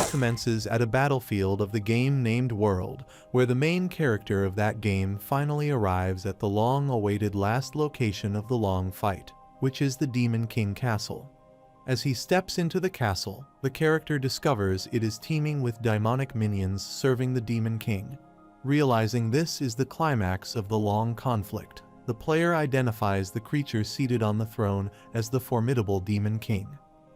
commences at a battlefield of the game named World, where the main character of that game finally arrives at the long-awaited last location of the long fight, which is the Demon King Castle. As he steps into the castle, the character discovers it is teeming with demonic minions serving the Demon King. Realizing this is the climax of the long conflict, the player identifies the creature seated on the throne as the formidable Demon King.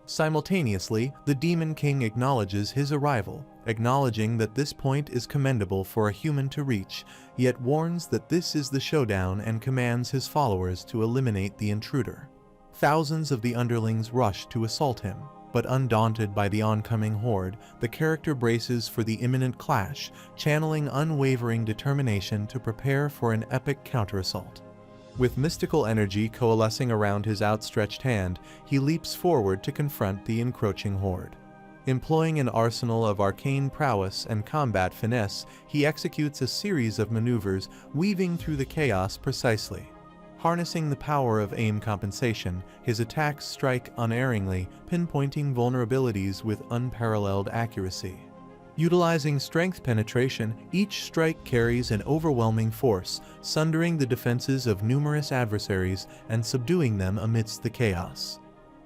Simultaneously, the Demon King acknowledges his arrival, acknowledging that this point is commendable for a human to reach, yet warns that this is the showdown and commands his followers to eliminate the intruder. Thousands of the underlings rush to assault him, but undaunted by the oncoming horde, the character braces for the imminent clash, channeling unwavering determination to prepare for an epic counterassault. With mystical energy coalescing around his outstretched hand, he leaps forward to confront the encroaching horde. Employing an arsenal of arcane prowess and combat finesse, he executes a series of maneuvers, weaving through the chaos precisely. Harnessing the power of aim compensation, his attacks strike unerringly, pinpointing vulnerabilities with unparalleled accuracy. Utilizing strength penetration, each strike carries an overwhelming force, sundering the defenses of numerous adversaries and subduing them amidst the chaos.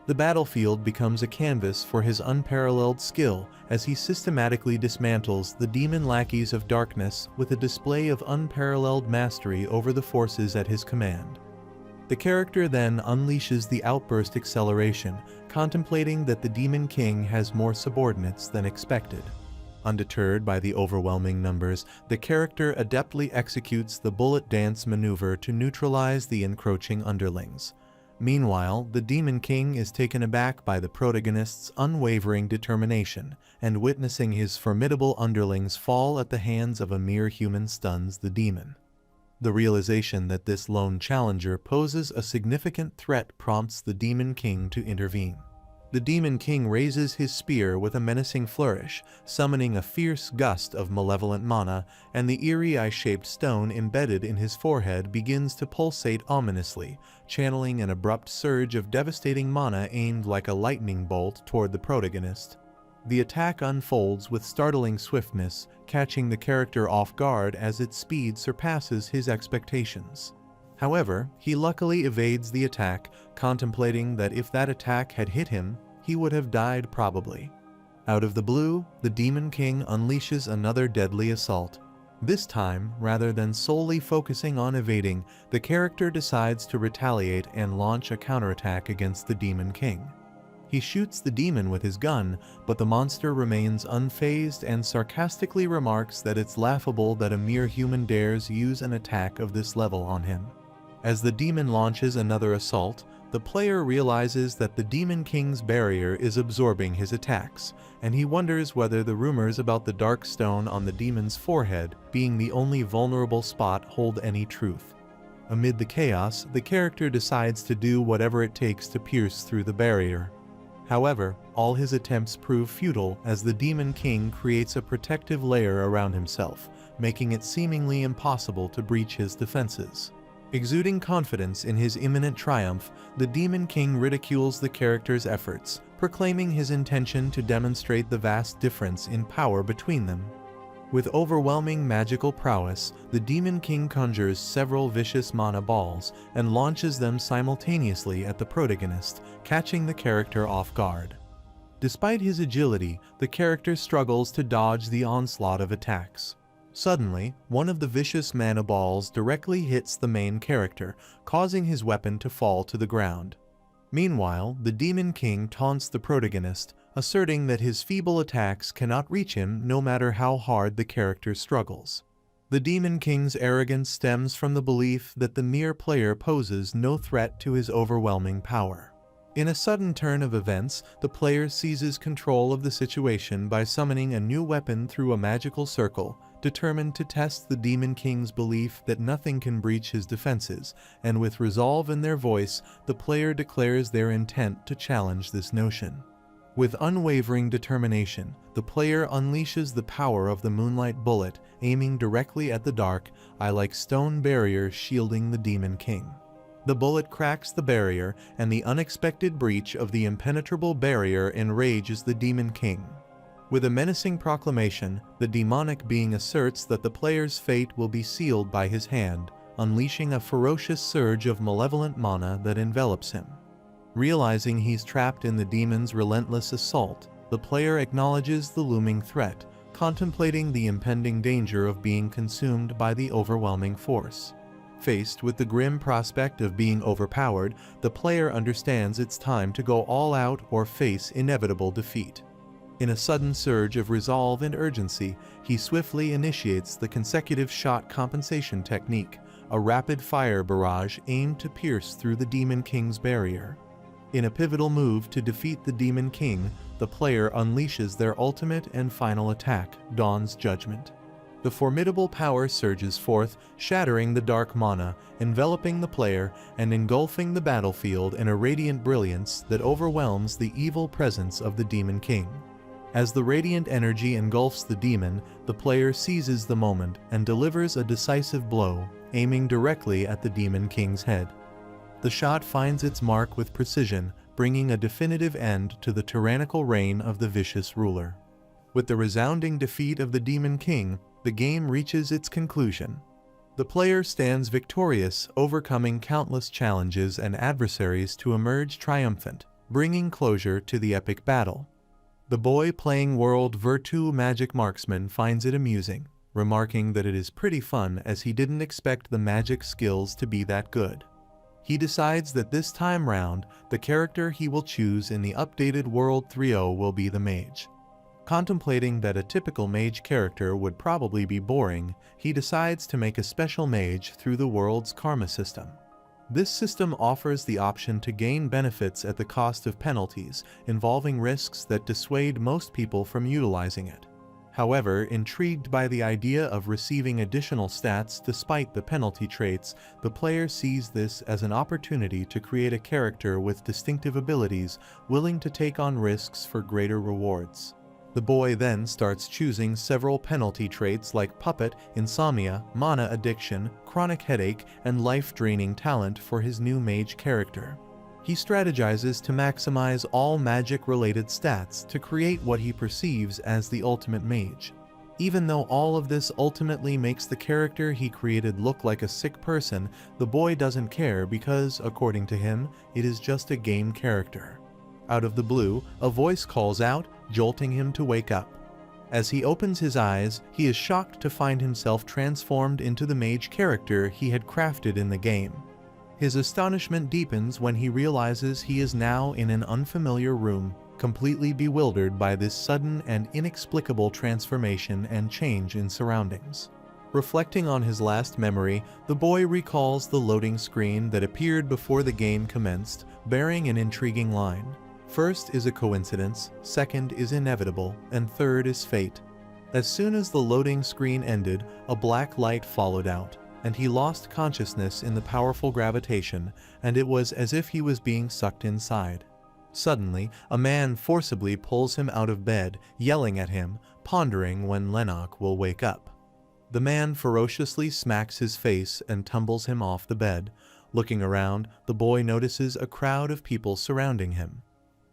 The battlefield becomes a canvas for his unparalleled skill as he systematically dismantles the demon lackeys of darkness with a display of unparalleled mastery over the forces at his command. The character then unleashes the outburst acceleration, contemplating that the Demon King has more subordinates than expected. Undeterred by the overwhelming numbers, the character adeptly executes the bullet dance maneuver to neutralize the encroaching underlings. Meanwhile, the Demon King is taken aback by the protagonist's unwavering determination, and witnessing his formidable underlings fall at the hands of a mere human stuns the demon. The realization that this lone challenger poses a significant threat prompts the Demon King to intervene. The Demon King raises his spear with a menacing flourish, summoning a fierce gust of malevolent mana, and the eerie eye-shaped stone embedded in his forehead begins to pulsate ominously, channeling an abrupt surge of devastating mana aimed like a lightning bolt toward the protagonist. The attack unfolds with startling swiftness, catching the character off guard as its speed surpasses his expectations. However, he luckily evades the attack, contemplating that if that attack had hit him, he would have died probably. Out of the blue, the Demon King unleashes another deadly assault. This time, rather than solely focusing on evading, the character decides to retaliate and launch a counterattack against the Demon King. He shoots the demon with his gun, but the monster remains unfazed and sarcastically remarks that it's laughable that a mere human dares use an attack of this level on him. As the demon launches another assault, the player realizes that the Demon King's barrier is absorbing his attacks, and he wonders whether the rumors about the dark stone on the demon's forehead being the only vulnerable spot hold any truth. Amid the chaos, the character decides to do whatever it takes to pierce through the barrier. However, all his attempts prove futile as the Demon King creates a protective layer around himself, making it seemingly impossible to breach his defenses. Exuding confidence in his imminent triumph, the Demon King ridicules the character's efforts, proclaiming his intention to demonstrate the vast difference in power between them. With overwhelming magical prowess, the Demon King conjures several vicious mana balls and launches them simultaneously at the protagonist, catching the character off guard. Despite his agility, the character struggles to dodge the onslaught of attacks. Suddenly, one of the vicious mana balls directly hits the main character, causing his weapon to fall to the ground. Meanwhile, the Demon King taunts the protagonist, asserting that his feeble attacks cannot reach him no matter how hard the character struggles. The Demon King's arrogance stems from the belief that the mere player poses no threat to his overwhelming power. In a sudden turn of events, the player seizes control of the situation by summoning a new weapon through a magical circle, determined to test the Demon King's belief that nothing can breach his defenses, and with resolve in their voice, the player declares their intent to challenge this notion. With unwavering determination, the player unleashes the power of the Moonlight Bullet, aiming directly at the dark, eye-like stone barrier shielding the Demon King. The bullet cracks the barrier, and the unexpected breach of the impenetrable barrier enrages the Demon King. With a menacing proclamation, the demonic being asserts that the player's fate will be sealed by his hand, unleashing a ferocious surge of malevolent mana that envelops him. Realizing he's trapped in the demon's relentless assault, the player acknowledges the looming threat, contemplating the impending danger of being consumed by the overwhelming force. Faced with the grim prospect of being overpowered, the player understands it's time to go all out or face inevitable defeat. In a sudden surge of resolve and urgency, he swiftly initiates the consecutive shot compensation technique, a rapid-fire barrage aimed to pierce through the Demon King's barrier. In a pivotal move to defeat the Demon King, the player unleashes their ultimate and final attack, Dawn's Judgment. The formidable power surges forth, shattering the dark mana, enveloping the player, and engulfing the battlefield in a radiant brilliance that overwhelms the evil presence of the Demon King. As the radiant energy engulfs the demon, the player seizes the moment and delivers a decisive blow, aiming directly at the Demon King's head. The shot finds its mark with precision, bringing a definitive end to the tyrannical reign of the vicious ruler. With the resounding defeat of the Demon King, the game reaches its conclusion. The player stands victorious, overcoming countless challenges and adversaries to emerge triumphant, bringing closure to the epic battle. The boy playing World Virtu Magic Marksman finds it amusing, remarking that it is pretty fun as he didn't expect the magic skills to be that good. He decides that this time round, the character he will choose in the updated World 3.0 will be the mage. Contemplating that a typical mage character would probably be boring, he decides to make a special mage through the world's karma system. This system offers the option to gain benefits at the cost of penalties, involving risks that dissuade most people from utilizing it. However, intrigued by the idea of receiving additional stats despite the penalty traits, the player sees this as an opportunity to create a character with distinctive abilities, willing to take on risks for greater rewards. The boy then starts choosing several penalty traits like Puppet, Insomnia, Mana Addiction, Chronic Headache, and Life-Draining Talent for his new mage character. He strategizes to maximize all magic-related stats to create what he perceives as the ultimate mage. Even though all of this ultimately makes the character he created look like a sick person, the boy doesn't care because, according to him, it is just a game character. Out of the blue, a voice calls out, jolting him to wake up. As he opens his eyes, he is shocked to find himself transformed into the mage character he had crafted in the game. His astonishment deepens when he realizes he is now in an unfamiliar room, completely bewildered by this sudden and inexplicable transformation and change in surroundings. Reflecting on his last memory, the boy recalls the loading screen that appeared before the game commenced, bearing an intriguing line. First is a coincidence, second is inevitable, and third is fate. As soon as the loading screen ended, a black light followed out, and he lost consciousness in the powerful gravitation, and it was as if he was being sucked inside. Suddenly, a man forcibly pulls him out of bed, yelling at him, pondering when Lennox will wake up. The man ferociously smacks his face and tumbles him off the bed. Looking around, the boy notices a crowd of people surrounding him.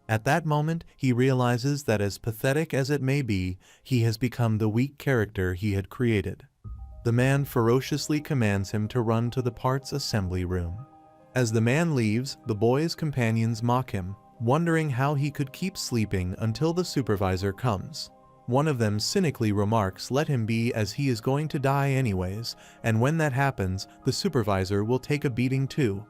At that moment, he realizes that as pathetic as it may be, he has become the weak character he had created. The man ferociously commands him to run to the parts assembly room. As the man leaves, the boy's companions mock him, wondering how he could keep sleeping until the supervisor comes. One of them cynically remarks, "Let him be, as he is going to die anyways, and when that happens, the supervisor will take a beating too."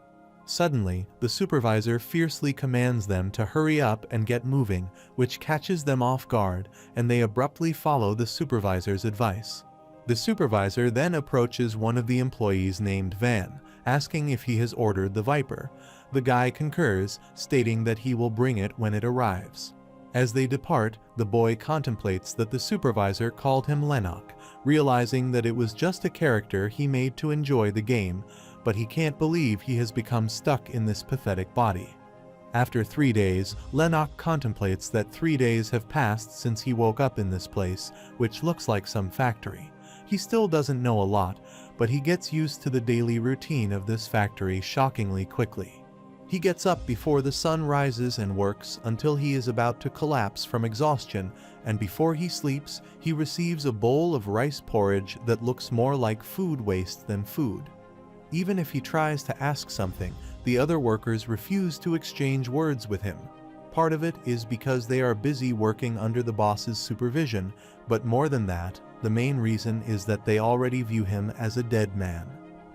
Suddenly, the supervisor fiercely commands them to hurry up and get moving, which catches them off guard, and they abruptly follow the supervisor's advice. The supervisor then approaches one of the employees named Van, asking if he has ordered the Viper. The guy concurs, stating that he will bring it when it arrives. As they depart, the boy contemplates that the supervisor called him Lennox, realizing that it was just a character he made to enjoy the game, but he can't believe he has become stuck in this pathetic body. After 3 days, Lennox contemplates that 3 days have passed since he woke up in this place, which looks like some factory. He still doesn't know a lot, but he gets used to the daily routine of this factory shockingly quickly. He gets up before the sun rises and works until he is about to collapse from exhaustion, and before he sleeps, he receives a bowl of rice porridge that looks more like food waste than food. Even if he tries to ask something, the other workers refuse to exchange words with him. Part of it is because they are busy working under the boss's supervision, but more than that, the main reason is that they already view him as a dead man.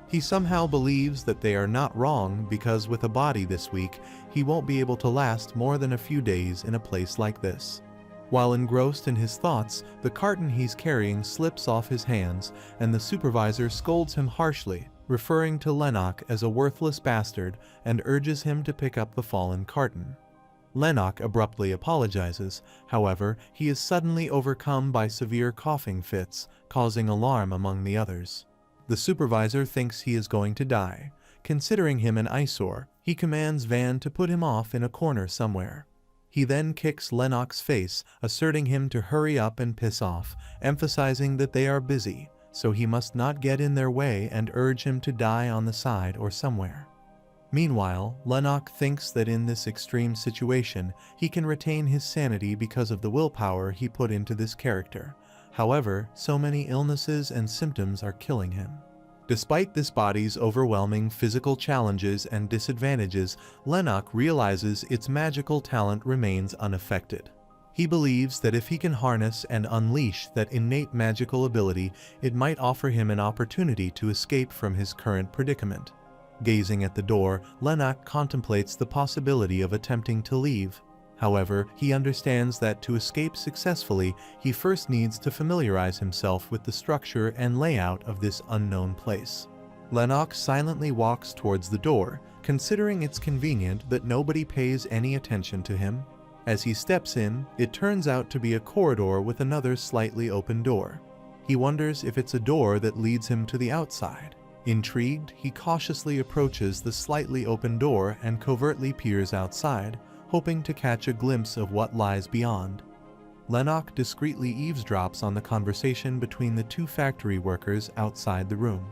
He somehow believes that they are not wrong because with a body this weak, he won't be able to last more than a few days in a place like this. While engrossed in his thoughts, the carton he's carrying slips off his hands, and the supervisor scolds him harshly, referring to Lennox as a worthless bastard, and urges him to pick up the fallen carton. Lennox abruptly apologizes. However, he is suddenly overcome by severe coughing fits, causing alarm among the others. The supervisor thinks he is going to die. Considering him an eyesore, he commands Van to put him off in a corner somewhere. He then kicks Lennox's face, asserting him to hurry up and piss off, emphasizing that they are busy, so he must not get in their way, and urge him to die on the side or somewhere. Meanwhile, Lennox thinks that in this extreme situation, he can retain his sanity because of the willpower he put into this character. However, so many illnesses and symptoms are killing him. Despite this body's overwhelming physical challenges and disadvantages, Lennox realizes its magical talent remains unaffected. He believes that if he can harness and unleash that innate magical ability, it might offer him an opportunity to escape from his current predicament. Gazing at the door, Lennox contemplates the possibility of attempting to leave. However, he understands that to escape successfully, he first needs to familiarize himself with the structure and layout of this unknown place. Lennox silently walks towards the door, considering it's convenient that nobody pays any attention to him. As he steps in, it turns out to be a corridor with another slightly open door. He wonders if it's a door that leads him to the outside. Intrigued, he cautiously approaches the slightly open door and covertly peers outside, hoping to catch a glimpse of what lies beyond. Lennox discreetly eavesdrops on the conversation between the two factory workers outside the room.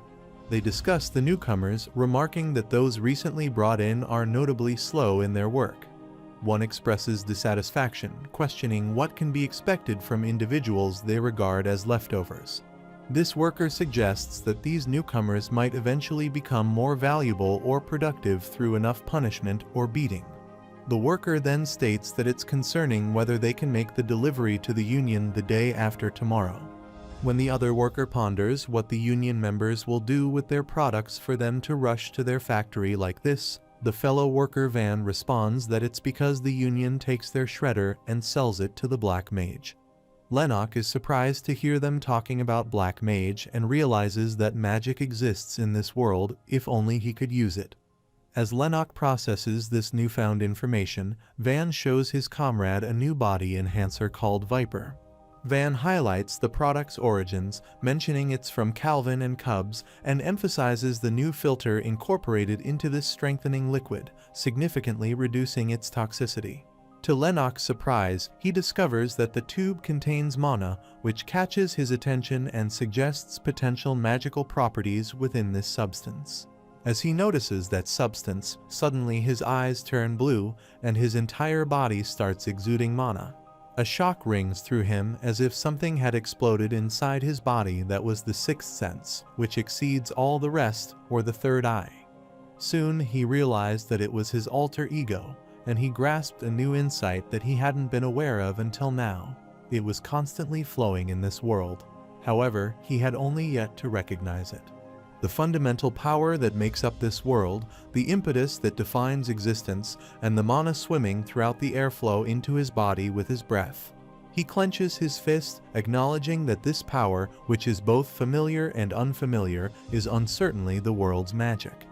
They discuss the newcomers, remarking that those recently brought in are notably slow in their work. One expresses dissatisfaction, questioning what can be expected from individuals they regard as leftovers. This worker suggests that these newcomers might eventually become more valuable or productive through enough punishment or beating. The worker then states that it's concerning whether they can make the delivery to the union the day after tomorrow. When the other worker ponders what the union members will do with their products for them to rush to their factory like this, the fellow worker Van responds that it's because the union takes their shredder and sells it to the Black Mage. Lennox is surprised to hear them talking about Black Mage and realizes that magic exists in this world if only he could use it. As Lennox processes this newfound information, Van shows his comrade a new body enhancer called Viper. Van highlights the product's origins, mentioning it's from Calvin and Cubs, and emphasizes the new filter incorporated into this strengthening liquid, significantly reducing its toxicity. To Lennox's surprise, he discovers that the tube contains mana, which catches his attention and suggests potential magical properties within this substance. As he notices that substance, suddenly his eyes turn blue, and his entire body starts exuding mana. A shock rings through him as if something had exploded inside his body that was the sixth sense, which exceeds all the rest, or the third eye. Soon he realized that it was his alter ego, and he grasped a new insight that he hadn't been aware of until now. It was constantly flowing in this world. However, he had only yet to recognize it. The fundamental power that makes up this world, the impetus that defines existence, and the mana swimming throughout the airflow into his body with his breath. He clenches his fist, acknowledging that this power, which is both familiar and unfamiliar, is uncertainly the world's magic.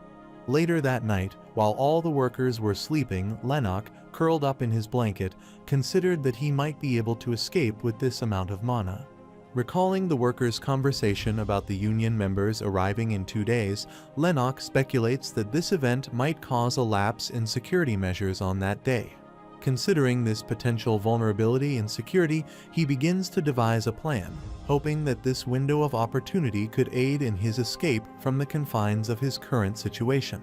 Later that night, while all the workers were sleeping, Lennox, curled up in his blanket, considered that he might be able to escape with this amount of mana. Recalling the workers' conversation about the union members arriving in 2 days, Lennox speculates that this event might cause a lapse in security measures on that day. Considering this potential vulnerability in security, he begins to devise a plan, hoping that this window of opportunity could aid in his escape from the confines of his current situation.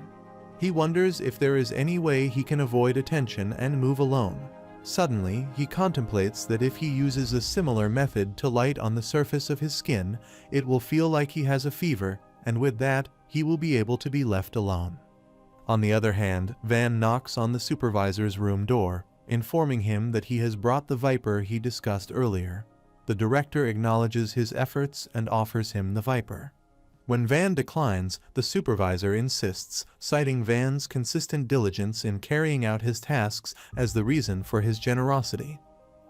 He wonders if there is any way he can avoid attention and move alone. Suddenly, he contemplates that if he uses a similar method to light on the surface of his skin, it will feel like he has a fever, and with that, he will be able to be left alone. On the other hand, Van knocks on the supervisor's room door, informing him that he has brought the viper he discussed earlier. The director acknowledges his efforts and offers him the viper. When Van declines, the supervisor insists, citing Van's consistent diligence in carrying out his tasks as the reason for his generosity.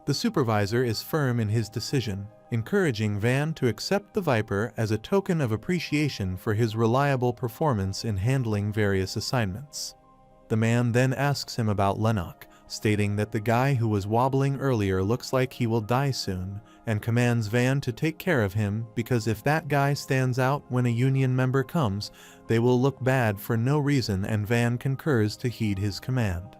The supervisor is firm in his decision, encouraging Van to accept the viper as a token of appreciation for his reliable performance in handling various assignments. The man then asks him about Lennox, stating that the guy who was wobbling earlier looks like he will die soon, and commands Van to take care of him because if that guy stands out when a union member comes, they will look bad for no reason, and Van concurs to heed his command.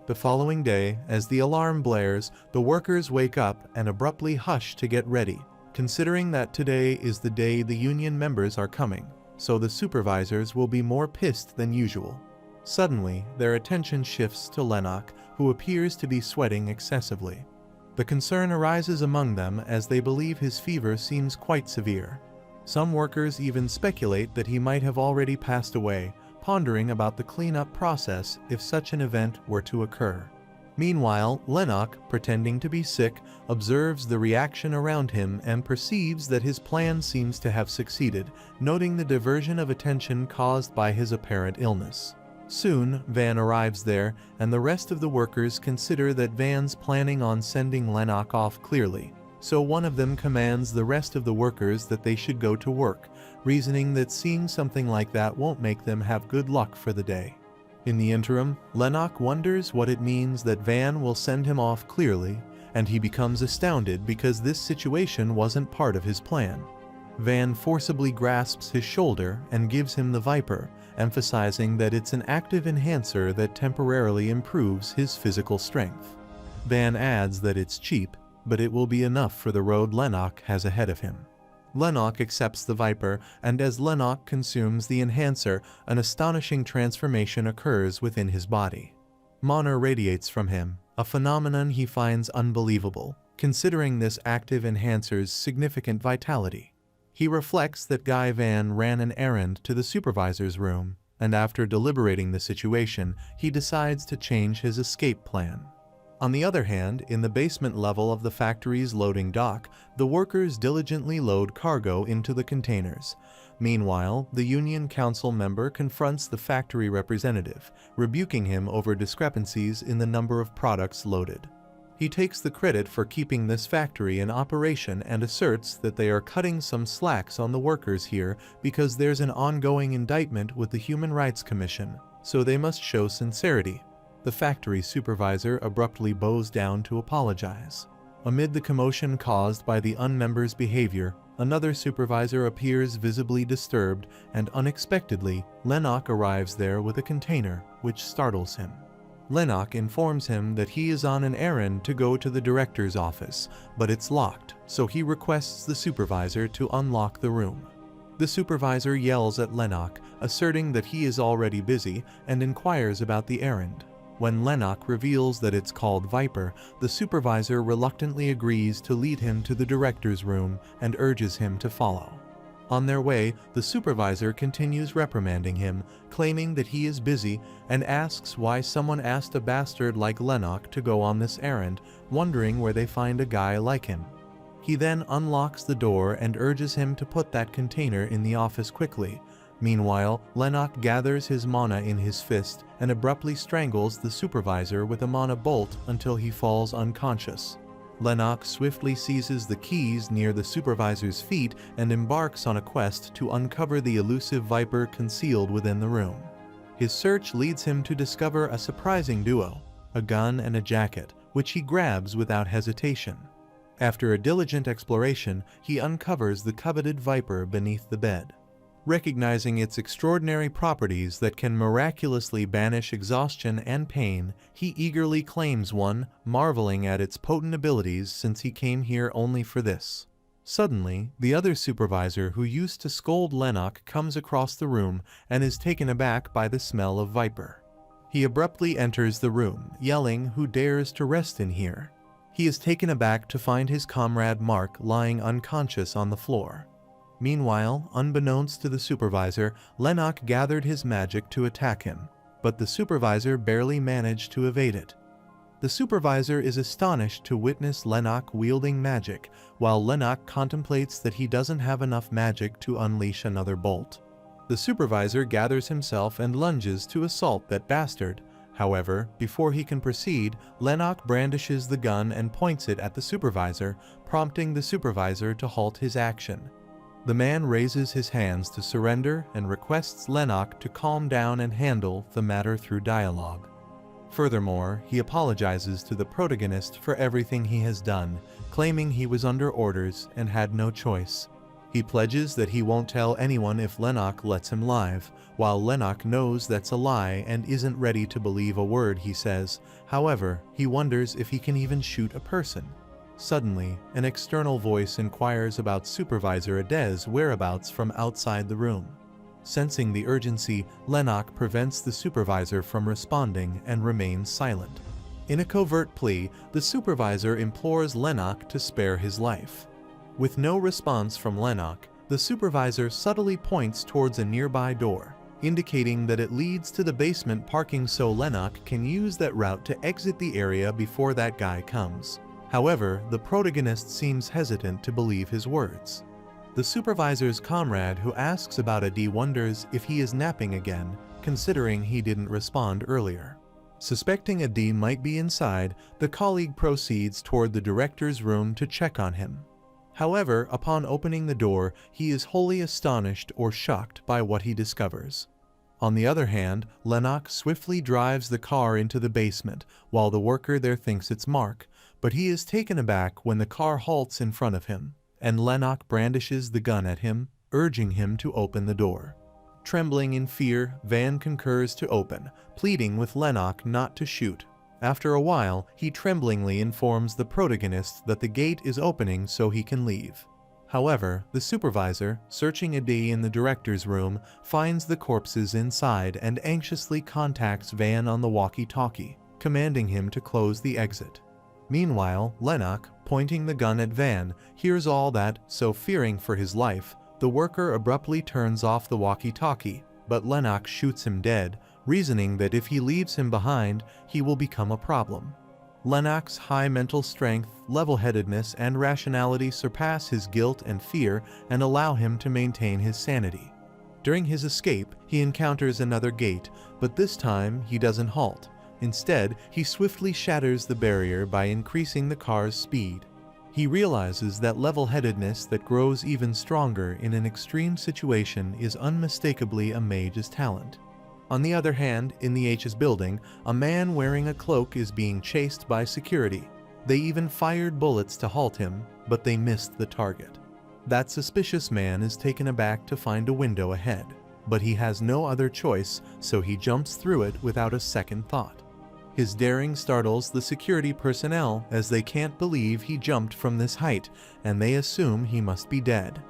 The following day, as the alarm blares, the workers wake up and abruptly hush to get ready, considering that today is the day the union members are coming, so the supervisors will be more pissed than usual. Suddenly, their attention shifts to Lennox, who appears to be sweating excessively. The concern arises among them as they believe his fever seems quite severe. Some workers even speculate that he might have already passed away, pondering about the cleanup process if such an event were to occur. Meanwhile, Lennox, pretending to be sick, observes the reaction around him and perceives that his plan seems to have succeeded, noting the diversion of attention caused by his apparent illness. Soon, Van arrives there, and the rest of the workers consider that Van's planning on sending Lennox off clearly, so one of them commands the rest of the workers that they should go to work, reasoning that seeing something like that won't make them have good luck for the day. In the interim, Lennox wonders what it means that Van will send him off clearly, and he becomes astounded because this situation wasn't part of his plan. Van forcibly grasps his shoulder and gives him the viper, emphasizing that it's an active enhancer that temporarily improves his physical strength. Van adds that it's cheap, but it will be enough for the road Lennox has ahead of him. Lennox accepts the viper, and as Lennox consumes the enhancer, an astonishing transformation occurs within his body. Mana radiates from him, a phenomenon he finds unbelievable, considering this active enhancer's significant vitality. He reflects that Guy Van ran an errand to the supervisor's room, and after deliberating the situation, he decides to change his escape plan. On the other hand, in the basement level of the factory's loading dock, the workers diligently load cargo into the containers. Meanwhile, the Union Council member confronts the factory representative, rebuking him over discrepancies in the number of products loaded. He takes the credit for keeping this factory in operation and asserts that they are cutting some slacks on the workers here because there's an ongoing indictment with the Human Rights Commission, so they must show sincerity. The factory supervisor abruptly bows down to apologize. Amid the commotion caused by the unmember's behavior, another supervisor appears visibly disturbed, and unexpectedly, Lennox arrives there with a container, which startles him. Lennox informs him that he is on an errand to go to the director's office, but it's locked, so he requests the supervisor to unlock the room. The supervisor yells at Lennox, asserting that he is already busy, and inquires about the errand. When Lennox reveals that it's called Viper, the supervisor reluctantly agrees to lead him to the director's room and urges him to follow. On their way, the supervisor continues reprimanding him, claiming that he is busy, and asks why someone asked a bastard like Lennox to go on this errand, wondering where they find a guy like him. He then unlocks the door and urges him to put that container in the office quickly. Meanwhile, Lennox gathers his mana in his fist and abruptly strangles the supervisor with a mana bolt until he falls unconscious. Lennox swiftly seizes the keys near the supervisor's feet and embarks on a quest to uncover the elusive viper concealed within the room. His search leads him to discover a surprising duo, a gun and a jacket, which he grabs without hesitation. After a diligent exploration, he uncovers the coveted viper beneath the bed. Recognizing its extraordinary properties that can miraculously banish exhaustion and pain, he eagerly claims one, marveling at its potent abilities since he came here only for this. Suddenly, the other supervisor who used to scold Lennox comes across the room and is taken aback by the smell of viper. He abruptly enters the room, yelling, "Who dares to rest in here?" He is taken aback to find his comrade Mark lying unconscious on the floor. Meanwhile, unbeknownst to the supervisor, Lennox gathered his magic to attack him, but the supervisor barely managed to evade it. The supervisor is astonished to witness Lennox wielding magic, while Lennox contemplates that he doesn't have enough magic to unleash another bolt. The supervisor gathers himself and lunges to assault that bastard. However, before he can proceed, Lennox brandishes the gun and points it at the supervisor, prompting the supervisor to halt his action. The man raises his hands to surrender and requests Lennox to calm down and handle the matter through dialogue. Furthermore, he apologizes to the protagonist for everything he has done, claiming he was under orders and had no choice. He pledges that he won't tell anyone if Lennox lets him live, while Lennox knows that's a lie and isn't ready to believe a word he says. However, he wonders if he can even shoot a person. Suddenly, an external voice inquires about Supervisor Adez's whereabouts from outside the room. Sensing the urgency, Lennox prevents the supervisor from responding and remains silent. In a covert plea, the supervisor implores Lennox to spare his life. With no response from Lennox, the supervisor subtly points towards a nearby door, indicating that it leads to the basement parking so Lennox can use that route to exit the area before that guy comes. However, the protagonist seems hesitant to believe his words. The supervisor's comrade who asks about Adi wonders if he is napping again, considering he didn't respond earlier. Suspecting Adi might be inside, the colleague proceeds toward the director's room to check on him. However, upon opening the door, he is wholly astonished or shocked by what he discovers. On the other hand, Lennox swiftly drives the car into the basement, while the worker there thinks it's Mark, but he is taken aback when the car halts in front of him, and Lennox brandishes the gun at him, urging him to open the door. Trembling in fear, Van concurs to open, pleading with Lennox not to shoot. After a while, he tremblingly informs the protagonist that the gate is opening so he can leave. However, the supervisor, searching Adi in the director's room, finds the corpses inside and anxiously contacts Van on the walkie-talkie, commanding him to close the exit. Meanwhile, Lennox, pointing the gun at Van, hears all that, so fearing for his life, the worker abruptly turns off the walkie-talkie, but Lennox shoots him dead, reasoning that if he leaves him behind, he will become a problem. Lennox's high mental strength, level-headedness, and rationality surpass his guilt and fear and allow him to maintain his sanity. During his escape, he encounters another gate, but this time he doesn't halt. Instead, he swiftly shatters the barrier by increasing the car's speed. He realizes that level-headedness that grows even stronger in an extreme situation is unmistakably a mage's talent. On the other hand, in the H's building, a man wearing a cloak is being chased by security. They even fired bullets to halt him, but they missed the target. That suspicious man is taken aback to find a window ahead, but he has no other choice, so he jumps through it without a second thought. His daring startles the security personnel as they can't believe he jumped from this height, and they assume he must be dead.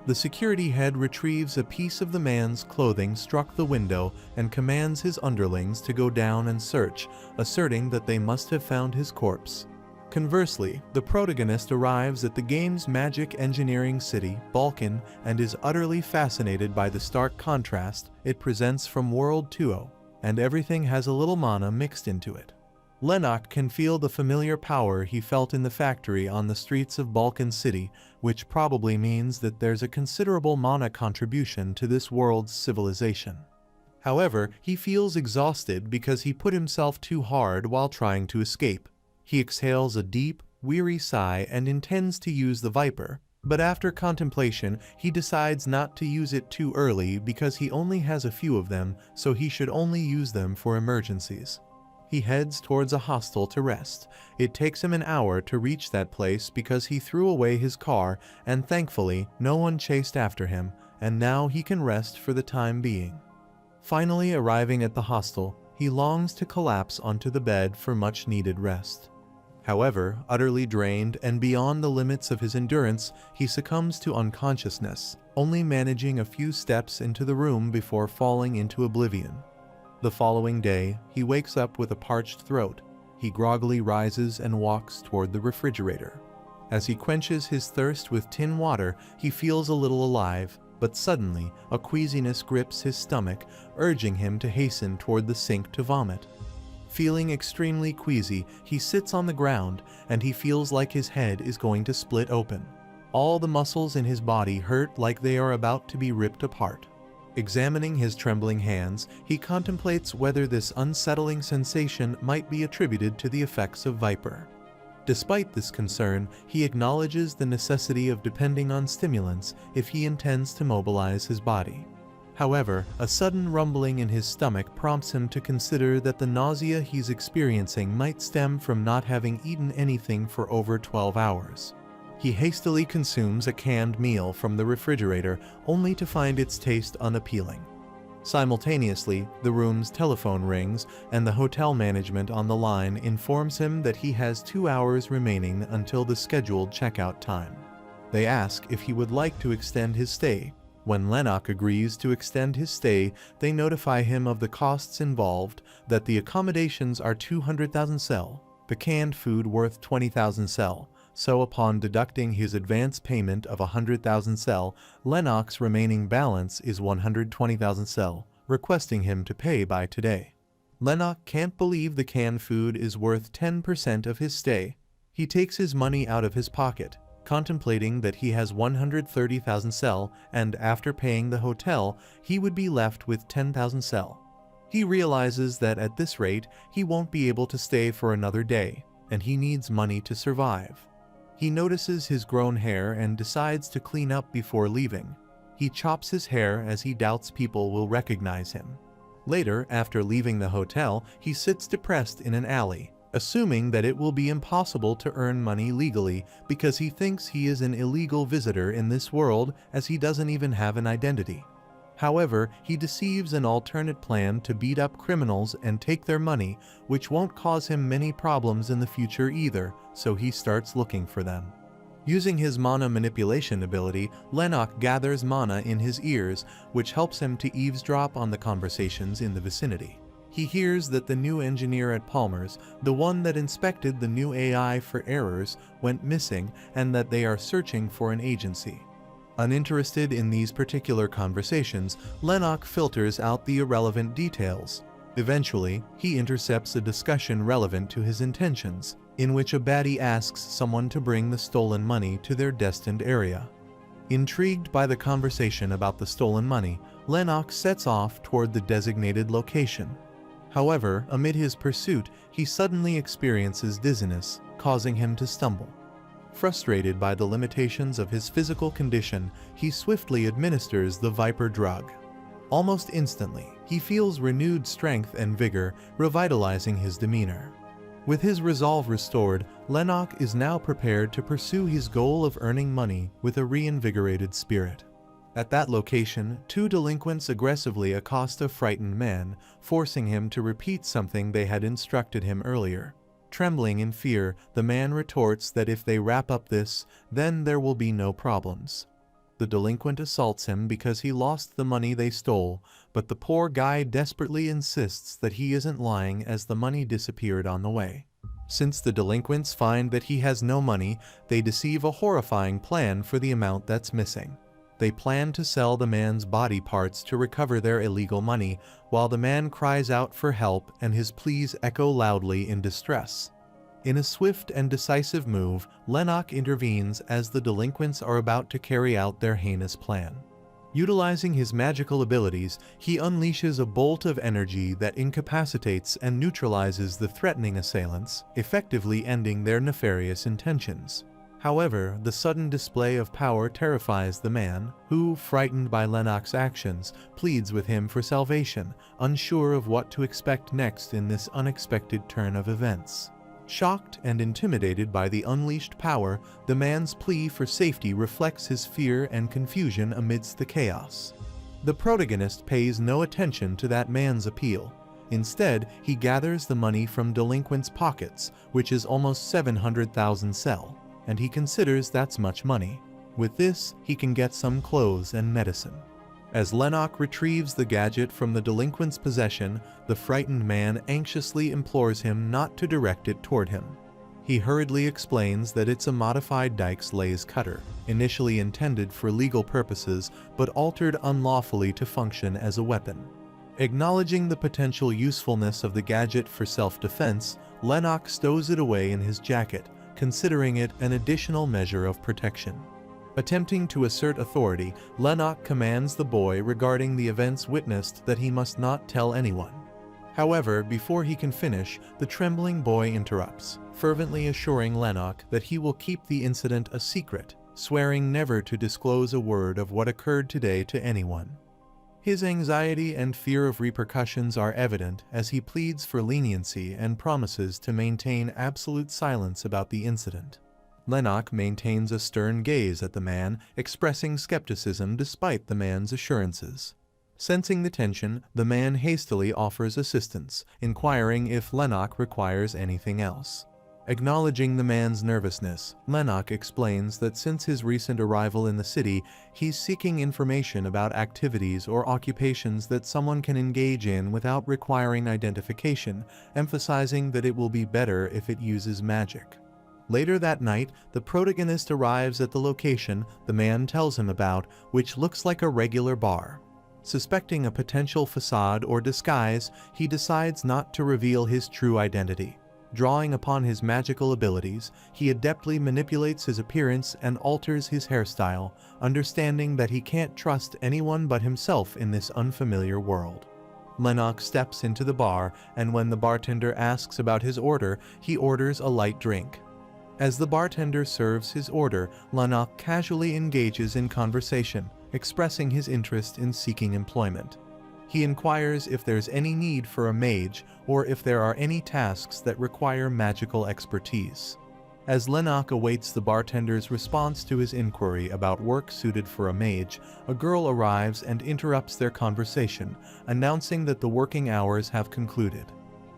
The security head retrieves a piece of the man's clothing struck the window and commands his underlings to go down and search, asserting that they must have found his corpse. Conversely, the protagonist arrives at the game's magic engineering city, Balkan, and is utterly fascinated by the stark contrast it presents from World 2.0, and everything has a little mana mixed into it. Lennox can feel the familiar power he felt in the factory on the streets of Balkan City, which probably means that there's a considerable mana contribution to this world's civilization. However, he feels exhausted because he put himself too hard while trying to escape. He exhales a deep, weary sigh and intends to use the Viper, but after contemplation, he decides not to use it too early because he only has a few of them, so he should only use them for emergencies. He heads towards a hostel to rest. It takes him an hour to reach that place because he threw away his car, and thankfully, no one chased after him, and now he can rest for the time being. Finally arriving at the hostel, he longs to collapse onto the bed for much-needed rest. However, utterly drained and beyond the limits of his endurance, he succumbs to unconsciousness, only managing a few steps into the room before falling into oblivion. The following day, he wakes up with a parched throat. He groggily rises and walks toward the refrigerator. As he quenches his thirst with tin water, he feels a little alive, but suddenly a queasiness grips his stomach, urging him to hasten toward the sink to vomit. Feeling extremely queasy, he sits on the ground, and he feels like his head is going to split open. All the muscles in his body hurt like they are about to be ripped apart. Examining his trembling hands, he contemplates whether this unsettling sensation might be attributed to the effects of Viper. Despite this concern, he acknowledges the necessity of depending on stimulants if he intends to mobilize his body. However, a sudden rumbling in his stomach prompts him to consider that the nausea he's experiencing might stem from not having eaten anything for over 12 hours. He hastily consumes a canned meal from the refrigerator, only to find its taste unappealing. Simultaneously, the room's telephone rings, and the hotel management on the line informs him that he has 2 hours remaining until the scheduled checkout time. They ask if he would like to extend his stay. When Lennox agrees to extend his stay, they notify him of the costs involved, that the accommodations are 200,000 sel, the canned food worth 20,000 sel. So upon deducting his advance payment of 100,000 sel, Lennox's remaining balance is 120,000 sel, requesting him to pay by today. Lennox can't believe the canned food is worth 10% of his stay. He takes his money out of his pocket, contemplating that he has 130,000 sel, and after paying the hotel, he would be left with 10,000 sel. He realizes that at this rate, he won't be able to stay for another day, and he needs money to survive. He notices his grown hair and decides to clean up before leaving. He chops his hair as he doubts people will recognize him. Later, after leaving the hotel, he sits depressed in an alley, assuming that it will be impossible to earn money legally because he thinks he is an illegal visitor in this world as he doesn't even have an identity. However, he deceives an alternate plan to beat up criminals and take their money, which won't cause him many problems in the future either, so he starts looking for them. Using his mana manipulation ability, Lennox gathers mana in his ears, which helps him to eavesdrop on the conversations in the vicinity. He hears that the new engineer at Palmer's, the one that inspected the new AI for errors, went missing and that they are searching for an agency. Uninterested in these particular conversations, Lennox filters out the irrelevant details. Eventually, he intercepts a discussion relevant to his intentions, in which a baddie asks someone to bring the stolen money to their destined area. Intrigued by the conversation about the stolen money, Lennox sets off toward the designated location. However, amid his pursuit, he suddenly experiences dizziness, causing him to stumble. Frustrated by the limitations of his physical condition, he swiftly administers the Viper drug. Almost instantly, he feels renewed strength and vigor, revitalizing his demeanor. With his resolve restored, Lennox is now prepared to pursue his goal of earning money with a reinvigorated spirit. At that location, two delinquents aggressively accost a frightened man, forcing him to repeat something they had instructed him earlier. Trembling in fear, the man retorts that if they wrap up this, then there will be no problems. The delinquent assaults him because he lost the money they stole, but the poor guy desperately insists that he isn't lying as the money disappeared on the way. Since the delinquents find that he has no money, they deceive a horrifying plan for the amount that's missing. They plan to sell the man's body parts to recover their illegal money, while the man cries out for help and his pleas echo loudly in distress. In a swift and decisive move, Lennox intervenes as the delinquents are about to carry out their heinous plan. Utilizing his magical abilities, he unleashes a bolt of energy that incapacitates and neutralizes the threatening assailants, effectively ending their nefarious intentions. However, the sudden display of power terrifies the man, who, frightened by Lennox's actions, pleads with him for salvation, unsure of what to expect next in this unexpected turn of events. Shocked and intimidated by the unleashed power, the man's plea for safety reflects his fear and confusion amidst the chaos. The protagonist pays no attention to that man's appeal. Instead, he gathers the money from delinquents' pockets, which is almost 700,000 sel, and he considers that's much money. With this, he can get some clothes and medicine. As Lennox retrieves the gadget from the delinquent's possession, the frightened man anxiously implores him not to direct it toward him. He hurriedly explains that it's a modified Dyke's Lays cutter, initially intended for legal purposes but altered unlawfully to function as a weapon. Acknowledging the potential usefulness of the gadget for self-defense, Lennox stows it away in his jacket, considering it an additional measure of protection. Attempting to assert authority, Lennox commands the boy regarding the events witnessed that he must not tell anyone. However, before he can finish, the trembling boy interrupts, fervently assuring Lennox that he will keep the incident a secret, swearing never to disclose a word of what occurred today to anyone. His anxiety and fear of repercussions are evident as he pleads for leniency and promises to maintain absolute silence about the incident. Lennox maintains a stern gaze at the man, expressing skepticism despite the man's assurances. Sensing the tension, the man hastily offers assistance, inquiring if Lennox requires anything else. Acknowledging the man's nervousness, Lennox explains that since his recent arrival in the city, he's seeking information about activities or occupations that someone can engage in without requiring identification, emphasizing that it will be better if it uses magic. Later that night, the protagonist arrives at the location the man tells him about, which looks like a regular bar. Suspecting a potential facade or disguise, he decides not to reveal his true identity. Drawing upon his magical abilities, he adeptly manipulates his appearance and alters his hairstyle, understanding that he can't trust anyone but himself in this unfamiliar world. Lennox steps into the bar, and when the bartender asks about his order, he orders a light drink. As the bartender serves his order, Lennox casually engages in conversation, expressing his interest in seeking employment. He inquires if there's any need for a mage or if there are any tasks that require magical expertise. As Lennox awaits the bartender's response to his inquiry about work suited for a mage, a girl arrives and interrupts their conversation, announcing that the working hours have concluded.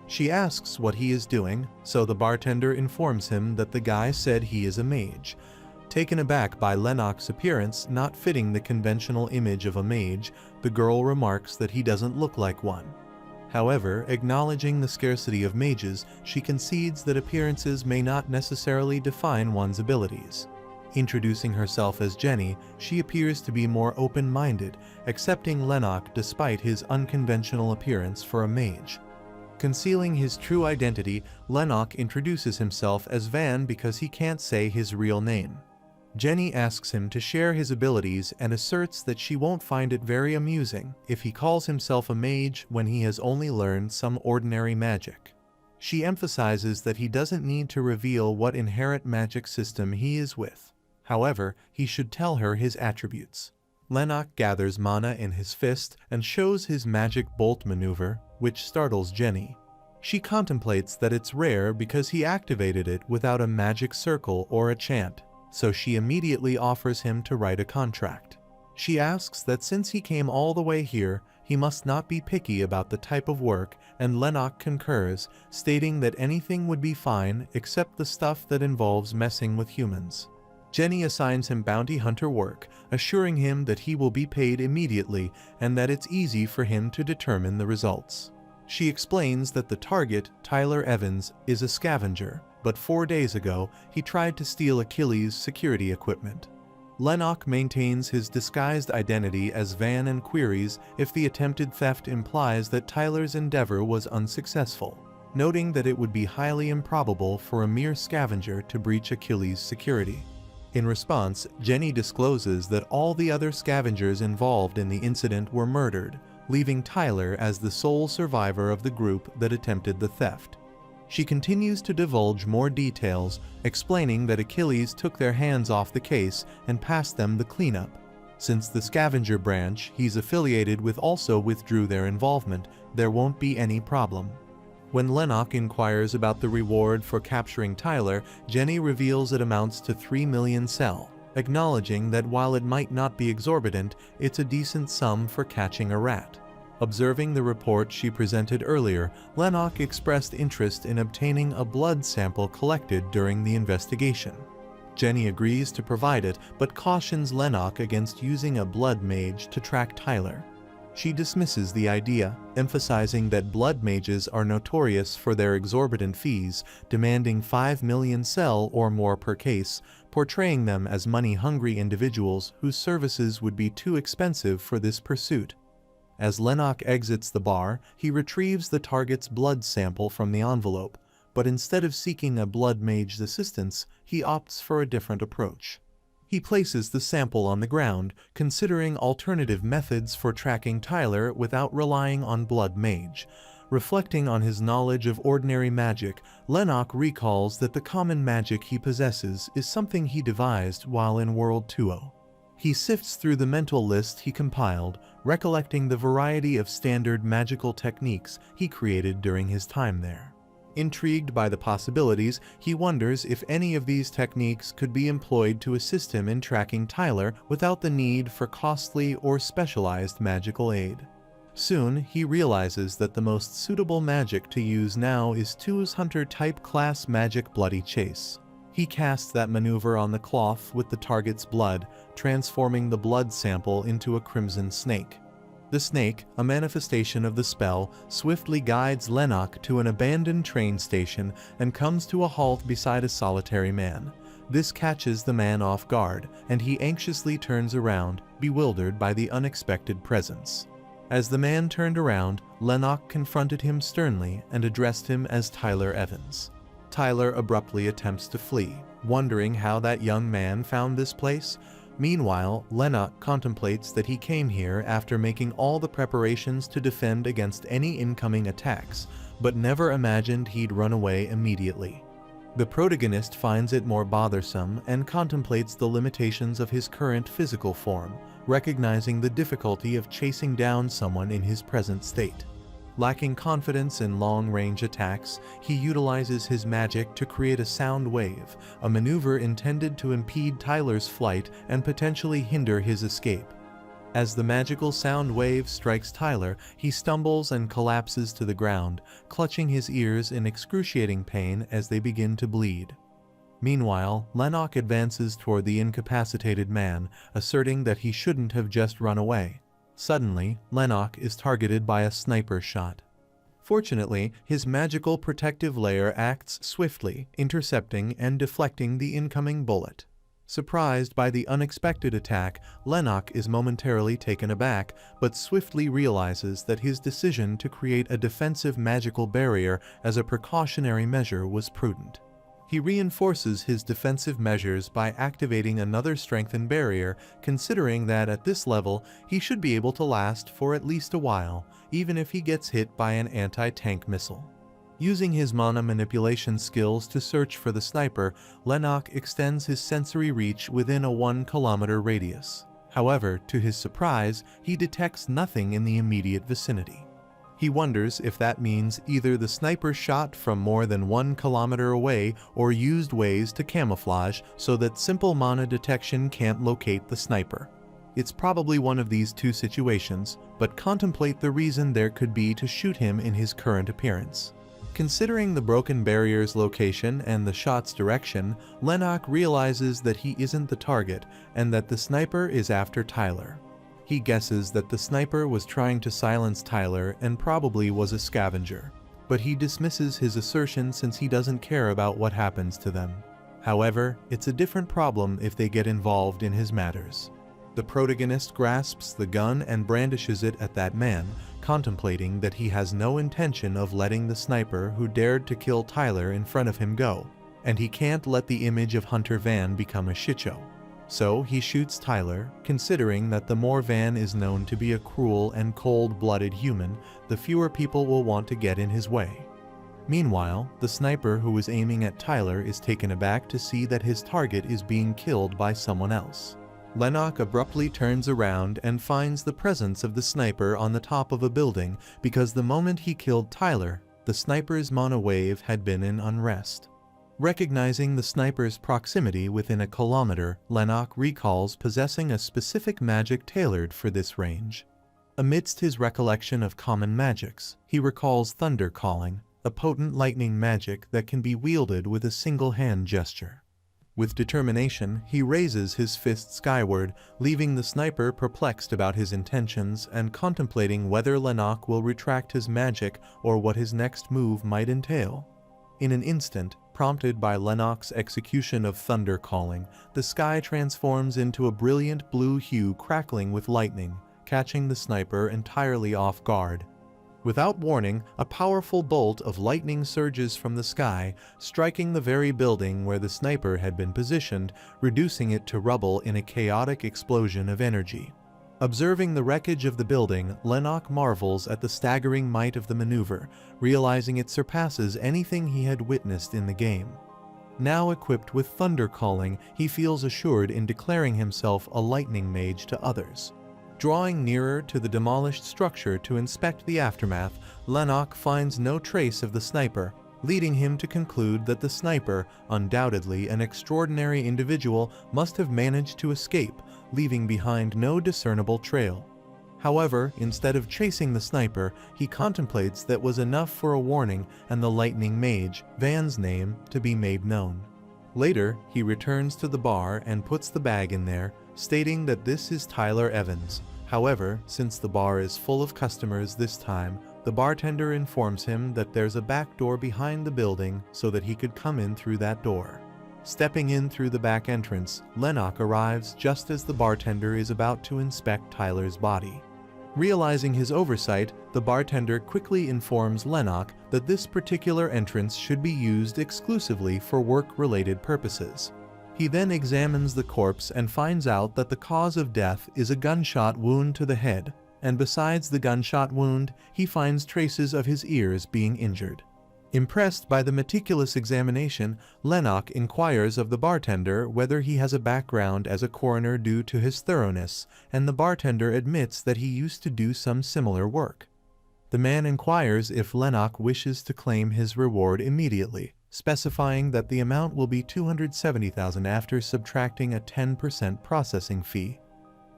She asks what he is doing, so the bartender informs him that the guy said he is a mage. Taken aback by Lennox's appearance not fitting the conventional image of a mage, the girl remarks that he doesn't look like one. However, acknowledging the scarcity of mages, she concedes that appearances may not necessarily define one's abilities. Introducing herself as Jenny, she appears to be more open-minded, accepting Lennox despite his unconventional appearance for a mage. Concealing his true identity, Lennox introduces himself as Van because he can't say his real name. Jenny asks him to share his abilities and asserts that she won't find it very amusing if he calls himself a mage when he has only learned some ordinary magic. She emphasizes that he doesn't need to reveal what inherent magic system he is with. However, he should tell her his attributes. Lennox gathers mana in his fist and shows his magic bolt maneuver, which startles Jenny. She contemplates that it's rare because he activated it without a magic circle or a chant, so she immediately offers him to write a contract. She asks that since he came all the way here, he must not be picky about the type of work, and Lennox concurs, stating that anything would be fine except the stuff that involves messing with humans. Jenny assigns him bounty hunter work, assuring him that he will be paid immediately and that it's easy for him to determine the results. She explains that the target, Tyler Evans, is a scavenger, but 4 days ago, he tried to steal Achilles' security equipment. Lennox maintains his disguised identity as Van and queries if the attempted theft implies that Tyler's endeavor was unsuccessful, noting that it would be highly improbable for a mere scavenger to breach Achilles' security. In response, Jenny discloses that all the other scavengers involved in the incident were murdered, leaving Tyler as the sole survivor of the group that attempted the theft. She continues to divulge more details, explaining that Achilles took their hands off the case and passed them the cleanup. Since the scavenger branch he's affiliated with also withdrew their involvement, there won't be any problem. When Lennox inquires about the reward for capturing Tyler, Jenny reveals it amounts to 3 million sel, acknowledging that while it might not be exorbitant, it's a decent sum for catching a rat. Observing the report she presented earlier, Lennox expressed interest in obtaining a blood sample collected during the investigation. Jenny agrees to provide it, but cautions Lennox against using a blood mage to track Tyler. She dismisses the idea, emphasizing that blood mages are notorious for their exorbitant fees, demanding 5 million sell or more per case, portraying them as money-hungry individuals whose services would be too expensive for this pursuit. As Lennox exits the bar, he retrieves the target's blood sample from the envelope, but instead of seeking a blood mage's assistance, he opts for a different approach. He places the sample on the ground, considering alternative methods for tracking Tyler without relying on blood mage. Reflecting on his knowledge of ordinary magic, Lennox recalls that the common magic he possesses is something he devised while in World 2.0. He sifts through the mental list he compiled, recollecting the variety of standard magical techniques he created during his time there. Intrigued by the possibilities, he wonders if any of these techniques could be employed to assist him in tracking Tyler without the need for costly or specialized magical aid. Soon, he realizes that the most suitable magic to use now is 2's Hunter-type class magic Bloody Chase. He casts that maneuver on the cloth with the target's blood, transforming the blood sample into a crimson snake. The snake, a manifestation of the spell, swiftly guides Lennox to an abandoned train station and comes to a halt beside a solitary man. This catches the man off guard, and he anxiously turns around, bewildered by the unexpected presence. As the man turned around, Lennox confronted him sternly and addressed him as Tyler Evans. Tyler abruptly attempts to flee, wondering how that young man found this place. Meanwhile, Lennox contemplates that he came here after making all the preparations to defend against any incoming attacks, but never imagined he'd run away immediately. The protagonist finds it more bothersome and contemplates the limitations of his current physical form, recognizing the difficulty of chasing down someone in his present state. Lacking confidence in long-range attacks, he utilizes his magic to create a sound wave, a maneuver intended to impede Tyler's flight and potentially hinder his escape. As the magical sound wave strikes Tyler, he stumbles and collapses to the ground, clutching his ears in excruciating pain as they begin to bleed. Meanwhile, Lennox advances toward the incapacitated man, asserting that he shouldn't have just run away. Suddenly, Lennox is targeted by a sniper shot. Fortunately, his magical protective layer acts swiftly, intercepting and deflecting the incoming bullet. Surprised by the unexpected attack, Lennox is momentarily taken aback, but swiftly realizes that his decision to create a defensive magical barrier as a precautionary measure was prudent. He reinforces his defensive measures by activating another strengthened barrier, considering that at this level, he should be able to last for at least a while, even if he gets hit by an anti-tank missile. Using his mana manipulation skills to search for the sniper, Lennox extends his sensory reach within a 1-kilometer radius. However, to his surprise, he detects nothing in the immediate vicinity. He wonders if that means either the sniper shot from more than 1 kilometer away or used ways to camouflage so that simple mana detection can't locate the sniper. It's probably one of these two situations, but contemplate the reason there could be to shoot him in his current appearance. Considering the broken barrier's location and the shot's direction, Lennox realizes that he isn't the target and that the sniper is after Tyler. He guesses that the sniper was trying to silence Tyler and probably was a scavenger, but he dismisses his assertion since he doesn't care about what happens to them. However, it's a different problem if they get involved in his matters. The protagonist grasps the gun and brandishes it at that man, contemplating that he has no intention of letting the sniper who dared to kill Tyler in front of him go, and he can't let the image of Hunter Van become a shitshow. So he shoots Tyler, considering that the more Van is known to be a cruel and cold-blooded human, the fewer people will want to get in his way. Meanwhile, the sniper who was aiming at Tyler is taken aback to see that his target is being killed by someone else. Lennox abruptly turns around and finds the presence of the sniper on the top of a building because the moment he killed Tyler, the sniper's mana wave had been in unrest. Recognizing the sniper's proximity within a kilometer, Lennox recalls possessing a specific magic tailored for this range. Amidst his recollection of common magics, he recalls thunder calling, a potent lightning magic that can be wielded with a single hand gesture. With determination, he raises his fist skyward, leaving the sniper perplexed about his intentions and contemplating whether Lennox will retract his magic or what his next move might entail. In an instant, prompted by Lennox's execution of thunder calling, the sky transforms into a brilliant blue hue crackling with lightning, catching the sniper entirely off guard. Without warning, a powerful bolt of lightning surges from the sky, striking the very building where the sniper had been positioned, reducing it to rubble in a chaotic explosion of energy. Observing the wreckage of the building, Lennox marvels at the staggering might of the maneuver, realizing it surpasses anything he had witnessed in the game. Now equipped with thunder calling, he feels assured in declaring himself a Lightning Mage to others. Drawing nearer to the demolished structure to inspect the aftermath, Lennox finds no trace of the sniper, leading him to conclude that the sniper, undoubtedly an extraordinary individual, must have managed to escape, leaving behind no discernible trail. However, instead of chasing the sniper, he contemplates that was enough for a warning and the Lightning Mage, Van's name, to be made known. Later, he returns to the bar and puts the bag in there, stating that this is Tyler Evans. However, since the bar is full of customers this time, the bartender informs him that there's a back door behind the building so that he could come in through that door. Stepping in through the back entrance, Lennox arrives just as the bartender is about to inspect Tyler's body. Realizing his oversight, the bartender quickly informs Lennox that this particular entrance should be used exclusively for work-related purposes. He then examines the corpse and finds out that the cause of death is a gunshot wound to the head, and besides the gunshot wound, he finds traces of his ears being injured. Impressed by the meticulous examination, Lennox inquires of the bartender whether he has a background as a coroner due to his thoroughness, and the bartender admits that he used to do some similar work. The man inquires if Lennox wishes to claim his reward immediately, specifying that the amount will be $270,000 after subtracting a 10% processing fee.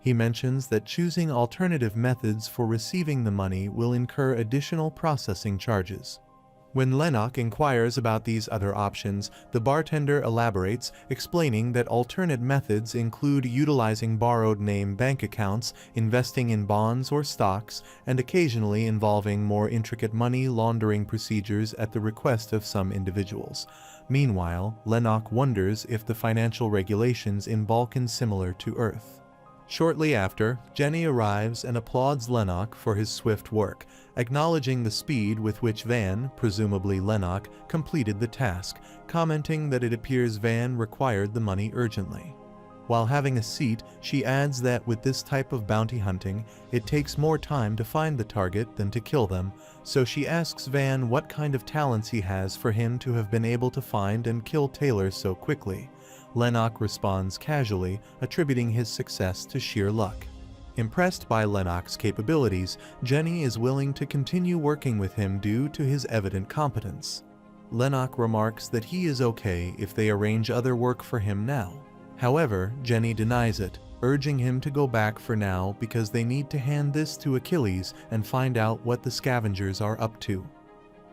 He mentions that choosing alternative methods for receiving the money will incur additional processing charges. When Lennox inquires about these other options, the bartender elaborates, explaining that alternate methods include utilizing borrowed name bank accounts, investing in bonds or stocks, and occasionally involving more intricate money laundering procedures at the request of some individuals. Meanwhile, Lennox wonders if the financial regulations in Balkan similar to Earth. Shortly after, Jenny arrives and applauds Lennox for his swift work, acknowledging the speed with which Van, presumably Lennox, completed the task, commenting that it appears Van required the money urgently. While having a seat, she adds that with this type of bounty hunting, it takes more time to find the target than to kill them, so she asks Van what kind of talents he has for him to have been able to find and kill Taylor so quickly. Lennox responds casually, attributing his success to sheer luck. Impressed by Lennox's capabilities, Jenny is willing to continue working with him due to his evident competence. Lennox remarks that he is okay if they arrange other work for him now. However, Jenny denies it, urging him to go back for now because they need to hand this to Achilles and find out what the scavengers are up to.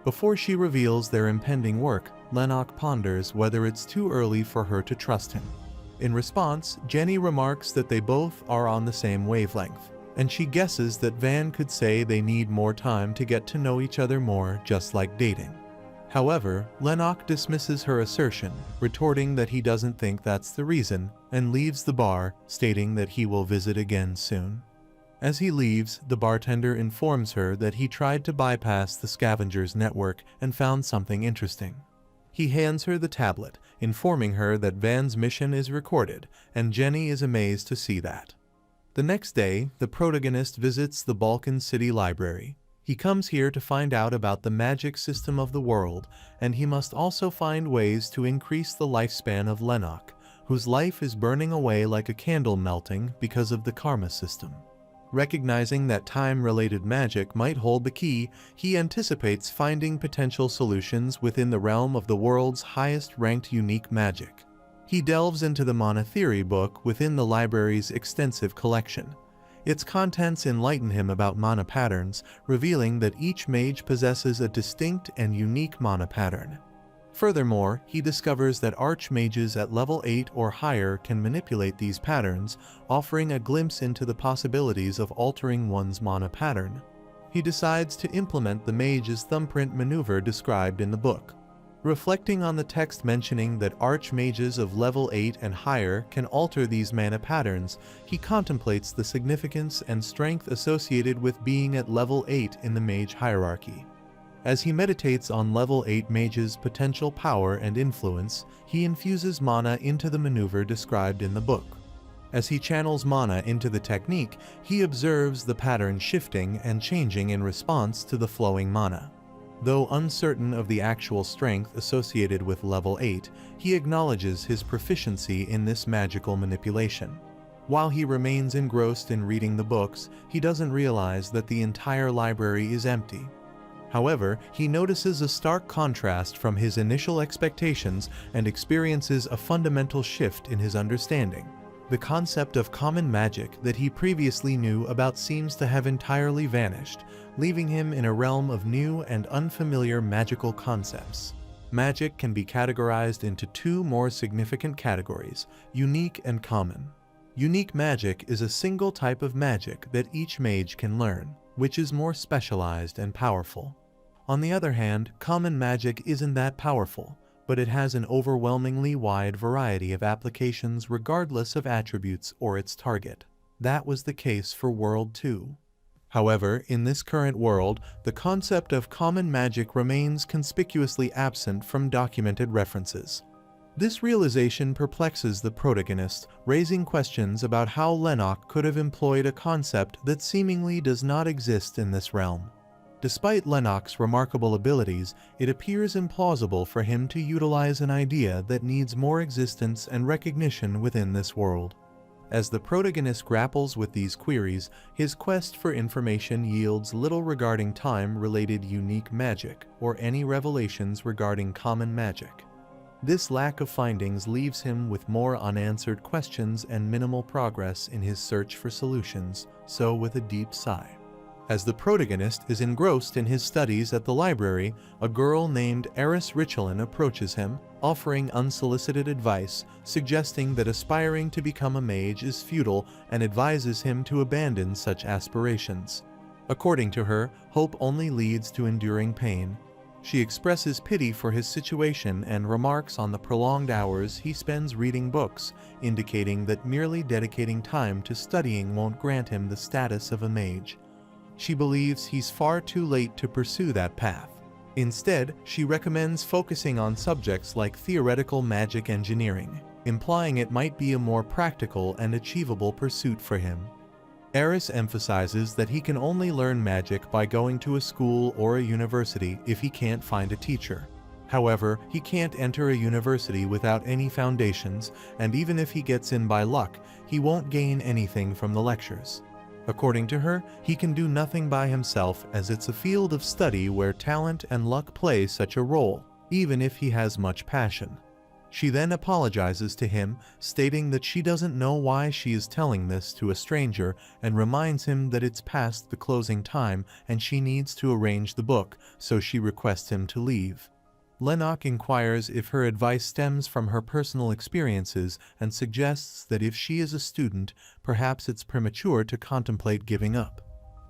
Before she reveals their impending work, Lennox ponders whether it's too early for her to trust him. In response, Jenny remarks that they both are on the same wavelength, and she guesses that Van could say they need more time to get to know each other more, just like dating. However, Lennox dismisses her assertion, retorting that he doesn't think that's the reason, and leaves the bar, stating that he will visit again soon. As he leaves, the bartender informs her that he tried to bypass the scavengers' network and found something interesting. He hands her the tablet, informing her that Van's mission is recorded, and Jenny is amazed to see that. The next day, the protagonist visits the Balkan City Library. He comes here to find out about the magic system of the world, and he must also find ways to increase the lifespan of Lennox, whose life is burning away like a candle melting because of the karma system. Recognizing that time-related magic might hold the key, he anticipates finding potential solutions within the realm of the world's highest-ranked unique magic. He delves into the Mana Theory book within the library's extensive collection. Its contents enlighten him about mana patterns, revealing that each mage possesses a distinct and unique mana pattern. Furthermore, he discovers that archmages at level 8 or higher can manipulate these patterns, offering a glimpse into the possibilities of altering one's mana pattern. He decides to implement the mage's thumbprint maneuver described in the book. Reflecting on the text mentioning that archmages of level 8 and higher can alter these mana patterns, he contemplates the significance and strength associated with being at level 8 in the mage hierarchy. As he meditates on level 8 mage's potential power and influence, he infuses mana into the maneuver described in the book. As he channels mana into the technique, he observes the pattern shifting and changing in response to the flowing mana. Though uncertain of the actual strength associated with level 8, he acknowledges his proficiency in this magical manipulation. While he remains engrossed in reading the books, he doesn't realize that the entire library is empty. However, he notices a stark contrast from his initial expectations and experiences a fundamental shift in his understanding. The concept of common magic that he previously knew about seems to have entirely vanished, leaving him in a realm of new and unfamiliar magical concepts. Magic can be categorized into two more significant categories: unique and common. Unique magic is a single type of magic that each mage can learn, which is more specialized and powerful. On the other hand, common magic isn't that powerful, but it has an overwhelmingly wide variety of applications regardless of attributes or its target. That was the case for World 2. However, in this current world, the concept of common magic remains conspicuously absent from documented references. This realization perplexes the protagonist, raising questions about how Lennox could have employed a concept that seemingly does not exist in this realm. Despite Lennox's remarkable abilities, it appears implausible for him to utilize an idea that needs more existence and recognition within this world. As the protagonist grapples with these queries, his quest for information yields little regarding time-related unique magic or any revelations regarding common magic. This lack of findings leaves him with more unanswered questions and minimal progress in his search for solutions, so with a deep sigh. As the protagonist is engrossed in his studies at the library, a girl named Eris Richelin approaches him, offering unsolicited advice, suggesting that aspiring to become a mage is futile and advises him to abandon such aspirations. According to her, hope only leads to enduring pain. She expresses pity for his situation and remarks on the prolonged hours he spends reading books, indicating that merely dedicating time to studying won't grant him the status of a mage. She believes he's far too late to pursue that path. Instead, she recommends focusing on subjects like theoretical magic engineering, implying it might be a more practical and achievable pursuit for him. Eris emphasizes that he can only learn magic by going to a school or a university if he can't find a teacher. However, he can't enter a university without any foundations, and even if he gets in by luck, he won't gain anything from the lectures. According to her, he can do nothing by himself as it's a field of study where talent and luck play such a role, even if he has much passion. She then apologizes to him, stating that she doesn't know why she is telling this to a stranger and reminds him that it's past the closing time and she needs to arrange the book, so she requests him to leave. Lennox inquires if her advice stems from her personal experiences and suggests that if she is a student, perhaps it's premature to contemplate giving up.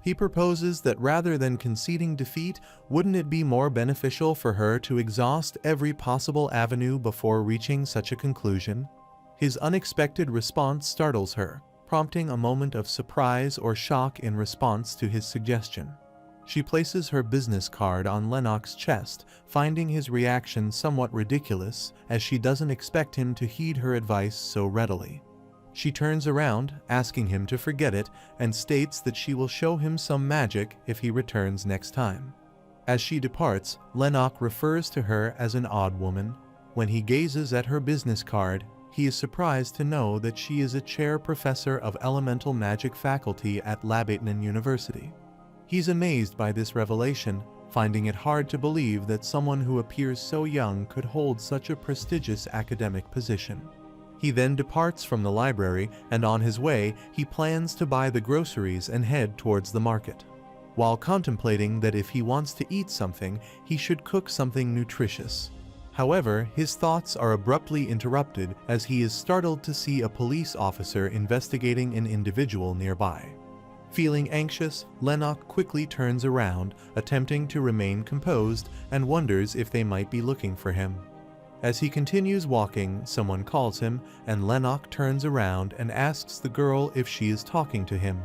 He proposes that rather than conceding defeat, wouldn't it be more beneficial for her to exhaust every possible avenue before reaching such a conclusion? His unexpected response startles her, prompting a moment of surprise or shock in response to his suggestion. She places her business card on Lennox's chest, finding his reaction somewhat ridiculous, as she doesn't expect him to heed her advice so readily. She turns around, asking him to forget it, and states that she will show him some magic if he returns next time. As she departs, Lennox refers to her as an odd woman. When he gazes at her business card, he is surprised to know that she is a chair professor of elemental magic faculty at Labaton University. He's amazed by this revelation, finding it hard to believe that someone who appears so young could hold such a prestigious academic position. He then departs from the library, and on his way, he plans to buy the groceries and head towards the market. While contemplating that if he wants to eat something, he should cook something nutritious. However, his thoughts are abruptly interrupted as he is startled to see a police officer investigating an individual nearby. Feeling anxious, Lennox quickly turns around, attempting to remain composed, and wonders if they might be looking for him. As he continues walking, someone calls him, and Lennox turns around and asks the girl if she is talking to him.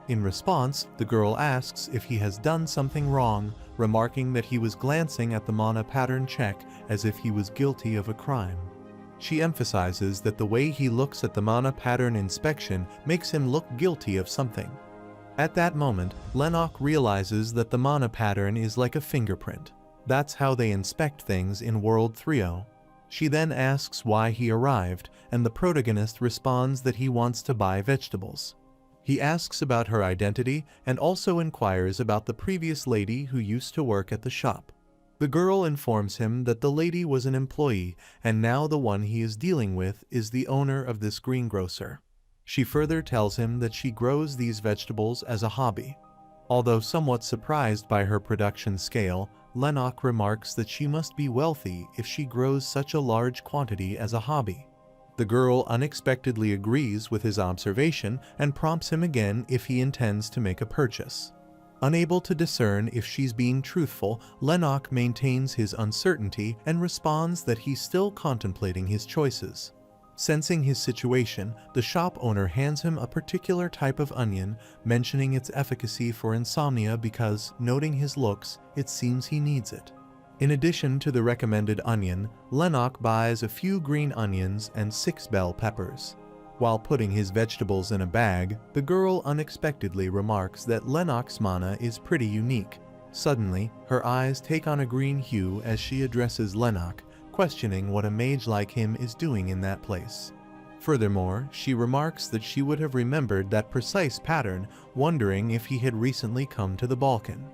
In response, the girl asks if he has done something wrong, remarking that he was glancing at the mana pattern check as if he was guilty of a crime. She emphasizes that the way he looks at the mana pattern inspection makes him look guilty of something. At that moment, Lennox realizes that the mana pattern is like a fingerprint. That's how they inspect things in World 3.0. She then asks why he arrived, and the protagonist responds that he wants to buy vegetables. He asks about her identity and also inquires about the previous lady who used to work at the shop. The girl informs him that the lady was an employee, and now the one he is dealing with is the owner of this greengrocer. She further tells him that she grows these vegetables as a hobby. Although somewhat surprised by her production scale, Lennox remarks that she must be wealthy if she grows such a large quantity as a hobby. The girl unexpectedly agrees with his observation and prompts him again if he intends to make a purchase. Unable to discern if she's being truthful, Lennox maintains his uncertainty and responds that he's still contemplating his choices. Sensing his situation, the shop owner hands him a particular type of onion, mentioning its efficacy for insomnia because, noting his looks, it seems he needs it. In addition to the recommended onion, Lennox buys a few green onions and 6 bell peppers. While putting his vegetables in a bag, the girl unexpectedly remarks that Lennox's mana is pretty unique. Suddenly, her eyes take on a green hue as she addresses Lennox, questioning what a mage like him is doing in that place. Furthermore, she remarks that she would have remembered that precise pattern, wondering if he had recently come to the Balkan.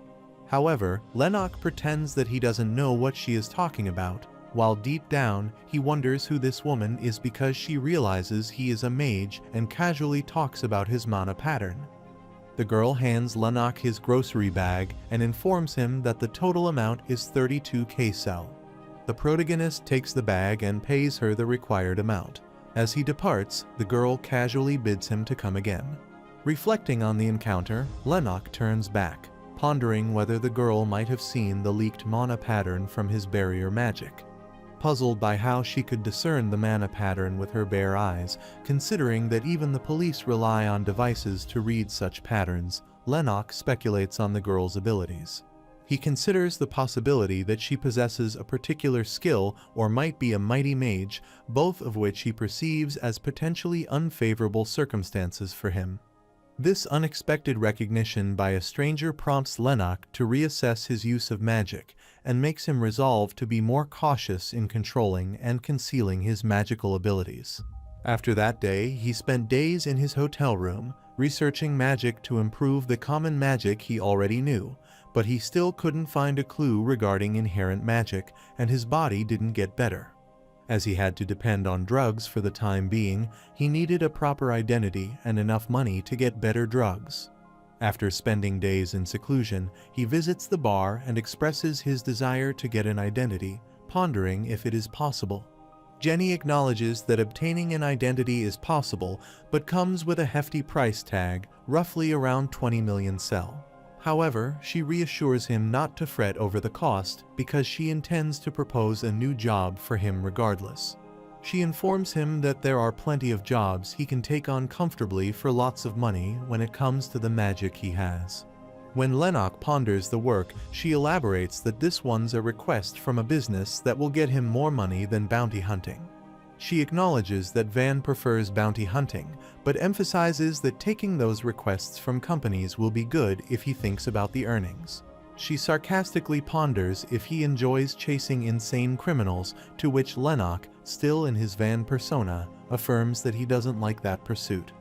However, Lennox pretends that he doesn't know what she is talking about, while deep down, he wonders who this woman is because she realizes he is a mage and casually talks about his mana pattern. The girl hands Lennox his grocery bag and informs him that the total amount is 32k sel. The protagonist takes the bag and pays her the required amount. As he departs, the girl casually bids him to come again. Reflecting on the encounter, Lennox turns back, pondering whether the girl might have seen the leaked mana pattern from his barrier magic. Puzzled by how she could discern the mana pattern with her bare eyes, considering that even the police rely on devices to read such patterns, Lennox speculates on the girl's abilities. He considers the possibility that she possesses a particular skill or might be a mighty mage, both of which he perceives as potentially unfavorable circumstances for him. This unexpected recognition by a stranger prompts Lennox to reassess his use of magic and makes him resolve to be more cautious in controlling and concealing his magical abilities. After that day, he spent days in his hotel room, researching magic to improve the common magic he already knew, but he still couldn't find a clue regarding inherent magic, and his body didn't get better. As he had to depend on drugs for the time being, he needed a proper identity and enough money to get better drugs. After spending days in seclusion, he visits the bar and expresses his desire to get an identity, pondering if it is possible. Jenny acknowledges that obtaining an identity is possible, but comes with a hefty price tag, roughly around 20 million sel. However, she reassures him not to fret over the cost because she intends to propose a new job for him regardless. She informs him that there are plenty of jobs he can take on comfortably for lots of money when it comes to the magic he has. When Lennox ponders the work, she elaborates that this one's a request from a business that will get him more money than bounty hunting. She acknowledges that Van prefers bounty hunting, but emphasizes that taking those requests from companies will be good if he thinks about the earnings. She sarcastically ponders if he enjoys chasing insane criminals, to which Lennox, still in his Van persona, affirms that he doesn't like that pursuit.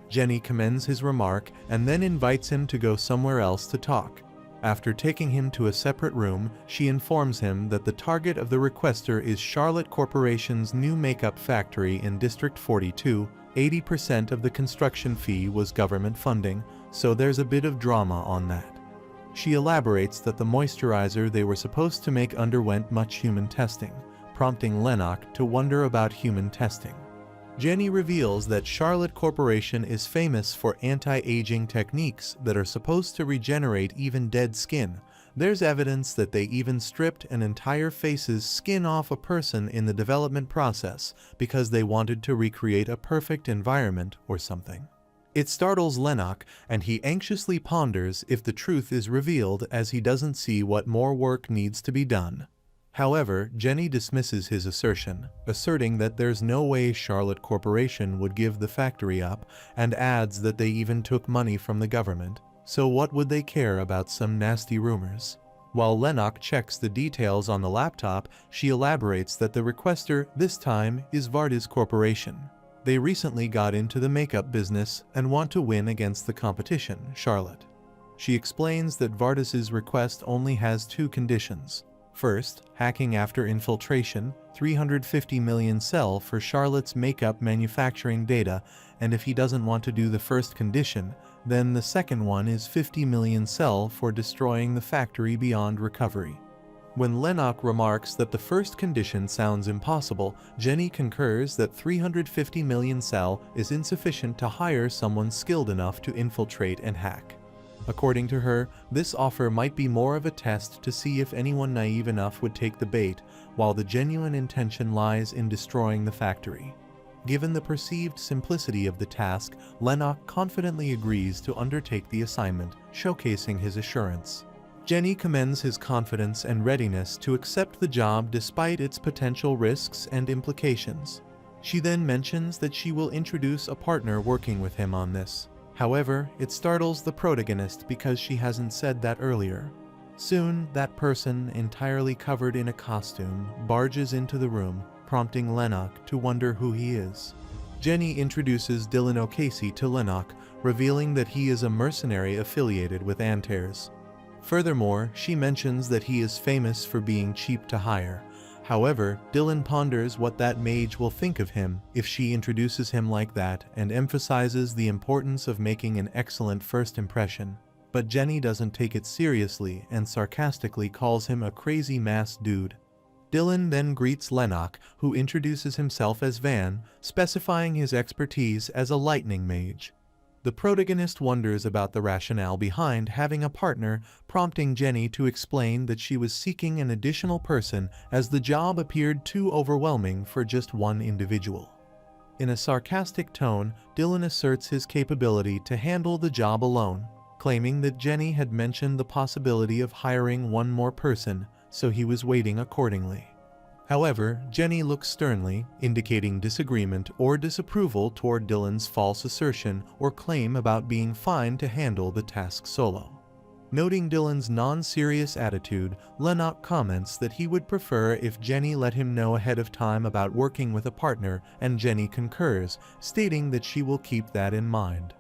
Jenny commends his remark and then invites him to go somewhere else to talk. After taking him to a separate room, she informs him that the target of the requester is Charlotte Corporation's new makeup factory in District 42. 80% of the construction fee was government funding, so there's a bit of drama on that. She elaborates that the moisturizer they were supposed to make underwent much human testing, prompting Lennox to wonder about human testing. Jenny reveals that Charlotte Corporation is famous for anti-aging techniques that are supposed to regenerate even dead skin. There's evidence that they even stripped an entire face's skin off a person in the development process because they wanted to recreate a perfect environment or something. It startles Lennox, and he anxiously ponders if the truth is revealed as he doesn't see what more work needs to be done. However, Jenny dismisses his assertion, asserting that there's no way Charlotte Corporation would give the factory up, and adds that they even took money from the government, so what would they care about some nasty rumors? While Lennox checks the details on the laptop, she elaborates that the requester, this time, is Varda's corporation. They recently got into the makeup business and want to win against the competition, Charlotte. She explains that Varda's request only has 2 conditions. First, hacking after infiltration, 350 million sell for Charlotte's makeup manufacturing data, and if he doesn't want to do the first condition, then the second one is 50 million sell for destroying the factory beyond recovery. When Lennox remarks that the first condition sounds impossible, Jenny concurs that 350 million sell is insufficient to hire someone skilled enough to infiltrate and hack. According to her, this offer might be more of a test to see if anyone naive enough would take the bait, while the genuine intention lies in destroying the factory. Given the perceived simplicity of the task, Lennox confidently agrees to undertake the assignment, showcasing his assurance. Jenny commends his confidence and readiness to accept the job despite its potential risks and implications. She then mentions that she will introduce a partner working with him on this. However, it startles the protagonist because she hasn't said that earlier. Soon, that person, entirely covered in a costume, barges into the room, prompting Lennox to wonder who he is. Jenny introduces Dylan O'Casey to Lennox, revealing that he is a mercenary affiliated with Antares. Furthermore, she mentions that he is famous for being cheap to hire. However, Dylan ponders what that mage will think of him if she introduces him like that and emphasizes the importance of making an excellent first impression. But Jenny doesn't take it seriously and sarcastically calls him a crazy masked dude. Dylan then greets Lennox, who introduces himself as Van, specifying his expertise as a Lightning Mage. The protagonist wonders about the rationale behind having a partner, prompting Jenny to explain that she was seeking an additional person as the job appeared too overwhelming for just one individual. In a sarcastic tone, Dylan asserts his capability to handle the job alone, claiming that Jenny had mentioned the possibility of hiring one more person, so he was waiting accordingly. However, Jenny looks sternly, indicating disagreement or disapproval toward Dylan's false assertion or claim about being fine to handle the task solo. Noting Dylan's non-serious attitude, Lennox comments that he would prefer if Jenny let him know ahead of time about working with a partner, and Jenny concurs, stating that she will keep that in mind.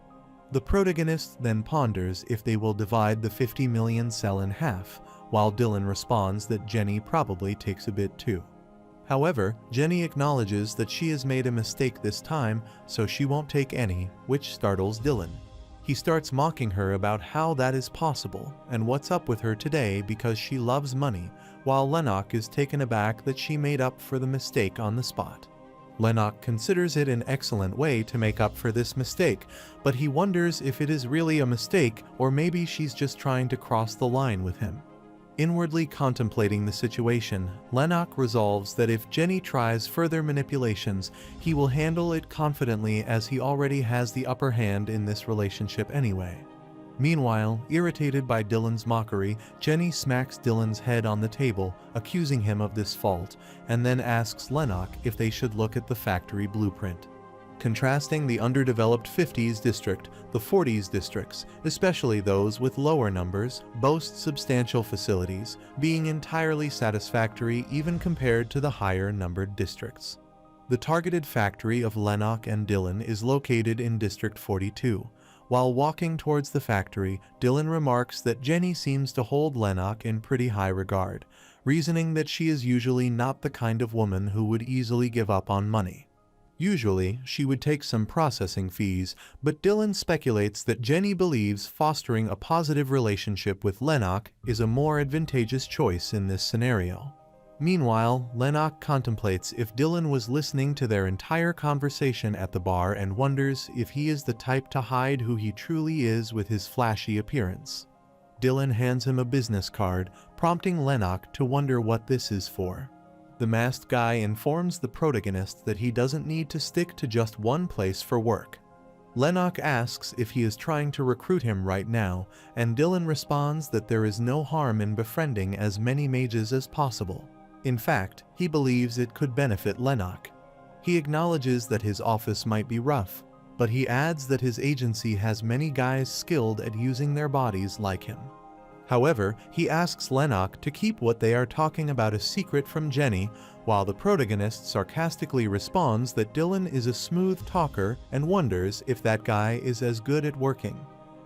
The protagonist then ponders if they will divide the 50 million sell in half, while Dylan responds that Jenny probably takes a bit too. However, Jenny acknowledges that she has made a mistake this time, so she won't take any, which startles Dylan. He starts mocking her about how that is possible and what's up with her today because she loves money, while Lennox is taken aback that she made up for the mistake on the spot. Lennox considers it an excellent way to make up for this mistake, but he wonders if it is really a mistake or maybe she's just trying to cross the line with him. Inwardly contemplating the situation, Lennox resolves that if Jenny tries further manipulations, he will handle it confidently as he already has the upper hand in this relationship anyway. Meanwhile, irritated by Dylan's mockery, Jenny smacks Dylan's head on the table, accusing him of this fault, and then asks Lennox if they should look at the factory blueprint. Contrasting the underdeveloped 50s district, the 40s districts, especially those with lower numbers, boast substantial facilities, being entirely satisfactory even compared to the higher numbered districts. The targeted factory of Lennox and Dylan is located in District 42, While walking towards the factory, Dylan remarks that Jenny seems to hold Lennox in pretty high regard, reasoning that she is usually not the kind of woman who would easily give up on money. Usually, she would take some processing fees, but Dylan speculates that Jenny believes fostering a positive relationship with Lennox is a more advantageous choice in this scenario. Meanwhile, Lennox contemplates if Dylan was listening to their entire conversation at the bar and wonders if he is the type to hide who he truly is with his flashy appearance. Dylan hands him a business card, prompting Lennox to wonder what this is for. The masked guy informs the protagonist that he doesn't need to stick to just one place for work. Lennox asks if he is trying to recruit him right now, and Dylan responds that there is no harm in befriending as many mages as possible. In fact, he believes it could benefit Lennox. He acknowledges that his office might be rough, but he adds that his agency has many guys skilled at using their bodies like him. However, he asks Lennox to keep what they are talking about a secret from Jenny, while the protagonist sarcastically responds that Dylan is a smooth talker and wonders if that guy is as good at working.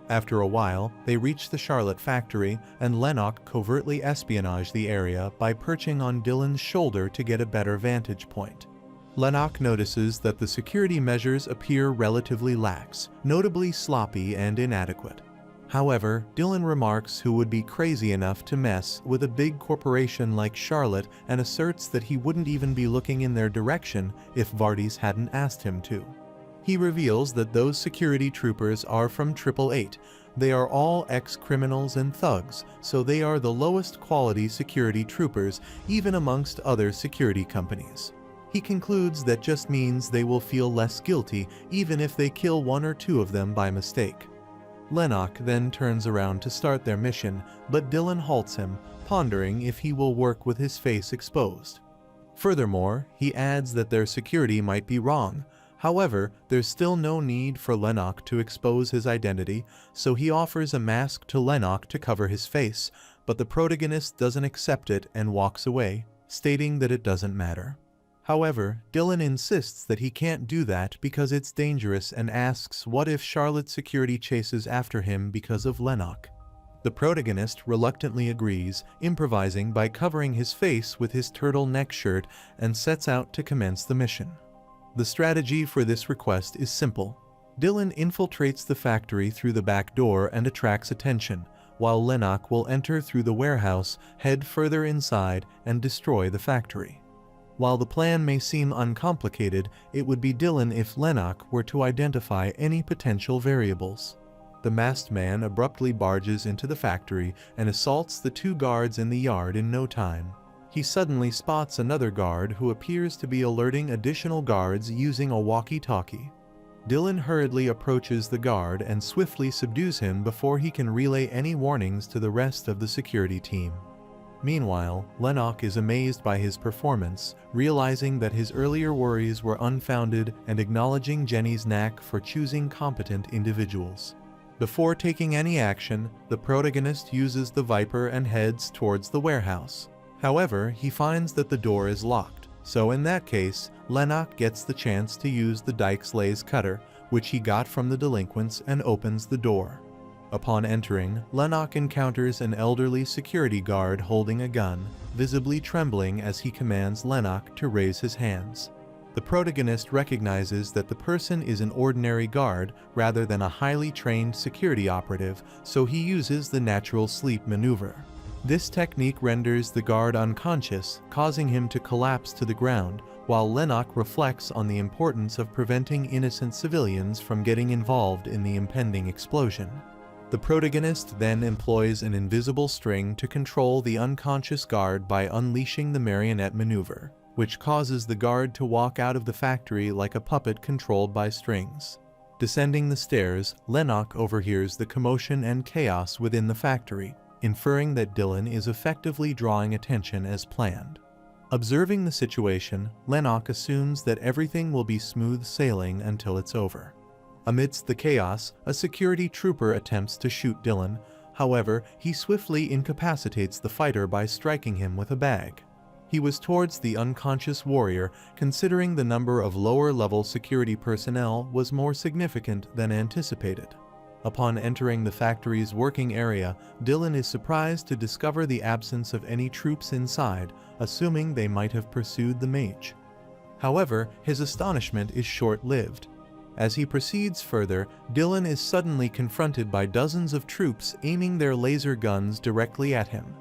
After a while, they reach the Charlotte factory, and Lennox covertly espionage the area by perching on Dylan's shoulder to get a better vantage point. Lennox notices that the security measures appear relatively lax, notably sloppy and inadequate. However, Dylan remarks who would be crazy enough to mess with a big corporation like Charlotte and asserts that he wouldn't even be looking in their direction if Vardis hadn't asked him to. He reveals that those security troopers are from 888. They are all ex-criminals and thugs, so they are the lowest quality security troopers even amongst other security companies. He concludes that just means they will feel less guilty even if they kill one or two of them by mistake. Lennox then turns around to start their mission, but Dylan halts him, pondering if he will work with his face exposed. Furthermore, he adds that their security might be wrong. However, there's still no need for Lennox to expose his identity, so he offers a mask to Lennox to cover his face, but the protagonist doesn't accept it and walks away, stating that it doesn't matter. However, Dylan insists that he can't do that because it's dangerous and asks what if Charlotte's security chases after him because of Lennox. The protagonist reluctantly agrees, improvising by covering his face with his turtleneck shirt, and sets out to commence the mission. The strategy for this request is simple. Dylan infiltrates the factory through the back door and attracts attention, while Lennox will enter through the warehouse, head further inside, and destroy the factory. While the plan may seem uncomplicated, it would be Dylan if Lennox were to identify any potential variables. The masked man abruptly barges into the factory and assaults the two guards in the yard in no time. He suddenly spots another guard who appears to be alerting additional guards using a walkie-talkie. Dylan hurriedly approaches the guard and swiftly subdues him before he can relay any warnings to the rest of the security team. Meanwhile, Lennox is amazed by his performance, realizing that his earlier worries were unfounded and acknowledging Jenny's knack for choosing competent individuals. Before taking any action, the protagonist uses the Viper and heads towards the warehouse. However, he finds that the door is locked, so in that case, Lennox gets the chance to use the Dykeslays cutter, which he got from the delinquents, and opens the door. Upon entering, Lennox encounters an elderly security guard holding a gun, visibly trembling as he commands Lennox to raise his hands. The protagonist recognizes that the person is an ordinary guard rather than a highly trained security operative, so he uses the natural sleep maneuver. This technique renders the guard unconscious, causing him to collapse to the ground, while Lennox reflects on the importance of preventing innocent civilians from getting involved in the impending explosion. The protagonist then employs an invisible string to control the unconscious guard by unleashing the marionette maneuver, which causes the guard to walk out of the factory like a puppet controlled by strings. Descending the stairs, Lennox overhears the commotion and chaos within the factory, inferring that Dylan is effectively drawing attention as planned. Observing the situation, Lennox assumes that everything will be smooth sailing until it's over. Amidst the chaos, a security trooper attempts to shoot Dylan. However, he swiftly incapacitates the fighter by striking him with a bag. He was towards the unconscious warrior, considering the number of lower-level security personnel was more significant than anticipated. Upon entering the factory's working area, Dylan is surprised to discover the absence of any troops inside, assuming they might have pursued the mage. However, his astonishment is short-lived. As he proceeds further, Dylan is suddenly confronted by dozens of troops aiming their laser guns directly at him.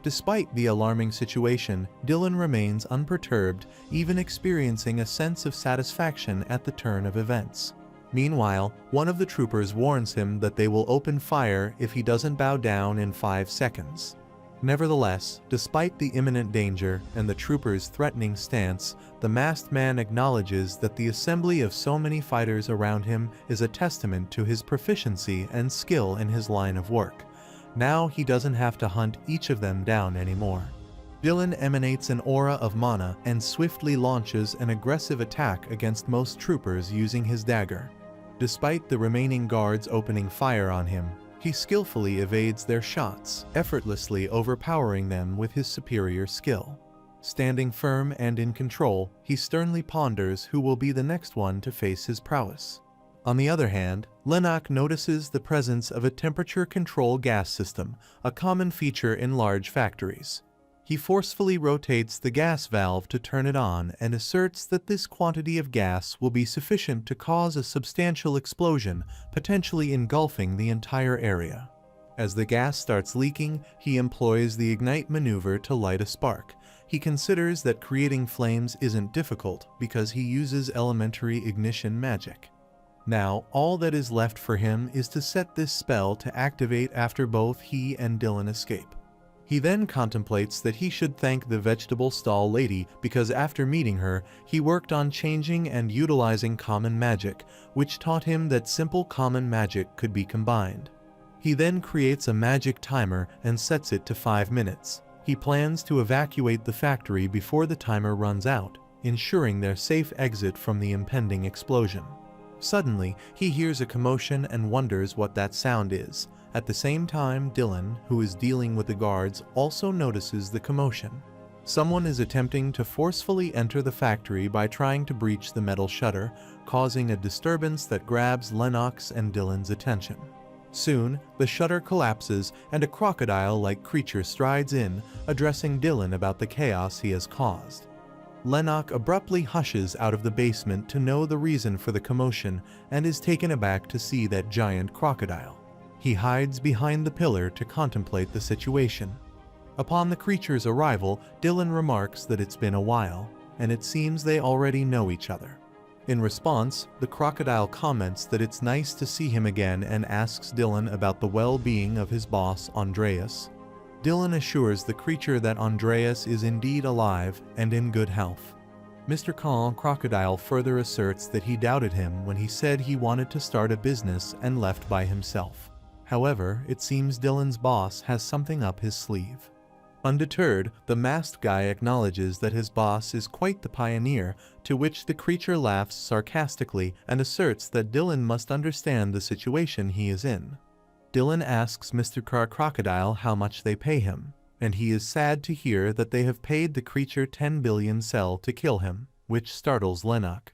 Despite the alarming situation, Dylan remains unperturbed, even experiencing a sense of satisfaction at the turn of events. Meanwhile, one of the troopers warns him that they will open fire if he doesn't bow down in 5 seconds. Nevertheless, despite the imminent danger and the trooper's threatening stance, the masked man acknowledges that the assembly of so many fighters around him is a testament to his proficiency and skill in his line of work. Now he doesn't have to hunt each of them down anymore. Dylan emanates an aura of mana and swiftly launches an aggressive attack against most troopers using his dagger. Despite the remaining guards opening fire on him, he skillfully evades their shots, effortlessly overpowering them with his superior skill. Standing firm and in control, he sternly ponders who will be the next one to face his prowess. On the other hand, Lennox notices the presence of a temperature control gas system, a common feature in large factories. He forcefully rotates the gas valve to turn it on and asserts that this quantity of gas will be sufficient to cause a substantial explosion, potentially engulfing the entire area. As the gas starts leaking, he employs the ignite maneuver to light a spark. He considers that creating flames isn't difficult because he uses elementary ignition magic. Now, all that is left for him is to set this spell to activate after both he and Dylan escape. He then contemplates that he should thank the vegetable stall lady because after meeting her, he worked on changing and utilizing common magic, which taught him that simple common magic could be combined. He then creates a magic timer and sets it to 5 minutes. He plans to evacuate the factory before the timer runs out, ensuring their safe exit from the impending explosion. Suddenly, he hears a commotion and wonders what that sound is. At the same time, Dylan, who is dealing with the guards, also notices the commotion. Someone is attempting to forcefully enter the factory by trying to breach the metal shutter, causing a disturbance that grabs Lennox and Dylan's attention. Soon, the shutter collapses and a crocodile-like creature strides in, addressing Dylan about the chaos he has caused. Lennox abruptly hushes out of the basement to know the reason for the commotion and is taken aback to see that giant crocodile. He hides behind the pillar to contemplate the situation. Upon the creature's arrival, Dylan remarks that it's been a while, and it seems they already know each other. In response, the crocodile comments that it's nice to see him again and asks Dylan about the well-being of his boss, Andreas. Dylan assures the creature that Andreas is indeed alive and in good health. Mr. Crocodile further asserts that he doubted him when he said he wanted to start a business and left by himself. However, it seems Dylan's boss has something up his sleeve. Undeterred, the masked guy acknowledges that his boss is quite the pioneer, to which the creature laughs sarcastically and asserts that Dylan must understand the situation he is in. Dylan asks Mr. Crocodile how much they pay him, and he is sad to hear that they have paid the creature 10 billion sel to kill him, which startles Lennox.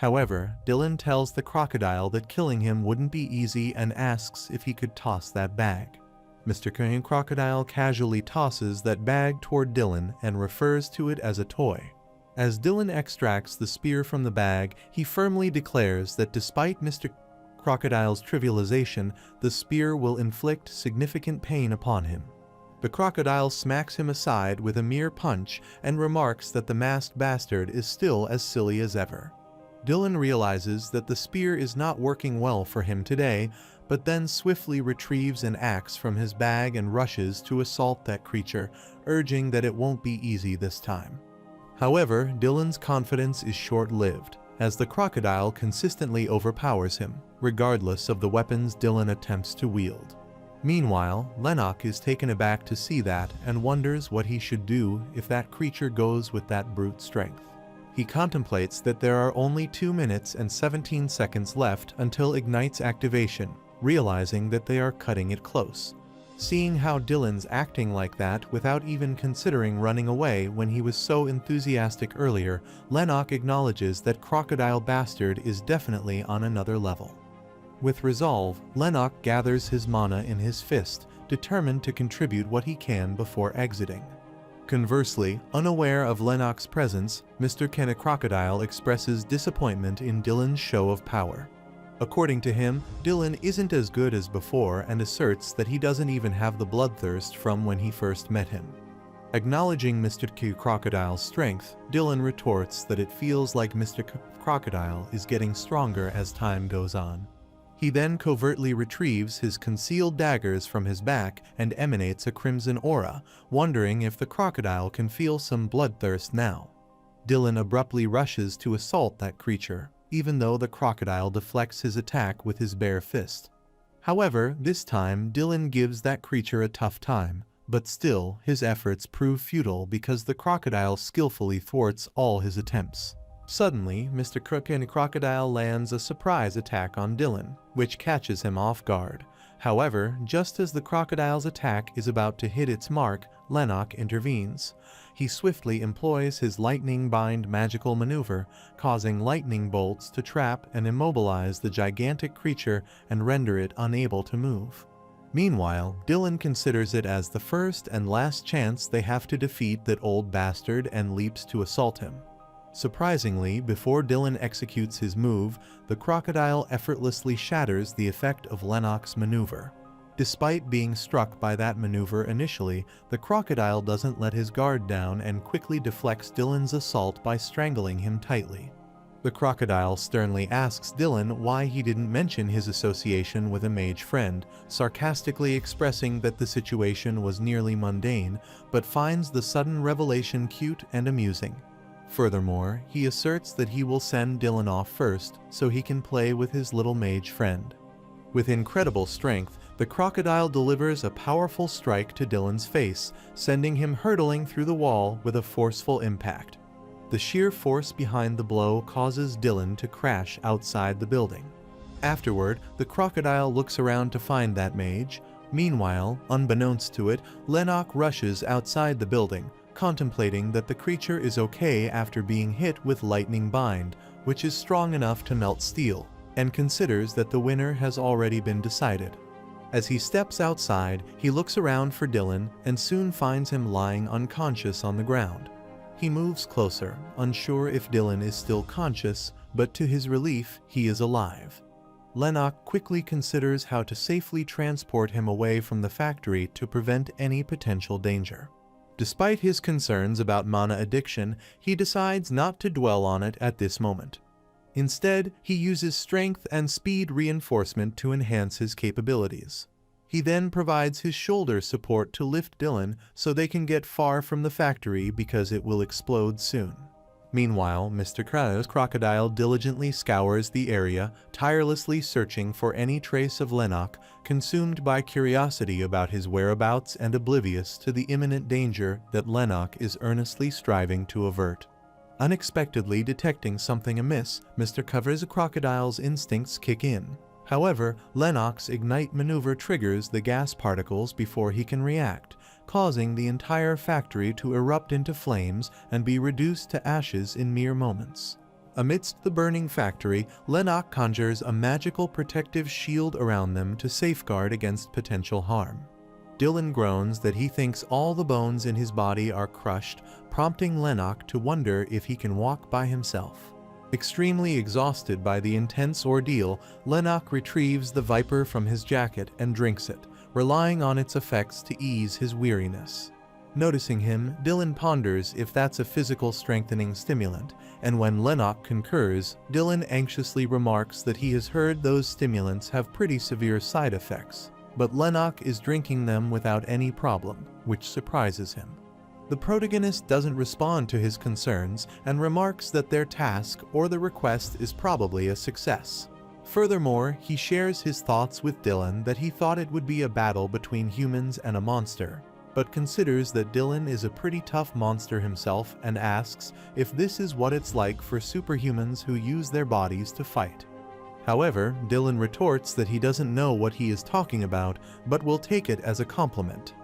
However, Dylan tells the crocodile that killing him wouldn't be easy and asks if he could toss that bag. Mr. Crocodile casually tosses that bag toward Dylan and refers to it as a toy. As Dylan extracts the spear from the bag, he firmly declares that despite Mr. Crocodile's trivialization, the spear will inflict significant pain upon him. The crocodile smacks him aside with a mere punch and remarks that the masked bastard is still as silly as ever. Dylan realizes that the spear is not working well for him today, but then swiftly retrieves an axe from his bag and rushes to assault that creature, urging that it won't be easy this time. However, Dylan's confidence is short-lived, as the crocodile consistently overpowers him, regardless of the weapons Dylan attempts to wield. Meanwhile, Lennox is taken aback to see that and wonders what he should do if that creature goes with that brute strength. He contemplates that there are only 2 minutes and 17 seconds left until Ignite's activation, realizing that they are cutting it close. Seeing how Dylan's acting like that without even considering running away when he was so enthusiastic earlier, Lennox acknowledges that Crocodile Bastard is definitely on another level. With resolve, Lennox gathers his mana in his fist, determined to contribute what he can before exiting. Conversely, unaware of Lennox's presence, Mr. Kenna Crocodile expresses disappointment in Dylan's show of power. According to him, Dylan isn't as good as before and asserts that he doesn't even have the bloodthirst from when he first met him. Acknowledging Mr. Q Crocodile's strength, Dylan retorts that it feels like Mr. Crocodile is getting stronger as time goes on. He then covertly retrieves his concealed daggers from his back and emanates a crimson aura, wondering if the crocodile can feel some bloodthirst now. Dylan abruptly rushes to assault that creature, even though the crocodile deflects his attack with his bare fist. However, this time Dylan gives that creature a tough time, but still his efforts prove futile because the crocodile skillfully thwarts all his attempts. Suddenly, Mr. Crocodile lands a surprise attack on Dylan, which catches him off guard. However, just as the crocodile's attack is about to hit its mark, Lennox intervenes. He swiftly employs his Lightning Bind magical maneuver, causing lightning bolts to trap and immobilize the gigantic creature and render it unable to move. Meanwhile, Dylan considers it as the first and last chance they have to defeat that old bastard and leaps to assault him. Surprisingly, before Dylan executes his move, the crocodile effortlessly shatters the effect of Lennox's maneuver. Despite being struck by that maneuver initially, the crocodile doesn't let his guard down and quickly deflects Dylan's assault by strangling him tightly. The crocodile sternly asks Dylan why he didn't mention his association with a mage friend, sarcastically expressing that the situation was nearly mundane, but finds the sudden revelation cute and amusing. Furthermore, he asserts that he will send Dylan off first so he can play with his little mage friend. With incredible strength, the crocodile delivers a powerful strike to Dylan's face, sending him hurtling through the wall with a forceful impact. The sheer force behind the blow causes Dylan to crash outside the building. Afterward, the crocodile looks around to find that mage. Meanwhile, unbeknownst to it, Lennox rushes outside the building, contemplating that the creature is okay after being hit with Lightning Bind, which is strong enough to melt steel, and considers that the winner has already been decided. As he steps outside, he looks around for Dylan and soon finds him lying unconscious on the ground. He moves closer, unsure if Dylan is still conscious, but to his relief, he is alive. Lennox quickly considers how to safely transport him away from the factory to prevent any potential danger. Despite his concerns about mana addiction, he decides not to dwell on it at this moment. Instead, he uses strength and speed reinforcement to enhance his capabilities. He then provides his shoulder support to lift Dylan so they can get far from the factory because it will explode soon. Meanwhile, Mr. Crocodile diligently scours the area, tirelessly searching for any trace of Lennox, consumed by curiosity about his whereabouts and oblivious to the imminent danger that Lennox is earnestly striving to avert. Unexpectedly detecting something amiss, Mr. Crocodile's instincts kick in. However, Lennox's ignite maneuver triggers the gas particles before he can react, causing the entire factory to erupt into flames and be reduced to ashes in mere moments. Amidst the burning factory, Lennox conjures a magical protective shield around them to safeguard against potential harm. Dylan groans that he thinks all the bones in his body are crushed, prompting Lennox to wonder if he can walk by himself. Extremely exhausted by the intense ordeal, Lennox retrieves the viper from his jacket and drinks it, relying on its effects to ease his weariness. Noticing him, Dylan ponders if that's a physical strengthening stimulant, and when Lennox concurs, Dylan anxiously remarks that he has heard those stimulants have pretty severe side effects, but Lennox is drinking them without any problem, which surprises him. The protagonist doesn't respond to his concerns and remarks that their task or the request is probably a success. Furthermore, he shares his thoughts with Dylan that he thought it would be a battle between humans and a monster, but considers that Dylan is a pretty tough monster himself and asks if this is what it's like for superhumans who use their bodies to fight. However, Dylan retorts that he doesn't know what he is talking about, but will take it as a compliment.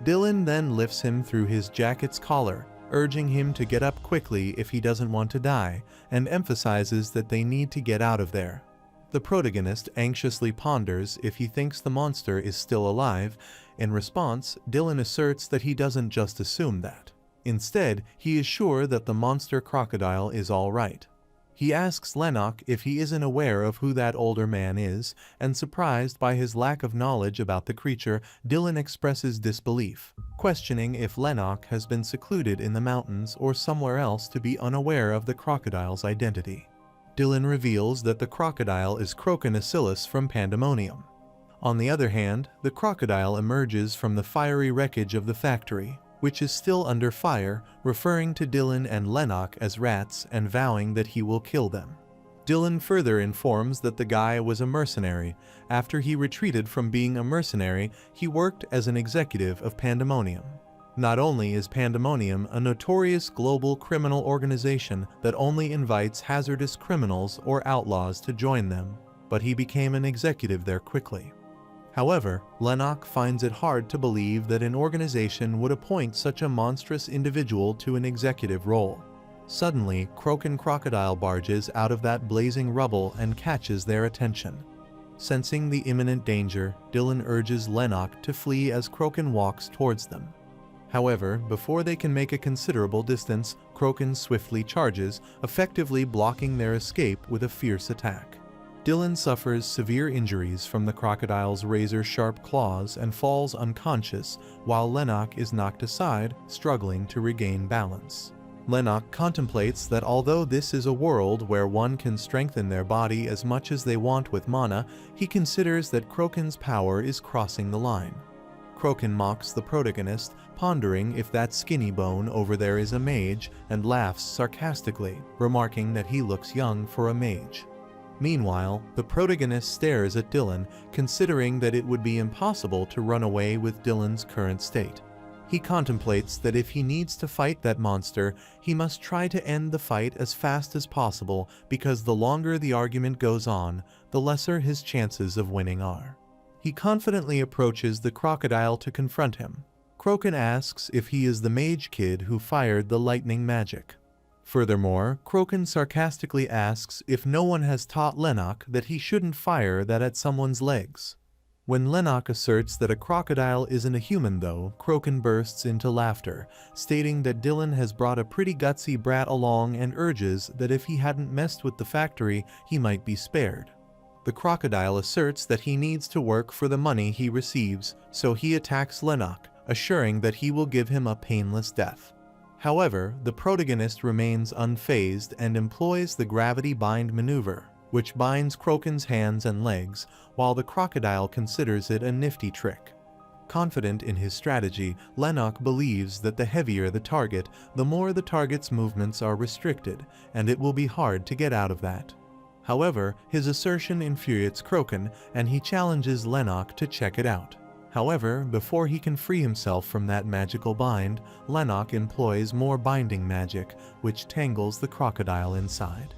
Dylan then lifts him through his jacket's collar, urging him to get up quickly if he doesn't want to die, and emphasizes that they need to get out of there. The protagonist anxiously ponders if he thinks the monster is still alive. In response, Dylan asserts that he doesn't just assume that. Instead, he is sure that the monster crocodile is all right. He asks Lennox if he isn't aware of who that older man is, and surprised by his lack of knowledge about the creature, Dylan expresses disbelief, questioning if Lennox has been secluded in the mountains or somewhere else to be unaware of the crocodile's identity. Dylan reveals that the crocodile is Croconacillus from Pandemonium. On the other hand, the crocodile emerges from the fiery wreckage of the factory, which is still under fire, referring to Dylan and Lennox as rats and vowing that he will kill them. Dylan further informs that the guy was a mercenary. After he retreated from being a mercenary, he worked as an executive of Pandemonium. Not only is Pandemonium a notorious global criminal organization that only invites hazardous criminals or outlaws to join them, but he became an executive there quickly. However, Lennox finds it hard to believe that an organization would appoint such a monstrous individual to an executive role. Suddenly, Crocan Crocodile barges out of that blazing rubble and catches their attention. Sensing the imminent danger, Dylan urges Lennox to flee as Crocan walks towards them. However, before they can make a considerable distance, Crocan swiftly charges, effectively blocking their escape with a fierce attack. Dylan suffers severe injuries from the crocodile's razor-sharp claws and falls unconscious, while Lennox is knocked aside, struggling to regain balance. Lennox contemplates that although this is a world where one can strengthen their body as much as they want with mana, he considers that Crocan's power is crossing the line. Crocan mocks the protagonist, pondering if that skinny bone over there is a mage, and laughs sarcastically, remarking that he looks young for a mage. Meanwhile, the protagonist stares at Dylan, considering that it would be impossible to run away with Dylan's current state. He contemplates that if he needs to fight that monster, he must try to end the fight as fast as possible, because the longer the argument goes on, the lesser his chances of winning are. He confidently approaches the crocodile to confront him. Crocan asks if he is the mage kid who fired the lightning magic. Furthermore, Crocan sarcastically asks if no one has taught Lennox that he shouldn't fire that at someone's legs. When Lennox asserts that a crocodile isn't a human though, Crocan bursts into laughter, stating that Dylan has brought a pretty gutsy brat along and urges that if he hadn't messed with the factory, he might be spared. The crocodile asserts that he needs to work for the money he receives, so he attacks Lennox, assuring that he will give him a painless death. However, the protagonist remains unfazed and employs the gravity bind maneuver, which binds Crocan's hands and legs, while the crocodile considers it a nifty trick. Confident in his strategy, Lennox believes that the heavier the target, the more the target's movements are restricted, and it will be hard to get out of that. However, his assertion infuriates Crocan, and he challenges Lennox to check it out. However, before he can free himself from that magical bind, Lennox employs more binding magic, which tangles the crocodile inside.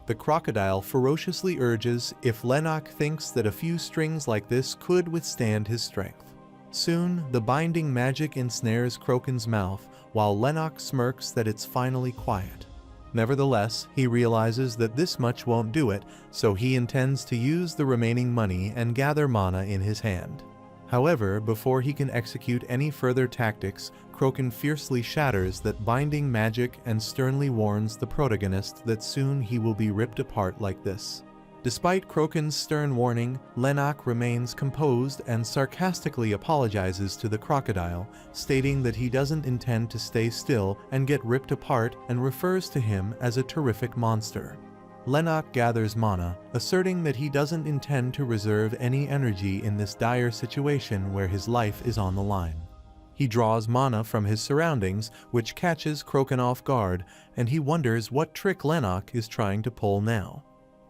The crocodile ferociously urges if Lennox thinks that a few strings like this could withstand his strength. Soon, the binding magic ensnares Crocan's mouth, while Lennox smirks that it's finally quiet. Nevertheless, he realizes that this much won't do it, so he intends to use the remaining money and gather mana in his hand. However, before he can execute any further tactics, Crocan fiercely shatters that binding magic and sternly warns the protagonist that soon he will be ripped apart like this. Despite Crocan's stern warning, Lennox remains composed and sarcastically apologizes to the crocodile, stating that he doesn't intend to stay still and get ripped apart, and refers to him as a terrific monster. Lennox gathers mana, asserting that he doesn't intend to reserve any energy in this dire situation where his life is on the line. He draws mana from his surroundings, which catches Crocan off guard, and he wonders what trick Lennox is trying to pull now.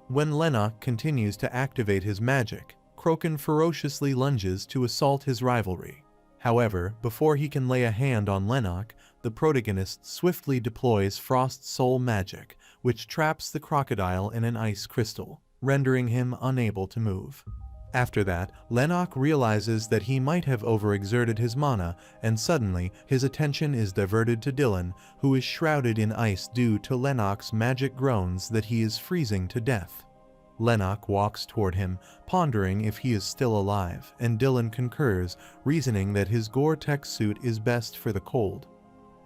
When Lennox continues to activate his magic, Crocan ferociously lunges to assault his rivalry. However, before he can lay a hand on Lennox, the protagonist swiftly deploys Frost Soul magic, which traps the crocodile in an ice crystal, rendering him unable to move. After that, Lennox realizes that he might have overexerted his mana, and suddenly his attention is diverted to Dylan, who is shrouded in ice due to Lennox's magic groans that he is freezing to death. Lennox walks toward him, pondering if he is still alive, and Dylan concurs, reasoning that his Gore-Tex suit is best for the cold.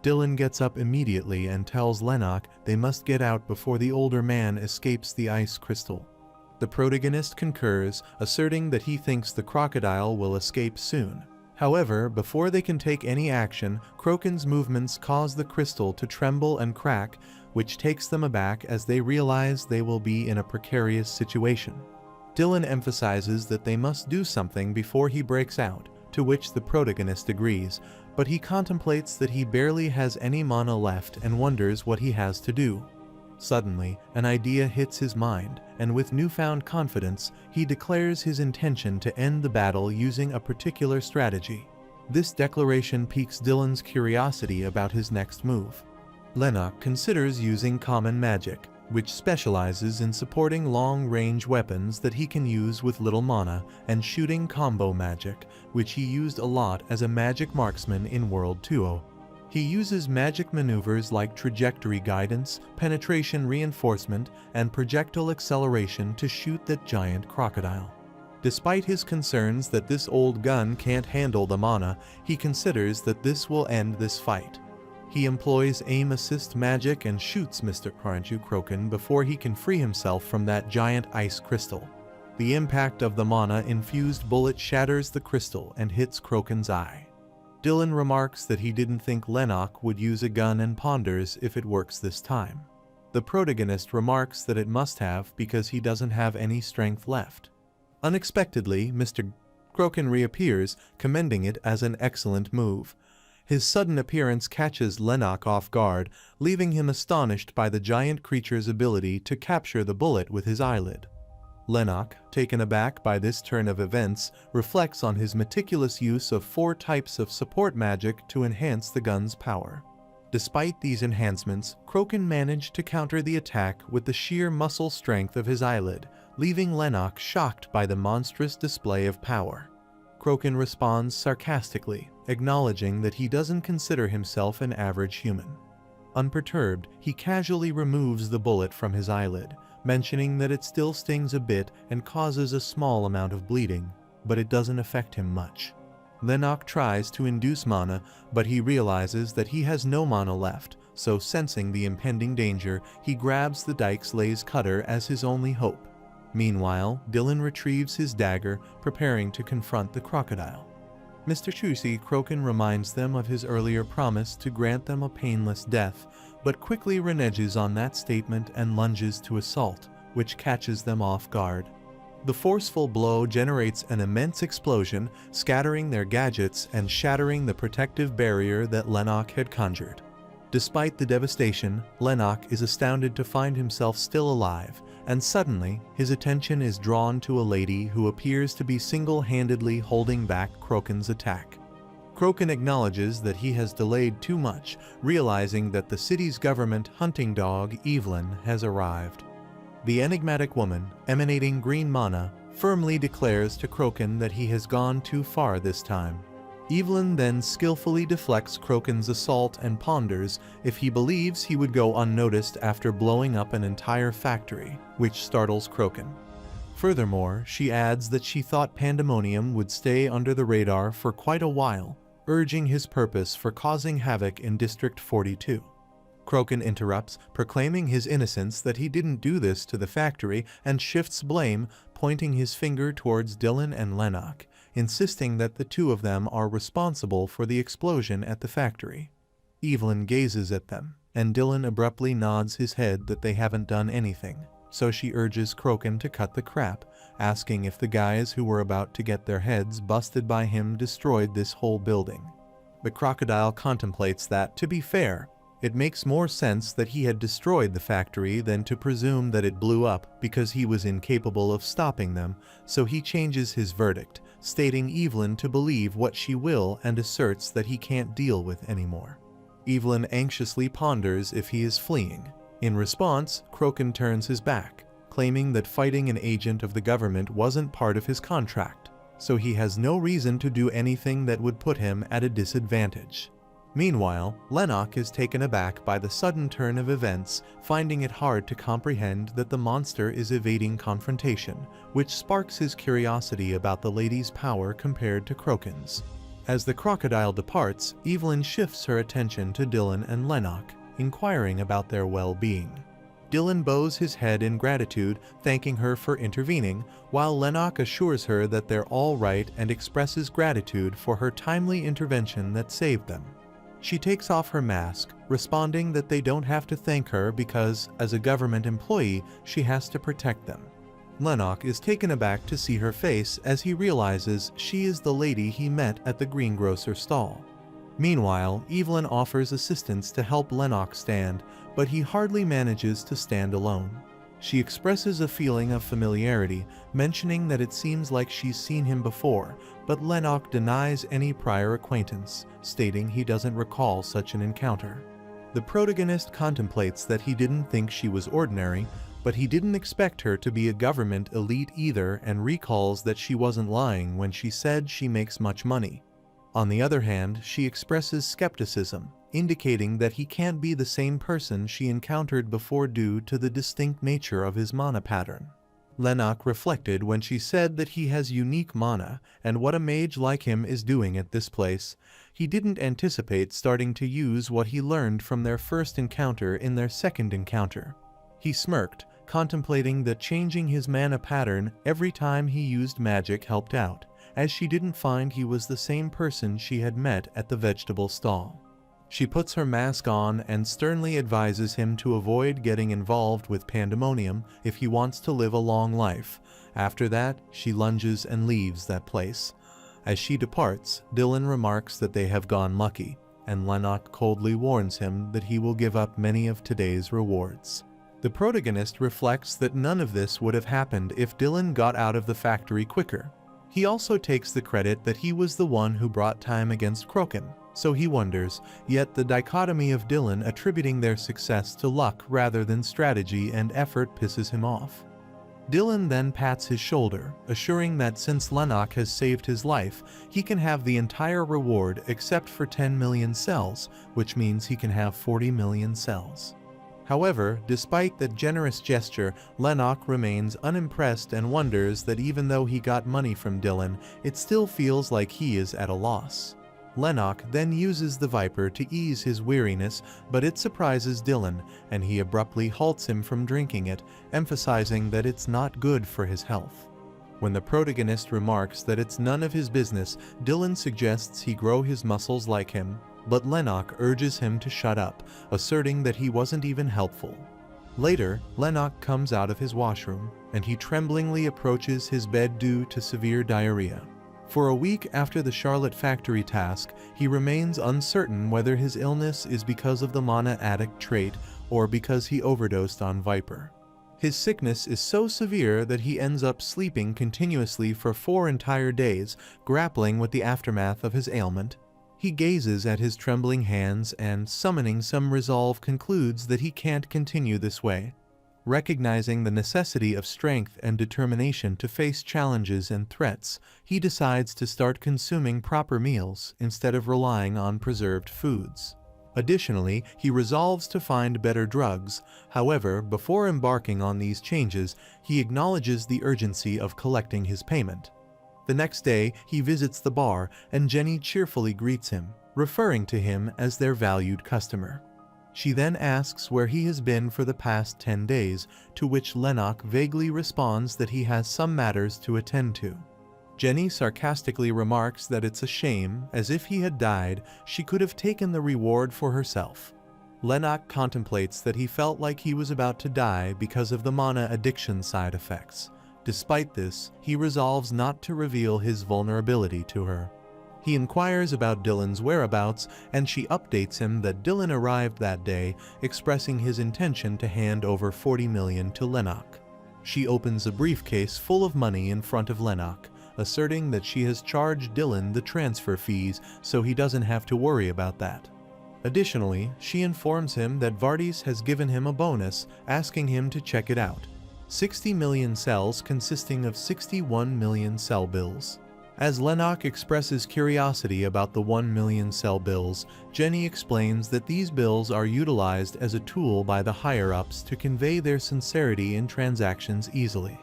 Dylan gets up immediately and tells Lennox they must get out before the older man escapes the ice crystal. The protagonist concurs, asserting that he thinks the crocodile will escape soon. However, before they can take any action, Kroken's movements cause the crystal to tremble and crack, which takes them aback as they realize they will be in a precarious situation. Dylan emphasizes that they must do something before he breaks out, to which the protagonist agrees, but he contemplates that he barely has any mana left and wonders what he has to do. Suddenly, an idea hits his mind, and with newfound confidence, he declares his intention to end the battle using a particular strategy. This declaration piques Dylan's curiosity about his next move. Lennox considers using common magic, which specializes in supporting long-range weapons that he can use with little mana, and shooting combo magic, which he used a lot as a magic marksman in World 2.0. He uses magic maneuvers like trajectory guidance, penetration reinforcement, and projectile acceleration to shoot that giant crocodile. Despite his concerns that this old gun can't handle the mana, he considers that this will end this fight. He employs aim assist magic and shoots Mr. Kroken before he can free himself from that giant ice crystal. The impact of the mana-infused bullet shatters the crystal and hits Kroken's eye. Dylan remarks that he didn't think Lennox would use a gun and ponders if it works this time. The protagonist remarks that it must have because he doesn't have any strength left. Unexpectedly, Mr. Kroken reappears, commending it as an excellent move. His sudden appearance catches Lennox off guard, leaving him astonished by the giant creature's ability to capture the bullet with his eyelid. Lennox, taken aback by this turn of events, reflects on his meticulous use of 4 types of support magic to enhance the gun's power. Despite these enhancements, Kroken managed to counter the attack with the sheer muscle strength of his eyelid, leaving Lennox shocked by the monstrous display of power. Kroken responds sarcastically, acknowledging that he doesn't consider himself an average human. Unperturbed, he casually removes the bullet from his eyelid, mentioning that it still stings a bit and causes a small amount of bleeding, but it doesn't affect him much. Lennox tries to induce mana, but he realizes that he has no mana left, so sensing the impending danger, he grabs the Dyke's Lays cutter as his only hope. Meanwhile, Dylan retrieves his dagger, preparing to confront the crocodile. Mr. Kroken reminds them of his earlier promise to grant them a painless death, but quickly reneges on that statement and lunges to assault, which catches them off guard. The forceful blow generates an immense explosion, scattering their gadgets and shattering the protective barrier that Lennox had conjured. Despite the devastation, Lennox is astounded to find himself still alive, and suddenly, his attention is drawn to a lady who appears to be single-handedly holding back Kroken's attack. Kroken acknowledges that he has delayed too much, realizing that the city's government hunting dog, Evelyn, has arrived. The enigmatic woman, emanating green mana, firmly declares to Kroken that he has gone too far this time. Evelyn then skillfully deflects Kroken's assault and ponders if he believes he would go unnoticed after blowing up an entire factory, which startles Kroken. Furthermore, she adds that she thought Pandemonium would stay under the radar for quite a while, urging his purpose for causing havoc in District 42. Kroken interrupts, proclaiming his innocence that he didn't do this to the factory, and shifts blame, pointing his finger towards Dylan and Lennox, insisting that the two of them are responsible for the explosion at the factory. Evelyn gazes at them, and Dylan abruptly nods his head that they haven't done anything, so she urges Kroken to cut the crap, asking if the guys who were about to get their heads busted by him destroyed this whole building. The crocodile contemplates that, to be fair, it makes more sense that he had destroyed the factory than to presume that it blew up because he was incapable of stopping them, so he changes his verdict, stating Evelyn to believe what she will and asserts that he can't deal with anymore. Evelyn anxiously ponders if he is fleeing. In response, Kroken turns his back, claiming that fighting an agent of the government wasn't part of his contract, so he has no reason to do anything that would put him at a disadvantage. Meanwhile, Lennox is taken aback by the sudden turn of events, finding it hard to comprehend that the monster is evading confrontation, which sparks his curiosity about the lady's power compared to Crokin's. As the crocodile departs, Evelyn shifts her attention to Dylan and Lennox, inquiring about their well-being. Dylan bows his head in gratitude, thanking her for intervening, while Lennox assures her that they're all right and expresses gratitude for her timely intervention that saved them. She takes off her mask, responding that they don't have to thank her because, as a government employee, she has to protect them. Lennox is taken aback to see her face as he realizes she is the lady he met at the greengrocer stall. Meanwhile, Evelyn offers assistance to help Lennox stand, but he hardly manages to stand alone. She expresses a feeling of familiarity, mentioning that it seems like she's seen him before, but Lennox denies any prior acquaintance, stating he doesn't recall such an encounter. The protagonist contemplates that he didn't think she was ordinary, but he didn't expect her to be a government elite either, and recalls that she wasn't lying when she said she makes much money. On the other hand, she expresses skepticism, indicating that he can't be the same person she encountered before due to the distinct nature of his mana pattern. Lennox reflected when she said that he has unique mana, and what a mage like him is doing at this place. He didn't anticipate starting to use what he learned from their first encounter in their second encounter. He smirked, contemplating that changing his mana pattern every time he used magic helped out, as she didn't find he was the same person she had met at the vegetable stall. She puts her mask on and sternly advises him to avoid getting involved with pandemonium if he wants to live a long life. After that, she lunges and leaves that place. As she departs, Dylan remarks that they have gone lucky, and Lennox coldly warns him that he will give up many of today's rewards. The protagonist reflects that none of this would have happened if Dylan got out of the factory quicker. He also takes the credit that he was the one who brought time against Crokin, so he wonders, yet the dichotomy of Dylan attributing their success to luck rather than strategy and effort pisses him off. Dylan then pats his shoulder, assuring that since Lennox has saved his life, he can have the entire reward except for 10 million cells, which means he can have 40 million cells. However, despite that generous gesture, Lennox remains unimpressed and wonders that even though he got money from Dylan, it still feels like he is at a loss. Lennox then uses the Viper to ease his weariness, but it surprises Dylan, and he abruptly halts him from drinking it, emphasizing that it's not good for his health. When the protagonist remarks that it's none of his business, Dylan suggests he grow his muscles like him, but Lennox urges him to shut up, asserting that he wasn't even helpful. Later, Lennox comes out of his washroom, and he tremblingly approaches his bed due to severe diarrhea. For a week after the Charlotte factory task, he remains uncertain whether his illness is because of the mana addict trait or because he overdosed on Viper. His sickness is so severe that he ends up sleeping continuously for 4 entire days, grappling with the aftermath of his ailment. He gazes at his trembling hands and, summoning some resolve, concludes that he can't continue this way. Recognizing the necessity of strength and determination to face challenges and threats, he decides to start consuming proper meals instead of relying on preserved foods. Additionally, he resolves to find better drugs. However, before embarking on these changes, he acknowledges the urgency of collecting his payment. The next day, he visits the bar, and Jenny cheerfully greets him, referring to him as their valued customer. She then asks where he has been for the past 10 days, to which Lennox vaguely responds that he has some matters to attend to. Jenny sarcastically remarks that it's a shame, as if he had died, she could have taken the reward for herself. Lennox contemplates that he felt like he was about to die because of the mana addiction side effects. Despite this, he resolves not to reveal his vulnerability to her. He inquires about Dylan's whereabouts, and she updates him that Dylan arrived that day, expressing his intention to hand over 40 million to Lennox. She opens a briefcase full of money in front of Lennox, asserting that she has charged Dylan the transfer fees so he doesn't have to worry about that. Additionally, she informs him that Vardis has given him a bonus, asking him to check it out. 60 million cells consisting of 61 million cell bills. As Lennox expresses curiosity about the 1 million cell bills, Jenny explains that these bills are utilized as a tool by the higher-ups to convey their sincerity in transactions easily.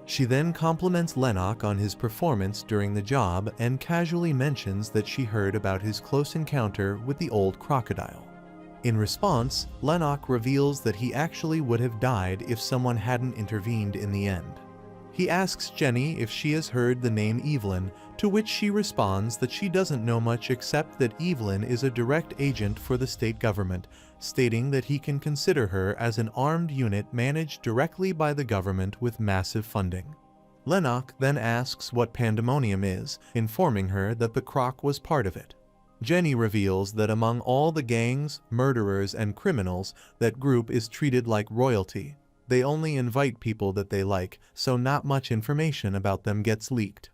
She then compliments Lennox on his performance during the job and casually mentions that she heard about his close encounter with the old crocodile. In response, Lennox reveals that he actually would have died if someone hadn't intervened in the end. He asks Jenny if she has heard the name Evelyn, to which she responds that she doesn't know much except that Evelyn is a direct agent for the state government, stating that he can consider her as an armed unit managed directly by the government with massive funding. Lennox then asks what pandemonium is, informing her that the croc was part of it. Jenny reveals that among all the gangs, murderers, and criminals, that group is treated like royalty. They only invite people that they like, so not much information about them gets leaked.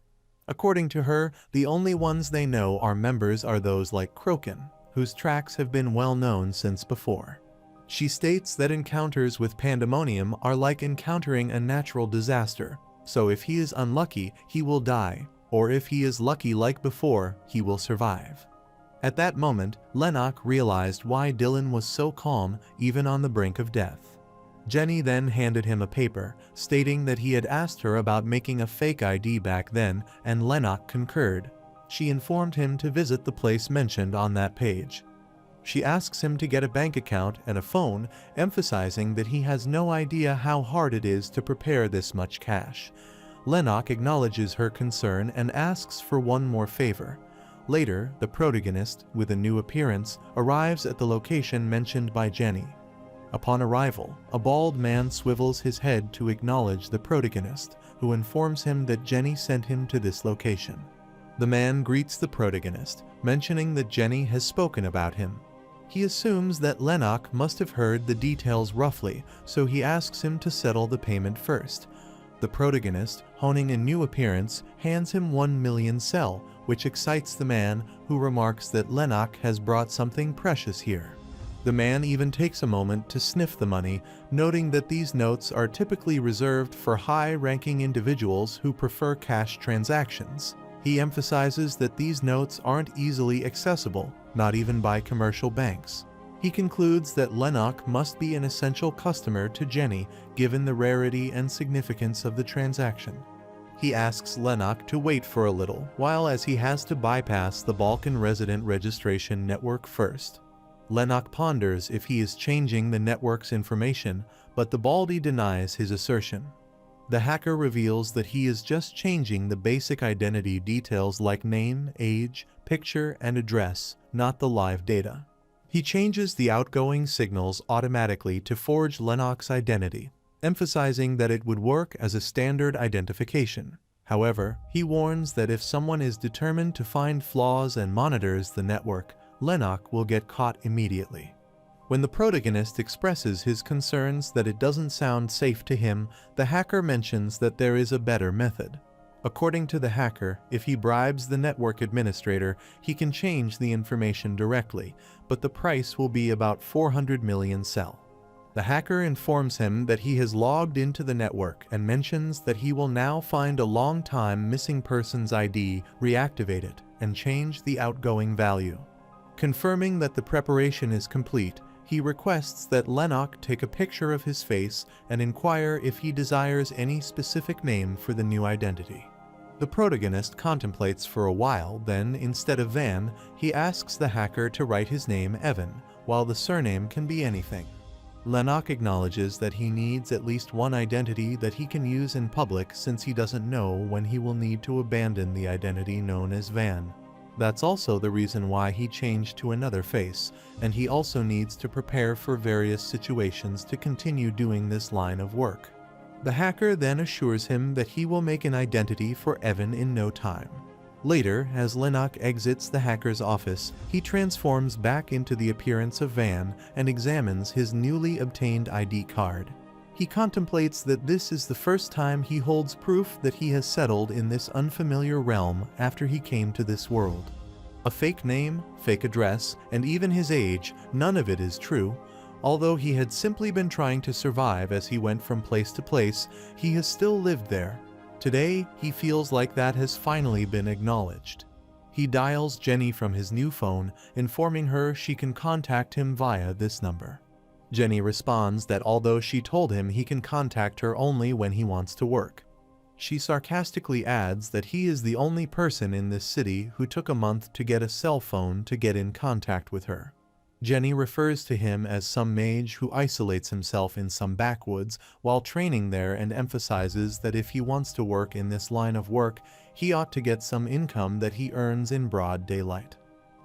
According to her, the only ones they know are members are those like Kroken, whose tracks have been well known since before. She states that encounters with Pandemonium are like encountering a natural disaster, so if he is unlucky, he will die, or if he is lucky like before, he will survive. At that moment, Lennox realized why Dylan was so calm even on the brink of death. Jenny then handed him a paper, stating that he had asked her about making a fake ID back then, and Lennox concurred. She informed him to visit the place mentioned on that page. She asks him to get a bank account and a phone, emphasizing that he has no idea how hard it is to prepare this much cash. Lennox acknowledges her concern and asks for one more favor. Later, the protagonist, with a new appearance, arrives at the location mentioned by Jenny. Upon arrival, a bald man swivels his head to acknowledge the protagonist, who informs him that Jenny sent him to this location. The man greets the protagonist, mentioning that Jenny has spoken about him. He assumes that Lennox must have heard the details roughly, so he asks him to settle the payment first. The protagonist, honing a new appearance, hands him 1 million cell, which excites the man, who remarks that Lennox has brought something precious here. The man even takes a moment to sniff the money, noting that these notes are typically reserved for high-ranking individuals who prefer cash transactions. He emphasizes that these notes aren't easily accessible, not even by commercial banks. He concludes that Lennox must be an essential customer to Jenny, given the rarity and significance of the transaction. He asks Lennox to wait for a little, while as he has to bypass the Balkan resident registration network first. Lennox ponders if he is changing the network's information, but the Baldy denies his assertion. The hacker reveals that he is just changing the basic identity details like name, age, picture, and address, not the live data. He changes the outgoing signals automatically to forge Lennox's identity, emphasizing that it would work as a standard identification. However, he warns that if someone is determined to find flaws and monitors the network, Lennox will get caught immediately. When the protagonist expresses his concerns that it doesn't sound safe to him, the hacker mentions that there is a better method. According to the hacker, if he bribes the network administrator, he can change the information directly, but the price will be about 400 million cell. The hacker informs him that he has logged into the network and mentions that he will now find a long-time missing person's ID, reactivate it, and change the outgoing value. Confirming that the preparation is complete, he requests that Lennox take a picture of his face and inquire if he desires any specific name for the new identity. The protagonist contemplates for a while, then, instead of Van, he asks the hacker to write his name Evan, while the surname can be anything. Lennox acknowledges that he needs at least one identity that he can use in public since he doesn't know when he will need to abandon the identity known as Van. That's also the reason why he changed to another face, and he also needs to prepare for various situations to continue doing this line of work. The hacker then assures him that he will make an identity for Evan in no time. Later, as Lennox exits the hacker's office, he transforms back into the appearance of Van and examines his newly obtained ID card. He contemplates that this is the first time he holds proof that he has settled in this unfamiliar realm after he came to this world. A fake name, fake address, and even his age, none of it is true. Although he had simply been trying to survive as he went from place to place, he has still lived there. Today, he feels like that has finally been acknowledged. He dials Jenny from his new phone, informing her she can contact him via this number. Jenny responds that although she told him he can contact her only when he wants to work. She sarcastically adds that he is the only person in this city who took a month to get a cell phone to get in contact with her. Jenny refers to him as some mage who isolates himself in some backwoods while training there and emphasizes that if he wants to work in this line of work, he ought to get some income that he earns in broad daylight.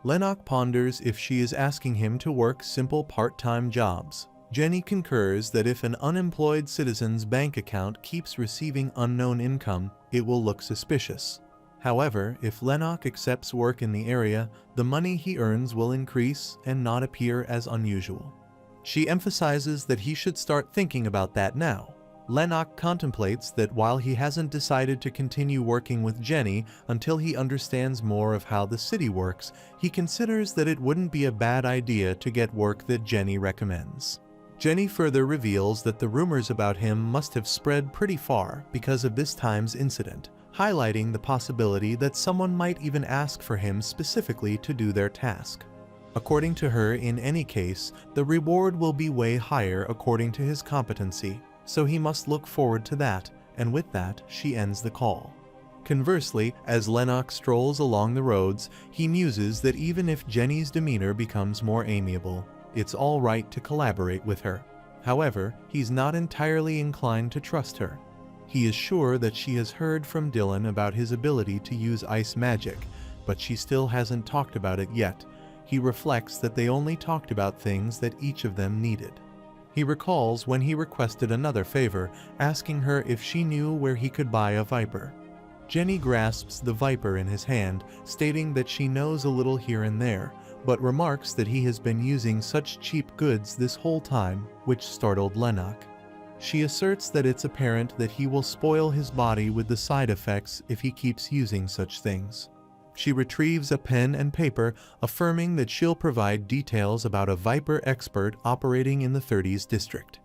Lennox ponders if she is asking him to work simple part-time jobs. Jenny concurs that if an unemployed citizen's bank account keeps receiving unknown income, it will look suspicious. However, if Lennox accepts work in the area, the money he earns will increase and not appear as unusual. She emphasizes that he should start thinking about that now. Lennox contemplates that while he hasn't decided to continue working with Jenny until he understands more of how the city works, he considers that it wouldn't be a bad idea to get work that Jenny recommends. Jenny further reveals that the rumors about him must have spread pretty far because of this time's incident, highlighting the possibility that someone might even ask for him specifically to do their task. According to her, in any case, the reward will be way higher according to his competency, so he must look forward to that, and with that, she ends the call. Conversely, as Lennox strolls along the roads, he muses that even if Jenny's demeanor becomes more amiable, it's all right to collaborate with her. However, he's not entirely inclined to trust her. He is sure that she has heard from Dylan about his ability to use ice magic, but she still hasn't talked about it yet. He reflects that they only talked about things that each of them needed. He recalls when he requested another favor, asking her if she knew where he could buy a viper. Jenny grasps the viper in his hand, stating that she knows a little here and there, but remarks that he has been using such cheap goods this whole time, which startled Lennox. She asserts that it's apparent that he will spoil his body with the side effects if he keeps using such things. She retrieves a pen and paper, affirming that she'll provide details about a Viper expert operating in the 30s district.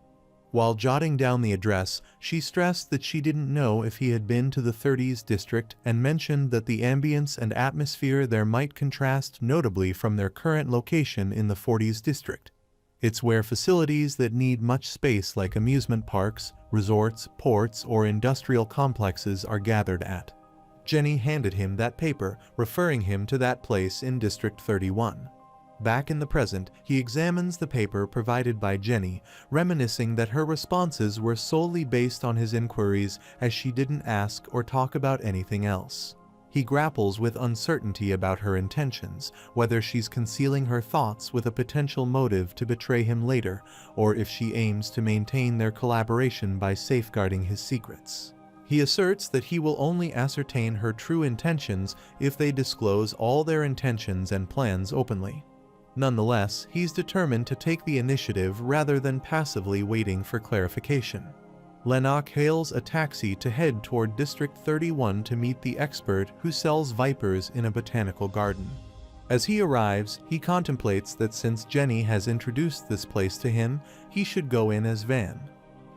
While jotting down the address, she stressed that she didn't know if he had been to the 30s district and mentioned that the ambience and atmosphere there might contrast notably from their current location in the 40s district. It's where facilities that need much space like amusement parks, resorts, ports, or industrial complexes are gathered at. Jenny handed him that paper, referring him to that place in District 31. Back in the present, he examines the paper provided by Jenny, reminiscing that her responses were solely based on his inquiries as she didn't ask or talk about anything else. He grapples with uncertainty about her intentions, whether she's concealing her thoughts with a potential motive to betray him later, or if she aims to maintain their collaboration by safeguarding his secrets. He asserts that he will only ascertain her true intentions if they disclose all their intentions and plans openly. Nonetheless, he's determined to take the initiative rather than passively waiting for clarification. Lennox hails a taxi to head toward District 31 to meet the expert who sells vipers in a botanical garden. As he arrives, he contemplates that since Jenny has introduced this place to him, he should go in as Van.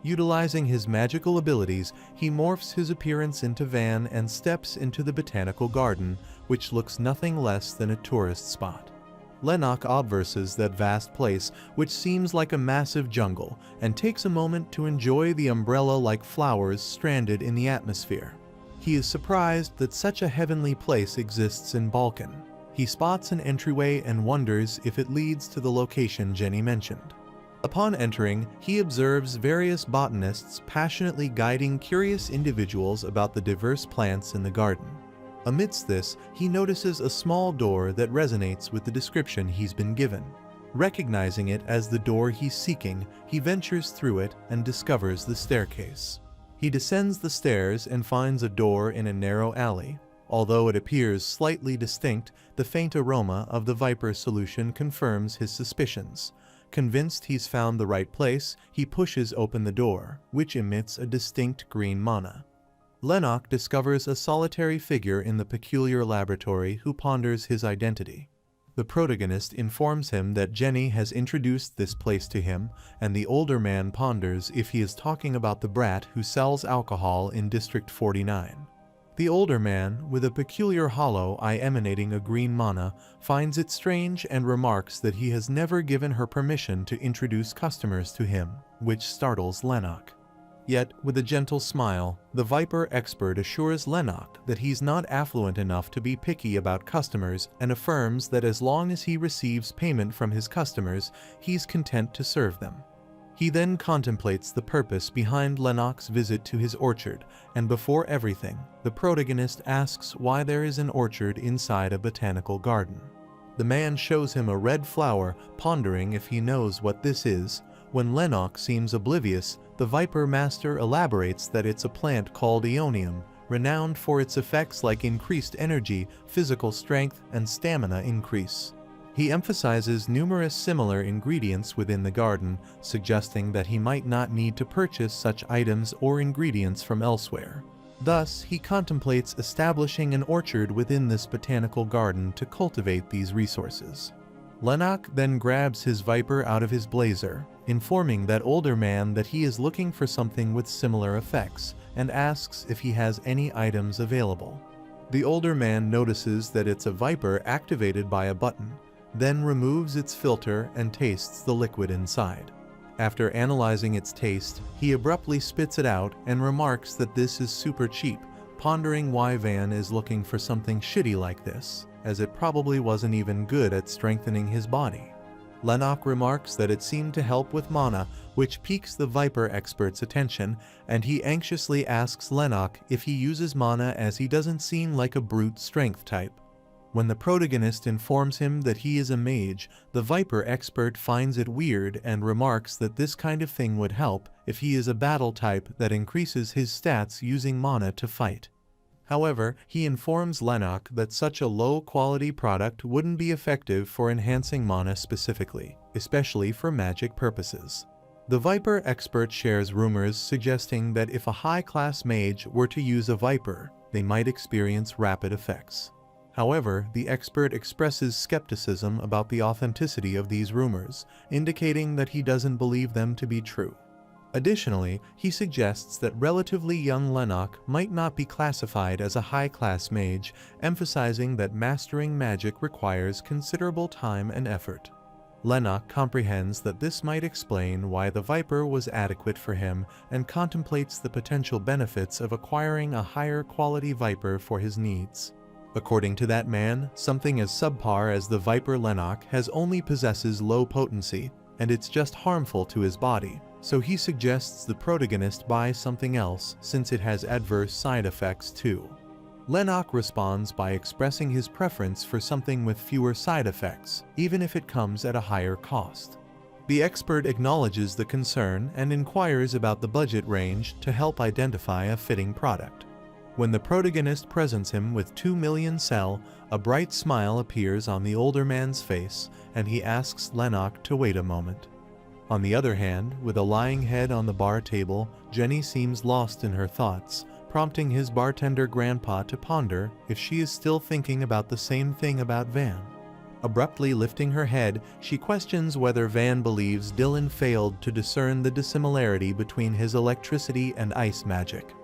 Utilizing his magical abilities, he morphs his appearance into Van and steps into the botanical garden, which looks nothing less than a tourist spot. Lennox obverses that vast place, which seems like a massive jungle, and takes a moment to enjoy the umbrella-like flowers stranded in the atmosphere. He is surprised that such a heavenly place exists in Balkan. He spots an entryway and wonders if it leads to the location Jenny mentioned. Upon entering, he observes various botanists passionately guiding curious individuals about the diverse plants in the garden. Amidst this, he notices a small door that resonates with the description he's been given. Recognizing it as the door he's seeking, he ventures through it and discovers the staircase. He descends the stairs and finds a door in a narrow alley. Although it appears slightly distinct, the faint aroma of the Viper solution confirms his suspicions. Convinced he's found the right place, he pushes open the door, which emits a distinct green mana. Lennox discovers a solitary figure in the peculiar laboratory who ponders his identity. The protagonist informs him that Jenny has introduced this place to him, and the older man ponders if he is talking about the brat who sells alcohol in District 49. The older man, with a peculiar hollow eye emanating a green mana, finds it strange and remarks that he has never given her permission to introduce customers to him, which startles Lennox. Yet, with a gentle smile, the Viper expert assures Lennox that he's not affluent enough to be picky about customers and affirms that as long as he receives payment from his customers, he's content to serve them. He then contemplates the purpose behind Lennox's visit to his orchard, and before everything, the protagonist asks why there is an orchard inside a botanical garden. The man shows him a red flower, pondering if he knows what this is. When Lennox seems oblivious, the Viper Master elaborates that it's a plant called Aeonium, renowned for its effects like increased energy, physical strength, and stamina increase. He emphasizes numerous similar ingredients within the garden, suggesting that he might not need to purchase such items or ingredients from elsewhere. Thus, he contemplates establishing an orchard within this botanical garden to cultivate these resources. Lennox then grabs his Viper out of his blazer, informing that older man that he is looking for something with similar effects, and asks if he has any items available. The older man notices that it's a Viper activated by a button, then removes its filter and tastes the liquid inside. After analyzing its taste, he abruptly spits it out and remarks that this is super cheap, pondering why Van is looking for something shitty like this, as it probably wasn't even good at strengthening his body. Lennox remarks that it seemed to help with mana, which piques the Viper expert's attention, and he anxiously asks Lennox if he uses mana as he doesn't seem like a brute strength type. When the protagonist informs him that he is a mage, the Viper expert finds it weird and remarks that this kind of thing would help if he is a battle type that increases his stats using mana to fight. However, he informs Lennox that such a low-quality product wouldn't be effective for enhancing mana specifically, especially for magic purposes. The Viper expert shares rumors suggesting that if a high-class mage were to use a Viper, they might experience rapid effects. However, the expert expresses skepticism about the authenticity of these rumors, indicating that he doesn't believe them to be true. Additionally, he suggests that relatively young Lennox might not be classified as a high-class mage, emphasizing that mastering magic requires considerable time and effort. Lennox comprehends that this might explain why the Viper was adequate for him and contemplates the potential benefits of acquiring a higher-quality Viper for his needs. According to that man, something as subpar as the Viper Lennox only possesses low potency, and it's just harmful to his body, so he suggests the protagonist buy something else since it has adverse side effects too. Lennox responds by expressing his preference for something with fewer side effects, even if it comes at a higher cost. The expert acknowledges the concern and inquires about the budget range to help identify a fitting product. When the protagonist presents him with 2 million sell, a bright smile appears on the older man's face, and he asks Lennox to wait a moment. On the other hand, with a lying head on the bar table, Jenny seems lost in her thoughts, prompting his bartender grandpa to ponder if she is still thinking about the same thing about Van. Abruptly lifting her head, she questions whether Van believes Dylan failed to discern the dissimilarity between his electricity and ice magic.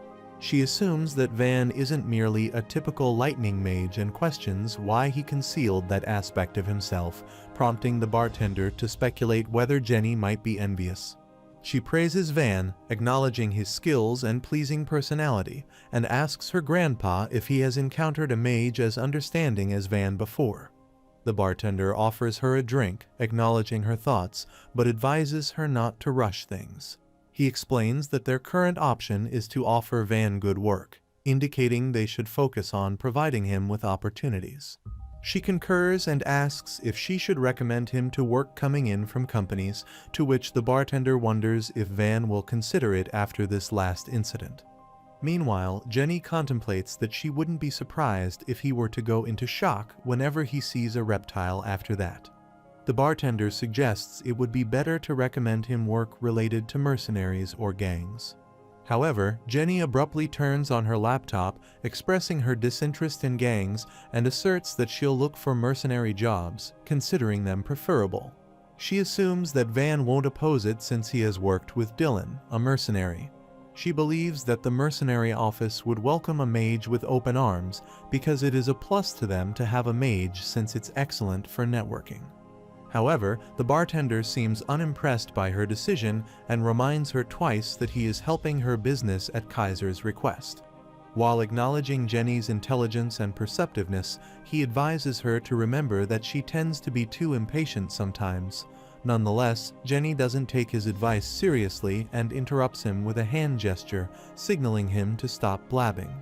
She assumes that Van isn't merely a typical Lightning Mage and questions why he concealed that aspect of himself, prompting the bartender to speculate whether Jenny might be envious. She praises Van, acknowledging his skills and pleasing personality, and asks her grandpa if he has encountered a mage as understanding as Van before. The bartender offers her a drink, acknowledging her thoughts, but advises her not to rush things. He explains that their current option is to offer Van good work, indicating they should focus on providing him with opportunities. She concurs and asks if she should recommend him to work coming in from companies, to which the bartender wonders if Van will consider it after this last incident. Meanwhile, Jenny contemplates that she wouldn't be surprised if he were to go into shock whenever he sees a reptile after that. The bartender suggests it would be better to recommend him work related to mercenaries or gangs. However, Jenny abruptly turns on her laptop, expressing her disinterest in gangs and asserts that she'll look for mercenary jobs, considering them preferable. She assumes that Van won't oppose it since he has worked with Dylan, a mercenary. She believes that the mercenary office would welcome a mage with open arms because it is a plus to them to have a mage since it's excellent for networking. However, the bartender seems unimpressed by her decision and reminds her twice that he is helping her business at Kaiser's request. While acknowledging Jenny's intelligence and perceptiveness, he advises her to remember that she tends to be too impatient sometimes. Nonetheless, Jenny doesn't take his advice seriously and interrupts him with a hand gesture, signaling him to stop blabbing.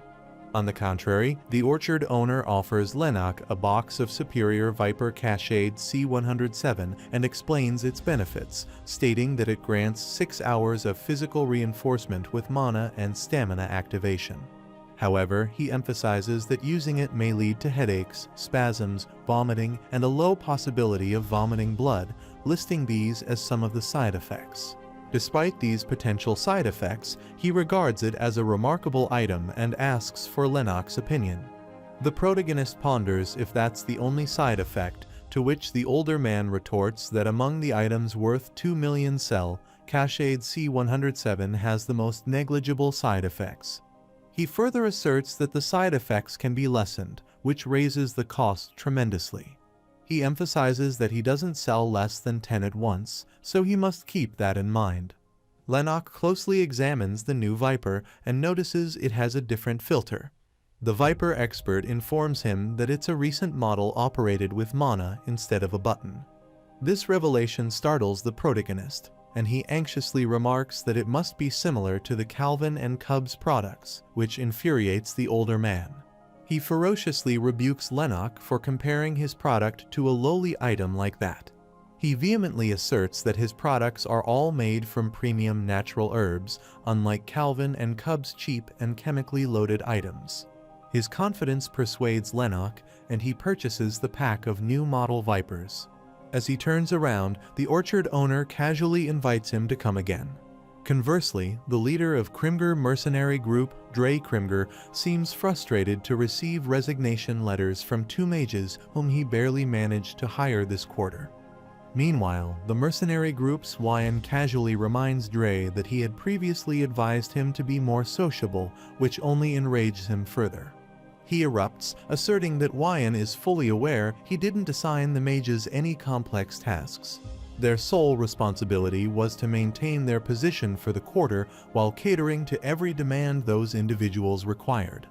On the contrary, the orchard owner offers Lennox a box of superior Viper Cached C107 and explains its benefits, stating that it grants 6 hours of physical reinforcement with mana and stamina activation. However, he emphasizes that using it may lead to headaches, spasms, vomiting, and a low possibility of vomiting blood, listing these as some of the side effects. Despite these potential side effects, he regards it as a remarkable item and asks for Lennox's opinion. The protagonist ponders if that's the only side effect, to which the older man retorts that among the items worth 2 million cell, Cached C107 has the most negligible side effects. He further asserts that the side effects can be lessened, which raises the cost tremendously. He emphasizes that he doesn't sell less than 10 at once, so he must keep that in mind. Lennox closely examines the new Viper and notices it has a different filter. The Viper expert informs him that it's a recent model operated with mana instead of a button. This revelation startles the protagonist, and he anxiously remarks that it must be similar to the Calvin and Cubs products, which infuriates the older man. He ferociously rebukes Lennox for comparing his product to a lowly item like that. He vehemently asserts that his products are all made from premium natural herbs, unlike Calvin and Cub's cheap and chemically loaded items. His confidence persuades Lennox, and he purchases the pack of new model Vipers. As he turns around, the orchard owner casually invites him to come again. Conversely, the leader of Krimger mercenary group, Dre Krimger, seems frustrated to receive resignation letters from 2 mages whom he barely managed to hire this quarter. Meanwhile, the mercenary group's Wyan casually reminds Dre that he had previously advised him to be more sociable, which only enrages him further. He erupts, asserting that Wyan is fully aware he didn't assign the mages any complex tasks. Their sole responsibility was to maintain their position for the quarter while catering to every demand those individuals required.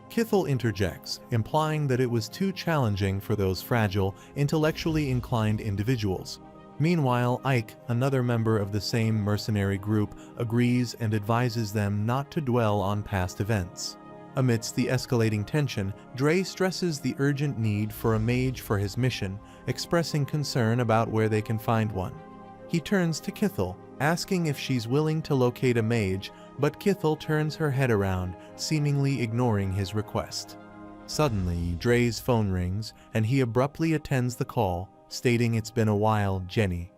Kithel interjects, implying that it was too challenging for those fragile, intellectually inclined individuals. Meanwhile, Ike, another member of the same mercenary group, agrees and advises them not to dwell on past events. Amidst the escalating tension, Dre stresses the urgent need for a mage for his mission, expressing concern about where they can find one. He turns to Kithel, asking if she's willing to locate a mage, but Kithel turns her head around, seemingly ignoring his request. Suddenly, Dre's phone rings, and he abruptly attends the call, stating it's been a while, Jenny.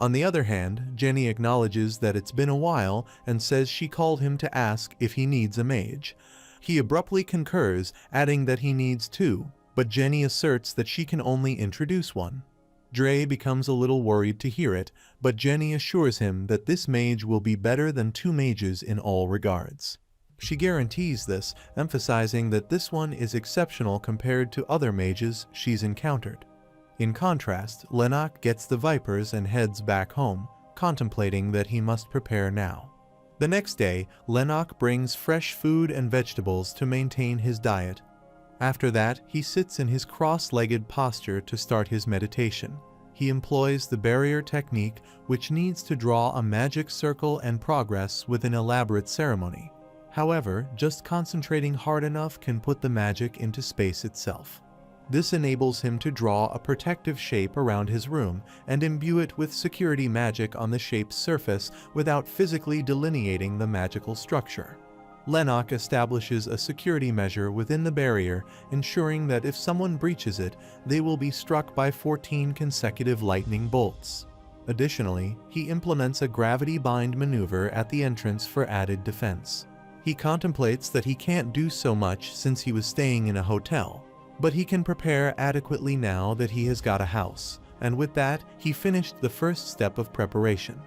On the other hand, Jenny acknowledges that it's been a while and says she called him to ask if he needs a mage. He abruptly concurs, adding that he needs 2, but Jenny asserts that she can only introduce one. Dre becomes a little worried to hear it, but Jenny assures him that this mage will be better than 2 mages in all regards. She guarantees this, emphasizing that this one is exceptional compared to other mages she's encountered. In contrast, Lennox gets the Vipers and heads back home, contemplating that he must prepare now. The next day, Lennox brings fresh food and vegetables to maintain his diet. After that, he sits in his cross-legged posture to start his meditation. He employs the barrier technique, which needs to draw a magic circle and progress with an elaborate ceremony. However, just concentrating hard enough can put the magic into space itself. This enables him to draw a protective shape around his room and imbue it with security magic on the shape's surface without physically delineating the magical structure. Lennox establishes a security measure within the barrier, ensuring that if someone breaches it, they will be struck by 14 consecutive lightning bolts. Additionally, he implements a gravity bind maneuver at the entrance for added defense. He contemplates that he can't do so much since he was staying in a hotel, but he can prepare adequately now that he has got a house, and with that, he finished the first step of preparation.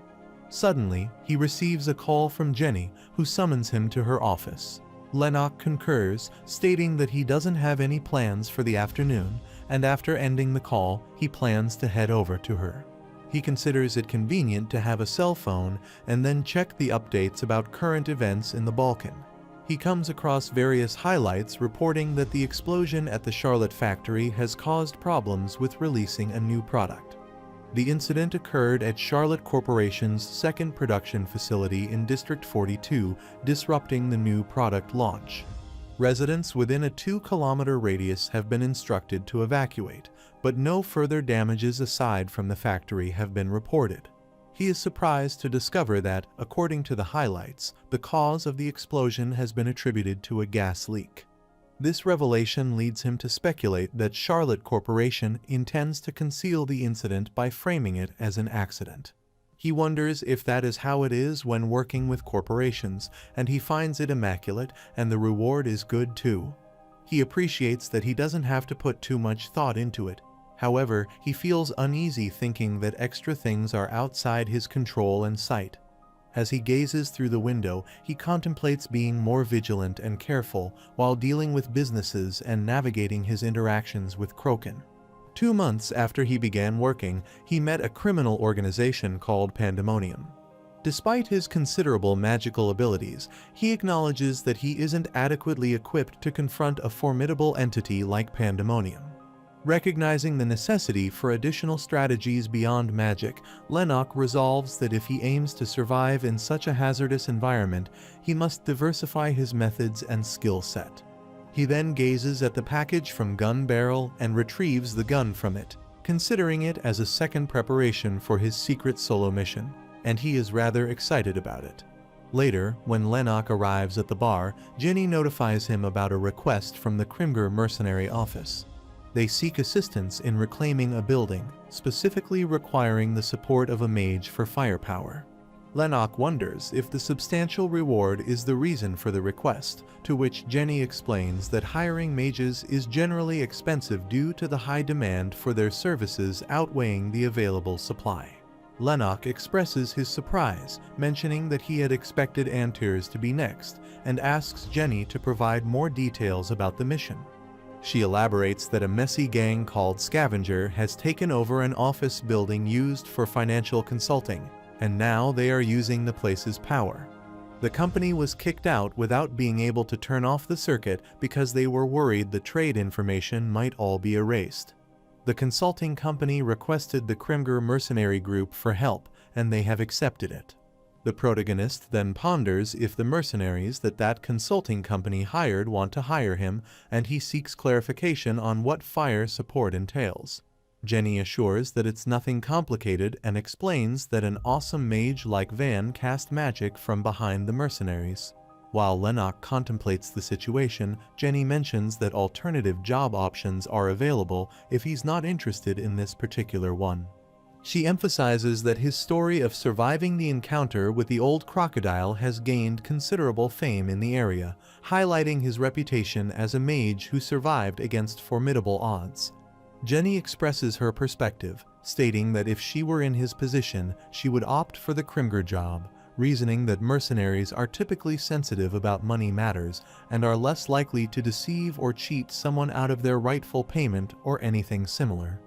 Suddenly, he receives a call from Jenny, who summons him to her office. Lennox concurs, stating that he doesn't have any plans for the afternoon, and after ending the call, he plans to head over to her. He considers it convenient to have a cell phone and then check the updates about current events in the Balkan. He comes across various highlights reporting that the explosion at the Charlotte factory has caused problems with releasing a new product. The incident occurred at Charlotte Corporation's second production facility in District 42, disrupting the new product launch. Residents within a 2-kilometer radius have been instructed to evacuate, but no further damages aside from the factory have been reported. He is surprised to discover that, according to the highlights, the cause of the explosion has been attributed to a gas leak. This revelation leads him to speculate that Charlotte Corporation intends to conceal the incident by framing it as an accident. He wonders if that is how it is when working with corporations, and he finds it immaculate, and the reward is good too. He appreciates that he doesn't have to put too much thought into it. However, he feels uneasy thinking that extra things are outside his control and sight. As he gazes through the window, he contemplates being more vigilant and careful while dealing with businesses and navigating his interactions with Kroken. 2 months after he began working, he met a criminal organization called Pandemonium. Despite his considerable magical abilities, he acknowledges that he isn't adequately equipped to confront a formidable entity like Pandemonium. Recognizing the necessity for additional strategies beyond magic, Lennox resolves that if he aims to survive in such a hazardous environment, he must diversify his methods and skill set. He then gazes at the package from Gun Barrel and retrieves the gun from it, considering it as a second preparation for his secret solo mission, and he is rather excited about it. Later, when Lennox arrives at the bar, Jenny notifies him about a request from the Krimger mercenary office. They seek assistance in reclaiming a building, specifically requiring the support of a mage for firepower. Lennox wonders if the substantial reward is the reason for the request, to which Jenny explains that hiring mages is generally expensive due to the high demand for their services outweighing the available supply. Lennox expresses his surprise, mentioning that he had expected Antirs to be next, and asks Jenny to provide more details about the mission. She elaborates that a messy gang called Scavenger has taken over an office building used for financial consulting, and now they are using the place's power. The company was kicked out without being able to turn off the circuit because they were worried the trade information might all be erased. The consulting company requested the Krimger mercenary group for help, and they have accepted it. The protagonist then ponders if the mercenaries that consulting company hired want to hire him, and he seeks clarification on what fire support entails. Jenny assures that it's nothing complicated and explains that an awesome mage like Van cast magic from behind the mercenaries. While Lennox contemplates the situation, Jenny mentions that alternative job options are available if he's not interested in this particular one. She emphasizes that his story of surviving the encounter with the old crocodile has gained considerable fame in the area, highlighting his reputation as a mage who survived against formidable odds. Jenny expresses her perspective, stating that if she were in his position, she would opt for the Krimger job, reasoning that mercenaries are typically sensitive about money matters and are less likely to deceive or cheat someone out of their rightful payment or anything similar.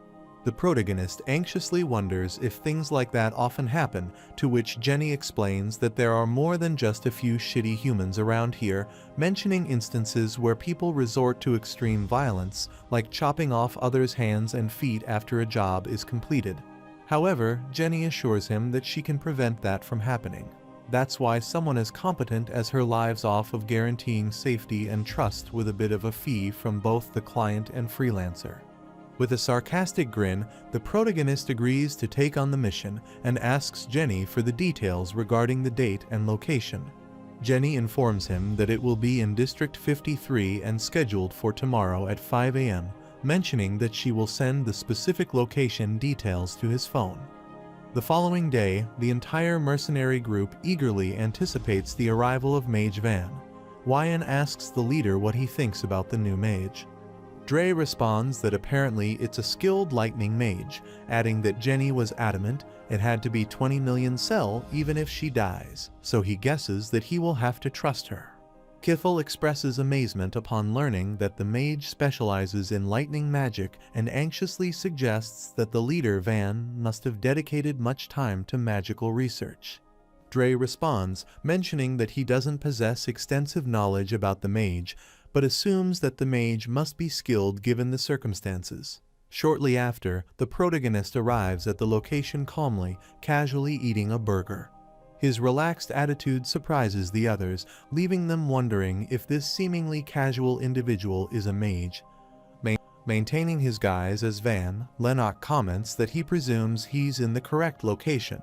The protagonist anxiously wonders if things like that often happen, to which Jenny explains that there are more than just a few shitty humans around here, mentioning instances where people resort to extreme violence, like chopping off others' hands and feet after a job is completed. However, Jenny assures him that she can prevent that from happening. That's why someone as competent as her lives off of guaranteeing safety and trust with a bit of a fee from both the client and freelancer. With a sarcastic grin, the protagonist agrees to take on the mission and asks Jenny for the details regarding the date and location. Jenny informs him that it will be in District 53 and scheduled for tomorrow at 5 a.m., mentioning that she will send the specific location details to his phone. The following day, the entire mercenary group eagerly anticipates the arrival of Mage Van. Wyan asks the leader what he thinks about the new mage. Dre responds that apparently it's a skilled Lightning Mage, adding that Jenny was adamant it had to be 20 million cell even if she dies, so he guesses that he will have to trust her. Kithel expresses amazement upon learning that the mage specializes in lightning magic and anxiously suggests that the leader Van must have dedicated much time to magical research. Dre responds, mentioning that he doesn't possess extensive knowledge about the mage, but assumes that the mage must be skilled given the circumstances. Shortly after, the protagonist arrives at the location calmly, casually eating a burger. His relaxed attitude surprises the others, leaving them wondering if this seemingly casual individual is a mage. Maintaining his guise as Van, Lennox comments that he presumes he's in the correct location.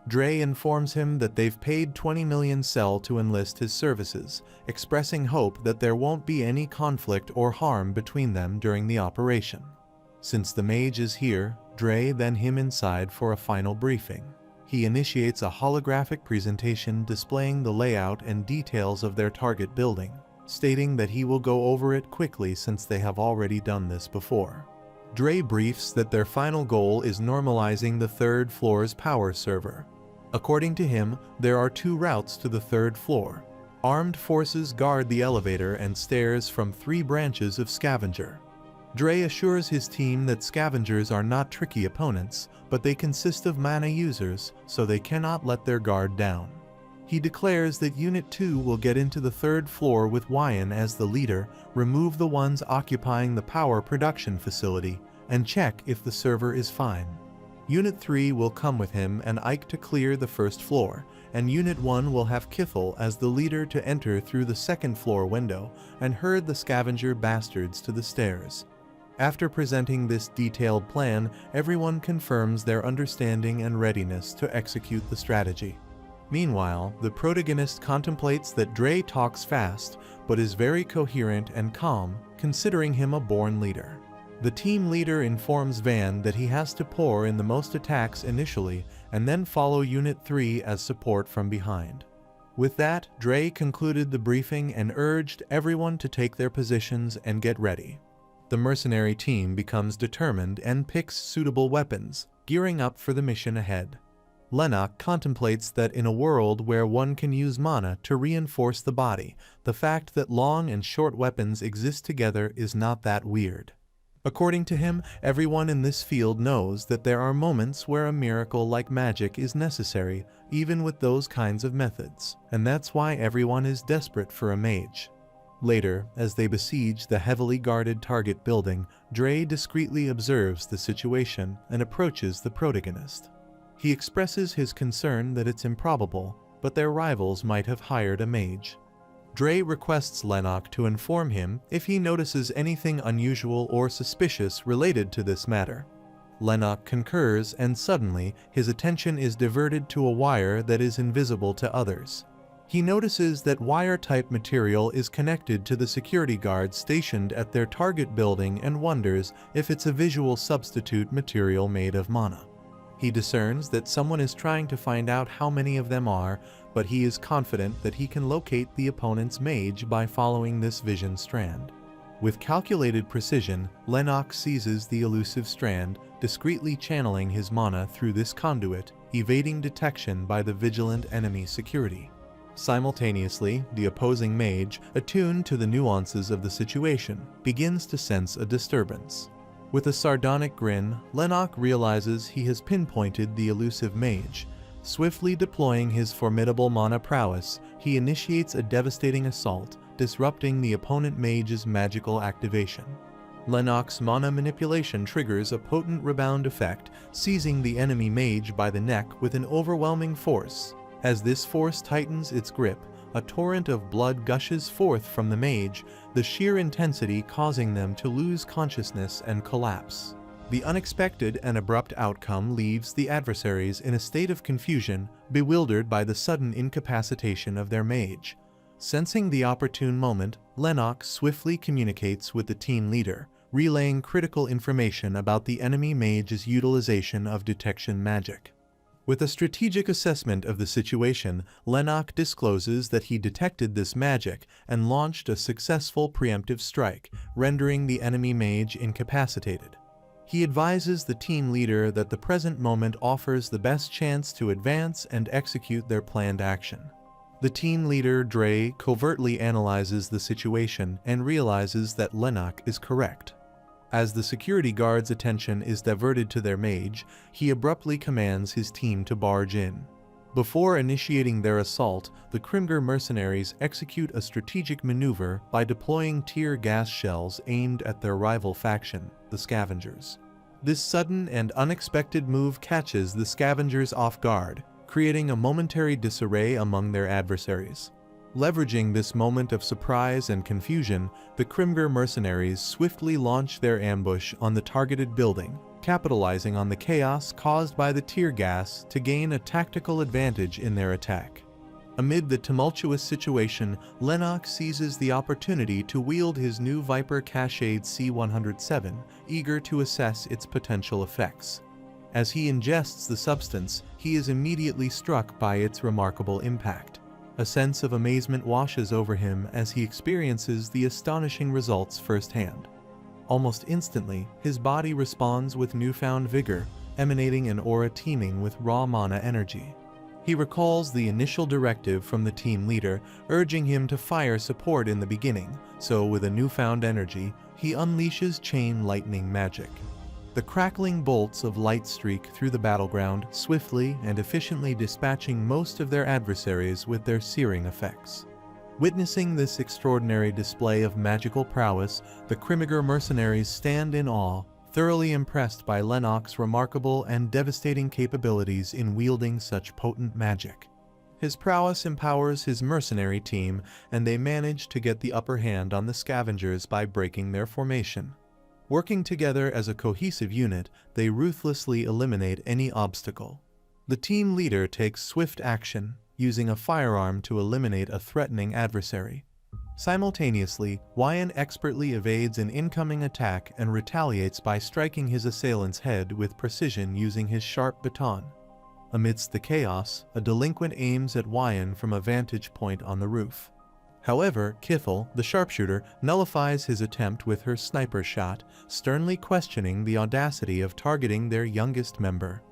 Dre informs him that they've paid 20 million cell to enlist his services, expressing hope that there won't be any conflict or harm between them during the operation. Since the mage is here, Dre then him inside for a final briefing. He initiates a holographic presentation displaying the layout and details of their target building, stating that he will go over it quickly since they have already done this before. Dre briefs that their final goal is normalizing the third floor's power server. According to him, there are 2 routes to the 3rd floor. Armed forces guard the elevator and stairs from 3 branches of Scavenger. Dre assures his team that Scavengers are not tricky opponents, but they consist of mana users, so they cannot let their guard down. He declares that Unit 2 will get into the 3rd floor with Wyan as the leader, remove the ones occupying the power production facility, and check if the server is fine. Unit 3 will come with him and Ike to clear the 1st floor, and Unit 1 will have Kithel as the leader to enter through the 2nd floor window and herd the Scavenger bastards to the stairs. After presenting this detailed plan, everyone confirms their understanding and readiness to execute the strategy. Meanwhile, the protagonist contemplates that Dre talks fast, but is very coherent and calm, considering him a born leader. The team leader informs Van that he has to pour in the most attacks initially and then follow Unit 3 as support from behind. With that, Dre concluded the briefing and urged everyone to take their positions and get ready. The mercenary team becomes determined and picks suitable weapons, gearing up for the mission ahead. Lennox contemplates that in a world where one can use mana to reinforce the body, the fact that long and short weapons exist together is not that weird. According to him, everyone in this field knows that there are moments where a miracle like magic is necessary, even with those kinds of methods, and that's why everyone is desperate for a mage. Later, as they besiege the heavily guarded target building, Dre discreetly observes the situation and approaches the protagonist. He expresses his concern that it's improbable, but their rivals might have hired a mage. Dre requests Lennox to inform him if he notices anything unusual or suspicious related to this matter. Lennox concurs, and suddenly his attention is diverted to a wire that is invisible to others. He notices that wire-type material is connected to the security guards stationed at their target building and wonders if it's a visual substitute material made of mana. He discerns that someone is trying to find out how many of them are, but he is confident that he can locate the opponent's mage by following this vision strand. With calculated precision, Lennox seizes the elusive strand, discreetly channeling his mana through this conduit, evading detection by the vigilant enemy security. Simultaneously, the opposing mage, attuned to the nuances of the situation, begins to sense a disturbance. With a sardonic grin, Lennox realizes he has pinpointed the elusive mage. Swiftly deploying his formidable mana prowess, he initiates a devastating assault, disrupting the opponent mage's magical activation. Lennox's mana manipulation triggers a potent rebound effect, seizing the enemy mage by the neck with an overwhelming force. As this force tightens its grip, a torrent of blood gushes forth from the mage, the sheer intensity causing them to lose consciousness and collapse. The unexpected and abrupt outcome leaves the adversaries in a state of confusion, bewildered by the sudden incapacitation of their mage. Sensing the opportune moment, Lennox swiftly communicates with the team leader, relaying critical information about the enemy mage's utilization of detection magic. With a strategic assessment of the situation, Lennox discloses that he detected this magic and launched a successful preemptive strike, rendering the enemy mage incapacitated. He advises the team leader that the present moment offers the best chance to advance and execute their planned action. The team leader, Dre, covertly analyzes the situation and realizes that Lennox is correct. As the security guard's attention is diverted to their mage, he abruptly commands his team to barge in. Before initiating their assault, the Krimger mercenaries execute a strategic maneuver by deploying tear gas shells aimed at their rival faction, the Scavengers. This sudden and unexpected move catches the Scavengers off guard, creating a momentary disarray among their adversaries. Leveraging this moment of surprise and confusion, the Krimger mercenaries swiftly launch their ambush on the targeted building, capitalizing on the chaos caused by the tear gas to gain a tactical advantage in their attack. Amid the tumultuous situation, Lennox seizes the opportunity to wield his new Viper Cashade C-107, eager to assess its potential effects. As he ingests the substance, he is immediately struck by its remarkable impact. A sense of amazement washes over him as he experiences the astonishing results firsthand. Almost instantly, his body responds with newfound vigor, emanating an aura teeming with raw mana energy. He recalls the initial directive from the team leader, urging him to fire support in the beginning, so with a newfound energy, he unleashes chain lightning magic. The crackling bolts of light streak through the battleground, swiftly and efficiently dispatching most of their adversaries with their searing effects. Witnessing this extraordinary display of magical prowess, the Krimger mercenaries stand in awe, thoroughly impressed by Lennox's remarkable and devastating capabilities in wielding such potent magic. His prowess empowers his mercenary team, and they manage to get the upper hand on the Scavengers by breaking their formation. Working together as a cohesive unit, they ruthlessly eliminate any obstacle. The team leader takes swift action, using a firearm to eliminate a threatening adversary. Simultaneously, Wyan expertly evades an incoming attack and retaliates by striking his assailant's head with precision using his sharp baton. Amidst the chaos, a delinquent aims at Wyan from a vantage point on the roof. However, Kithel, the sharpshooter, nullifies his attempt with her sniper shot, sternly questioning the audacity of targeting their youngest member.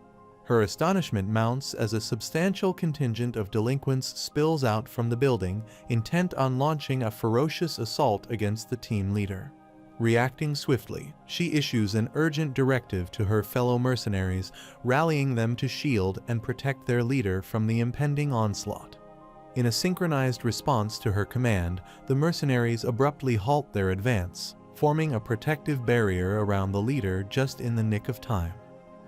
Her astonishment mounts as a substantial contingent of delinquents spills out from the building, intent on launching a ferocious assault against the team leader. Reacting swiftly, she issues an urgent directive to her fellow mercenaries, rallying them to shield and protect their leader from the impending onslaught. In a synchronized response to her command, the mercenaries abruptly halt their advance, forming a protective barrier around the leader just in the nick of time.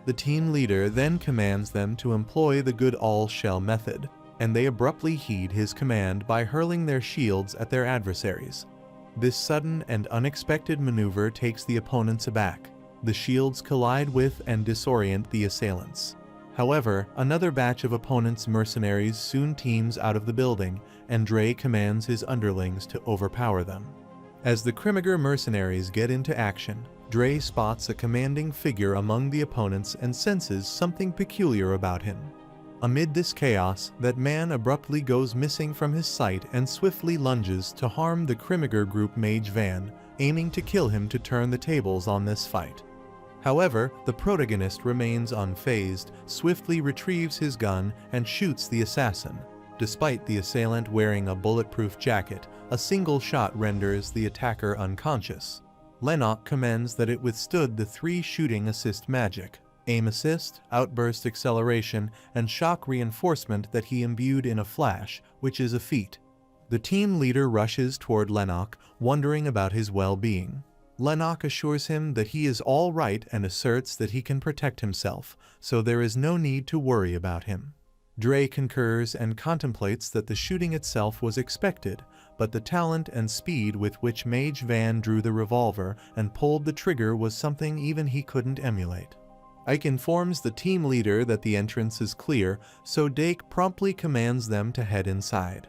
The team leader then commands them to employ the good all-shell method, and they abruptly heed his command by hurling their shields at their adversaries. This sudden and unexpected maneuver takes the opponents aback. The shields collide with and disorient the assailants. However, another batch of opponents' mercenaries soon teams out of the building, and Dre commands his underlings to overpower them. As the Krimger mercenaries get into action, Dre spots a commanding figure among the opponents and senses something peculiar about him. Amid this chaos, that man abruptly goes missing from his sight and swiftly lunges to harm the Krimger group mage Van, aiming to kill him to turn the tables on this fight. However, the protagonist remains unfazed, swiftly retrieves his gun, and shoots the assassin. Despite the assailant wearing a bulletproof jacket, a single shot renders the attacker unconscious. Lennox commends that it withstood the 3 shooting assist magic, aim assist, outburst acceleration, and shock reinforcement that he imbued in a flash, which is a feat. The team leader rushes toward Lennox, wondering about his well-being. Lennox assures him that he is all right and asserts that he can protect himself, so there is no need to worry about him. Dre concurs and contemplates that the shooting itself was expected, but the talent and speed with which Mage Van drew the revolver and pulled the trigger was something even he couldn't emulate. Ike informs the team leader that the entrance is clear, so Dake promptly commands them to head inside.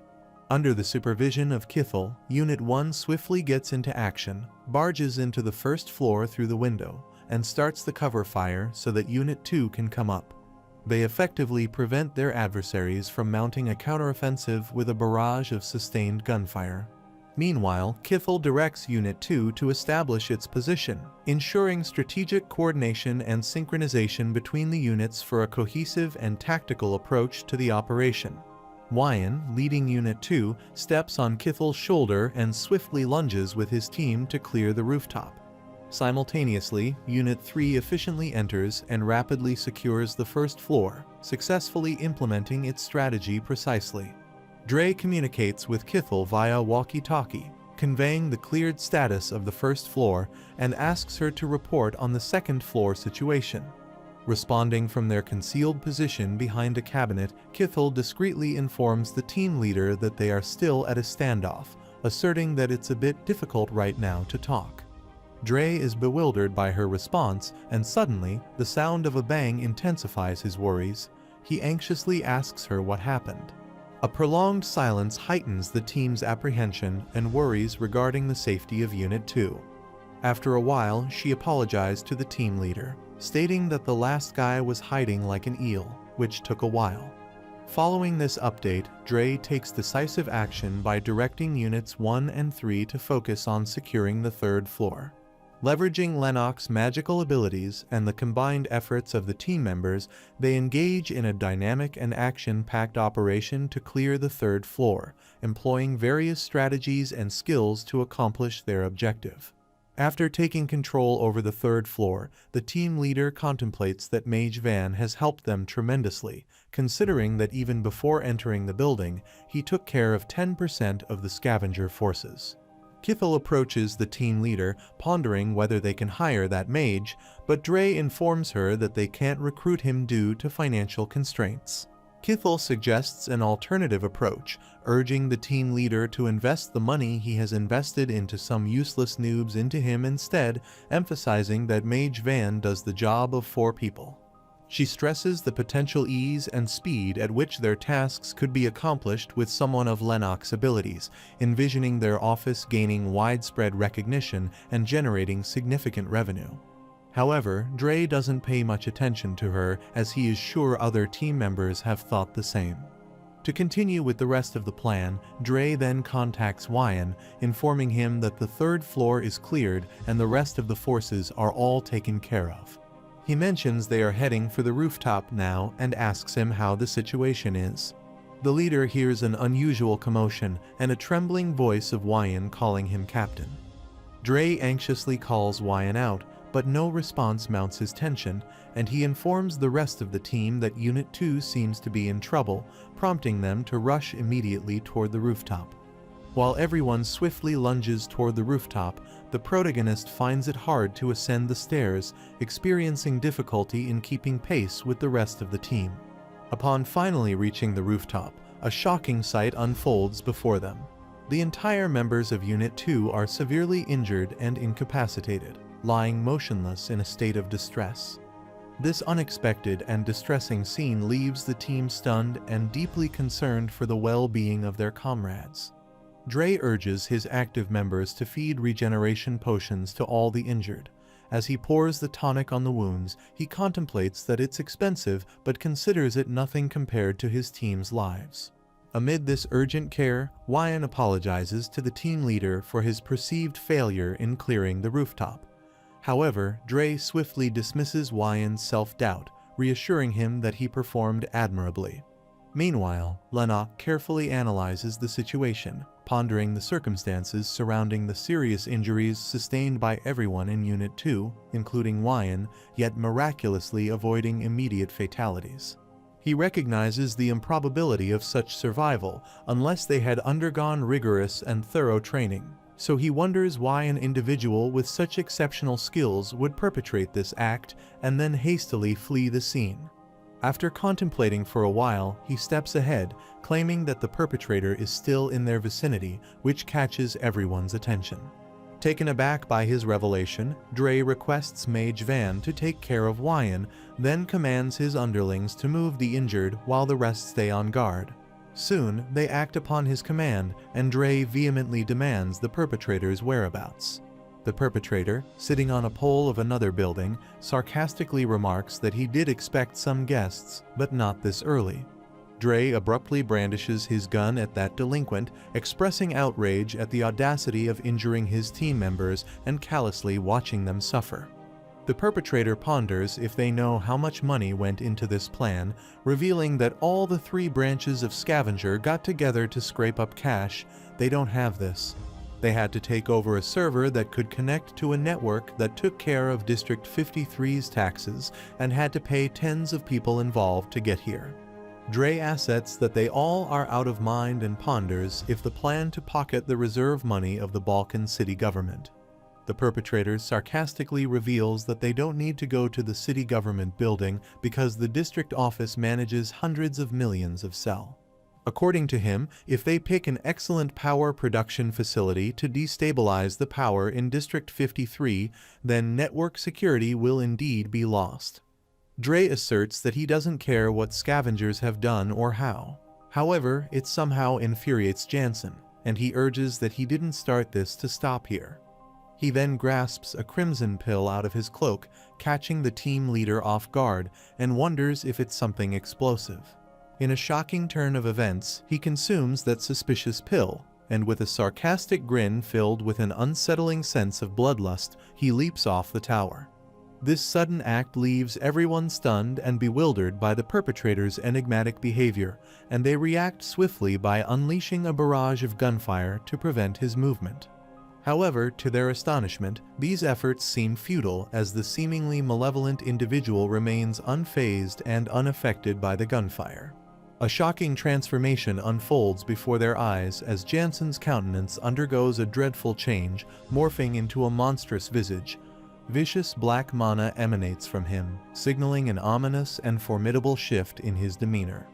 Under the supervision of Kithel, Unit 1 swiftly gets into action, barges into the first floor through the window, and starts the cover fire so that Unit 2 can come up. They effectively prevent their adversaries from mounting a counteroffensive with a barrage of sustained gunfire. Meanwhile, Kithel directs Unit 2 to establish its position, ensuring strategic coordination and synchronization between the units for a cohesive and tactical approach to the operation. Wyan, leading Unit 2, steps on Kithel's shoulder and swiftly lunges with his team to clear the rooftop. Simultaneously, Unit 3 efficiently enters and rapidly secures the first floor, successfully implementing its strategy precisely. Dre communicates with Kithel via walkie-talkie, conveying the cleared status of the first floor, and asks her to report on the second floor situation. Responding from their concealed position behind a cabinet, Kithel discreetly informs the team leader that they are still at a standoff, asserting that it's a bit difficult right now to talk. Dre is bewildered by her response, and suddenly, the sound of a bang intensifies his worries. He anxiously asks her what happened. A prolonged silence heightens the team's apprehension and worries regarding the safety of Unit 2. After a while, she apologized to the team leader, stating that the last guy was hiding like an eel, which took a while. Following this update, Dre takes decisive action by directing Units 1 and 3 to focus on securing the third floor. Leveraging Lennox's magical abilities and the combined efforts of the team members, they engage in a dynamic and action-packed operation to clear the third floor, employing various strategies and skills to accomplish their objective. After taking control over the third floor, the team leader contemplates that Mage Van has helped them tremendously, considering that even before entering the building, he took care of 10% of the scavenger forces. Kithel approaches the team leader, pondering whether they can hire that mage, but Dre informs her that they can't recruit him due to financial constraints. Kithel suggests an alternative approach, urging the team leader to invest the money he has invested into some useless noobs into him instead, emphasizing that Mage Van does the job of 4 people. She stresses the potential ease and speed at which their tasks could be accomplished with someone of Lennox's abilities, envisioning their office gaining widespread recognition and generating significant revenue. However, Dre doesn't pay much attention to her, as he is sure other team members have thought the same. To continue with the rest of the plan, Dre then contacts Wyan, informing him that the third floor is cleared and the rest of the forces are all taken care of. He mentions they are heading for the rooftop now and asks him how the situation is. The leader hears an unusual commotion and a trembling voice of Wyan calling him captain. Dre anxiously calls Wyan out, but no response mounts his tension, and he informs the rest of the team that Unit 2 seems to be in trouble, prompting them to rush immediately toward the rooftop. While everyone swiftly lunges toward the rooftop, the protagonist finds it hard to ascend the stairs, experiencing difficulty in keeping pace with the rest of the team. Upon finally reaching the rooftop, a shocking sight unfolds before them. The entire members of Unit 2 are severely injured and incapacitated, lying motionless in a state of distress. This unexpected and distressing scene leaves the team stunned and deeply concerned for the well-being of their comrades. Dre urges his active members to feed regeneration potions to all the injured. As he pours the tonic on the wounds, he contemplates that it's expensive but considers it nothing compared to his team's lives. Amid this urgent care, Wyan apologizes to the team leader for his perceived failure in clearing the rooftop. However, Dre swiftly dismisses Wyan's self-doubt, reassuring him that he performed admirably. Meanwhile, Lennox carefully analyzes the situation, pondering the circumstances surrounding the serious injuries sustained by everyone in Unit 2, including Wyan, yet miraculously avoiding immediate fatalities. He recognizes the improbability of such survival unless they had undergone rigorous and thorough training, so he wonders why an individual with such exceptional skills would perpetrate this act and then hastily flee the scene. After contemplating for a while, he steps ahead, claiming that the perpetrator is still in their vicinity, which catches everyone's attention. Taken aback by his revelation, Dre requests Mage Van to take care of Wyan, then commands his underlings to move the injured while the rest stay on guard. Soon, they act upon his command, and Dre vehemently demands the perpetrator's whereabouts. The perpetrator, sitting on a pole of another building, sarcastically remarks that he did expect some guests, but not this early. Dre abruptly brandishes his gun at that delinquent, expressing outrage at the audacity of injuring his team members and callously watching them suffer. The perpetrator ponders if they know how much money went into this plan, revealing that all the 3 branches of Scavenger got together to scrape up cash. They don't have this. They had to take over a server that could connect to a network that took care of District 53's taxes and had to pay tens of people involved to get here. Dre assets that they all are out of mind and ponders if the plan to pocket the reserve money of the Balkan city government. The perpetrator sarcastically reveals that they don't need to go to the city government building because the district office manages hundreds of millions of SEL. According to him, if they pick an excellent power production facility to destabilize the power in District 53, then network security will indeed be lost. Dre asserts that he doesn't care what scavengers have done or how. However, it somehow infuriates Jansen, and he urges that he didn't start this to stop here. He then grasps a crimson pill out of his cloak, catching the team leader off guard, and wonders if it's something explosive. In a shocking turn of events, he consumes that suspicious pill, and with a sarcastic grin filled with an unsettling sense of bloodlust, he leaps off the tower. This sudden act leaves everyone stunned and bewildered by the perpetrator's enigmatic behavior, and they react swiftly by unleashing a barrage of gunfire to prevent his movement. However, to their astonishment, these efforts seem futile as the seemingly malevolent individual remains unfazed and unaffected by the gunfire. A shocking transformation unfolds before their eyes as Jansen's countenance undergoes a dreadful change, morphing into a monstrous visage. Vicious black mana emanates from him, signaling an ominous and formidable shift in his demeanor.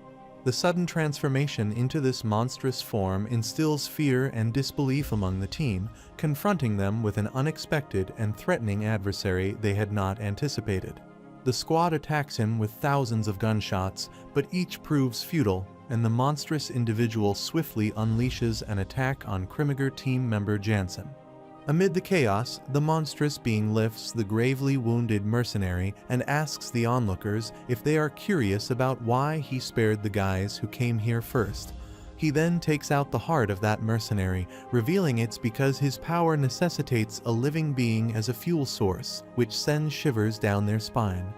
The sudden transformation into this monstrous form instills fear and disbelief among the team, confronting them with an unexpected and threatening adversary they had not anticipated. The squad attacks him with thousands of gunshots, but each proves futile, and the monstrous individual swiftly unleashes an attack on Krimiger team member Jansen. Amid the chaos, the monstrous being lifts the gravely wounded mercenary and asks the onlookers if they are curious about why he spared the guys who came here first. He then takes out the heart of that mercenary, revealing it's because his power necessitates a living being as a fuel source, which sends shivers down their spine.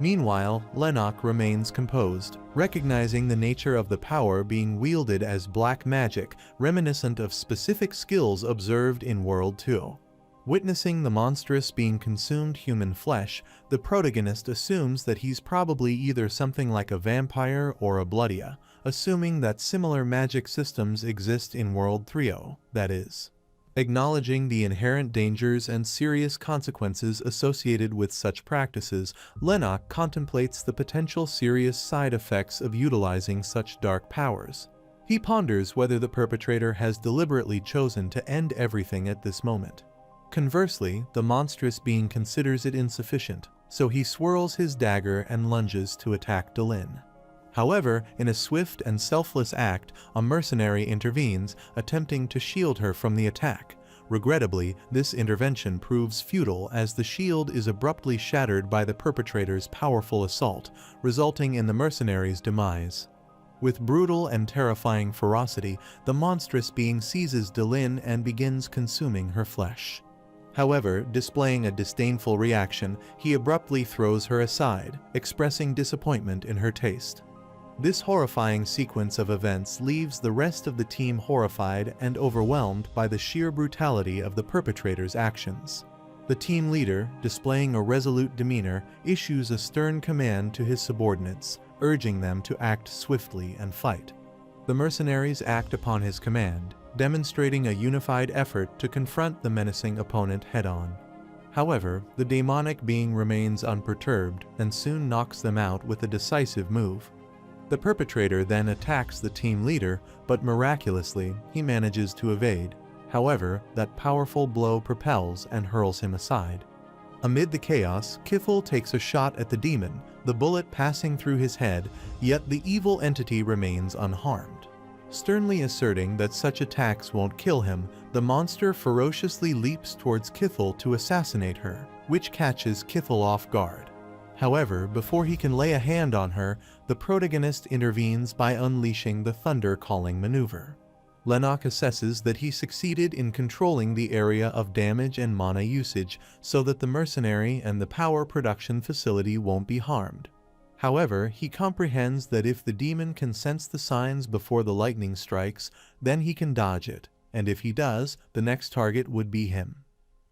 Meanwhile, Lennox remains composed, recognizing the nature of the power being wielded as black magic, reminiscent of specific skills observed in World 2. Witnessing the monstrous being consumed human flesh, the protagonist assumes that he's probably either something like a vampire or a bloodia, assuming that similar magic systems exist in World 3.0, that is. Acknowledging the inherent dangers and serious consequences associated with such practices, Lennox contemplates the potential serious side effects of utilizing such dark powers. He ponders whether the perpetrator has deliberately chosen to end everything at this moment. Conversely, the monstrous being considers it insufficient, so he swirls his dagger and lunges to attack Delin. However, in a swift and selfless act, a mercenary intervenes, attempting to shield her from the attack. Regrettably, this intervention proves futile as the shield is abruptly shattered by the perpetrator's powerful assault, resulting in the mercenary's demise. With brutal and terrifying ferocity, the monstrous being seizes Delin and begins consuming her flesh. However, displaying a disdainful reaction, he abruptly throws her aside, expressing disappointment in her taste. This horrifying sequence of events leaves the rest of the team horrified and overwhelmed by the sheer brutality of the perpetrator's actions. The team leader, displaying a resolute demeanor, issues a stern command to his subordinates, urging them to act swiftly and fight. The mercenaries act upon his command, demonstrating a unified effort to confront the menacing opponent head-on. However, the demonic being remains unperturbed and soon knocks them out with a decisive move. The perpetrator then attacks the team leader, but miraculously, he manages to evade. However, that powerful blow propels and hurls him aside. Amid the chaos, Kifl takes a shot at the demon, the bullet passing through his head, yet the evil entity remains unharmed. Sternly asserting that such attacks won't kill him, the monster ferociously leaps towards Kithel to assassinate her, which catches Kithel off guard. However, before he can lay a hand on her, the protagonist intervenes by unleashing the Thunder Calling maneuver. Lennox assesses that he succeeded in controlling the area of damage and mana usage so that the mercenary and the power production facility won't be harmed. However, he comprehends that if the demon can sense the signs before the lightning strikes, then he can dodge it, and if he does, the next target would be him.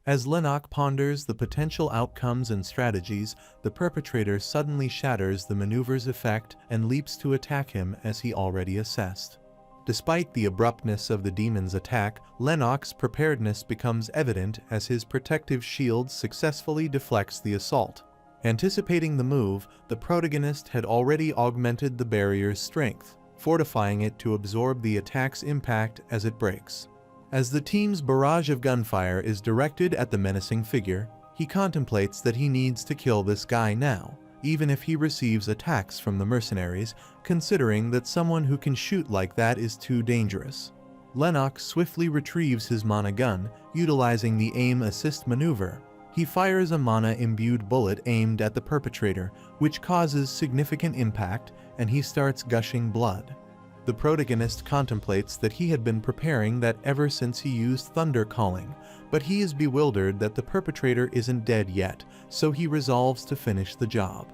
As Lennox ponders the potential outcomes and strategies, the perpetrator suddenly shatters the maneuver's effect and leaps to attack him as he already assessed. Despite the abruptness of the demon's attack, Lennox's preparedness becomes evident as his protective shield successfully deflects the assault. Anticipating the move, the protagonist had already augmented the barrier's strength, fortifying it to absorb the attack's impact as it breaks. As the team's barrage of gunfire is directed at the menacing figure, he contemplates that he needs to kill this guy now, even if he receives attacks from the mercenaries, considering that someone who can shoot like that is too dangerous. Lennox swiftly retrieves his mana gun, utilizing the aim assist maneuver. He fires a mana-imbued bullet aimed at the perpetrator, which causes significant impact, and he starts gushing blood. The protagonist contemplates that he had been preparing that ever since he used Thunder Calling, but he is bewildered that the perpetrator isn't dead yet, so he resolves to finish the job.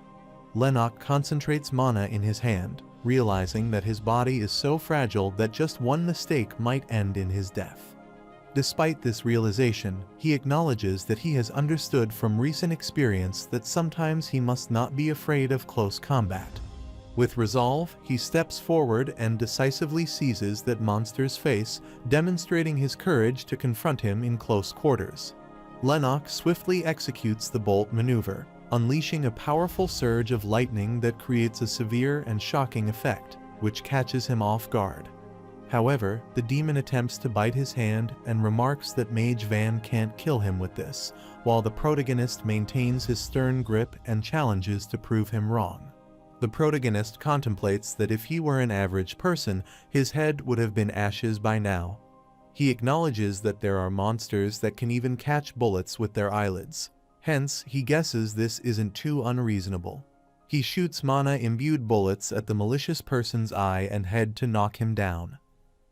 Lennox concentrates mana in his hand, realizing that his body is so fragile that just one mistake might end in his death. Despite this realization, he acknowledges that he has understood from recent experience that sometimes he must not be afraid of close combat. With resolve, he steps forward and decisively seizes that monster's face, demonstrating his courage to confront him in close quarters. Lennox swiftly executes the bolt maneuver, unleashing a powerful surge of lightning that creates a severe and shocking effect, which catches him off guard. However, the demon attempts to bite his hand and remarks that Mage Van can't kill him with this, while the protagonist maintains his stern grip and challenges to prove him wrong. The protagonist contemplates that if he were an average person, his head would have been ashes by now. He acknowledges that there are monsters that can even catch bullets with their eyelids. Hence, he guesses this isn't too unreasonable. He shoots mana-imbued bullets at the malicious person's eye and head to knock him down.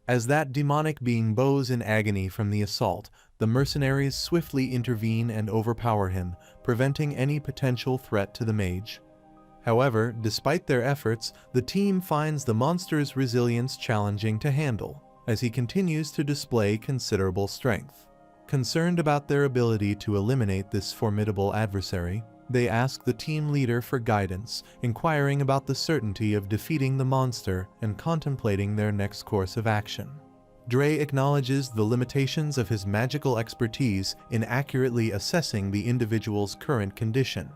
As that demonic being bows in agony from the assault, the mercenaries swiftly intervene and overpower him, preventing any potential threat to the mage. However, despite their efforts, the team finds the monster's resilience challenging to handle, as he continues to display considerable strength. Concerned about their ability to eliminate this formidable adversary, they ask the team leader for guidance, inquiring about the certainty of defeating the monster and contemplating their next course of action. Dre acknowledges the limitations of his magical expertise in accurately assessing the individual's current condition.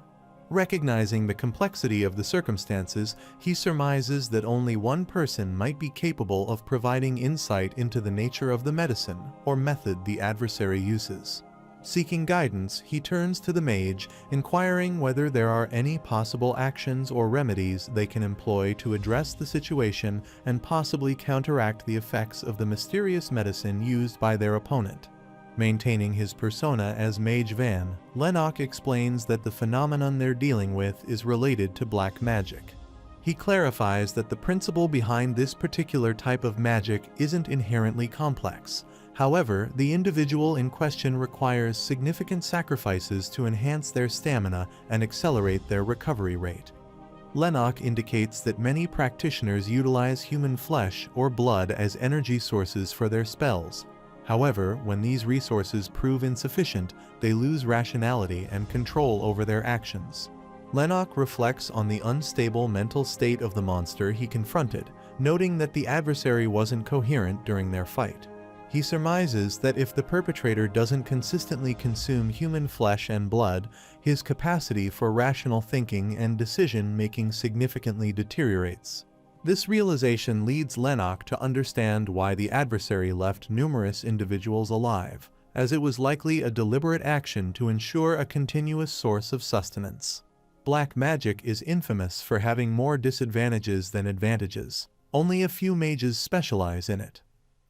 Recognizing the complexity of the circumstances, he surmises that only one person might be capable of providing insight into the nature of the medicine or method the adversary uses. Seeking guidance, he turns to the mage, inquiring whether there are any possible actions or remedies they can employ to address the situation and possibly counteract the effects of the mysterious medicine used by their opponent. Maintaining his persona as Mage Van, Lennox explains that the phenomenon they're dealing with is related to black magic. He clarifies that the principle behind this particular type of magic isn't inherently complex. However, the individual in question requires significant sacrifices to enhance their stamina and accelerate their recovery rate. Lennox indicates that many practitioners utilize human flesh or blood as energy sources for their spells. However, when these resources prove insufficient, they lose rationality and control over their actions. Lennox reflects on the unstable mental state of the monster he confronted, noting that the adversary wasn't coherent during their fight. He surmises that if the perpetrator doesn't consistently consume human flesh and blood, his capacity for rational thinking and decision-making significantly deteriorates. This realization leads Lennox to understand why the adversary left numerous individuals alive, as it was likely a deliberate action to ensure a continuous source of sustenance. Black magic is infamous for having more disadvantages than advantages. Only a few mages specialize in it.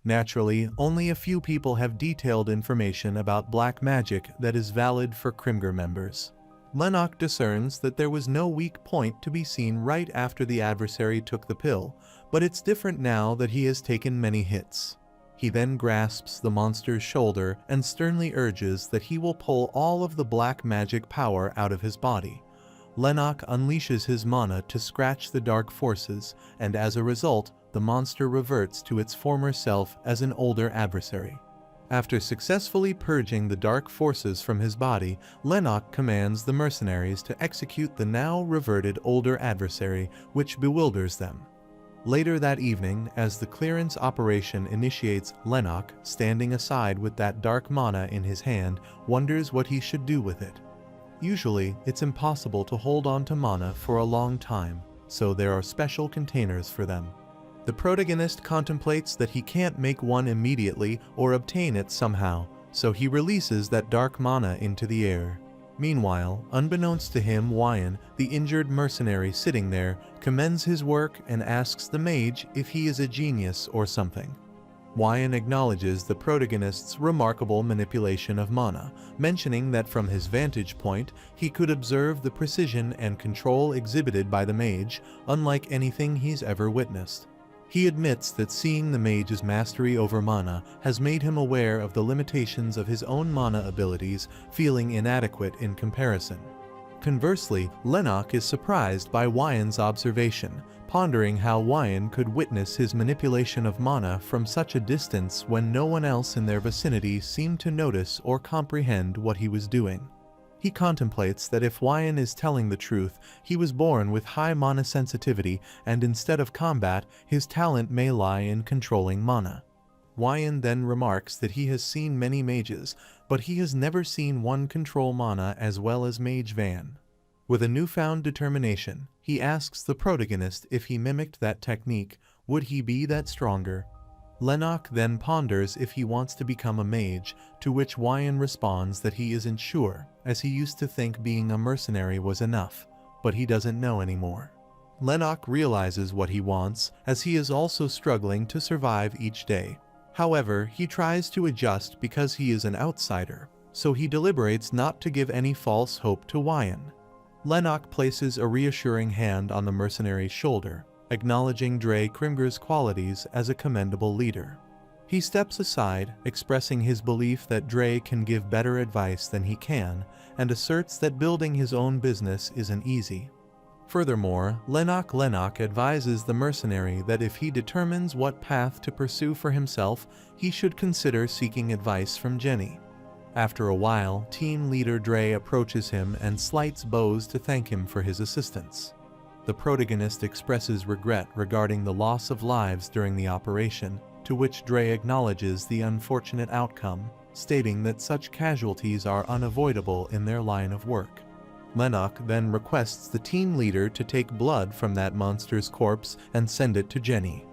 Naturally, only a few people have detailed information about black magic that is valid for Krimger members. Lennox discerns that there was no weak point to be seen right after the adversary took the pill, but it's different now that he has taken many hits. He then grasps the monster's shoulder and sternly urges that he will pull all of the black magic power out of his body. Lennox unleashes his mana to scratch the dark forces, and as a result, the monster reverts to its former self as an older adversary. After successfully purging the dark forces from his body, Lennox commands the mercenaries to execute the now reverted older adversary, which bewilders them. Later that evening, as the clearance operation initiates, Lennox, standing aside with that dark mana in his hand, wonders what he should do with it. Usually, it's impossible to hold on to mana for a long time, so there are special containers for them. The protagonist contemplates that he can't make one immediately or obtain it somehow, so he releases that dark mana into the air. Meanwhile, unbeknownst to him, Wyan, the injured mercenary sitting there, commends his work and asks the mage if he is a genius or something. Wyan acknowledges the protagonist's remarkable manipulation of mana, mentioning that from his vantage point, he could observe the precision and control exhibited by the mage, unlike anything he's ever witnessed. He admits that seeing the mage's mastery over mana has made him aware of the limitations of his own mana abilities, feeling inadequate in comparison. Conversely, Lennox is surprised by Wyan's observation, pondering how Wyan could witness his manipulation of mana from such a distance when no one else in their vicinity seemed to notice or comprehend what he was doing. He contemplates that if Wyan is telling the truth, he was born with high mana sensitivity, and instead of combat, his talent may lie in controlling mana. Wyan then remarks that he has seen many mages, but he has never seen one control mana as well as Mage Van. With a newfound determination, he asks the protagonist if he mimicked that technique, would he be that stronger? Lennox then ponders if he wants to become a mage, to which Wyan responds that he isn't sure, as he used to think being a mercenary was enough, but he doesn't know anymore. Lennox realizes what he wants, as he is also struggling to survive each day. However, he tries to adjust because he is an outsider, so he deliberates not to give any false hope to Wyan. Lennox places a reassuring hand on the mercenary's shoulder, acknowledging Dre Krimger's qualities as a commendable leader. He steps aside, expressing his belief that Dre can give better advice than he can, and asserts that building his own business isn't easy. Furthermore, Lennox advises the mercenary that if he determines what path to pursue for himself, he should consider seeking advice from Jenny. After a while, team leader Dre approaches him and slights bows to thank him for his assistance. The protagonist expresses regret regarding the loss of lives during the operation, to which Dre acknowledges the unfortunate outcome, stating that such casualties are unavoidable in their line of work. Lennox then requests the team leader to take blood from that monster's corpse and send it to Jenny.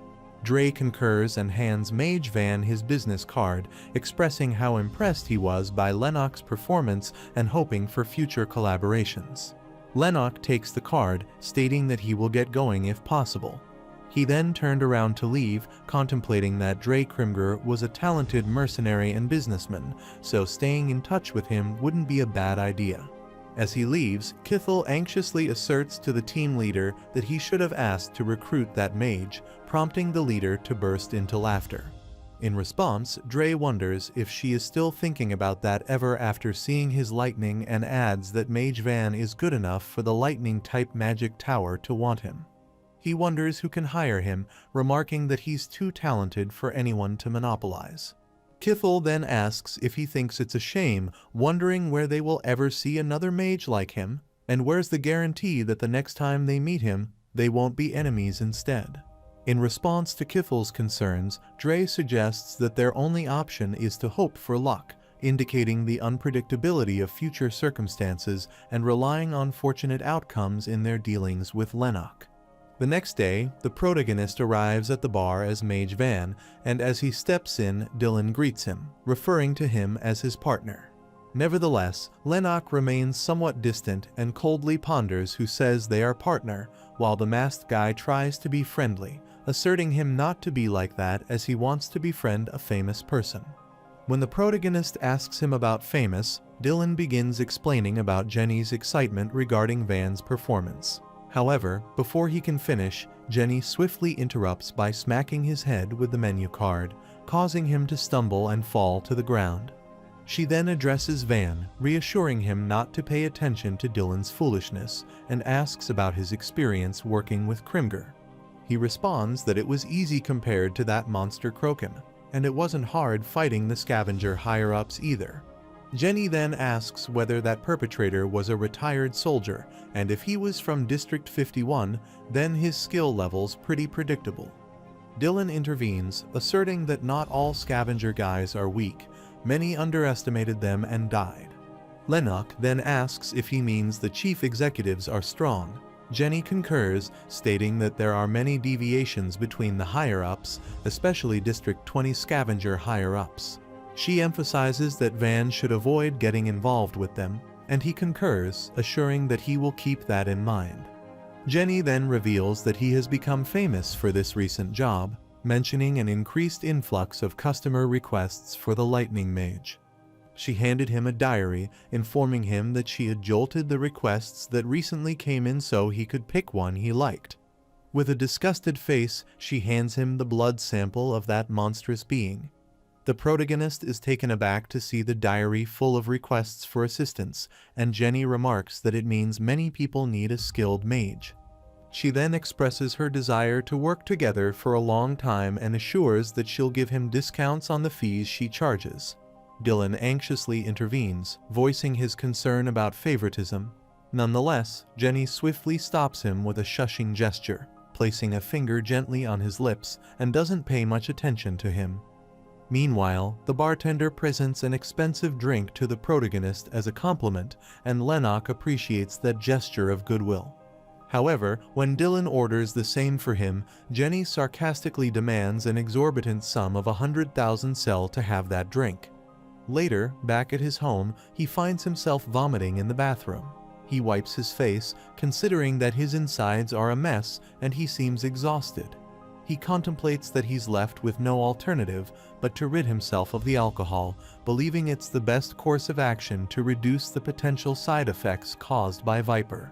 Dre concurs and hands Mage Van his business card, expressing how impressed he was by Lennox's performance and hoping for future collaborations. Lennox takes the card, stating that he will get going if possible. He then turned around to leave, contemplating that Dre Krimger was a talented mercenary and businessman, so staying in touch with him wouldn't be a bad idea. As he leaves, Kithel anxiously asserts to the team leader that he should have asked to recruit that mage, prompting the leader to burst into laughter. In response, Dre wonders if she is still thinking about that ever after seeing his lightning, and adds that Mage Van is good enough for the lightning-type magic tower to want him. He wonders who can hire him, remarking that he's too talented for anyone to monopolize. Kithel then asks if he thinks it's a shame, wondering where they will ever see another mage like him, and where's the guarantee that the next time they meet him, they won't be enemies instead. In response to Kithel's concerns, Dre suggests that their only option is to hope for luck, indicating the unpredictability of future circumstances and relying on fortunate outcomes in their dealings with Lennox. The next day, the protagonist arrives at the bar as Mage Van, and as he steps in, Dylan greets him, referring to him as his partner. Nevertheless, Lennox remains somewhat distant and coldly ponders who says they are partner, while the masked guy tries to be friendly, asserting him not to be like that as he wants to befriend a famous person. When the protagonist asks him about famous, Dylan begins explaining about Jenny's excitement regarding Van's performance. However, before he can finish, Jenny swiftly interrupts by smacking his head with the menu card, causing him to stumble and fall to the ground. She then addresses Van, reassuring him not to pay attention to Dylan's foolishness, and asks about his experience working with Krimger. He responds that it was easy compared to that monster Kroken, and it wasn't hard fighting the scavenger higher-ups either. Jenny then asks whether that perpetrator was a retired soldier, and if he was from District 51, then his skill level's pretty predictable. Dylan intervenes, asserting that not all scavenger guys are weak, many underestimated them and died. Lennox then asks if he means the chief executives are strong. Jenny concurs, stating that there are many deviations between the higher-ups, especially District 20 scavenger higher-ups. She emphasizes that Van should avoid getting involved with them, and he concurs, assuring that he will keep that in mind. Jenny then reveals that he has become famous for this recent job, mentioning an increased influx of customer requests for the Lightning Mage. She handed him a diary, informing him that she had jolted the requests that recently came in so he could pick one he liked. With a disgusted face, she hands him the blood sample of that monstrous being. The protagonist is taken aback to see the diary full of requests for assistance, and Jenny remarks that it means many people need a skilled mage. She then expresses her desire to work together for a long time and assures that she'll give him discounts on the fees she charges. Dylan anxiously intervenes, voicing his concern about favoritism. Nonetheless, Jenny swiftly stops him with a shushing gesture, placing a finger gently on his lips, and doesn't pay much attention to him. Meanwhile, the bartender presents an expensive drink to the protagonist as a compliment, and Lennox appreciates that gesture of goodwill. However, when Dylan orders the same for him, Jenny sarcastically demands an exorbitant sum of 100,000 sel to have that drink. Later, back at his home, he finds himself vomiting in the bathroom. He wipes his face, considering that his insides are a mess, and he seems exhausted. He contemplates that he's left with no alternative but to rid himself of the alcohol, believing it's the best course of action to reduce the potential side effects caused by Viper.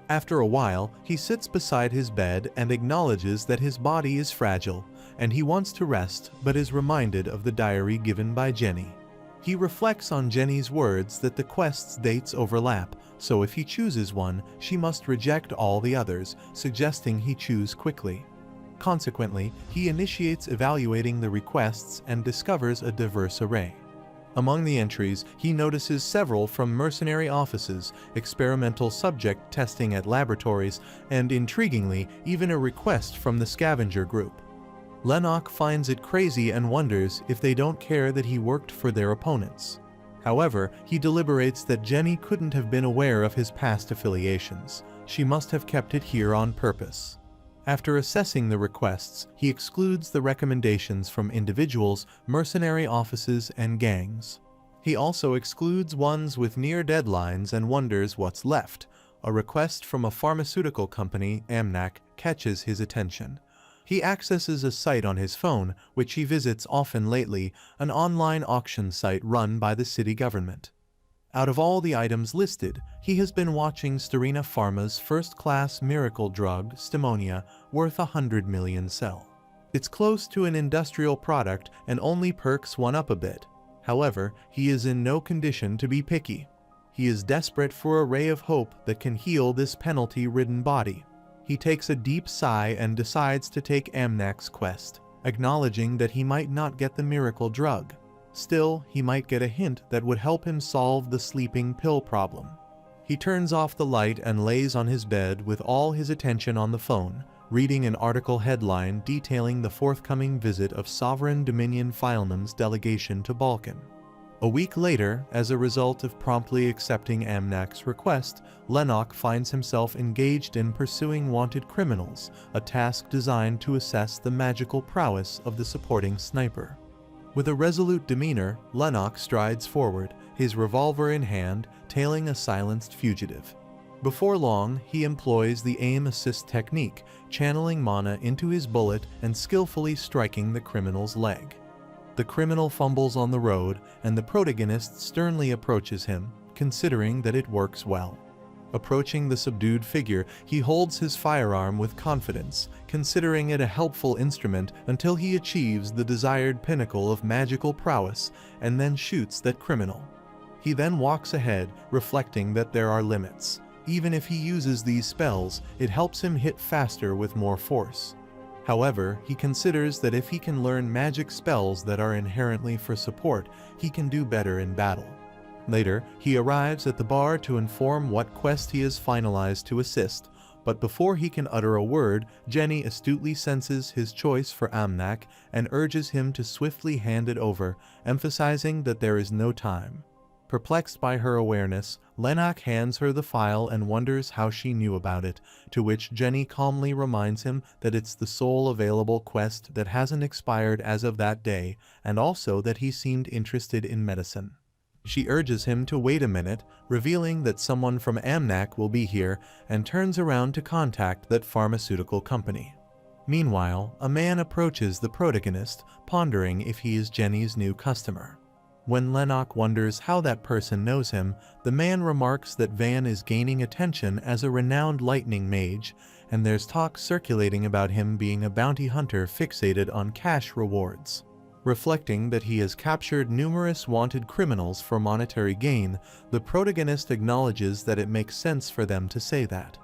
After a while, he sits beside his bed and acknowledges that his body is fragile, and he wants to rest but is reminded of the diary given by Jenny. He reflects on Jenny's words that the quest's dates overlap, so if he chooses one, she must reject all the others, suggesting he choose quickly. Consequently, he initiates evaluating the requests and discovers a diverse array. Among the entries, he notices several from mercenary offices, experimental subject testing at laboratories, and intriguingly, even a request from the scavenger group. Lennox finds it crazy and wonders if they don't care that he worked for their opponents. However, he deliberates that Jenny couldn't have been aware of his past affiliations. She must have kept it here on purpose. After assessing the requests, he excludes the recommendations from individuals, mercenary offices, and gangs. He also excludes ones with near deadlines and wonders what's left. A request from a pharmaceutical company, Amnak, catches his attention. He accesses a site on his phone, which he visits often lately, an online auction site run by the city government. Out of all the items listed, he has been watching Starina Pharma's first-class miracle drug, Stimonia, worth 100 million sel. It's close to an industrial product and only perks one up a bit. However, he is in no condition to be picky. He is desperate for a ray of hope that can heal this penalty-ridden body. He takes a deep sigh and decides to take Amnak's quest, acknowledging that he might not get the miracle drug. Still, he might get a hint that would help him solve the sleeping pill problem. He turns off the light and lays on his bed with all his attention on the phone, reading an article headline detailing the forthcoming visit of Sovereign Dominion Fileman's delegation to Balkan. A week later, as a result of promptly accepting Amnak's request, Lennox finds himself engaged in pursuing wanted criminals, a task designed to assess the magical prowess of the supporting sniper. With a resolute demeanor, Lennox strides forward, his revolver in hand, tailing a silenced fugitive. Before long, he employs the aim assist technique, channeling mana into his bullet and skillfully striking the criminal's leg. The criminal fumbles on the road, and the protagonist sternly approaches him, considering that it works well. Approaching the subdued figure, he holds his firearm with confidence, considering it a helpful instrument until he achieves the desired pinnacle of magical prowess, and then shoots that criminal. He then walks ahead, reflecting that there are limits. Even if he uses these spells, it helps him hit faster with more force. However, he considers that if he can learn magic spells that are inherently for support, he can do better in battle. Later, he arrives at the bar to inform what quest he has finalized to assist, but before he can utter a word, Jenny astutely senses his choice for Amnak and urges him to swiftly hand it over, emphasizing that there is no time. Perplexed by her awareness, Lennox hands her the file and wonders how she knew about it, to which Jenny calmly reminds him that it's the sole available quest that hasn't expired as of that day, and also that he seemed interested in medicine. She urges him to wait a minute, revealing that someone from Amnak will be here, and turns around to contact that pharmaceutical company. Meanwhile, a man approaches the protagonist, pondering if he is Jenny's new customer. When Lennox wonders how that person knows him, the man remarks that Van is gaining attention as a renowned Lightning Mage, and there's talk circulating about him being a bounty hunter fixated on cash rewards. Reflecting that he has captured numerous wanted criminals for monetary gain, the protagonist acknowledges that it makes sense for them to say that.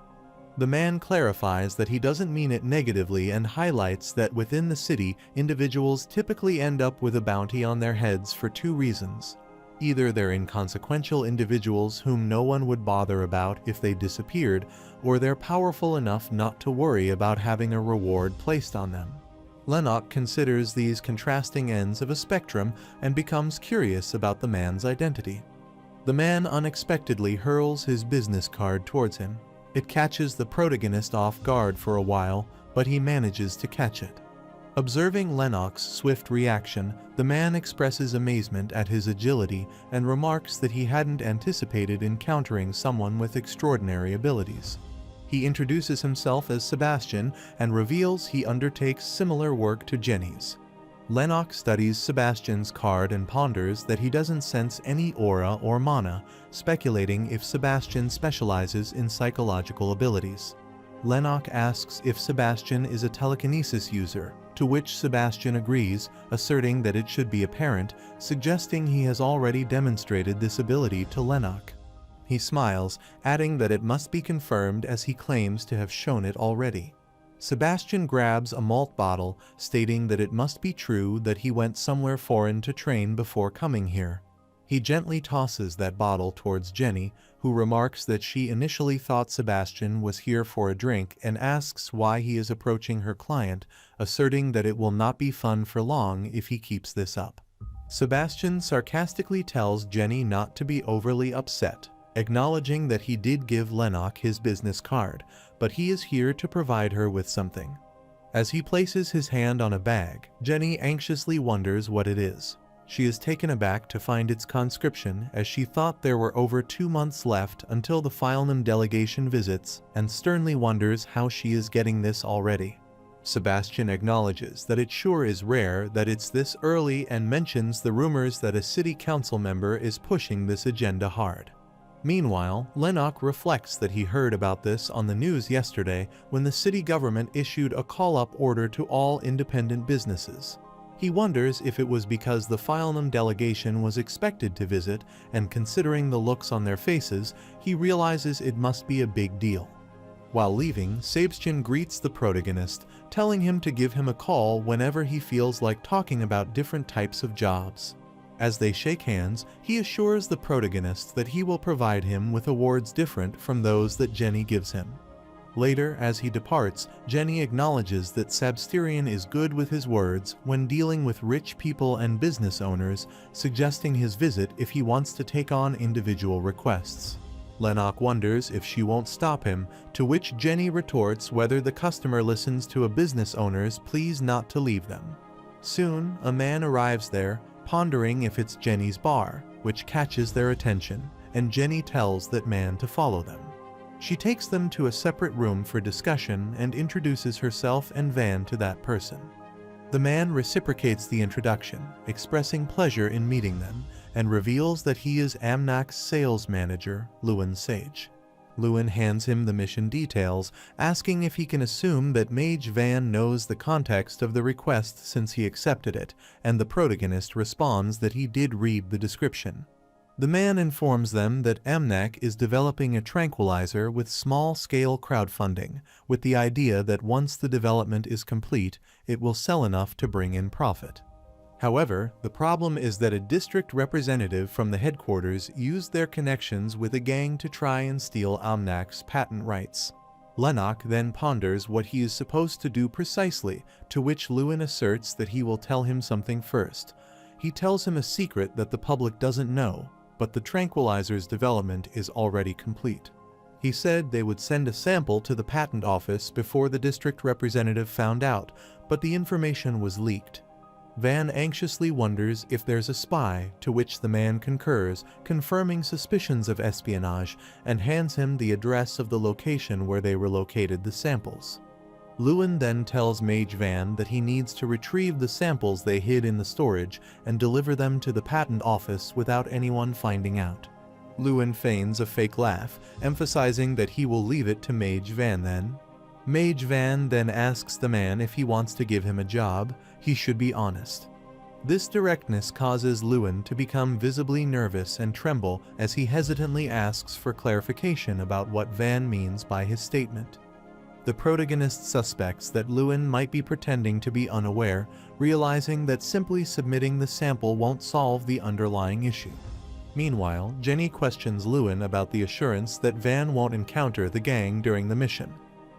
The man clarifies that he doesn't mean it negatively and highlights that within the city, individuals typically end up with a bounty on their heads for two reasons. Either they're inconsequential individuals whom no one would bother about if they disappeared, or they're powerful enough not to worry about having a reward placed on them. Lennox considers these contrasting ends of a spectrum and becomes curious about the man's identity. The man unexpectedly hurls his business card towards him. It catches the protagonist off guard for a while, but he manages to catch it. Observing Lennox's swift reaction, the man expresses amazement at his agility and remarks that he hadn't anticipated encountering someone with extraordinary abilities. He introduces himself as Sebastian and reveals he undertakes similar work to Jenny's. Lennox studies Sebastian's card and ponders that he doesn't sense any aura or mana, speculating if Sebastian specializes in psychological abilities. Lennox asks if Sebastian is a telekinesis user, to which Sebastian agrees, asserting that it should be apparent, suggesting he has already demonstrated this ability to Lennox. He smiles, adding that it must be confirmed as he claims to have shown it already. Sebastian grabs a malt bottle, stating that it must be true that he went somewhere foreign to train before coming here. He gently tosses that bottle towards Jenny, who remarks that she initially thought Sebastian was here for a drink and asks why he is approaching her client, asserting that it will not be fun for long if he keeps this up. Sebastian sarcastically tells Jenny not to be overly upset, acknowledging that he did give Lennox his business card, but he is here to provide her with something. As he places his hand on a bag, Jenny anxiously wonders what it is. She is taken aback to find its conscription, as she thought there were over 2 months left until the Filenham delegation visits, and sternly wonders how she is getting this already. Sebastian acknowledges that it sure is rare that it's this early and mentions the rumors that a city council member is pushing this agenda hard. Meanwhile, Lennox reflects that he heard about this on the news yesterday when the city government issued a call-up order to all independent businesses. He wonders if it was because the Filenham delegation was expected to visit, and considering the looks on their faces, he realizes it must be a big deal. While leaving, Sebastian greets the protagonist, telling him to give him a call whenever he feels like talking about different types of jobs. As they shake hands, he assures the protagonist that he will provide him with awards different from those that Jenny gives him. Later, as he departs, Jenny acknowledges that Sebastian is good with his words when dealing with rich people and business owners, suggesting his visit if he wants to take on individual requests. Lennox wonders if she won't stop him, to which Jenny retorts whether the customer listens to a business owner's pleas not to leave them. Soon, a man arrives there, pondering if it's Jenny's bar, which catches their attention, and Jenny tells that man to follow them. She takes them to a separate room for discussion and introduces herself and Van to that person. The man reciprocates the introduction, expressing pleasure in meeting them, and reveals that he is Amnak's sales manager, Lewin Sage. Lewin hands him the mission details, asking if he can assume that Mage Van knows the context of the request since he accepted it, and the protagonist responds that he did read the description. The man informs them that Amnak is developing a tranquilizer with small-scale crowdfunding, with the idea that once the development is complete, it will sell enough to bring in profit. However, the problem is that a district representative from the headquarters used their connections with a gang to try and steal Amnak's patent rights. Lennox then ponders what he is supposed to do precisely, to which Lewin asserts that he will tell him something first. He tells him a secret that the public doesn't know, but the tranquilizer's development is already complete. He said they would send a sample to the patent office before the district representative found out, but the information was leaked. Van anxiously wonders if there's a spy, to which the man concurs, confirming suspicions of espionage, and hands him the address of the location where they relocated the samples. Lewin then tells Mage Van that he needs to retrieve the samples they hid in the storage and deliver them to the patent office without anyone finding out. Lewin feigns a fake laugh, emphasizing that he will leave it to Mage Van then. Mage Van then asks the man if he wants to give him a job. He should be honest. This directness causes Lewin to become visibly nervous and tremble as he hesitantly asks for clarification about what Van means by his statement. The protagonist suspects that Lewin might be pretending to be unaware, realizing that simply submitting the sample won't solve the underlying issue. Meanwhile, Jenny questions Lewin about the assurance that Van won't encounter the gang during the mission.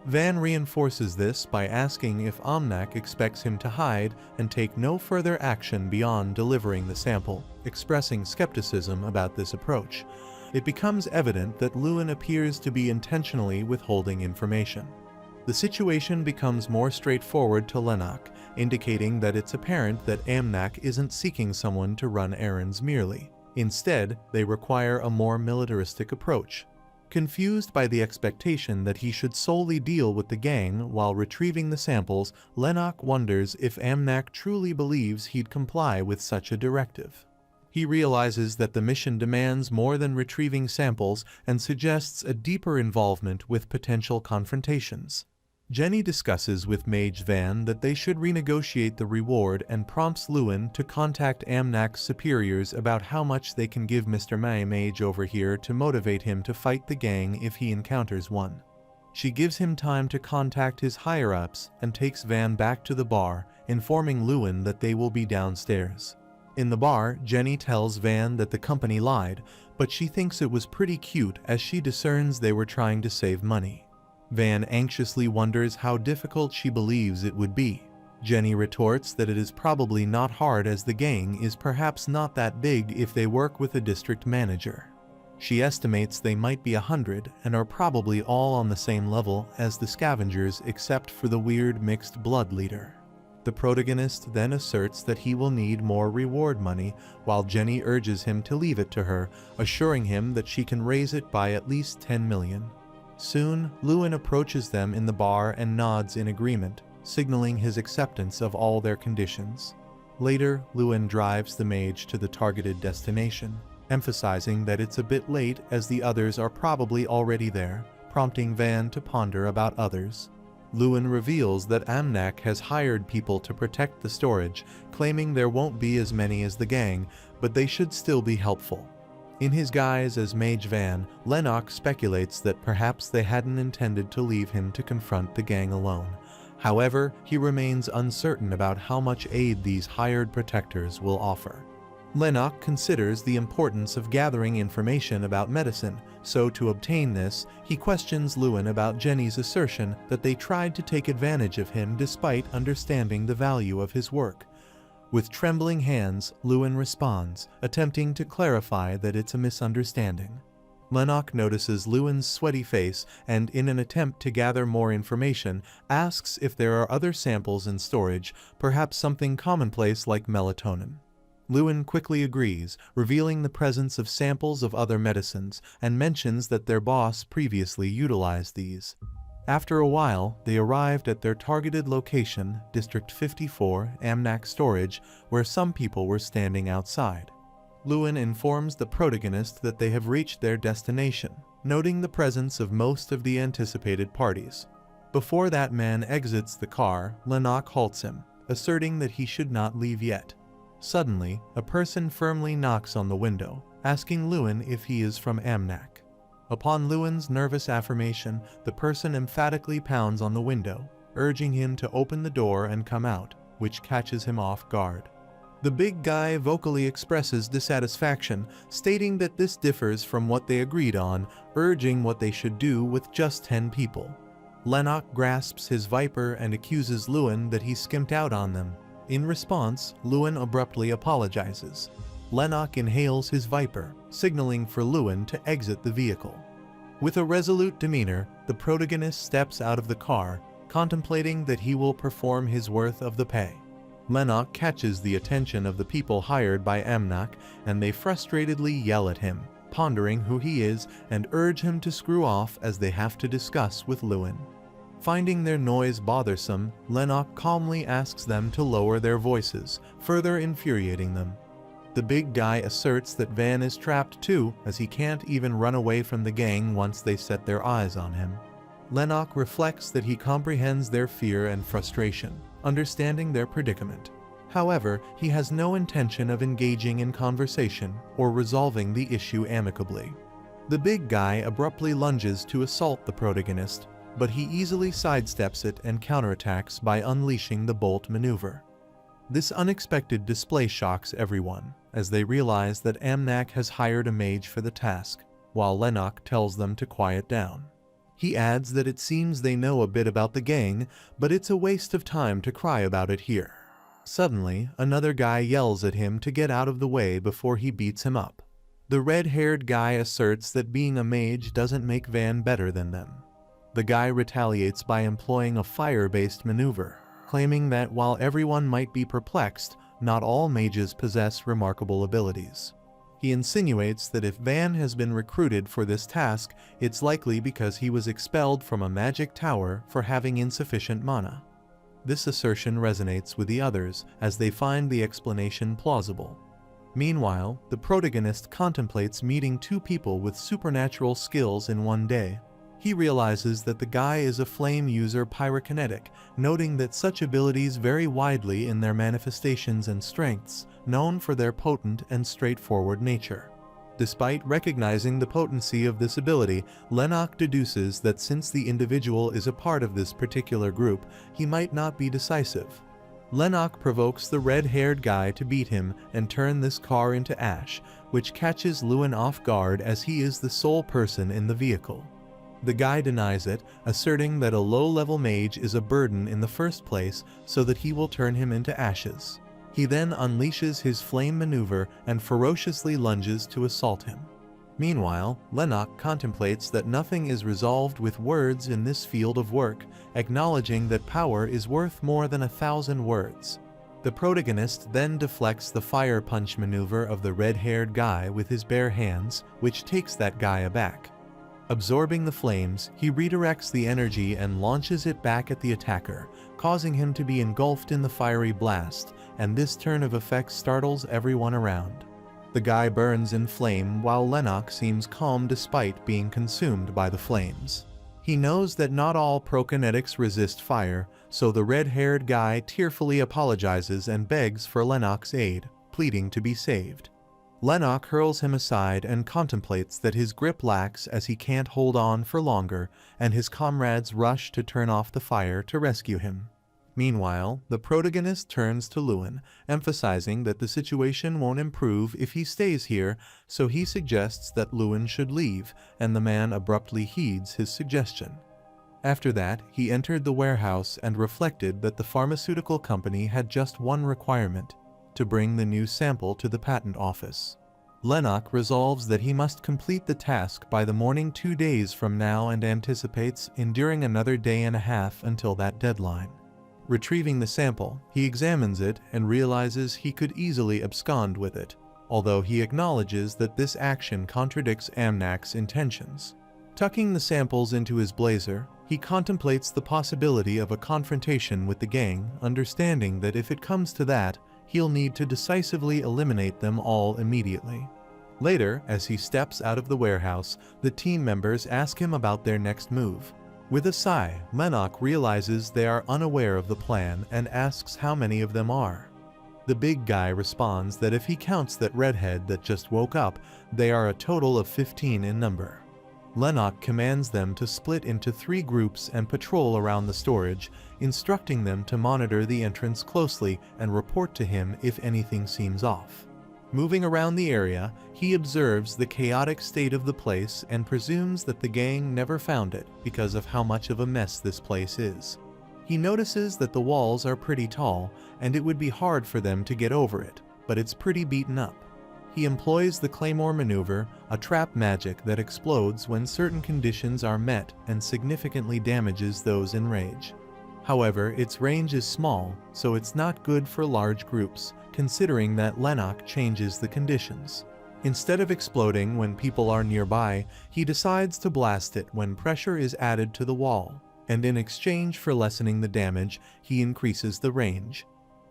Van reinforces this by asking if Amnak expects him to hide and take no further action beyond delivering the sample, expressing skepticism about this approach. It becomes evident that Lewin appears to be intentionally withholding information. The situation becomes more straightforward to Lennox, indicating that it's apparent that Amnak isn't seeking someone to run errands merely. Instead, they require a more militaristic approach. Confused by the expectation that he should solely deal with the gang while retrieving the samples, Lennox wonders if Amnak truly believes he'd comply with such a directive. He realizes that the mission demands more than retrieving samples and suggests a deeper involvement with potential confrontations. Jenny discusses with Mage Van that they should renegotiate the reward and prompts Lewin to contact Amnak's superiors about how much they can give Mr. Mage over here to motivate him to fight the gang if he encounters one. She gives him time to contact his higher-ups and takes Van back to the bar, informing Lewin that they will be downstairs. In the bar, Jenny tells Van that the company lied, but she thinks it was pretty cute as she discerns they were trying to save money. Van anxiously wonders how difficult she believes it would be. Jenny retorts that it is probably not hard as the gang is perhaps not that big if they work with a district manager. She estimates they might be 100 and are probably all on the same level as the scavengers except for the weird mixed blood leader. The protagonist then asserts that he will need more reward money, while Jenny urges him to leave it to her, assuring him that she can raise it by at least 10 million. Soon, Lewin approaches them in the bar and nods in agreement, signaling his acceptance of all their conditions. Later, Lewin drives the mage to the targeted destination, emphasizing that it's a bit late as the others are probably already there, prompting Van to ponder about others. Lewin reveals that Amnak has hired people to protect the storage, claiming there won't be as many as the gang, but they should still be helpful. In his guise as Mage Van, Lennox speculates that perhaps they hadn't intended to leave him to confront the gang alone. However, he remains uncertain about how much aid these hired protectors will offer. Lennox considers the importance of gathering information about medicine, so to obtain this, he questions Lewin about Jenny's assertion that they tried to take advantage of him despite understanding the value of his work. With trembling hands, Lewin responds, attempting to clarify that it's a misunderstanding. Lennox notices Lewin's sweaty face and, in an attempt to gather more information, asks if there are other samples in storage, perhaps something commonplace like melatonin. Lewin quickly agrees, revealing the presence of samples of other medicines, and mentions that their boss previously utilized these. After a while, they arrived at their targeted location, District 54, Amnak Storage, where some people were standing outside. Lewin informs the protagonist that they have reached their destination, noting the presence of most of the anticipated parties. Before that man exits the car, Lennox halts him, asserting that he should not leave yet. Suddenly, a person firmly knocks on the window, asking Lewin if he is from Amnak. Upon Lewin's nervous affirmation, the person emphatically pounds on the window, urging him to open the door and come out, which catches him off guard. The big guy vocally expresses dissatisfaction, stating that this differs from what they agreed on, urging what they should do with just 10 people. Lennox grasps his viper and accuses Lewin that he skimped out on them. In response, Lewin abruptly apologizes. Lennox inhales his viper, signaling for Lewin to exit the vehicle. With a resolute demeanor, the protagonist steps out of the car, contemplating that he will perform his worth of the pay. Lennox catches the attention of the people hired by Amnak, and they frustratedly yell at him, pondering who he is and urge him to screw off as they have to discuss with Lewin. Finding their noise bothersome, Lennox calmly asks them to lower their voices, further infuriating them. The big guy asserts that Van is trapped too, as he can't even run away from the gang once they set their eyes on him. Lennox reflects that he comprehends their fear and frustration, understanding their predicament. However, he has no intention of engaging in conversation or resolving the issue amicably. The big guy abruptly lunges to assault the protagonist, but he easily sidesteps it and counterattacks by unleashing the bolt maneuver. This unexpected display shocks everyone, as they realize that Amnak has hired a mage for the task, while Lennox tells them to quiet down. He adds that it seems they know a bit about the gang, but it's a waste of time to cry about it here. Suddenly, another guy yells at him to get out of the way before he beats him up. The red-haired guy asserts that being a mage doesn't make Van better than them. The guy retaliates by employing a fire-based maneuver, claiming that while everyone might be perplexed, not all mages possess remarkable abilities. He insinuates that if Van has been recruited for this task, it's likely because he was expelled from a magic tower for having insufficient mana. This assertion resonates with the others, as they find the explanation plausible. Meanwhile, the protagonist contemplates meeting 2 people with supernatural skills in one day. He realizes that the guy is a flame user pyrokinetic, noting that such abilities vary widely in their manifestations and strengths, known for their potent and straightforward nature. Despite recognizing the potency of this ability, Lennox deduces that since the individual is a part of this particular group, he might not be decisive. Lennox provokes the red-haired guy to beat him and turn this car into ash, which catches Lewin off guard as he is the sole person in the vehicle. The guy denies it, asserting that a low-level mage is a burden in the first place so that he will turn him into ashes. He then unleashes his flame maneuver and ferociously lunges to assault him. Meanwhile, Lennox contemplates that nothing is resolved with words in this field of work, acknowledging that power is worth more than 1,000 words. The protagonist then deflects the fire punch maneuver of the red-haired guy with his bare hands, which takes that guy aback. Absorbing the flames, he redirects the energy and launches it back at the attacker, causing him to be engulfed in the fiery blast, and this turn of events startles everyone around. The guy burns in flame while Lennox seems calm despite being consumed by the flames. He knows that not all prokinetics resist fire, so the red-haired guy tearfully apologizes and begs for Lennox's aid, pleading to be saved. Lennox hurls him aside and contemplates that his grip lacks as he can't hold on for longer, and his comrades rush to turn off the fire to rescue him. Meanwhile, the protagonist turns to Lewin, emphasizing that the situation won't improve if he stays here, so he suggests that Lewin should leave, and the man abruptly heeds his suggestion. After that, he entered the warehouse and reflected that the pharmaceutical company had just one requirement: to bring the new sample to the patent office. Lennox resolves that he must complete the task by the morning 2 days from now and anticipates enduring another day and a half until that deadline. Retrieving the sample, he examines it and realizes he could easily abscond with it, although he acknowledges that this action contradicts Amnak's intentions. Tucking the samples into his blazer, he contemplates the possibility of a confrontation with the gang, understanding that if it comes to that, he'll need to decisively eliminate them all immediately. Later, as he steps out of the warehouse, the team members ask him about their next move. With a sigh, Lennox realizes they are unaware of the plan and asks how many of them are. The big guy responds that if he counts that redhead that just woke up, they are a total of 15 in number. Lennox commands them to split into 3 groups and patrol around the storage, instructing them to monitor the entrance closely and report to him if anything seems off. Moving around the area, he observes the chaotic state of the place and presumes that the gang never found it because of how much of a mess this place is. He notices that the walls are pretty tall and it would be hard for them to get over it, but it's pretty beaten up. He employs the Claymore maneuver, a trap magic that explodes when certain conditions are met and significantly damages those in range. However, its range is small, so it's not good for large groups, considering that Lennox changes the conditions. Instead of exploding when people are nearby, he decides to blast it when pressure is added to the wall, and in exchange for lessening the damage, he increases the range.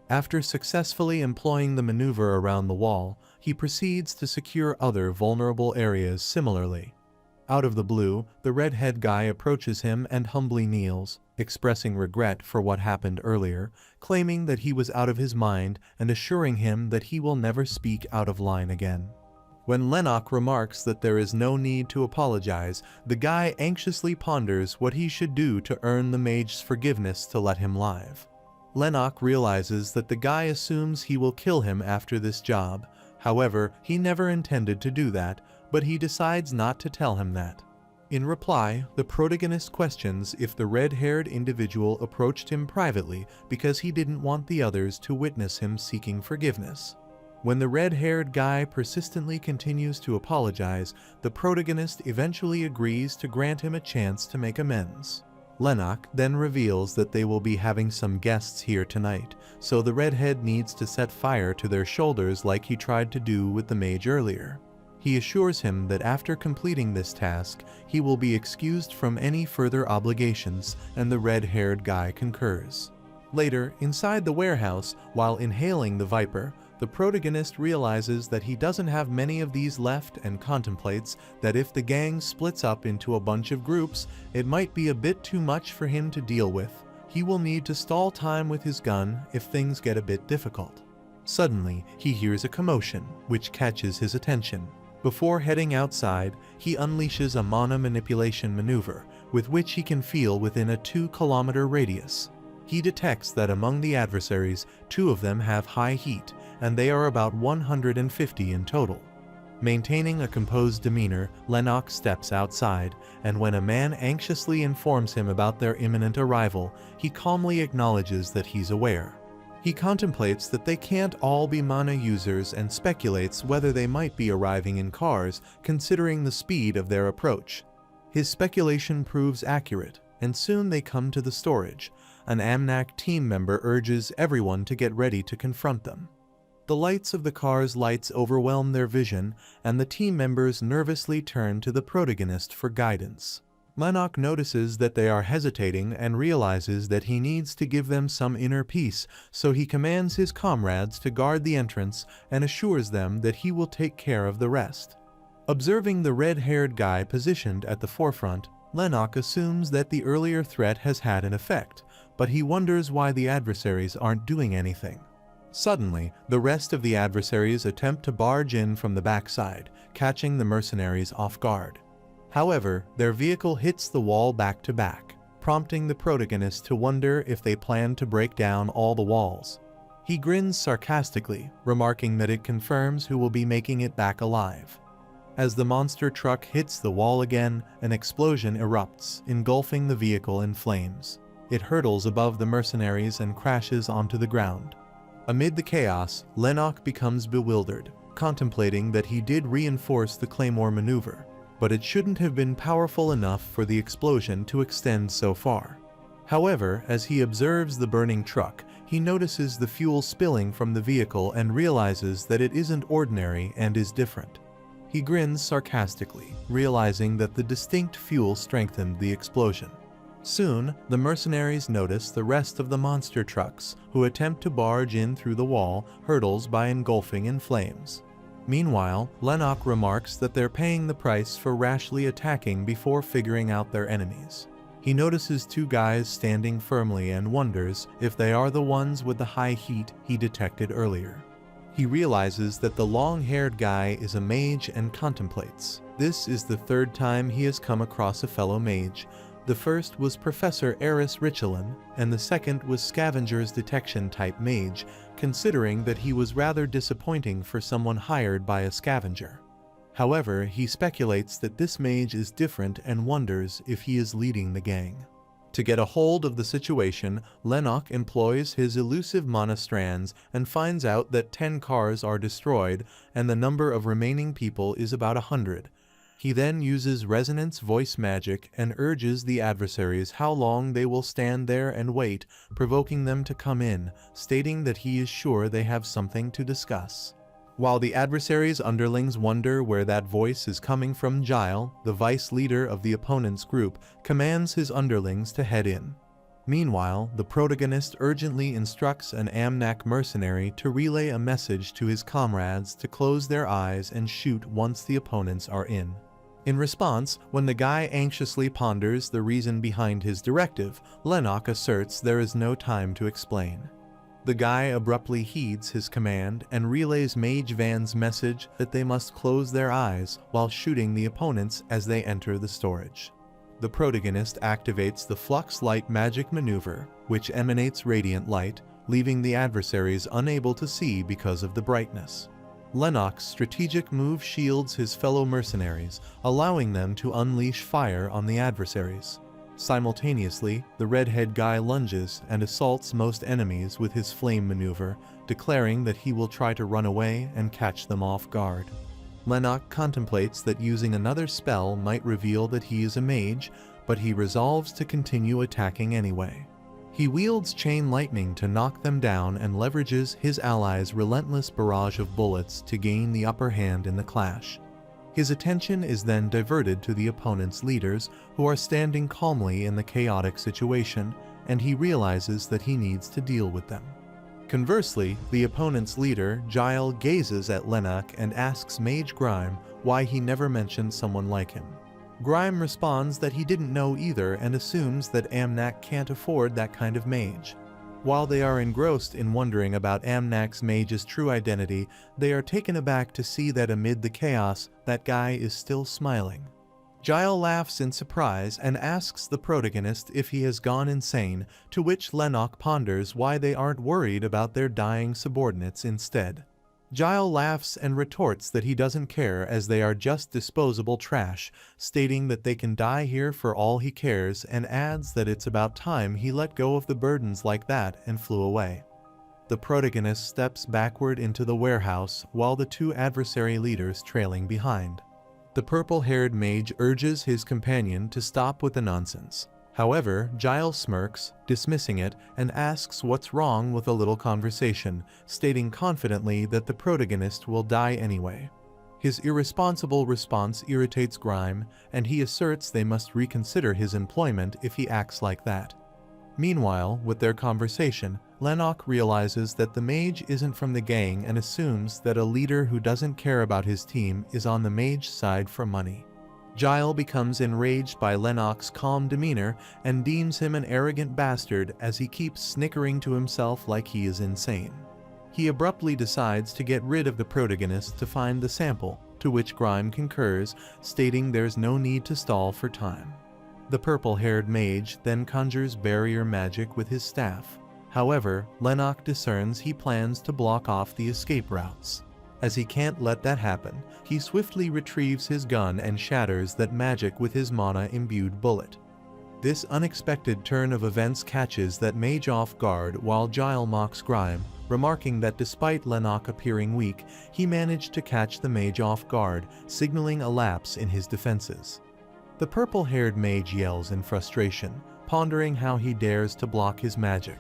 After successfully employing the maneuver around the wall, he proceeds to secure other vulnerable areas similarly. Out of the blue, the redhead guy approaches him and humbly kneels, expressing regret for what happened earlier, claiming that he was out of his mind and assuring him that he will never speak out of line again. When Lennox remarks that there is no need to apologize, the guy anxiously ponders what he should do to earn the mage's forgiveness to let him live. Lennox realizes that the guy assumes he will kill him after this job. However, he never intended to do that, but he decides not to tell him that. In reply, the protagonist questions if the red-haired individual approached him privately because he didn't want the others to witness him seeking forgiveness. When the red-haired guy persistently continues to apologize, the protagonist eventually agrees to grant him a chance to make amends. Lennox then reveals that they will be having some guests here tonight, so the redhead needs to set fire to their shoulders like he tried to do with the mage earlier. He assures him that after completing this task, he will be excused from any further obligations, and the red-haired guy concurs. Later, inside the warehouse, while inhaling the Viper, the protagonist realizes that he doesn't have many of these left and contemplates that if the gang splits up into a bunch of groups, it might be a bit too much for him to deal with. He will need to stall time with his gun if things get a bit difficult. Suddenly, he hears a commotion, which catches his attention. Before heading outside, he unleashes a mana manipulation maneuver, with which he can feel within a 2-kilometer radius. He detects that among the adversaries, 2 of them have high heat, and they are about 150 in total. Maintaining a composed demeanor, Lennox steps outside, and when a man anxiously informs him about their imminent arrival, he calmly acknowledges that he's aware. He contemplates that they can't all be mana users and speculates whether they might be arriving in cars, considering the speed of their approach. His speculation proves accurate, and soon they come to the storage. An Amnak team member urges everyone to get ready to confront them. The lights of the car's lights overwhelm their vision, and the team members nervously turn to the protagonist for guidance. Lennox notices that they are hesitating and realizes that he needs to give them some inner peace, so he commands his comrades to guard the entrance and assures them that he will take care of the rest. Observing the red-haired guy positioned at the forefront, Lennox assumes that the earlier threat has had an effect, but he wonders why the adversaries aren't doing anything. Suddenly, the rest of the adversaries attempt to barge in from the backside, catching the mercenaries off guard. However, their vehicle hits the wall back to back, prompting the protagonist to wonder if they plan to break down all the walls. He grins sarcastically, remarking that it confirms who will be making it back alive. As the monster truck hits the wall again, an explosion erupts, engulfing the vehicle in flames. It hurtles above the mercenaries and crashes onto the ground. Amid the chaos, Lennox becomes bewildered, contemplating that he did reinforce the Claymore maneuver, but it shouldn't have been powerful enough for the explosion to extend so far. However, as he observes the burning truck, he notices the fuel spilling from the vehicle and realizes that it isn't ordinary and is different. He grins sarcastically, realizing that the distinct fuel strengthened the explosion. Soon, the mercenaries notice the rest of the monster trucks, who attempt to barge in through the wall, hurdles by engulfing in flames. Meanwhile, Lennox remarks that they're paying the price for rashly attacking before figuring out their enemies. He notices two guys standing firmly and wonders if they are the ones with the high heat he detected earlier. He realizes that the long-haired guy is a mage and contemplates. This is the third time he has come across a fellow mage. The first was Professor Eris Richelin, and the second was Scavenger's detection-type mage, considering that he was rather disappointing for someone hired by a scavenger. However, he speculates that this mage is different and wonders if he is leading the gang. To get a hold of the situation, Lennox employs his elusive mana strands and finds out that 10 cars are destroyed and the number of remaining people is about 100. He then uses resonance voice magic and urges the adversaries how long they will stand there and wait, provoking them to come in, stating that he is sure they have something to discuss. While the adversaries' underlings wonder where that voice is coming from, Gile, the vice leader of the opponent's group, commands his underlings to head in. Meanwhile, the protagonist urgently instructs an Amnak mercenary to relay a message to his comrades to close their eyes and shoot once the opponents are in. In response, when the guy anxiously ponders the reason behind his directive, Lennox asserts there is no time to explain. The guy abruptly heeds his command and relays Mage Van's message that they must close their eyes while shooting the opponents as they enter the storage. The protagonist activates the Flux Light magic maneuver, which emanates radiant light, leaving the adversaries unable to see because of the brightness. Lennox's strategic move shields his fellow mercenaries, allowing them to unleash fire on the adversaries. Simultaneously, the redhead guy lunges and assaults most enemies with his flame maneuver, declaring that he will try to run away and catch them off guard. Lennox contemplates that using another spell might reveal that he is a mage, but he resolves to continue attacking anyway. He wields chain lightning to knock them down and leverages his allies' relentless barrage of bullets to gain the upper hand in the clash. His attention is then diverted to the opponent's leaders, who are standing calmly in the chaotic situation, and he realizes that he needs to deal with them. Conversely, the opponent's leader, Gile, gazes at Lennox and asks Mage Grime why he never mentioned someone like him. Grime responds that he didn't know either and assumes that Amnak can't afford that kind of mage. While they are engrossed in wondering about Amnak's mage's true identity, they are taken aback to see that amid the chaos, that guy is still smiling. Gile laughs in surprise and asks the protagonist if he has gone insane, to which Lennox ponders why they aren't worried about their dying subordinates instead. Gile laughs and retorts that he doesn't care as they are just disposable trash, stating that they can die here for all he cares, and adds that it's about time he let go of the burdens like that and flew away. The protagonist steps backward into the warehouse while the two adversary leaders trailing behind. The purple-haired mage urges his companion to stop with the nonsense. However, Gile smirks, dismissing it, and asks what's wrong with a little conversation, stating confidently that the protagonist will die anyway. His irresponsible response irritates Grime, and he asserts they must reconsider his employment if he acts like that. Meanwhile, with their conversation, Lennox realizes that the mage isn't from the gang and assumes that a leader who doesn't care about his team is on the mage side for money. Gile becomes enraged by Lennox's calm demeanor and deems him an arrogant bastard as he keeps snickering to himself like he is insane. He abruptly decides to get rid of the protagonist to find the sample, to which Grime concurs, stating there's no need to stall for time. The purple-haired mage then conjures barrier magic with his staff. However, Lennox discerns he plans to block off the escape routes. As he can't let that happen, he swiftly retrieves his gun and shatters that magic with his mana-imbued bullet. This unexpected turn of events catches that mage off guard while Gile mocks Grime, remarking that despite Lennox appearing weak, he managed to catch the mage off guard, signaling a lapse in his defenses. The purple-haired mage yells in frustration, pondering how he dares to block his magic.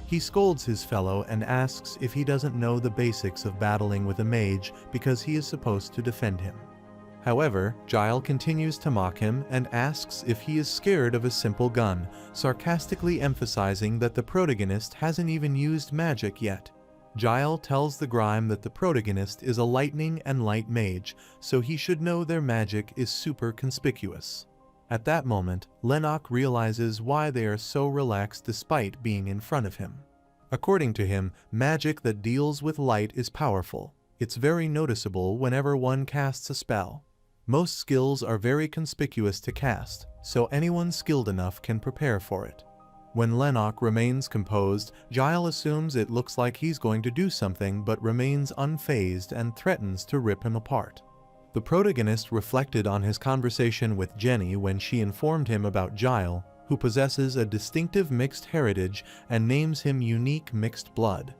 He scolds his fellow and asks if he doesn't know the basics of battling with a mage because he is supposed to defend him. However, Giles continues to mock him and asks if he is scared of a simple gun, sarcastically emphasizing that the protagonist hasn't even used magic yet. Giles tells the Grime that the protagonist is a lightning and light mage, so he should know their magic is super conspicuous. At that moment, Lennox realizes why they are so relaxed despite being in front of him. According to him, magic that deals with light is powerful. It's very noticeable whenever one casts a spell. Most skills are very conspicuous to cast, so anyone skilled enough can prepare for it. When Lennox remains composed, Giles assumes it looks like he's going to do something but remains unfazed and threatens to rip him apart. The protagonist reflected on his conversation with Jenny when she informed him about Giles, who possesses a distinctive mixed heritage and names him unique mixed blood.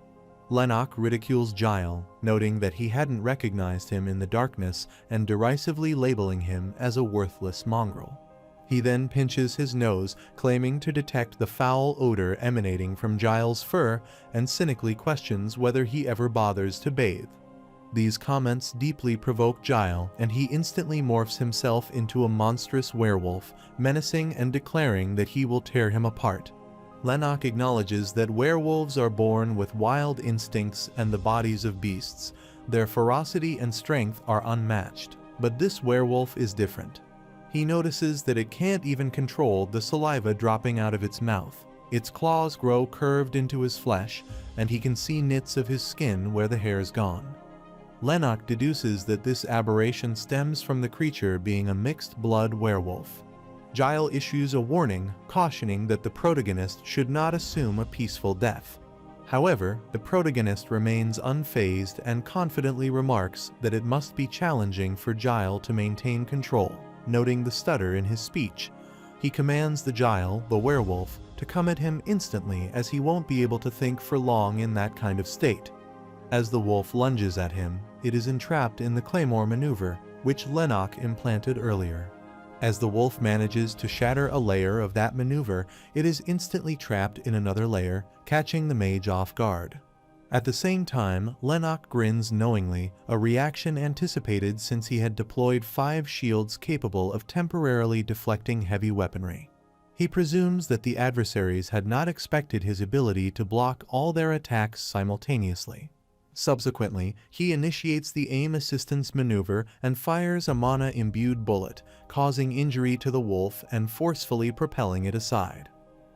Lennox ridicules Giles, noting that he hadn't recognized him in the darkness and derisively labeling him as a worthless mongrel. He then pinches his nose, claiming to detect the foul odor emanating from Giles' fur, and cynically questions whether he ever bothers to bathe. These comments deeply provoke Giles, and he instantly morphs himself into a monstrous werewolf, menacing and declaring that he will tear him apart. Lennox acknowledges that werewolves are born with wild instincts and the bodies of beasts. Their ferocity and strength are unmatched, but this werewolf is different. He notices that it can't even control the saliva dropping out of its mouth. Its claws grow curved into his flesh, and he can see knits of his skin where the hair's gone. Lennox deduces that this aberration stems from the creature being a mixed-blood werewolf. Giles issues a warning, cautioning that the protagonist should not assume a peaceful death. However, the protagonist remains unfazed and confidently remarks that it must be challenging for Giles to maintain control, noting the stutter in his speech. He commands the Giles, the werewolf, to come at him instantly as he won't be able to think for long in that kind of state. As the wolf lunges at him, it is entrapped in the Claymore maneuver, which Lennox implanted earlier. As the wolf manages to shatter a layer of that maneuver, it is instantly trapped in another layer, catching the mage off guard. At the same time, Lennox grins knowingly, a reaction anticipated since he had deployed 5 shields capable of temporarily deflecting heavy weaponry. He presumes that the adversaries had not expected his ability to block all their attacks simultaneously. Subsequently, he initiates the aim assistance maneuver and fires a mana-imbued bullet, causing injury to the wolf and forcefully propelling it aside.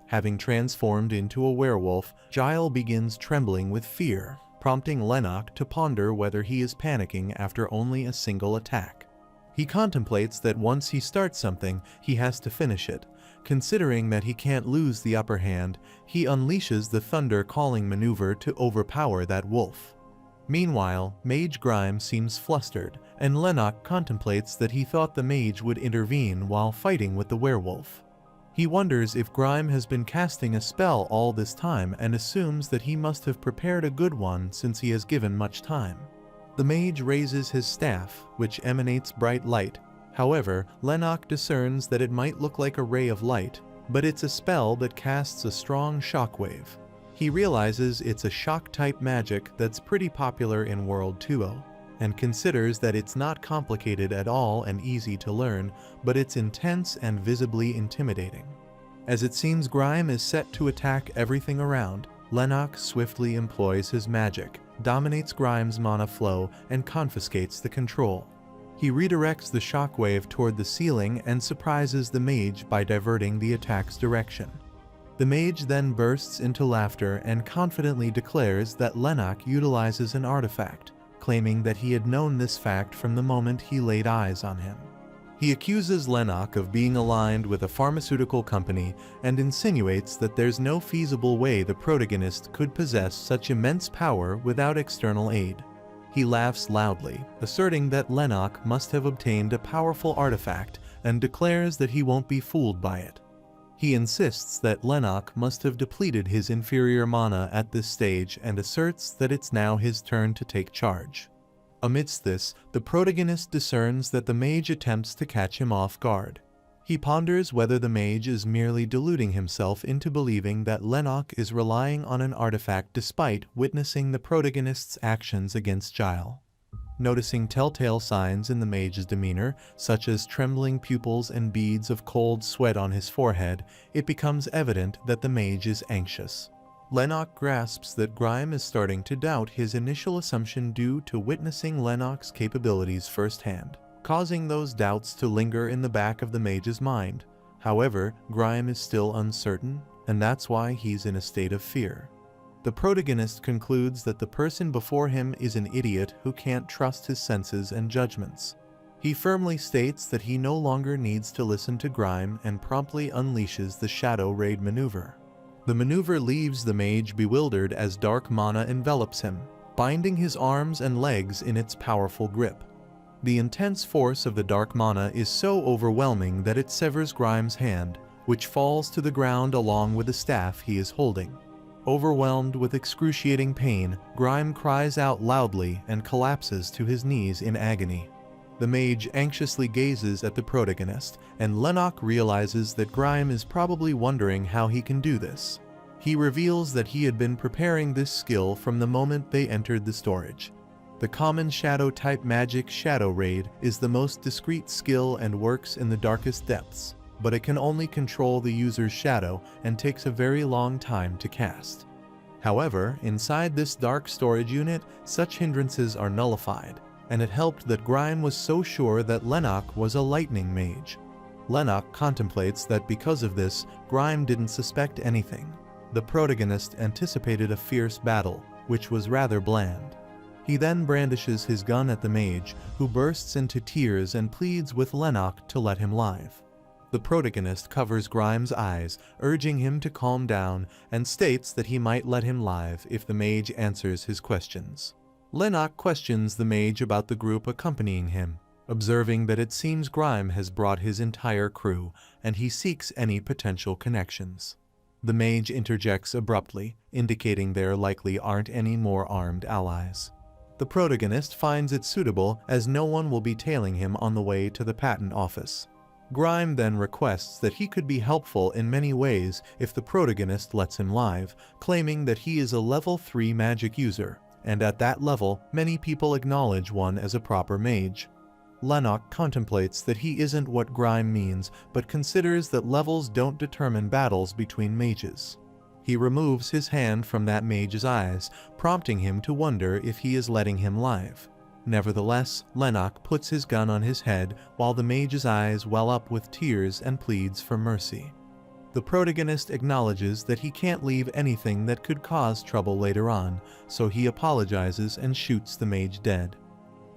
Having transformed into a werewolf, Giles begins trembling with fear, prompting Lennox to ponder whether he is panicking after only a single attack. He contemplates that once he starts something, he has to finish it. Considering that he can't lose the upper hand, he unleashes the Thunder Calling maneuver to overpower that wolf. Meanwhile, Mage Grime seems flustered, and Lennox contemplates that he thought the mage would intervene while fighting with the werewolf. He wonders if Grime has been casting a spell all this time and assumes that he must have prepared a good one since he has given much time. The mage raises his staff, which emanates bright light. However, Lennox discerns that it might look like a ray of light, but it's a spell that casts a strong shockwave. He realizes it's a shock-type magic that's pretty popular in World 2.0, and considers that it's not complicated at all and easy to learn, but it's intense and visibly intimidating. As it seems Grime is set to attack everything around, Lennox swiftly employs his magic, dominates Grime's mana flow, and confiscates the control. He redirects the shockwave toward the ceiling and surprises the mage by diverting the attack's direction. The mage then bursts into laughter and confidently declares that Lennox utilizes an artifact, claiming that he had known this fact from the moment he laid eyes on him. He accuses Lennox of being aligned with a pharmaceutical company and insinuates that there's no feasible way the protagonist could possess such immense power without external aid. He laughs loudly, asserting that Lennox must have obtained a powerful artifact and declares that he won't be fooled by it. He insists that Lennox must have depleted his inferior mana at this stage and asserts that it's now his turn to take charge. Amidst this, the protagonist discerns that the mage attempts to catch him off guard. He ponders whether the mage is merely deluding himself into believing that Lennox is relying on an artifact despite witnessing the protagonist's actions against Giles. Noticing telltale signs in the mage's demeanor, such as trembling pupils and beads of cold sweat on his forehead, it becomes evident that the mage is anxious. Lennox grasps that Grime is starting to doubt his initial assumption due to witnessing Lennox's capabilities firsthand, causing those doubts to linger in the back of the mage's mind. However, Grime is still uncertain, and that's why he's in a state of fear. The protagonist concludes that the person before him is an idiot who can't trust his senses and judgments. He firmly states that he no longer needs to listen to Grime and promptly unleashes the Shadow Raid maneuver. The maneuver leaves the mage bewildered as dark mana envelops him, binding his arms and legs in its powerful grip. The intense force of the dark mana is so overwhelming that it severs Grime's hand, which falls to the ground along with the staff he is holding. Overwhelmed with excruciating pain, Grime cries out loudly and collapses to his knees in agony. The mage anxiously gazes at the protagonist, and Lennox realizes that Grime is probably wondering how he can do this. He reveals that he had been preparing this skill from the moment they entered the storage. The common shadow-type magic Shadow Raid is the most discreet skill and works in the darkest depths, but it can only control the user's shadow and takes a very long time to cast. However, inside this dark storage unit, such hindrances are nullified, and it helped that Grime was so sure that Lennox was a Lightning Mage. Lennox contemplates that because of this, Grime didn't suspect anything. The protagonist anticipated a fierce battle, which was rather bland. He then brandishes his gun at the mage, who bursts into tears and pleads with Lennox to let him live. The protagonist covers Grime's eyes, urging him to calm down, and states that he might let him live if the mage answers his questions. Lennox questions the mage about the group accompanying him, observing that it seems Grime has brought his entire crew, and he seeks any potential connections. The mage interjects abruptly, indicating there likely aren't any more armed allies. The protagonist finds it suitable as no one will be tailing him on the way to the patent office. Grime then requests that he could be helpful in many ways if the protagonist lets him live, claiming that he is a level 3 magic user, and at that level, many people acknowledge one as a proper mage. Lennox contemplates that he isn't what Grime means, but considers that levels don't determine battles between mages. He removes his hand from that mage's eyes, prompting him to wonder if he is letting him live. Nevertheless, Lennox puts his gun on his head while the mage's eyes well up with tears and pleads for mercy. The protagonist acknowledges that he can't leave anything that could cause trouble later on, so he apologizes and shoots the mage dead.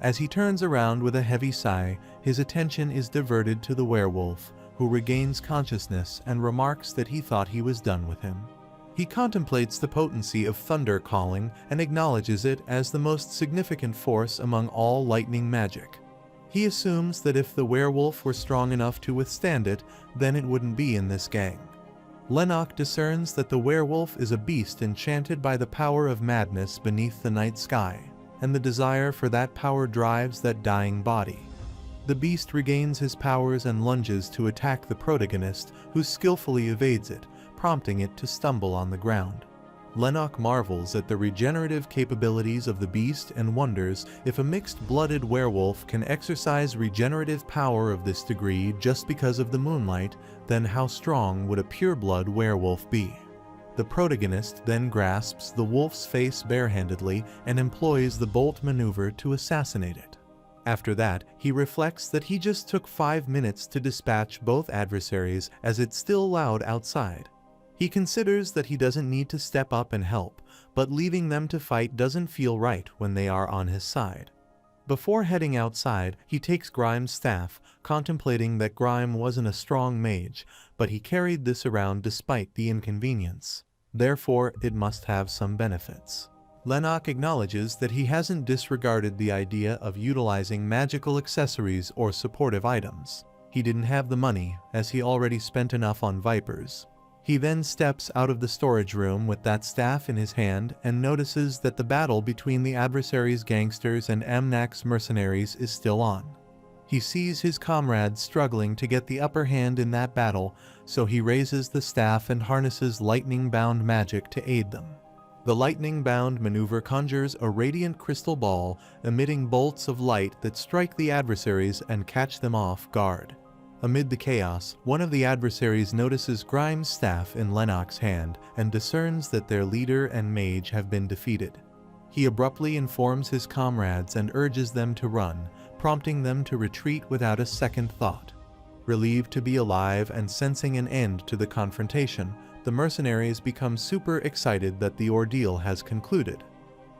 As he turns around with a heavy sigh, his attention is diverted to the werewolf, who regains consciousness and remarks that he thought he was done with him. He contemplates the potency of thunder calling and acknowledges it as the most significant force among all lightning magic. He assumes that if the werewolf were strong enough to withstand it, then it wouldn't be in this gang. Lennox discerns that the werewolf is a beast enchanted by the power of madness beneath the night sky, and the desire for that power drives that dying body. The beast regains his powers and lunges to attack the protagonist, who skillfully evades it, prompting it to stumble on the ground. Lennox marvels at the regenerative capabilities of the beast and wonders if a mixed-blooded werewolf can exercise regenerative power of this degree just because of the moonlight, then how strong would a pure-blood werewolf be? The protagonist then grasps the wolf's face barehandedly and employs the bolt maneuver to assassinate it. After that, he reflects that he just took 5 minutes to dispatch both adversaries as it's still loud outside. He considers that he doesn't need to step up and help, but leaving them to fight doesn't feel right when they are on his side. Before heading outside, he takes Grime's staff, contemplating that Grime wasn't a strong mage, but he carried this around despite the inconvenience. Therefore, it must have some benefits. Lennox acknowledges that he hasn't disregarded the idea of utilizing magical accessories or supportive items. He didn't have the money, as he already spent enough on vipers. He then steps out of the storage room with that staff in his hand and notices that the battle between the adversary's gangsters and Amnak's mercenaries is still on. He sees his comrades struggling to get the upper hand in that battle, so he raises the staff and harnesses lightning-bound magic to aid them. The lightning-bound maneuver conjures a radiant crystal ball, emitting bolts of light that strike the adversaries and catch them off guard. Amid the chaos, one of the adversaries notices Grimes' staff in Lennox's hand and discerns that their leader and mage have been defeated. He abruptly informs his comrades and urges them to run, prompting them to retreat without a second thought. Relieved to be alive and sensing an end to the confrontation, the mercenaries become super excited that the ordeal has concluded.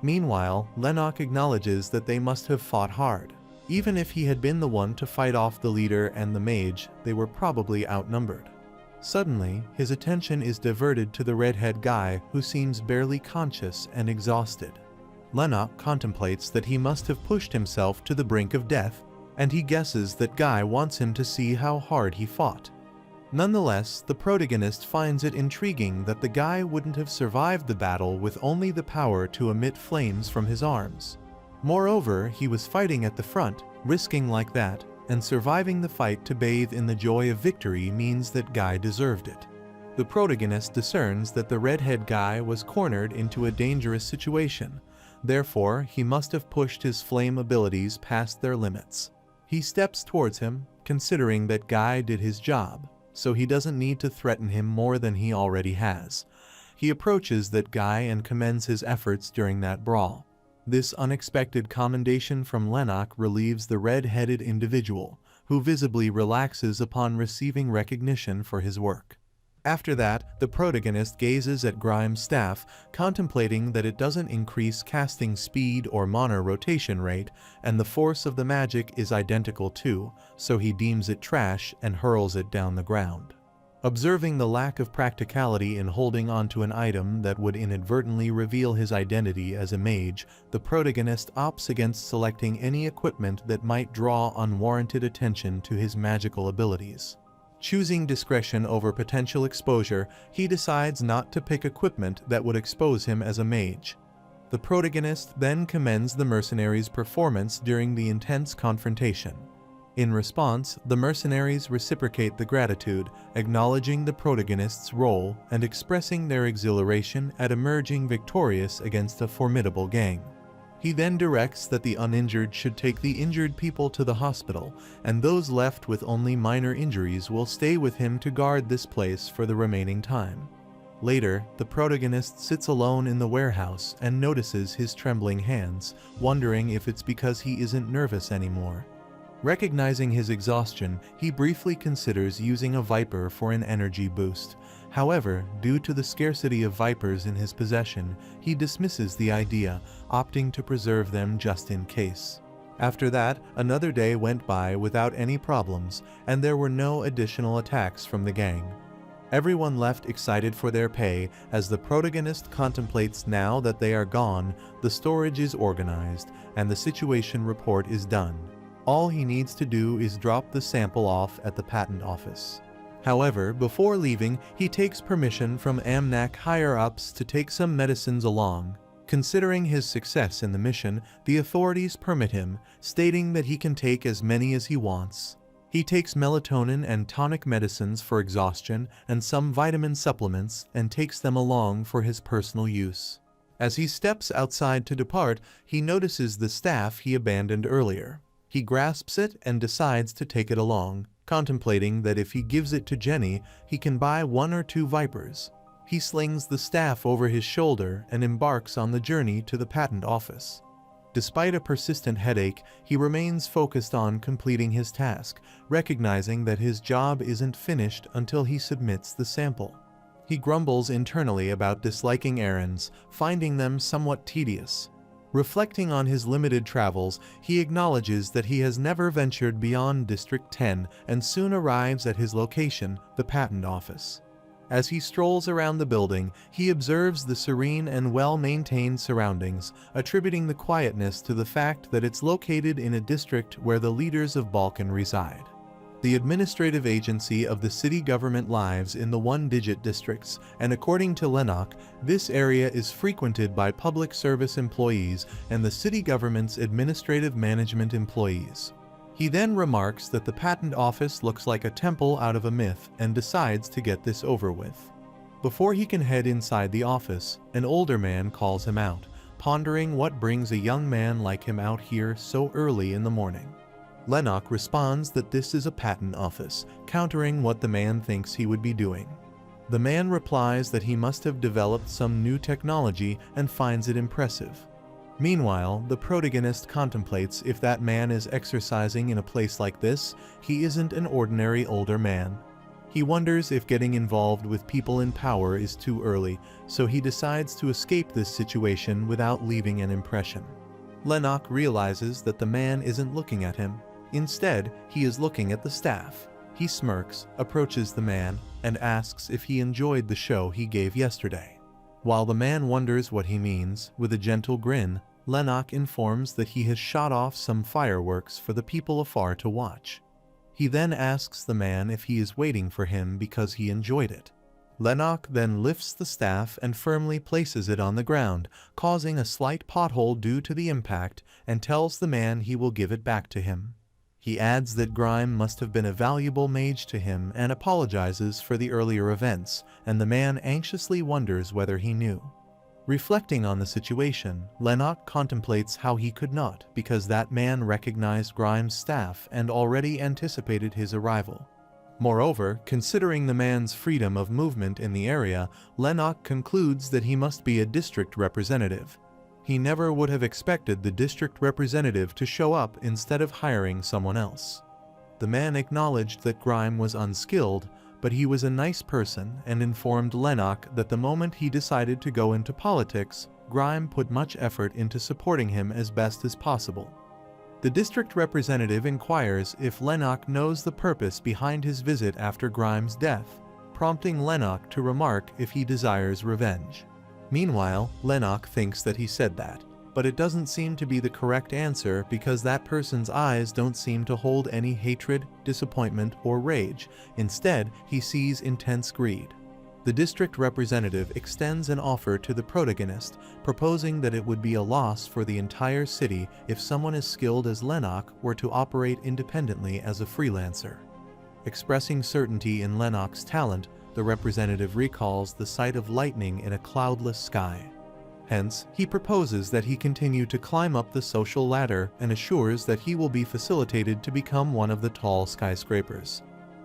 Meanwhile, Lennox acknowledges that they must have fought hard. Even if he had been the one to fight off the leader and the mage, they were probably outnumbered. Suddenly, his attention is diverted to the redhead guy who seems barely conscious and exhausted. Lennox contemplates that he must have pushed himself to the brink of death, and he guesses that Guy wants him to see how hard he fought. Nonetheless, the protagonist finds it intriguing that the guy wouldn't have survived the battle with only the power to emit flames from his arms. Moreover, he was fighting at the front, risking like that, and surviving the fight to bathe in the joy of victory means that Guy deserved it. The protagonist discerns that the redhead guy was cornered into a dangerous situation. Therefore, he must have pushed his flame abilities past their limits. He steps towards him, considering that Guy did his job, so he doesn't need to threaten him more than he already has. He approaches that Guy and commends his efforts during that brawl. This unexpected commendation from Lennox relieves the red-headed individual, who visibly relaxes upon receiving recognition for his work. After that, the protagonist gazes at Grimes' staff, contemplating that it doesn't increase casting speed or mana rotation rate, and the force of the magic is identical too, so he deems it trash and hurls it down the ground. Observing the lack of practicality in holding onto an item that would inadvertently reveal his identity as a mage, the protagonist opts against selecting any equipment that might draw unwarranted attention to his magical abilities. Choosing discretion over potential exposure, he decides not to pick equipment that would expose him as a mage. The protagonist then commends the mercenaries' performance during the intense confrontation. In response, the mercenaries reciprocate the gratitude, acknowledging the protagonist's role and expressing their exhilaration at emerging victorious against a formidable gang. He then directs that the uninjured should take the injured people to the hospital, and those left with only minor injuries will stay with him to guard this place for the remaining time. Later, the protagonist sits alone in the warehouse and notices his trembling hands, wondering if it's because he isn't nervous anymore. Recognizing his exhaustion, he briefly considers using a viper for an energy boost. However, due to the scarcity of vipers in his possession, he dismisses the idea, opting to preserve them just in case. After that, another day went by without any problems, and there were no additional attacks from the gang. Everyone left excited for their pay. As the protagonist contemplates now that they are gone, the storage is organized, and the situation report is done. All he needs to do is drop the sample off at the patent office. However, before leaving, he takes permission from AMNAC higher-ups to take some medicines along. Considering his success in the mission, the authorities permit him, stating that he can take as many as he wants. He takes melatonin and tonic medicines for exhaustion and some vitamin supplements and takes them along for his personal use. As he steps outside to depart, he notices the staff he abandoned earlier. He grasps it and decides to take it along, contemplating that if he gives it to Jenny, he can buy 1 or 2 vipers. He slings the staff over his shoulder and embarks on the journey to the patent office. Despite a persistent headache, he remains focused on completing his task, recognizing that his job isn't finished until he submits the sample. He grumbles internally about disliking errands, finding them somewhat tedious. Reflecting on his limited travels, he acknowledges that he has never ventured beyond District 10 and soon arrives at his location, the patent office. As he strolls around the building, he observes the serene and well-maintained surroundings, attributing the quietness to the fact that it's located in a district where the leaders of Balkan reside. The administrative agency of the city government lives in the one-digit districts, and according to Lennox, this area is frequented by public service employees and the city government's administrative management employees. He He then remarks that the patent office looks like a temple out of a myth and decides to get this over with. Before he can head inside the office, an older man calls him out, pondering what brings a young man like him out here so early in the morning. Lennox responds that this is a patent office, countering what the man thinks he would be doing. The man replies that he must have developed some new technology and finds it impressive. Meanwhile, the protagonist contemplates if that man is exercising in a place like this, he isn't an ordinary older man. He wonders if getting involved with people in power is too early, so he decides to escape this situation without leaving an impression. Lennox realizes that the man isn't looking at him. Instead, he is looking at the staff. He smirks, approaches the man, and asks if he enjoyed the show he gave yesterday. While the man wonders what he means, with a gentle grin, Lennox informs that he has shot off some fireworks for the people afar to watch. He then asks the man if he is waiting for him because he enjoyed it. Lennox then lifts the staff and firmly places it on the ground, causing a slight pothole due to the impact, and tells the man he will give it back to him. He adds that Grime must have been a valuable mage to him and apologizes for the earlier events, and the man anxiously wonders whether he knew. Reflecting on the situation, Lennox contemplates how he could not, because that man recognized Grime's staff and already anticipated his arrival. Moreover, considering the man's freedom of movement in the area, Lennox concludes that he must be a district representative. He never would have expected the district representative to show up instead of hiring someone else. The man acknowledged that Grime was unskilled, but he was a nice person and informed Lennox that the moment he decided to go into politics, Grime put much effort into supporting him as best as possible. The district representative inquires if Lennox knows the purpose behind his visit after Grime's death, prompting Lennox to remark if he desires revenge. Meanwhile, Lennox thinks that he said that, but it doesn't seem to be the correct answer because that person's eyes don't seem to hold any hatred, disappointment, or rage. Instead, he sees intense greed. The district representative extends an offer to the protagonist, proposing that it would be a loss for the entire city if someone as skilled as Lennox were to operate independently as a freelancer. Expressing certainty in Lennox's talent, the representative recalls the sight of lightning in a cloudless sky. Hence, he proposes that he continue to climb up the social ladder and assures that he will be facilitated to become one of the tall skyscrapers.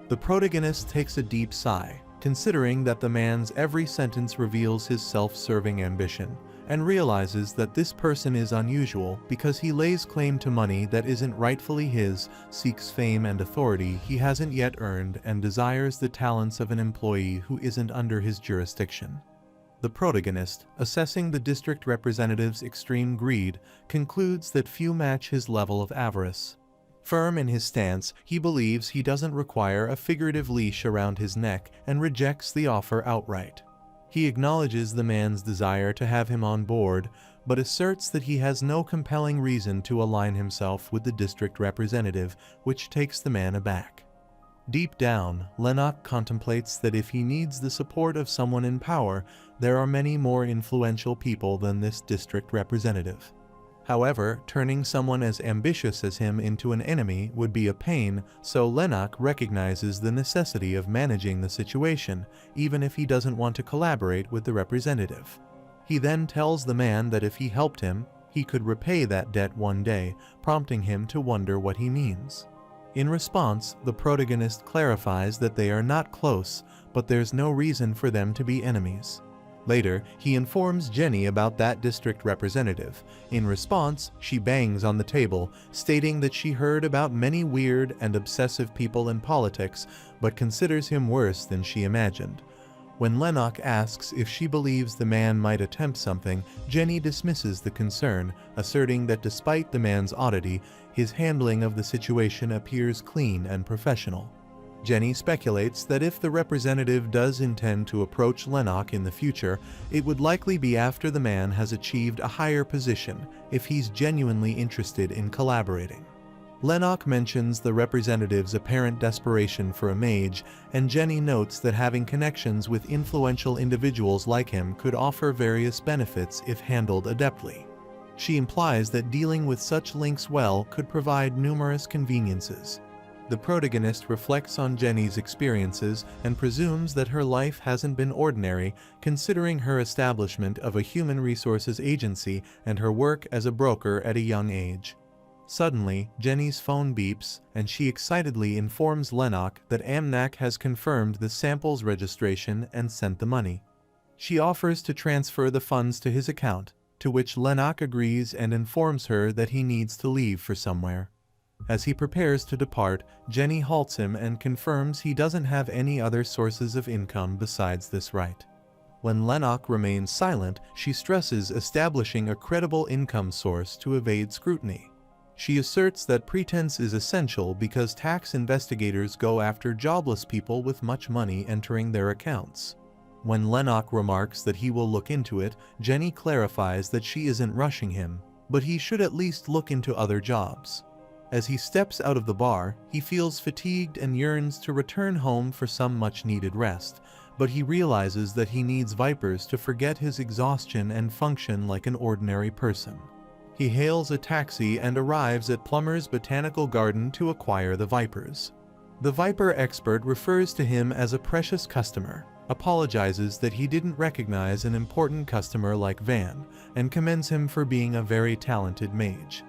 The protagonist takes a deep sigh, considering that the man's every sentence reveals his self-serving ambition, and realizes that this person is unusual because he lays claim to money that isn't rightfully his, seeks fame and authority he hasn't yet earned, and desires the talents of an employee who isn't under his jurisdiction. The protagonist, assessing the district representative's extreme greed, concludes that few match his level of avarice. Firm in his stance, he believes he doesn't require a figurative leash around his neck and rejects the offer outright. He acknowledges the man's desire to have him on board, but asserts that he has no compelling reason to align himself with the district representative, which takes the man aback. Deep down, Lennox contemplates that if he needs the support of someone in power, there are many more influential people than this district representative. However, turning someone as ambitious as him into an enemy would be a pain, so Lennox recognizes the necessity of managing the situation, even if he doesn't want to collaborate with the representative. He then tells the man that if he helped him, he could repay that debt one day, prompting him to wonder what he means. In response, the protagonist clarifies that they are not close, but there's no reason for them to be enemies. Later, he informs Jenny about that district representative. In response, she bangs on the table, stating that she heard about many weird and obsessive people in politics, but considers him worse than she imagined. When Lennox asks if she believes the man might attempt something, Jenny dismisses the concern, asserting that despite the man's oddity, his handling of the situation appears clean and professional. Jenny speculates that if the representative does intend to approach Lennox in the future, it would likely be after the man has achieved a higher position, if he's genuinely interested in collaborating. Lennox mentions the representative's apparent desperation for a mage, and Jenny notes that having connections with influential individuals like him could offer various benefits if handled adeptly. She implies that dealing with such links well could provide numerous conveniences. The protagonist reflects on Jenny's experiences and presumes that her life hasn't been ordinary, considering her establishment of a human resources agency and her work as a broker at a young age. Suddenly, Jenny's phone beeps, and she excitedly informs Lennox that Amnak has confirmed the sample's registration and sent the money. She offers to transfer the funds to his account, to which Lennox agrees and informs her that he needs to leave for somewhere. As he prepares to depart, Jenny halts him and confirms he doesn't have any other sources of income besides this right. When Lennox remains silent, she stresses establishing a credible income source to evade scrutiny. She asserts that pretense is essential because tax investigators go after jobless people with much money entering their accounts. When Lennox remarks that he will look into it, Jenny clarifies that she isn't rushing him, but he should at least look into other jobs. As he steps out of the bar, he feels fatigued and yearns to return home for some much-needed rest, but he realizes that he needs vipers to forget his exhaustion and function like an ordinary person. He hails a taxi and arrives at Plummer's botanical garden to acquire the vipers. The viper expert refers to him as a precious customer, apologizes that he didn't recognize an important customer like Van, and commends him for being a very talented mage.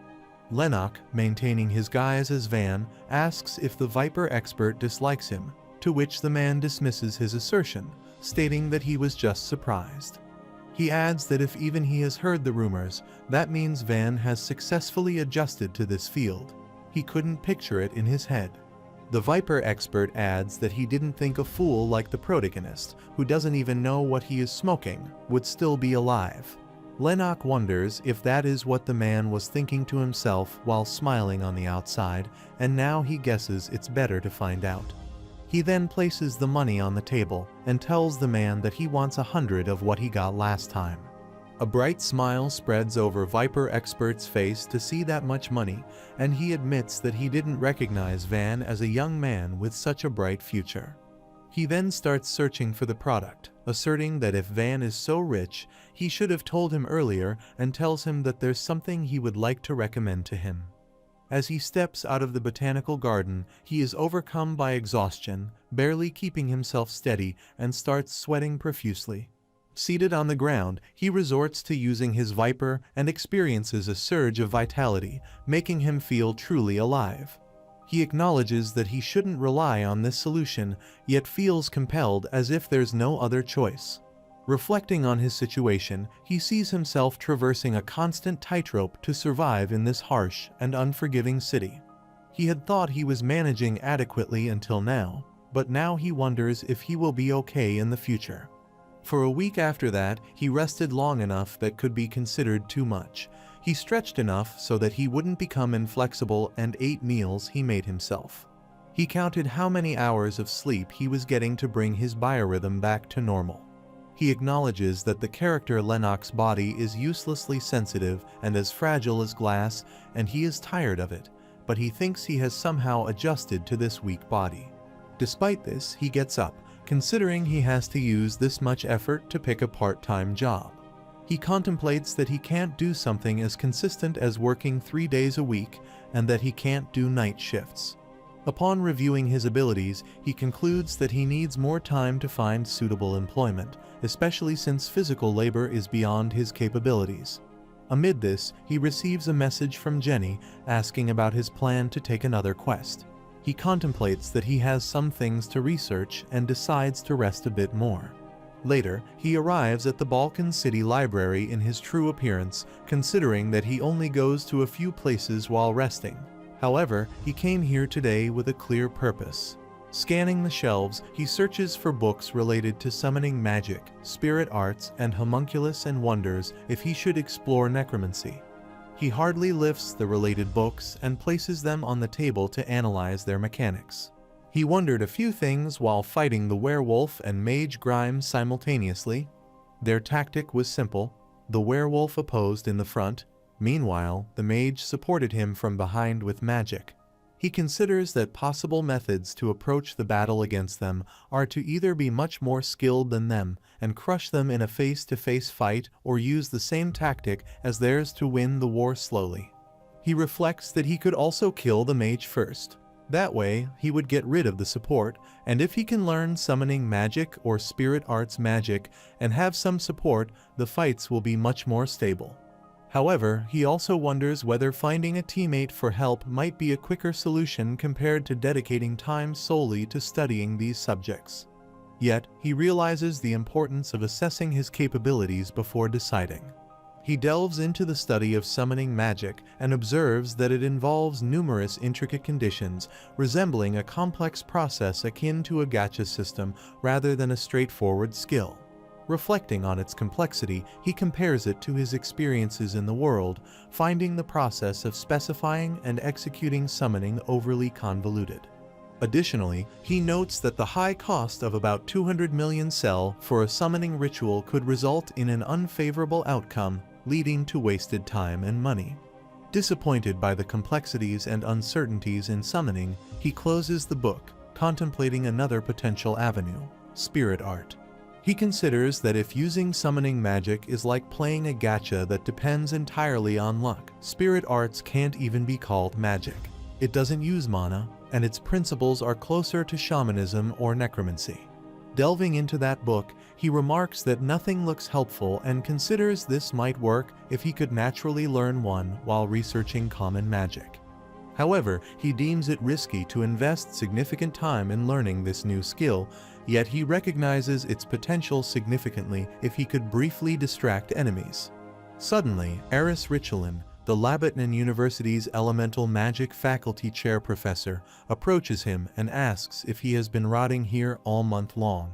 Lennox, maintaining his guise as Van, asks if the viper expert dislikes him, to which the man dismisses his assertion, stating that he was just surprised. He adds that if even he has heard the rumors, that means Van has successfully adjusted to this field. He couldn't picture it in his head. The viper expert adds that he didn't think a fool like the protagonist, who doesn't even know what he is smoking, would still be alive. Lennox wonders if that is what the man was thinking to himself while smiling on the outside, and now he guesses it's better to find out. He then places the money on the table and tells the man that he wants 100 of what he got last time. A bright smile spreads over Viper Expert's face to see that much money, and he admits that he didn't recognize Van as a young man with such a bright future. He then starts searching for the product, asserting that if Van is so rich, he should have told him earlier, and tells him that there's something he would like to recommend to him. As he steps out of the botanical garden, he is overcome by exhaustion, barely keeping himself steady, and starts sweating profusely. Seated on the ground, he resorts to using his viper and experiences a surge of vitality, making him feel truly alive. He acknowledges that he shouldn't rely on this solution, yet feels compelled as if there's no other choice. Reflecting on his situation, he sees himself traversing a constant tightrope to survive in this harsh and unforgiving city. He had thought he was managing adequately until now, but now he wonders if he will be okay in the future. For a week after that, he rested long enough that could be considered too much. He stretched enough so that he wouldn't become inflexible and ate meals he made himself. He counted how many hours of sleep he was getting to bring his biorhythm back to normal. He acknowledges that the character Lennox's body is uselessly sensitive and as fragile as glass, and he is tired of it, but he thinks he has somehow adjusted to this weak body. Despite this, he gets up, considering he has to use this much effort to pick a part-time job. He contemplates that he can't do something as consistent as working 3 days a week, and that he can't do night shifts. Upon reviewing his abilities, he concludes that he needs more time to find suitable employment, especially since physical labor is beyond his capabilities. Amid this, he receives a message from Jenny asking about his plan to take another quest. He contemplates that he has some things to research and decides to rest a bit more. Later, he arrives at the Balkan City Library in his true appearance, considering that he only goes to a few places while resting. However, he came here today with a clear purpose. Scanning the shelves, he searches for books related to summoning magic, spirit arts, and homunculus and wonders if he should explore necromancy. He hardly lifts the related books and places them on the table to analyze their mechanics. He wondered a few things while fighting the werewolf and mage Grimes simultaneously. Their tactic was simple. The werewolf opposed in the front. Meanwhile, the mage supported him from behind with magic. He considers that possible methods to approach the battle against them are to either be much more skilled than them and crush them in a face-to-face fight, or use the same tactic as theirs to win the war slowly. He reflects that he could also kill the mage first. That way, he would get rid of the support, and if he can learn summoning magic or spirit arts magic and have some support, the fights will be much more stable. However, he also wonders whether finding a teammate for help might be a quicker solution compared to dedicating time solely to studying these subjects. Yet, he realizes the importance of assessing his capabilities before deciding. He delves into the study of summoning magic and observes that it involves numerous intricate conditions, resembling a complex process akin to a gacha system rather than a straightforward skill. Reflecting on its complexity, he compares it to his experiences in the world, finding the process of specifying and executing summoning overly convoluted. Additionally, he notes that the high cost of about 200 million cell for a summoning ritual could result in an unfavorable outcome, leading to wasted time and money. Disappointed by the complexities and uncertainties in summoning, he closes the book, contemplating another potential avenue: spirit art. He considers that if using summoning magic is like playing a gacha that depends entirely on luck, spirit arts can't even be called magic. It doesn't use mana, and its principles are closer to shamanism or necromancy. Delving into that book, he remarks that nothing looks helpful and considers this might work if he could naturally learn one while researching common magic. However, he deems it risky to invest significant time in learning this new skill, yet he recognizes its potential significantly if he could briefly distract enemies. Suddenly, Eris Richelin, the Labatnan University's elemental magic faculty chair professor, approaches him and asks if he has been rotting here all month long.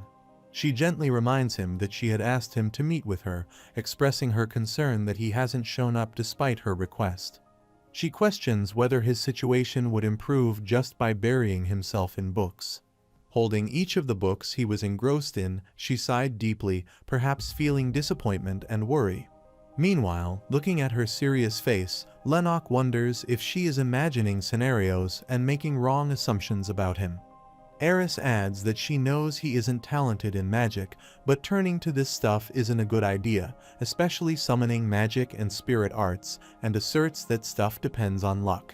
She gently reminds him that she had asked him to meet with her, expressing her concern that he hasn't shown up despite her request. She questions whether his situation would improve just by burying himself in books. Holding each of the books he was engrossed in, she sighed deeply, perhaps feeling disappointment and worry. Meanwhile, looking at her serious face, Lennox wonders if she is imagining scenarios and making wrong assumptions about him. Eris adds that she knows he isn't talented in magic, but turning to this stuff isn't a good idea, especially summoning magic and spirit arts, and asserts that stuff depends on luck.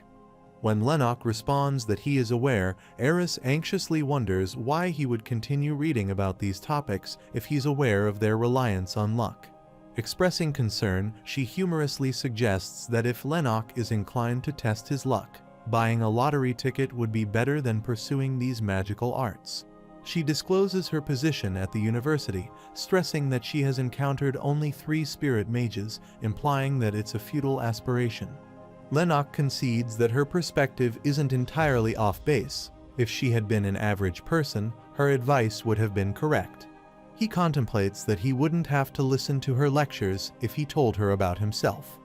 When Lennox responds that he is aware, Eris anxiously wonders why he would continue reading about these topics if he's aware of their reliance on luck. Expressing concern, she humorously suggests that if Lennox is inclined to test his luck, buying a lottery ticket would be better than pursuing these magical arts. She discloses her position at the university, stressing that she has encountered only 3 spirit mages, implying that it's a futile aspiration. Lennox concedes that her perspective isn't entirely off base. If she had been an average person, her advice would have been correct. He contemplates that he wouldn't have to listen to her lectures if he told her about himself.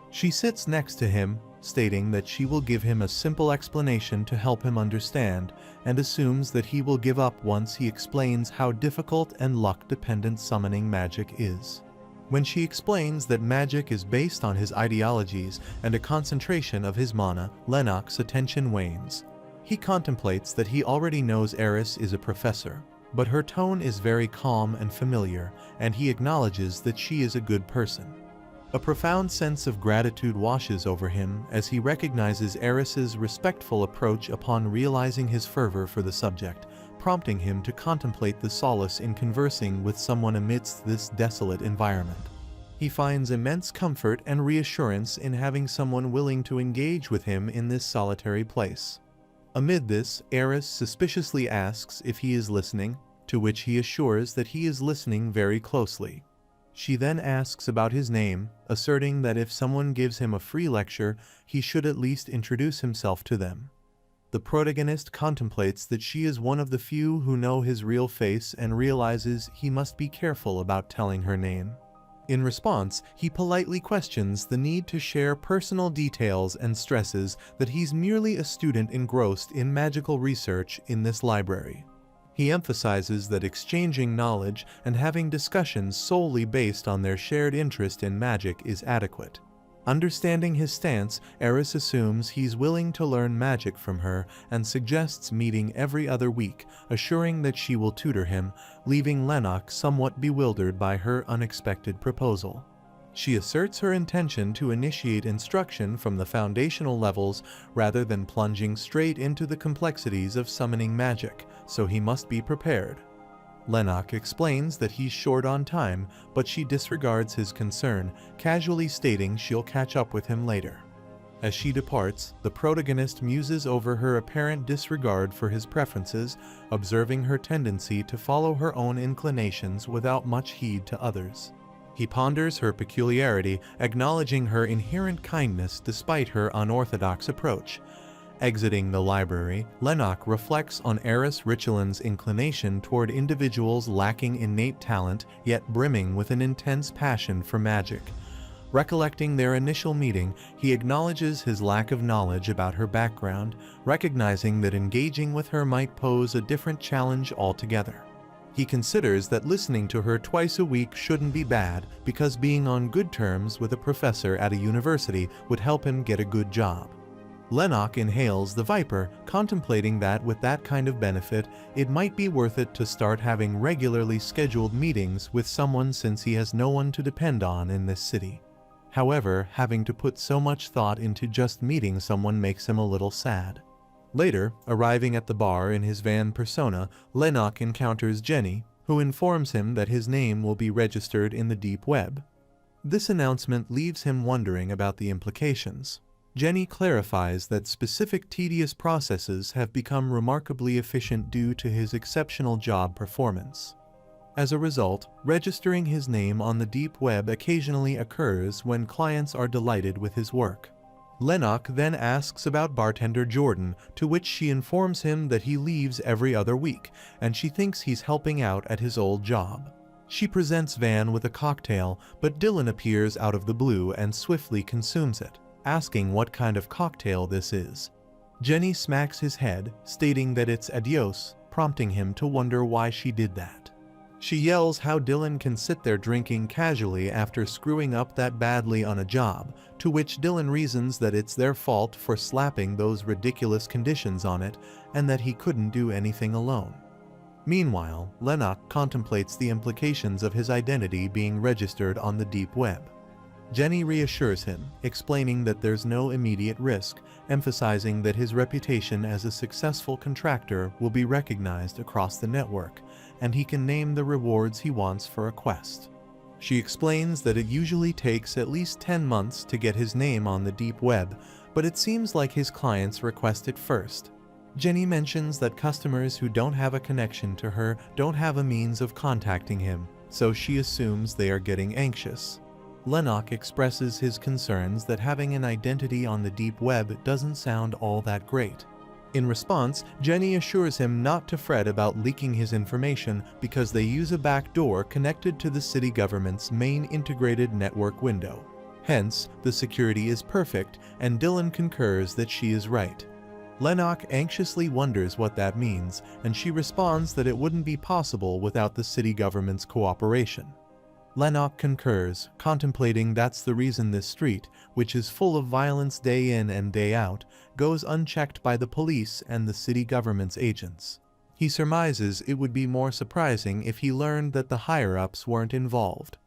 She sits next to him, stating that she will give him a simple explanation to help him understand, and assumes that he will give up once he explains how difficult and luck-dependent summoning magic is. When she explains that magic is based on his ideologies and a concentration of his mana, Lennox's attention wanes. He contemplates that he already knows Eris is a professor, but her tone is very calm and familiar, and he acknowledges that she is a good person. A profound sense of gratitude washes over him as he recognizes Eris's respectful approach upon realizing his fervor for the subject, prompting him to contemplate the solace in conversing with someone amidst this desolate environment. He finds immense comfort and reassurance in having someone willing to engage with him in this solitary place. Amid this, Eris suspiciously asks if he is listening, to which he assures that he is listening very closely. She then asks about his name, asserting that if someone gives him a free lecture, he should at least introduce himself to them. The protagonist contemplates that she is one of the few who know his real face and realizes he must be careful about telling her name. In response, he politely questions the need to share personal details and stresses that he's merely a student engrossed in magical research in this library. He emphasizes that exchanging knowledge and having discussions solely based on their shared interest in magic is adequate. Understanding his stance, Eris assumes he's willing to learn magic from her and suggests meeting every other week, assuring that she will tutor him, leaving Lennox somewhat bewildered by her unexpected proposal. She asserts her intention to initiate instruction from the foundational levels rather than plunging straight into the complexities of summoning magic, so he must be prepared. Lennox explains that he's short on time, but she disregards his concern, casually stating she'll catch up with him later. As she departs, the protagonist muses over her apparent disregard for his preferences, observing her tendency to follow her own inclinations without much heed to others. He ponders her peculiarity, acknowledging her inherent kindness despite her unorthodox approach. Exiting the library, Lennox reflects on Eris Richelin's inclination toward individuals lacking innate talent yet brimming with an intense passion for magic. Recollecting their initial meeting, he acknowledges his lack of knowledge about her background, recognizing that engaging with her might pose a different challenge altogether. He considers that listening to her twice a week shouldn't be bad because being on good terms with a professor at a university would help him get a good job. Lennox inhales the Viper, contemplating that with that kind of benefit, it might be worth it to start having regularly scheduled meetings with someone since he has no one to depend on in this city. However, having to put so much thought into just meeting someone makes him a little sad. Later, arriving at the bar in his van persona, Lennox encounters Jenny, who informs him that his name will be registered in the deep web. This announcement leaves him wondering about the implications. Jenny clarifies that specific tedious processes have become remarkably efficient due to his exceptional job performance. As a result, registering his name on the deep web occasionally occurs when clients are delighted with his work. Lennox then asks about bartender Jordan, to which she informs him that he leaves every other week, and she thinks he's helping out at his old job. She presents Van with a cocktail, but Dylan appears out of the blue and swiftly consumes it, asking what kind of cocktail this is. Jenny smacks his head, stating that it's adios, prompting him to wonder why she did that. She yells how Dylan can sit there drinking casually after screwing up that badly on a job, to which Dylan reasons that it's their fault for slapping those ridiculous conditions on it, and that he couldn't do anything alone. Meanwhile, Lennox contemplates the implications of his identity being registered on the deep web. Jenny reassures him, explaining that there's no immediate risk, emphasizing that his reputation as a successful contractor will be recognized across the network, and he can name the rewards he wants for a quest. She explains that it usually takes at least 10 months to get his name on the deep web, but it seems like his clients request it first. Jenny mentions that customers who don't have a connection to her don't have a means of contacting him, so she assumes they are getting anxious. Lennox expresses his concerns that having an identity on the deep web doesn't sound all that great. In response, Jenny assures him not to fret about leaking his information because they use a back door connected to the city government's main integrated network window. Hence, the security is perfect, and Dylan concurs that she is right. Lennox anxiously wonders what that means, and she responds that it wouldn't be possible without the city government's cooperation. Lennox concurs, contemplating that's the reason this street, which is full of violence day in and day out, goes unchecked by the police and the city government's agents. He surmises it would be more surprising if he learned that the higher-ups weren't involved.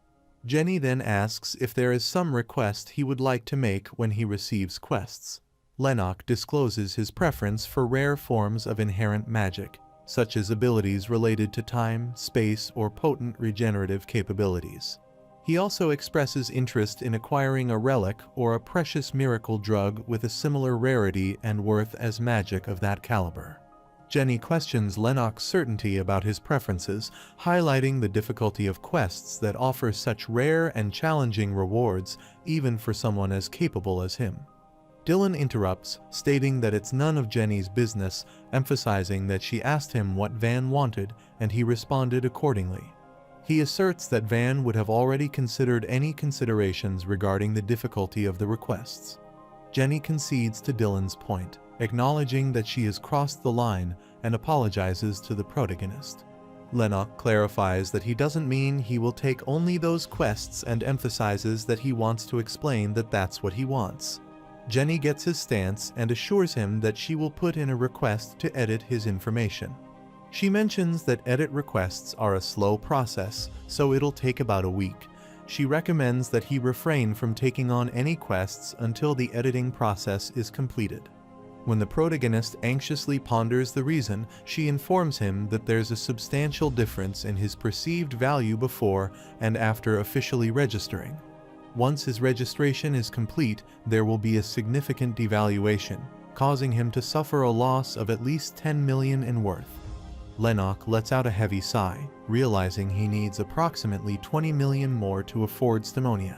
Jenny then asks if there is some request he would like to make when he receives quests. Lennox discloses his preference for rare forms of inherent magic, such as abilities related to time, space, or potent regenerative capabilities. He also expresses interest in acquiring a relic or a precious miracle drug with a similar rarity and worth as magic of that caliber. Jenny questions Lennox's certainty about his preferences, highlighting the difficulty of quests that offer such rare and challenging rewards, even for someone as capable as him. Dylan interrupts, stating that it's none of Jenny's business, emphasizing that she asked him what Van wanted, and he responded accordingly. He asserts that Van would have already considered any considerations regarding the difficulty of the requests. Jenny concedes to Dylan's point, acknowledging that she has crossed the line, and apologizes to the protagonist. Lennox clarifies that he doesn't mean he will take only those quests and emphasizes that he wants to explain that that's what he wants. Jenny gets his stance and assures him that she will put in a request to edit his information. She mentions that edit requests are a slow process, so it'll take about a week. She recommends that he refrain from taking on any quests until the editing process is completed. When the protagonist anxiously ponders the reason, she informs him that there's a substantial difference in his perceived value before and after officially registering. Once his registration is complete, there will be a significant devaluation, causing him to suffer a loss of at least 10 million in worth. Lennox lets out a heavy sigh, realizing he needs approximately 20 million more to afford Stimonia.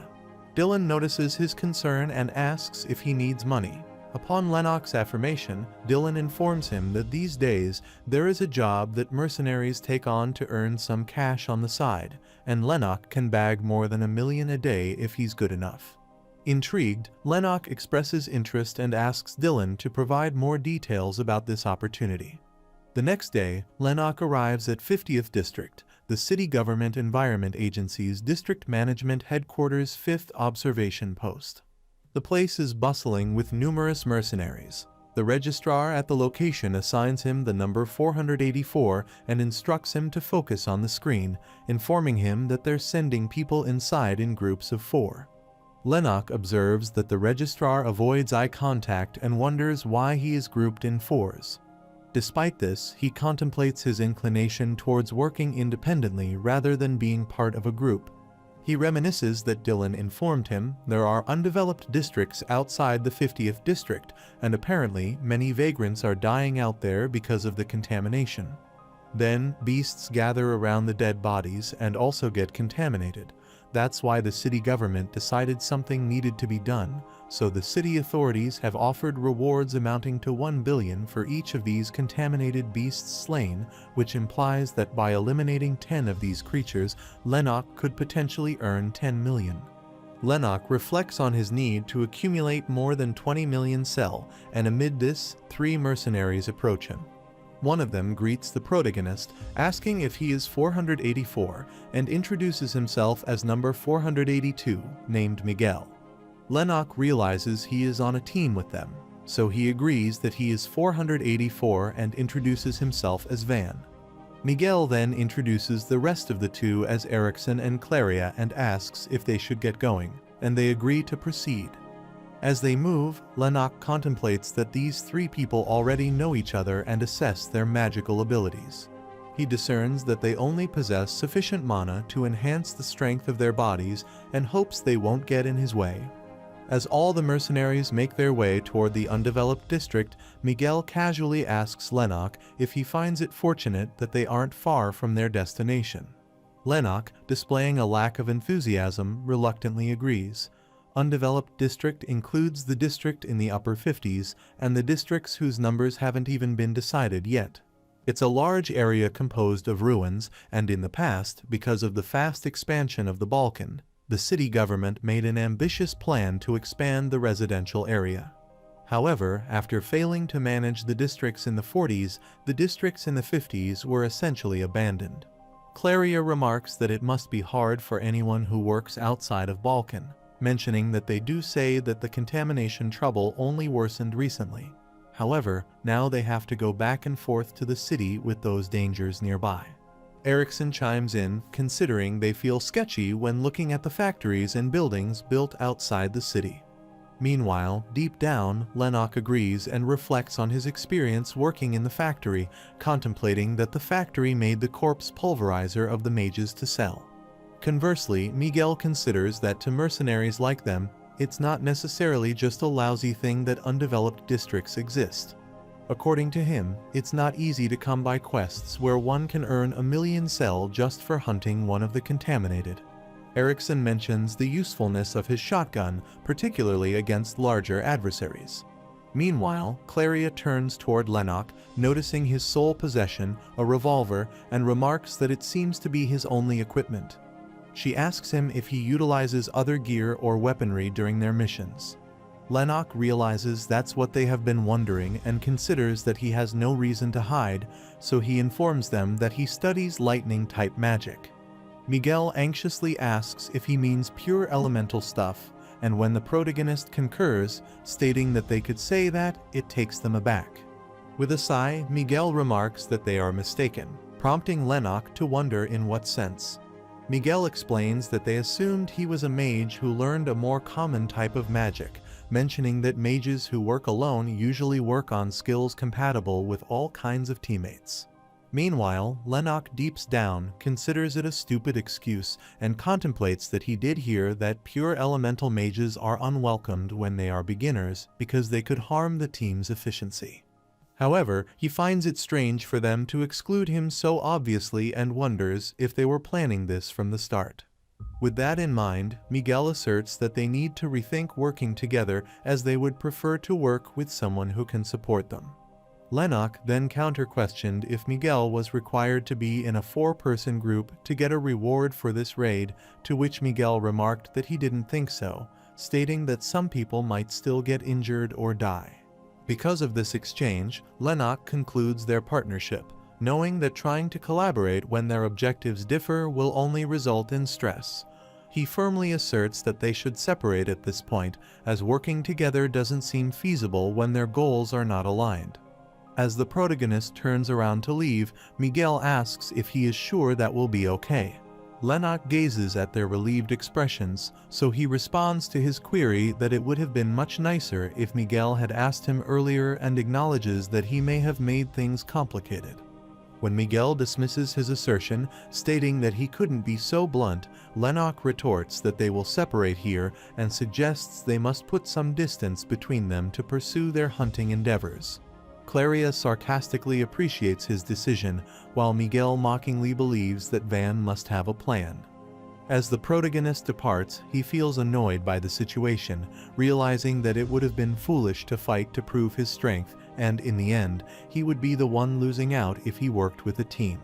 Dylan notices his concern and asks if he needs money. Upon Lennox's affirmation, Dylan informs him that these days there is a job that mercenaries take on to earn some cash on the side, and Lennox can bag more than $1 million a day if he's good enough. Intrigued, Lennox expresses interest and asks Dylan to provide more details about this opportunity. The next day, Lennox arrives at 50th District, the City Government Environment Agency's District Management Headquarters' 5th observation post. The place is bustling with numerous mercenaries. The registrar at the location assigns him the number 484 and instructs him to focus on the screen, informing him that they're sending people inside in groups of 4. Lennox observes that the registrar avoids eye contact and wonders why he is grouped in 4s. Despite this, he contemplates his inclination towards working independently rather than being part of a group. He reminisces that Dylan informed him there are undeveloped districts outside the 50th district, and apparently many vagrants are dying out there because of the contamination. Then, beasts gather around the dead bodies and also get contaminated. That's why the city government decided something needed to be done, so the city authorities have offered rewards amounting to 1 billion for each of these contaminated beasts slain, which implies that by eliminating 10 of these creatures, Lennox could potentially earn 10 million. Lennox reflects on his need to accumulate more than 20 million cell, and amid this, 3 mercenaries approach him. One of them greets the protagonist, asking if he is 484, and introduces himself as number 482, named Miguel. Lennox realizes he is on a team with them, so he agrees that he is 484 and introduces himself as Van. Miguel then introduces the rest of the 2 as Erickson and Claria and asks if they should get going, and they agree to proceed. As they move, Lennox contemplates that these 3 people already know each other and assess their magical abilities. He discerns that they only possess sufficient mana to enhance the strength of their bodies and hopes they won't get in his way. As all the mercenaries make their way toward the undeveloped district, Miguel casually asks Lennox if he finds it fortunate that they aren't far from their destination. Lennox, displaying a lack of enthusiasm, reluctantly agrees. Undeveloped district includes the district in the upper 50s and the districts whose numbers haven't even been decided yet. It's a large area composed of ruins, and in the past, because of the fast expansion of the Balkan, the city government made an ambitious plan to expand the residential area. However, after failing to manage the districts in the 40s, the districts in the 50s were essentially abandoned. Claria remarks that it must be hard for anyone who works outside of Balkan, mentioning that they do say that the contamination trouble only worsened recently. However, now they have to go back and forth to the city with those dangers nearby. Erickson chimes in, considering they feel sketchy when looking at the factories and buildings built outside the city. Meanwhile, deep down, Lennox agrees and reflects on his experience working in the factory, contemplating that the factory made the corpse pulverizer of the mages to sell. Conversely, Miguel considers that to mercenaries like them, it's not necessarily just a lousy thing that undeveloped districts exist. According to him, it's not easy to come by quests where one can earn 1 million cell just for hunting one of the contaminated. Erickson mentions the usefulness of his shotgun, particularly against larger adversaries. Meanwhile, Claria turns toward Lennox, noticing his sole possession, a revolver, and remarks that it seems to be his only equipment. She asks him if he utilizes other gear or weaponry during their missions. Lennox realizes that's what they have been wondering and considers that he has no reason to hide, so he informs them that he studies lightning-type magic. Miguel anxiously asks if he means pure elemental stuff, and when the protagonist concurs, stating that they could say that, it takes them aback. With a sigh, Miguel remarks that they are mistaken, prompting Lennox to wonder in what sense. Miguel explains that they assumed he was a mage who learned a more common type of magic, mentioning that mages who work alone usually work on skills compatible with all kinds of teammates. Meanwhile, Lennox deeps down, considers it a stupid excuse, and contemplates that he did hear that pure elemental mages are unwelcomed when they are beginners because they could harm the team's efficiency. However, he finds it strange for them to exclude him so obviously and wonders if they were planning this from the start. With that in mind, Miguel asserts that they need to rethink working together as they would prefer to work with someone who can support them. Lennox then counter-questioned if Miguel was required to be in a 4-person group to get a reward for this raid, to which Miguel remarked that he didn't think so, stating that some people might still get injured or die. Because of this exchange, Lennox concludes their partnership, knowing that trying to collaborate when their objectives differ will only result in stress. He firmly asserts that they should separate at this point, as working together doesn't seem feasible when their goals are not aligned. As the protagonist turns around to leave, Miguel asks if he is sure that will be okay. Lennox gazes at their relieved expressions, so he responds to his query that it would have been much nicer if Miguel had asked him earlier, and acknowledges that he may have made things complicated. When Miguel dismisses his assertion, stating that he couldn't be so blunt, Lennox retorts that they will separate here and suggests they must put some distance between them to pursue their hunting endeavors. Claria sarcastically appreciates his decision, while Miguel mockingly believes that Van must have a plan. As the protagonist departs, he feels annoyed by the situation, realizing that it would have been foolish to fight to prove his strength, and in the end, he would be the one losing out if he worked with a team.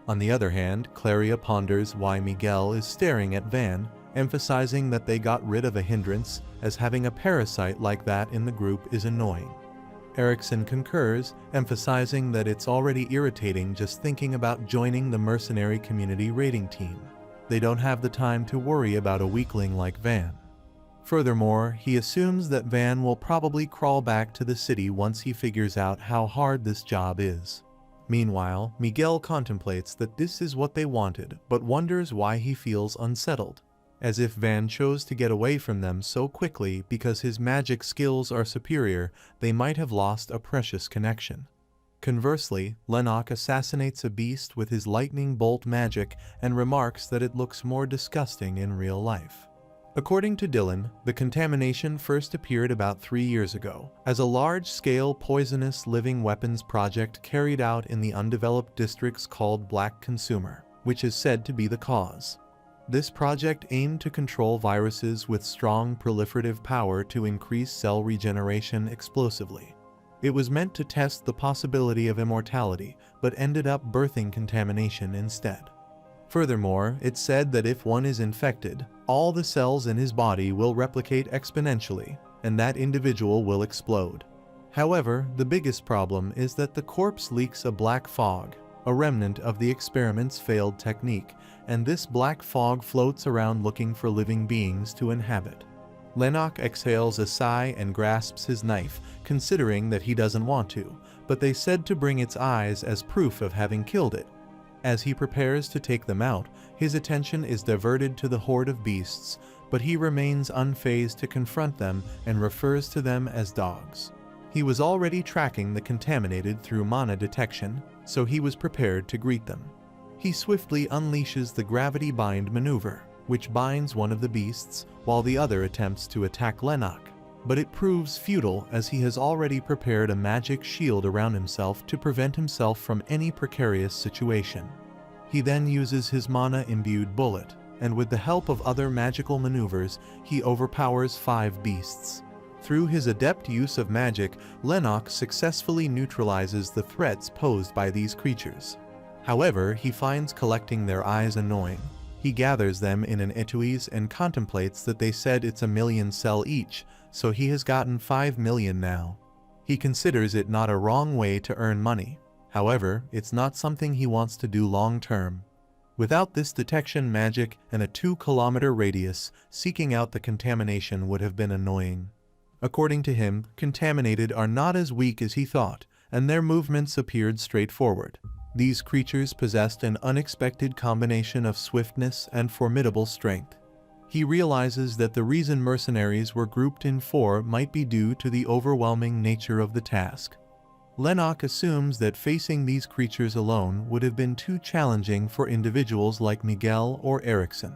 On the other hand, Claria ponders why Miguel is staring at Van, emphasizing that they got rid of a hindrance, as having a parasite like that in the group is annoying. Erickson concurs, emphasizing that it's already irritating just thinking about joining the mercenary community raiding team. They don't have the time to worry about a weakling like Van. Furthermore, he assumes that Van will probably crawl back to the city once he figures out how hard this job is. Meanwhile, Miguel contemplates that this is what they wanted, but wonders why he feels unsettled. As if Van chose to get away from them so quickly because his magic skills are superior, they might have lost a precious connection. Conversely, Lennox assassinates a beast with his lightning bolt magic and remarks that it looks more disgusting in real life. According to Dylan, the contamination first appeared about 3 years ago, as a large-scale poisonous living weapons project carried out in the undeveloped districts called Black Consumer, which is said to be the cause. This project aimed to control viruses with strong proliferative power to increase cell regeneration explosively. It was meant to test the possibility of immortality, but ended up birthing contamination instead. Furthermore, it said that if one is infected, all the cells in his body will replicate exponentially, and that individual will explode. However, the biggest problem is that the corpse leaks a black fog, a remnant of the experiment's failed technique, and this black fog floats around looking for living beings to inhabit. Lennox exhales a sigh and grasps his knife, considering that he doesn't want to, but they said to bring its eyes as proof of having killed it. As he prepares to take them out, his attention is diverted to the horde of beasts, but he remains unfazed to confront them and refers to them as dogs. He was already tracking the contaminated through mana detection, so he was prepared to greet them. He swiftly unleashes the gravity bind maneuver, which binds one of the beasts, while the other attempts to attack Lennox, but it proves futile as he has already prepared a magic shield around himself to prevent himself from any precarious situation. He then uses his mana-imbued bullet, and with the help of other magical maneuvers, he overpowers 5 beasts. Through his adept use of magic, Lennox successfully neutralizes the threats posed by these creatures. However, he finds collecting their eyes annoying. He gathers them in an etuis and contemplates that they said it's 1,000,000 cell each, so he has gotten 5 million now. He considers it not a wrong way to earn money. However, it's not something he wants to do long term. Without this detection magic and a 2-kilometer radius, seeking out the contamination would have been annoying. According to him, contaminated are not as weak as he thought, and their movements appeared straightforward. These creatures possessed an unexpected combination of swiftness and formidable strength. He realizes that the reason mercenaries were grouped in 4 might be due to the overwhelming nature of the task. Lennox assumes that facing these creatures alone would have been too challenging for individuals like Miguel or Erickson.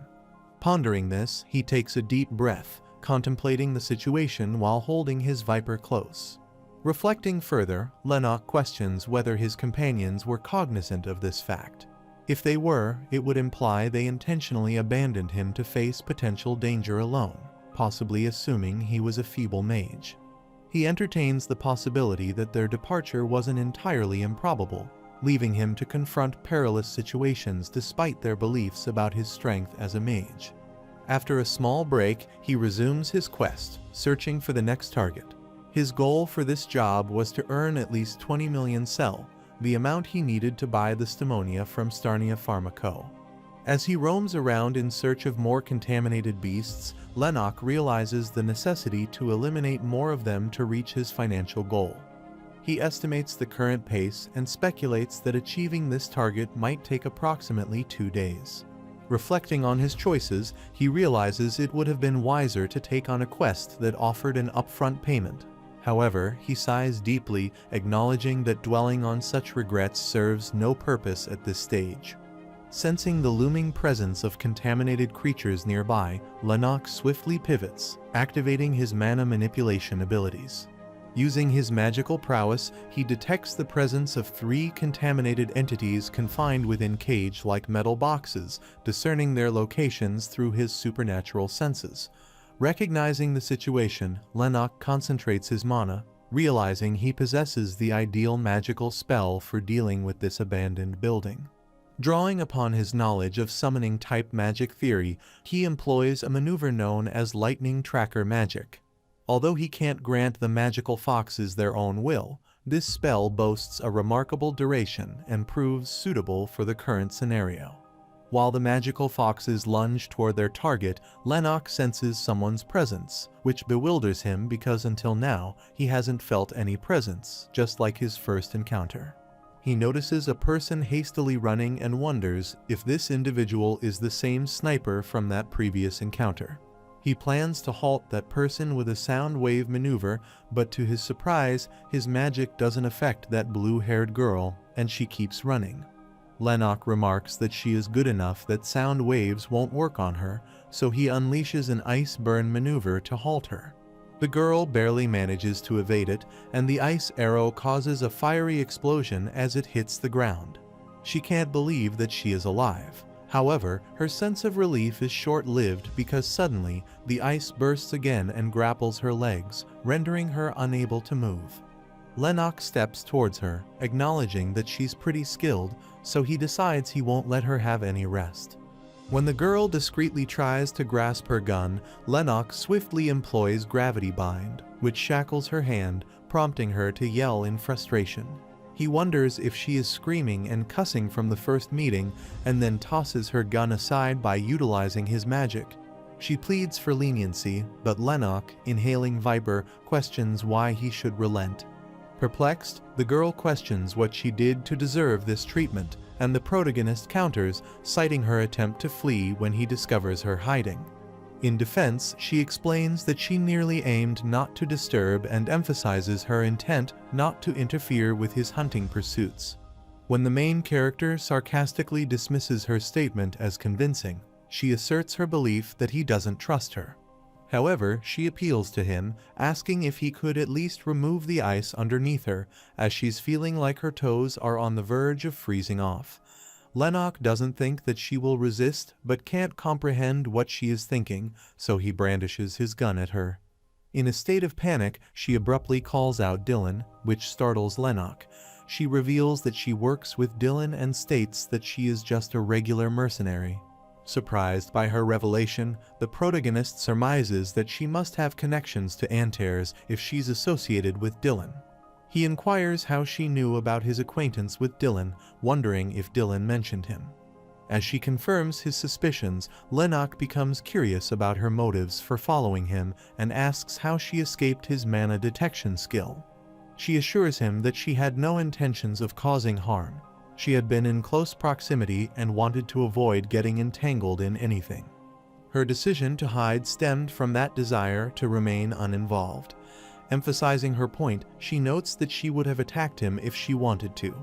Pondering this, he takes a deep breath, contemplating the situation while holding his viper close. Reflecting further, Lennox questions whether his companions were cognizant of this fact. If they were, it would imply they intentionally abandoned him to face potential danger alone, possibly assuming he was a feeble mage. He entertains the possibility that their departure wasn't entirely improbable, leaving him to confront perilous situations despite their beliefs about his strength as a mage. After a small break, he resumes his quest, searching for the next target. His goal for this job was to earn at least 20 million cell, the amount he needed to buy the Stimonia from Starnia Pharmaco. As he roams around in search of more contaminated beasts, Lennox realizes the necessity to eliminate more of them to reach his financial goal. He estimates the current pace and speculates that achieving this target might take approximately 2 days. Reflecting on his choices, he realizes it would have been wiser to take on a quest that offered an upfront payment. However, he sighs deeply, acknowledging that dwelling on such regrets serves no purpose at this stage. Sensing the looming presence of contaminated creatures nearby, Lennox swiftly pivots, activating his mana manipulation abilities. Using his magical prowess, he detects the presence of 3 contaminated entities confined within cage-like metal boxes, discerning their locations through his supernatural senses. Recognizing the situation, Lennox concentrates his mana, realizing he possesses the ideal magical spell for dealing with this abandoned building. Drawing upon his knowledge of summoning-type magic theory, he employs a maneuver known as Lightning Tracker magic. Although he can't grant the magical foxes their own will, this spell boasts a remarkable duration and proves suitable for the current scenario. While the magical foxes lunge toward their target, Lennox senses someone's presence, which bewilders him because until now, he hasn't felt any presence, just like his first encounter. He notices a person hastily running and wonders if this individual is the same sniper from that previous encounter. He plans to halt that person with a sound wave maneuver, but to his surprise, his magic doesn't affect that blue-haired girl, and she keeps running. Lennox remarks that she is good enough that sound waves won't work on her, so he unleashes an ice burn maneuver to halt her. The girl barely manages to evade it, and the ice arrow causes a fiery explosion as it hits the ground. She can't believe that she is alive. However, her sense of relief is short-lived because suddenly, the ice bursts again and grapples her legs, rendering her unable to move. Lennox steps towards her, acknowledging that she's pretty skilled, so he decides he won't let her have any rest. When the girl discreetly tries to grasp her gun, Lennox swiftly employs Gravity Bind, which shackles her hand, prompting her to yell in frustration. He wonders if she is screaming and cussing from the first meeting, and then tosses her gun aside by utilizing his magic. She pleads for leniency, but Lennox, inhaling Viper, questions why he should relent. Perplexed, the girl questions what she did to deserve this treatment, and the protagonist counters, citing her attempt to flee when he discovers her hiding. In defense, she explains that she merely aimed not to disturb and emphasizes her intent not to interfere with his hunting pursuits. When the main character sarcastically dismisses her statement as convincing, she asserts her belief that he doesn't trust her. However, she appeals to him, asking if he could at least remove the ice underneath her, as she's feeling like her toes are on the verge of freezing off. Lennox doesn't think that she will resist, but can't comprehend what she is thinking, so he brandishes his gun at her. In a state of panic, she abruptly calls out Dylan, which startles Lennox. She reveals that she works with Dylan and states that she is just a regular mercenary. Surprised by her revelation, the protagonist surmises that she must have connections to Antares if she's associated with Dylan. He inquires how she knew about his acquaintance with Dylan, wondering if Dylan mentioned him. As she confirms his suspicions, Lennox becomes curious about her motives for following him and asks how she escaped his mana detection skill. She assures him that she had no intentions of causing harm. She had been in close proximity and wanted to avoid getting entangled in anything. Her decision to hide stemmed from that desire to remain uninvolved. Emphasizing her point, she notes that she would have attacked him if she wanted to.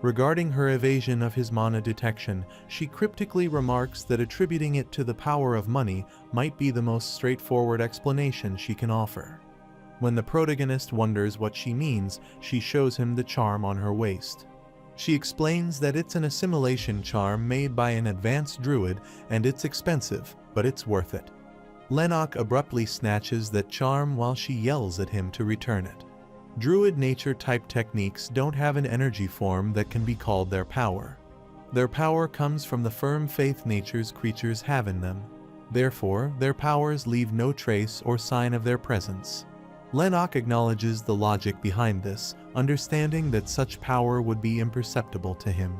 Regarding her evasion of his mana detection, she cryptically remarks that attributing it to the power of money might be the most straightforward explanation she can offer. When the protagonist wonders what she means, she shows him the charm on her waist. She explains that it's an assimilation charm made by an advanced druid and it's expensive, but it's worth it. Lennox abruptly snatches that charm while she yells at him to return it. Druid nature-type techniques don't have an energy form that can be called their power. Their power comes from the firm faith nature's creatures have in them. Therefore, their powers leave no trace or sign of their presence. Lennox acknowledges the logic behind this, understanding that such power would be imperceptible to him.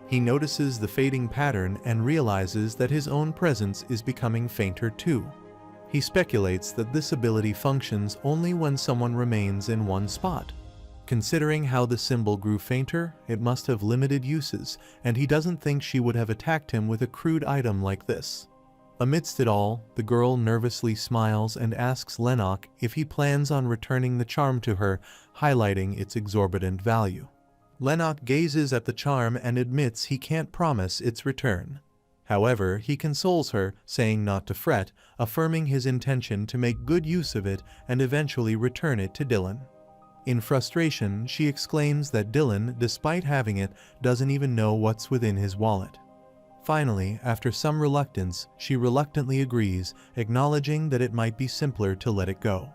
He notices the fading pattern and realizes that his own presence is becoming fainter too. He speculates that this ability functions only when someone remains in one spot. Considering how the symbol grew fainter, it must have limited uses, and he doesn't think she would have attacked him with a crude item like this. Amidst it all, the girl nervously smiles and asks Lennox if he plans on returning the charm to her, highlighting its exorbitant value. Lennox gazes at the charm and admits he can't promise its return. However, he consoles her, saying not to fret, affirming his intention to make good use of it and eventually return it to Dylan. In frustration, she exclaims that Dylan, despite having it, doesn't even know what's within his wallet. Finally, after some reluctance, she reluctantly agrees, acknowledging that it might be simpler to let it go.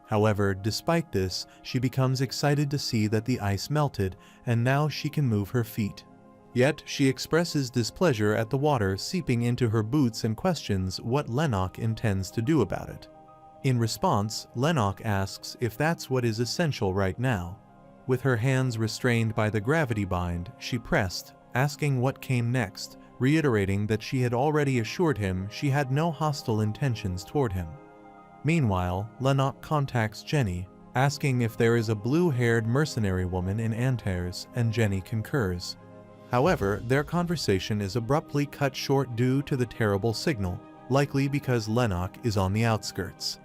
However, despite this, she becomes excited to see that the ice melted, and now she can move her feet. Yet, she expresses displeasure at the water seeping into her boots and questions what Lennox intends to do about it. In response, Lennox asks if that's what is essential right now. With her hands restrained by the gravity bind, she pressed, asking what came next, reiterating that she had already assured him she had no hostile intentions toward him. Meanwhile, Lennox contacts Jenny, asking if there is a blue-haired mercenary woman in Antares, and Jenny concurs. However, their conversation is abruptly cut short due to the terrible signal, likely because Lennox is on the outskirts.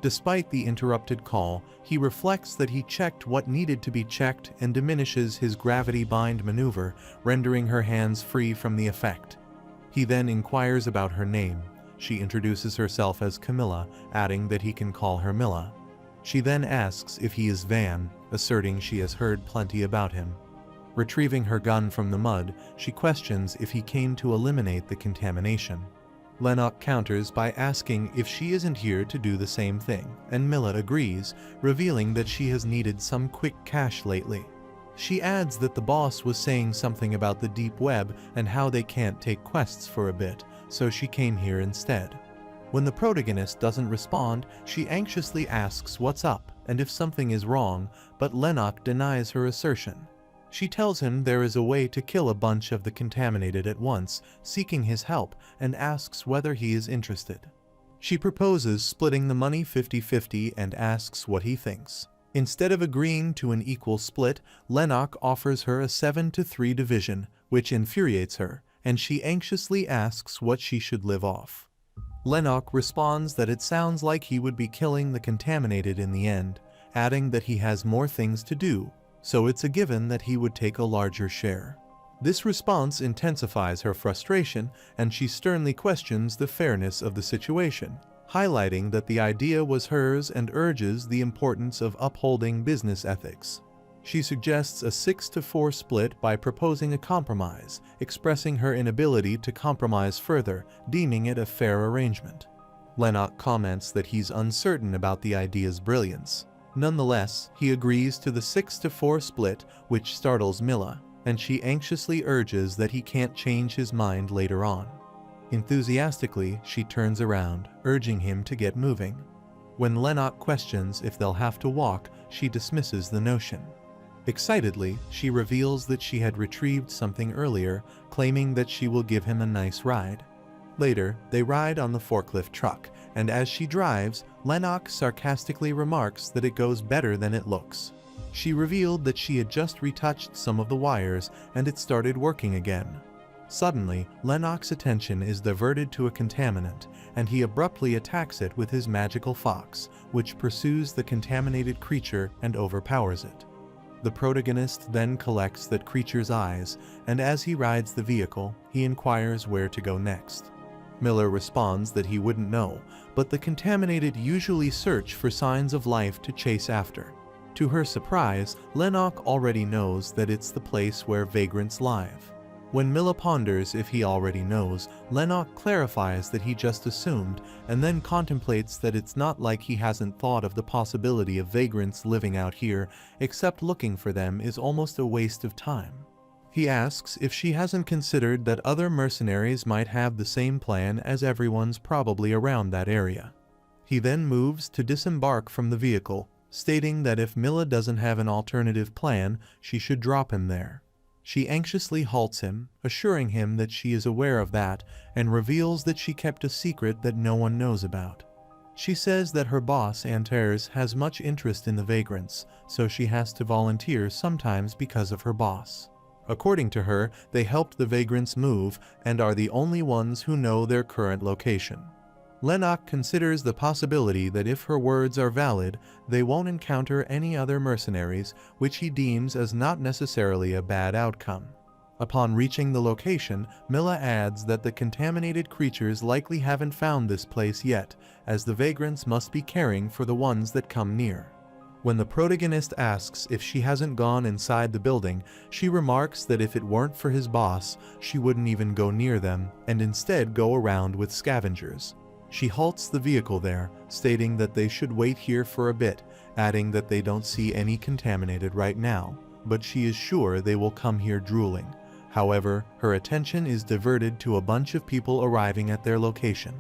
Despite the interrupted call, he reflects that he checked what needed to be checked and diminishes his gravity bind maneuver, rendering her hands free from the effect. He then inquires about her name. She introduces herself as Camilla, adding that he can call her Milla. She then asks if he is Van, asserting she has heard plenty about him. Retrieving her gun from the mud, she questions if he came to eliminate the contamination. Lennox counters by asking if she isn't here to do the same thing, and Milla agrees, revealing that she has needed some quick cash lately. She adds that the boss was saying something about the deep web and how they can't take quests for a bit, so she came here instead. When the protagonist doesn't respond, she anxiously asks what's up and if something is wrong, but Lennox denies her assertion. She tells him there is a way to kill a bunch of the contaminated at once, seeking his help, and asks whether he is interested. She proposes splitting the money 50-50 and asks what he thinks. Instead of agreeing to an equal split, Lennox offers her a 7-3 division, which infuriates her, and she anxiously asks what she should live off. Lennox responds that it sounds like he would be killing the contaminated in the end, adding that he has more things to do, so it's a given that he would take a larger share. This response intensifies her frustration, and she sternly questions the fairness of the situation, highlighting that the idea was hers and urges the importance of upholding business ethics. She suggests a 6-4 split by proposing a compromise, expressing her inability to compromise further, deeming it a fair arrangement. Lennox comments that he's uncertain about the idea's brilliance. Nonetheless, he agrees to the 6-4 split, which startles Milla, and she anxiously urges that he can't change his mind later on. Enthusiastically, she turns around, urging him to get moving. When Lennox questions if they'll have to walk, she dismisses the notion. Excitedly, she reveals that she had retrieved something earlier, claiming that she will give him a nice ride. Later, they ride on the forklift truck, and as she drives, Lennox sarcastically remarks that it goes better than it looks. She revealed that she had just retouched some of the wires and it started working again. Suddenly, Lennox's attention is diverted to a contaminant, and he abruptly attacks it with his magical fox, which pursues the contaminated creature and overpowers it. The protagonist then collects that creature's eyes, and as he rides the vehicle, he inquires where to go next. Miller responds that he wouldn't know, but the contaminated usually search for signs of life to chase after. To her surprise, Lennox already knows that it's the place where vagrants live. When Milla ponders if he already knows, Lennox clarifies that he just assumed, and then contemplates that it's not like he hasn't thought of the possibility of vagrants living out here, except looking for them is almost a waste of time. He asks if she hasn't considered that other mercenaries might have the same plan, as everyone's probably around that area. He then moves to disembark from the vehicle, stating that if Milla doesn't have an alternative plan, she should drop him there. She anxiously halts him, assuring him that she is aware of that, and reveals that she kept a secret that no one knows about. She says that her boss, Antares, has much interest in the vagrants, so she has to volunteer sometimes because of her boss. According to her, they helped the vagrants move and are the only ones who know their current location. Lennox considers the possibility that if her words are valid, they won't encounter any other mercenaries, which he deems as not necessarily a bad outcome. Upon reaching the location, Milla adds that the contaminated creatures likely haven't found this place yet, as the vagrants must be caring for the ones that come near. When the protagonist asks if she hasn't gone inside the building, she remarks that if it weren't for his boss, she wouldn't even go near them, and instead go around with scavengers. She halts the vehicle there, stating that they should wait here for a bit, adding that they don't see any contaminated right now, but she is sure they will come here drooling. However, her attention is diverted to a bunch of people arriving at their location.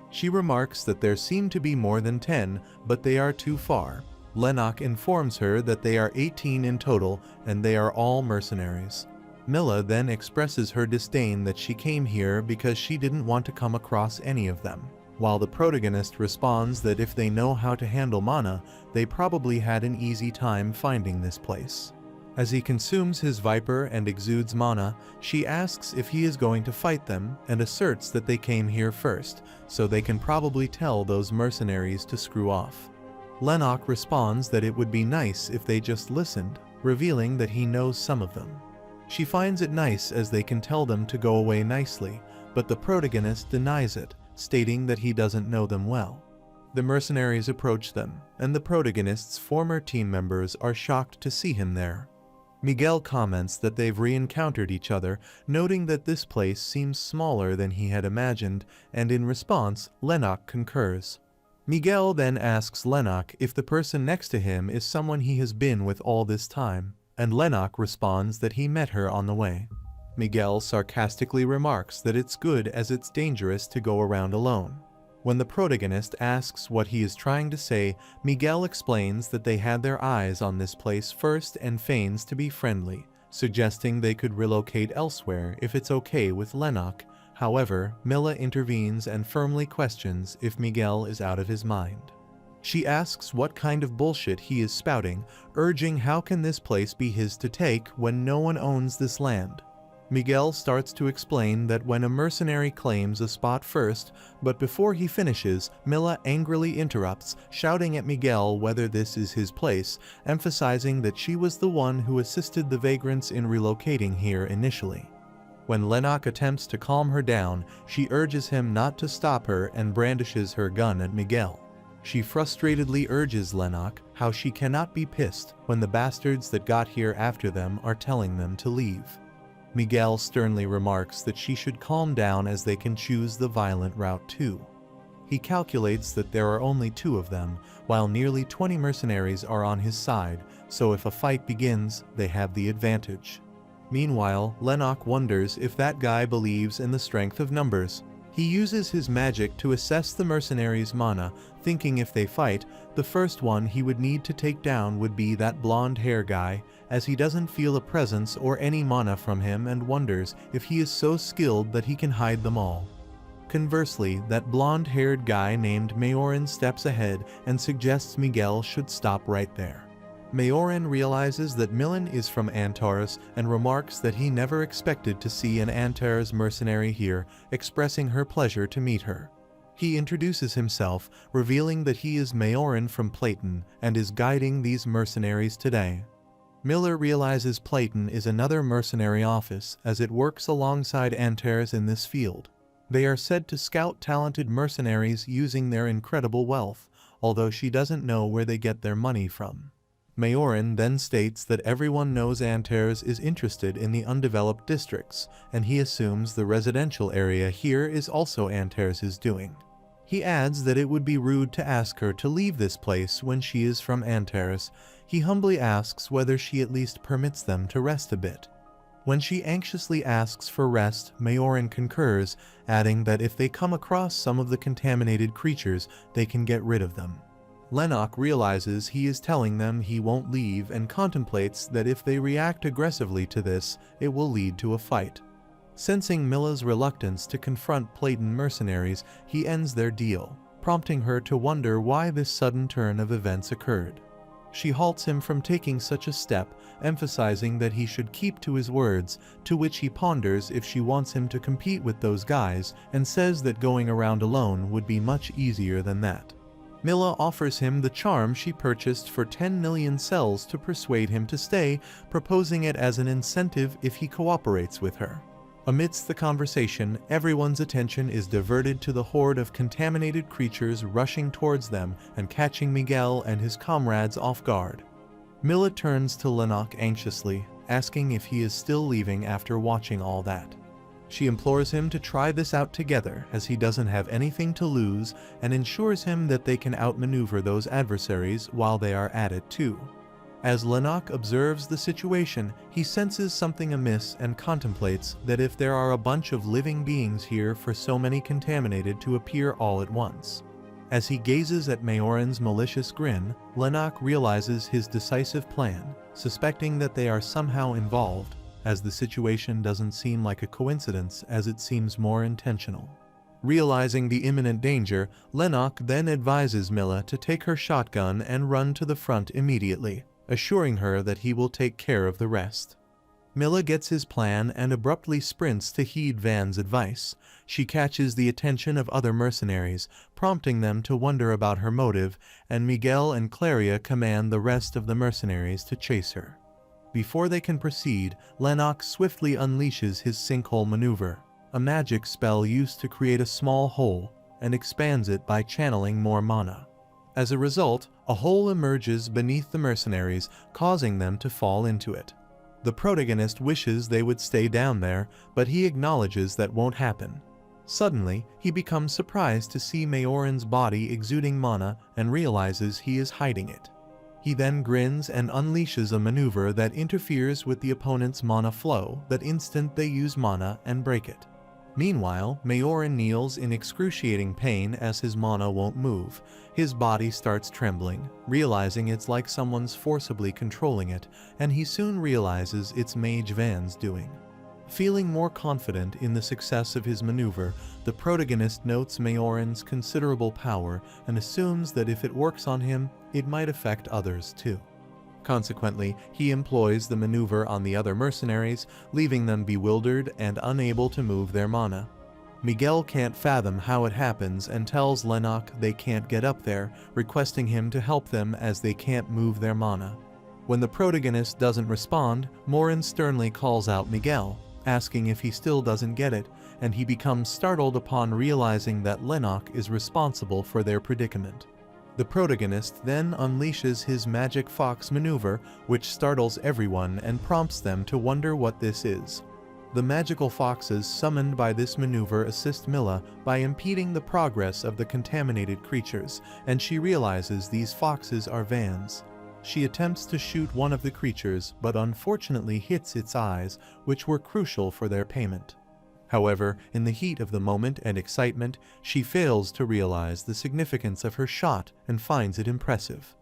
She remarks that there seem to be more than 10, but they are too far. Lennox informs her that they are 18 in total, and they are all mercenaries. Milla then expresses her disdain that she came here because she didn't want to come across any of them, while the protagonist responds that if they know how to handle mana, they probably had an easy time finding this place. As he consumes his viper and exudes mana, she asks if he is going to fight them and asserts that they came here first, so they can probably tell those mercenaries to screw off. Lennox responds that it would be nice if they just listened, revealing that he knows some of them. She finds it nice as they can tell them to go away nicely, but the protagonist denies it, stating that he doesn't know them well. The mercenaries approach them, and the protagonist's former team members are shocked to see him there. Miguel comments that they've re-encountered each other, noting that this place seems smaller than he had imagined, and in response, Lennox concurs. Miguel then asks Lennox if the person next to him is someone he has been with all this time, and Lennox responds that he met her on the way. Miguel sarcastically remarks that it's good as it's dangerous to go around alone. When the protagonist asks what he is trying to say, Miguel explains that they had their eyes on this place first and feigns to be friendly, suggesting they could relocate elsewhere if it's okay with Lennox. However, Milla intervenes and firmly questions if Miguel is out of his mind. She asks what kind of bullshit he is spouting, urging how can this place be his to take when no one owns this land. Miguel starts to explain that when a mercenary claims a spot first, but before he finishes, Milla angrily interrupts, shouting at Miguel whether this is his place, emphasizing that she was the one who assisted the vagrants in relocating here initially. When Lennox attempts to calm her down, she urges him not to stop her and brandishes her gun at Miguel. She frustratedly urges Lennox how she cannot be pissed when the bastards that got here after them are telling them to leave. Miguel sternly remarks that she should calm down as they can choose the violent route too. He calculates that there are only 2 of them, while nearly 20 mercenaries are on his side, so if a fight begins, they have the advantage. Meanwhile, Lennox wonders if that guy believes in the strength of numbers. He uses his magic to assess the mercenaries' mana, thinking if they fight, the first one he would need to take down would be that blonde hair guy, as he doesn't feel a presence or any mana from him and wonders if he is so skilled that he can hide them all. Conversely, that blonde-haired guy named Mayoran steps ahead and suggests Miguel should stop right there. Mayoran realizes that Milan is from Antares and remarks that he never expected to see an Antares mercenary here, expressing her pleasure to meet her. He introduces himself, revealing that he is Mayoran from Platon and is guiding these mercenaries today. Miller realizes Platon is another mercenary office as it works alongside Antares in this field. They are said to scout talented mercenaries using their incredible wealth, although she doesn't know where they get their money from. Mayoran then states that everyone knows Antares is interested in the undeveloped districts, and he assumes the residential area here is also Antares' doing. He adds that it would be rude to ask her to leave this place when she is from Antares. He humbly asks whether she at least permits them to rest a bit. When she anxiously asks for rest, Mayoran concurs, adding that if they come across some of the contaminated creatures, they can get rid of them. Lennox realizes he is telling them he won't leave and contemplates that if they react aggressively to this, it will lead to a fight. Sensing Milla's reluctance to confront Platon mercenaries, he ends their deal, prompting her to wonder why this sudden turn of events occurred. She halts him from taking such a step, emphasizing that he should keep to his words, to which he ponders if she wants him to compete with those guys, and says that going around alone would be much easier than that. Milla offers him the charm she purchased for 10 million cells to persuade him to stay, proposing it as an incentive if he cooperates with her. Amidst the conversation, everyone's attention is diverted to the horde of contaminated creatures rushing towards them and catching Miguel and his comrades off guard. Milla turns to Lennox anxiously, asking if he is still leaving after watching all that. She implores him to try this out together as he doesn't have anything to lose and ensures him that they can outmaneuver those adversaries while they are at it too. As Lennox observes the situation, he senses something amiss and contemplates that if there are a bunch of living beings here for so many contaminated to appear all at once. As he gazes at Mayoran's malicious grin, Lennox realizes his decisive plan, suspecting that they are somehow involved, as the situation doesn't seem like a coincidence as it seems more intentional. Realizing the imminent danger, Lennox then advises Milla to take her shotgun and run to the front immediately, assuring her that he will take care of the rest. Milla gets his plan and abruptly sprints to heed Van's advice. She catches the attention of other mercenaries, prompting them to wonder about her motive, and Miguel and Claria command the rest of the mercenaries to chase her. Before they can proceed, Lennox swiftly unleashes his sinkhole maneuver, a magic spell used to create a small hole, and expands it by channeling more mana. As a result, a hole emerges beneath the mercenaries, causing them to fall into it. The protagonist wishes they would stay down there, but he acknowledges that won't happen. Suddenly, he becomes surprised to see Mayoran's body exuding mana and realizes he is hiding it. He then grins and unleashes a maneuver that interferes with the opponent's mana flow. That instant they use mana and break it. Meanwhile, Mayoran kneels in excruciating pain as his mana won't move. His body starts trembling, realizing it's like someone's forcibly controlling it, and he soon realizes it's Mage Van's doing. Feeling more confident in the success of his maneuver, the protagonist notes Mayoran's considerable power and assumes that if it works on him, it might affect others too. Consequently, he employs the maneuver on the other mercenaries, leaving them bewildered and unable to move their mana. Miguel can't fathom how it happens and tells Lennox they can't get up there, requesting him to help them as they can't move their mana. When the protagonist doesn't respond, Morin sternly calls out Miguel, asking if he still doesn't get it, and he becomes startled upon realizing that Lennox is responsible for their predicament. The protagonist then unleashes his magic fox maneuver, which startles everyone and prompts them to wonder what this is. The magical foxes summoned by this maneuver assist Milla by impeding the progress of the contaminated creatures, and she realizes these foxes are Vans. She attempts to shoot one of the creatures, but unfortunately hits its eyes, which were crucial for their payment. However, in the heat of the moment and excitement, she fails to realize the significance of her shot and finds it impressive.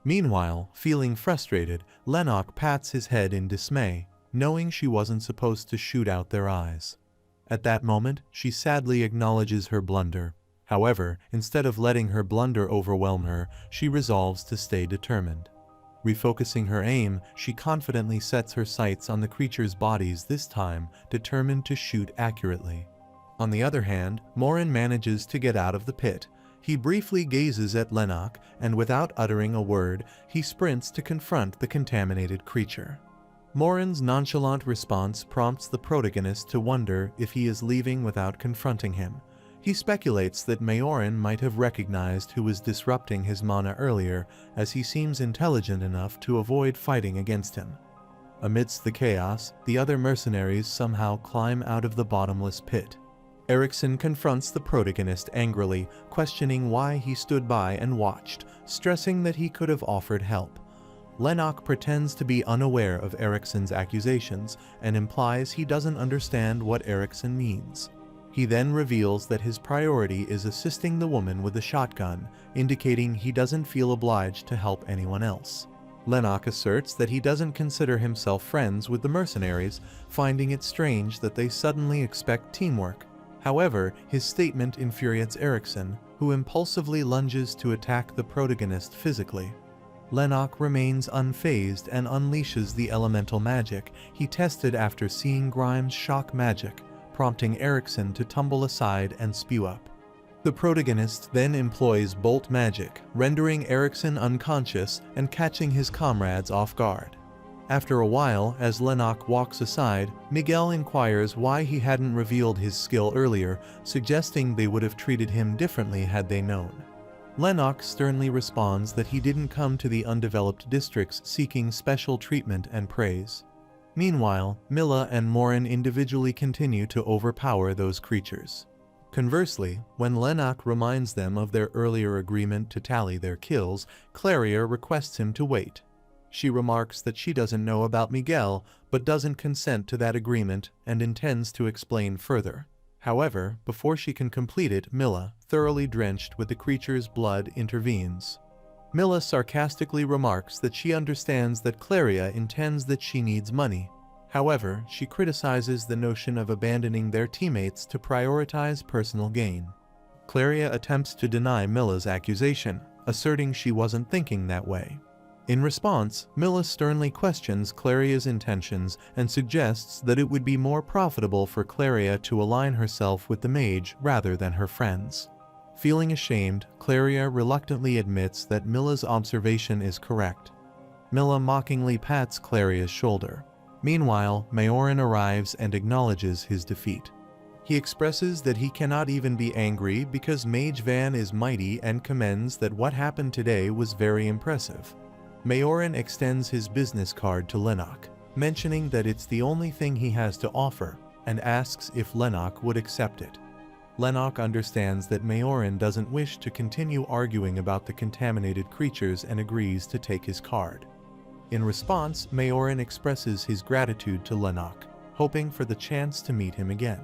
Meanwhile, feeling frustrated, Lennox pats his head in dismay, knowing she wasn't supposed to shoot out their eyes. At that moment, she sadly acknowledges her blunder. However, instead of letting her blunder overwhelm her, she resolves to stay determined. Refocusing her aim, she confidently sets her sights on the creature's bodies this time, determined to shoot accurately. On the other hand, Morin manages to get out of the pit. He briefly gazes at Lennox, and without uttering a word, he sprints to confront the contaminated creature. Morin's nonchalant response prompts the protagonist to wonder if he is leaving without confronting him. He speculates that Majorin might have recognized who was disrupting his mana earlier, as he seems intelligent enough to avoid fighting against him. Amidst the chaos, the other mercenaries somehow climb out of the bottomless pit. Erikson confronts the protagonist angrily, questioning why he stood by and watched, stressing that he could have offered help. Lennox pretends to be unaware of Erikson's accusations and implies he doesn't understand what Erikson means. He then reveals that his priority is assisting the woman with the shotgun, indicating he doesn't feel obliged to help anyone else. Lennox asserts that he doesn't consider himself friends with the mercenaries, finding it strange that they suddenly expect teamwork. However, his statement infuriates Erikson, who impulsively lunges to attack the protagonist physically. Lennox remains unfazed and unleashes the elemental magic he tested after seeing Grimes' shock magic, prompting Erikson to tumble aside and spew up. The protagonist then employs bolt magic, rendering Erikson unconscious and catching his comrades off guard. After a while, as Lennox walks aside, Miguel inquires why he hadn't revealed his skill earlier, suggesting they would have treated him differently had they known. Lennox sternly responds that he didn't come to the undeveloped districts seeking special treatment and praise. Meanwhile, Milla and Morin individually continue to overpower those creatures. Conversely, when Lennox reminds them of their earlier agreement to tally their kills, Claria requests him to wait. She remarks that she doesn't know about Miguel, but doesn't consent to that agreement and intends to explain further. However, before she can complete it, Milla, thoroughly drenched with the creature's blood, intervenes. Milla sarcastically remarks that she understands that Claria intends that she needs money. However, she criticizes the notion of abandoning their teammates to prioritize personal gain. Claria attempts to deny Milla's accusation, asserting she wasn't thinking that way. In response, Milla sternly questions Claria's intentions and suggests that it would be more profitable for Claria to align herself with the mage rather than her friends. Feeling ashamed, Claria reluctantly admits that Milla's observation is correct. Milla mockingly pats Claria's shoulder. Meanwhile, Majorin arrives and acknowledges his defeat. He expresses that he cannot even be angry because Mage Van is mighty and commends that what happened today was very impressive. Majorin extends his business card to Lennox, mentioning that it's the only thing he has to offer, and asks if Lennox would accept it. Lennox understands that Majorin doesn't wish to continue arguing about the contaminated creatures and agrees to take his card. In response, Majorin expresses his gratitude to Lennox, hoping for the chance to meet him again.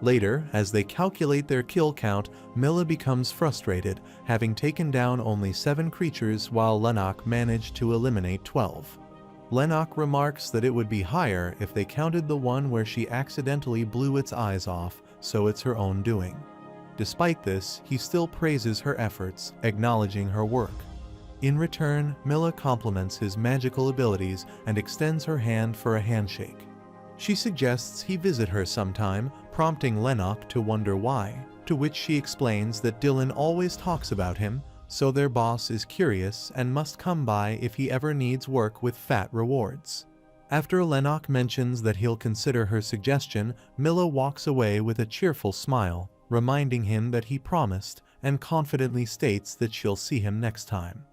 Later, as they calculate their kill count, Milla becomes frustrated, having taken down only 7 creatures while Lennox managed to eliminate 12. Lennox remarks that it would be higher if they counted the one where she accidentally blew its eyes off, so it's her own doing. Despite this, he still praises her efforts, acknowledging her work. In return, Milla compliments his magical abilities and extends her hand for a handshake. She suggests he visit her sometime, prompting Lennox to wonder why, to which she explains that Dylan always talks about him, so their boss is curious and must come by if he ever needs work with fat rewards. After Lennox mentions that he'll consider her suggestion, Milla walks away with a cheerful smile, reminding him that he promised, and confidently states that she'll see him next time.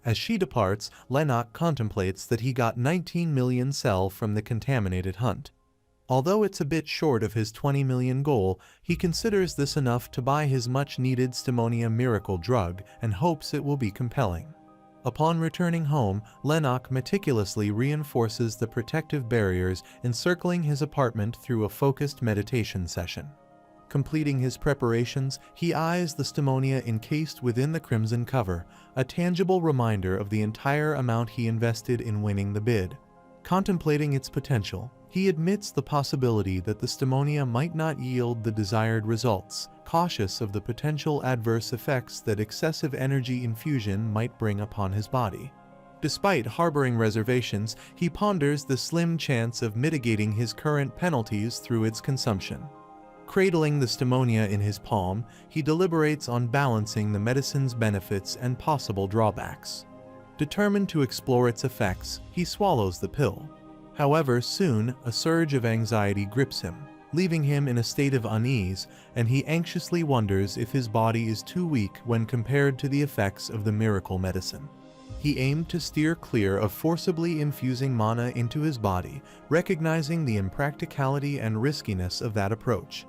As she departs, Lennox contemplates that he got 19 million cell from the contaminated hunt. Although it's a bit short of his 20 million goal, he considers this enough to buy his much-needed Stimonia miracle drug and hopes it will be compelling. Upon returning home, Lennox meticulously reinforces the protective barriers encircling his apartment through a focused meditation session. Completing his preparations, he eyes the Stimonia encased within the crimson cover, a tangible reminder of the entire amount he invested in winning the bid. Contemplating its potential, he admits the possibility that the Stimonia might not yield the desired results, cautious of the potential adverse effects that excessive energy infusion might bring upon his body. Despite harboring reservations, he ponders the slim chance of mitigating his current penalties through its consumption. Cradling the Stimonia in his palm, he deliberates on balancing the medicine's benefits and possible drawbacks. Determined to explore its effects, he swallows the pill. However, soon, a surge of anxiety grips him, leaving him in a state of unease, and he anxiously wonders if his body is too weak when compared to the effects of the miracle medicine. He aimed to steer clear of forcibly infusing mana into his body, recognizing the impracticality and riskiness of that approach.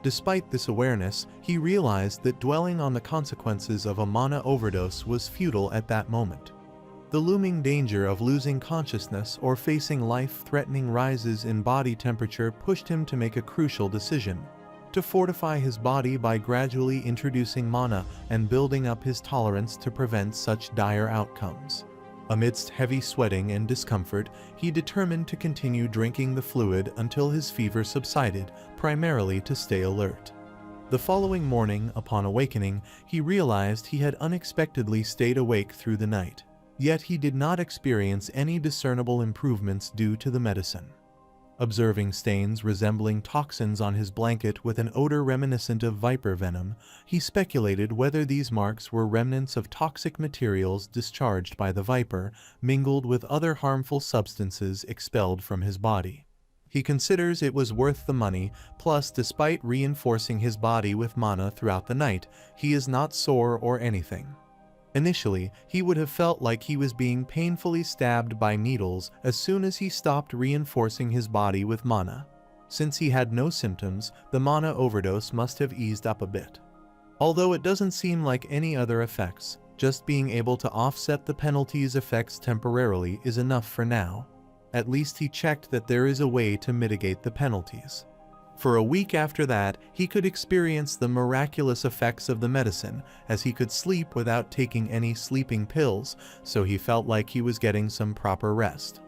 Despite this awareness, he realized that dwelling on the consequences of a mana overdose was futile at that moment. The looming danger of losing consciousness or facing life-threatening rises in body temperature pushed him to make a crucial decision: to fortify his body by gradually introducing mana and building up his tolerance to prevent such dire outcomes. Amidst heavy sweating and discomfort, he determined to continue drinking the fluid until his fever subsided, primarily to stay alert. The following morning, upon awakening, he realized he had unexpectedly stayed awake through the night. Yet he did not experience any discernible improvements due to the medicine. Observing stains resembling toxins on his blanket with an odor reminiscent of viper venom, he speculated whether these marks were remnants of toxic materials discharged by the viper, mingled with other harmful substances expelled from his body. He considers it was worth the money, plus despite reinforcing his body with mana throughout the night, he is not sore or anything. Initially, he would have felt like he was being painfully stabbed by needles as soon as he stopped reinforcing his body with mana. Since he had no symptoms, the mana overdose must have eased up a bit. Although it doesn't seem like any other effects, just being able to offset the penalty's effects temporarily is enough for now. At least he checked that there is a way to mitigate the penalties. For a week after that, he could experience the miraculous effects of the medicine, as he could sleep without taking any sleeping pills, so he felt like he was getting some proper rest.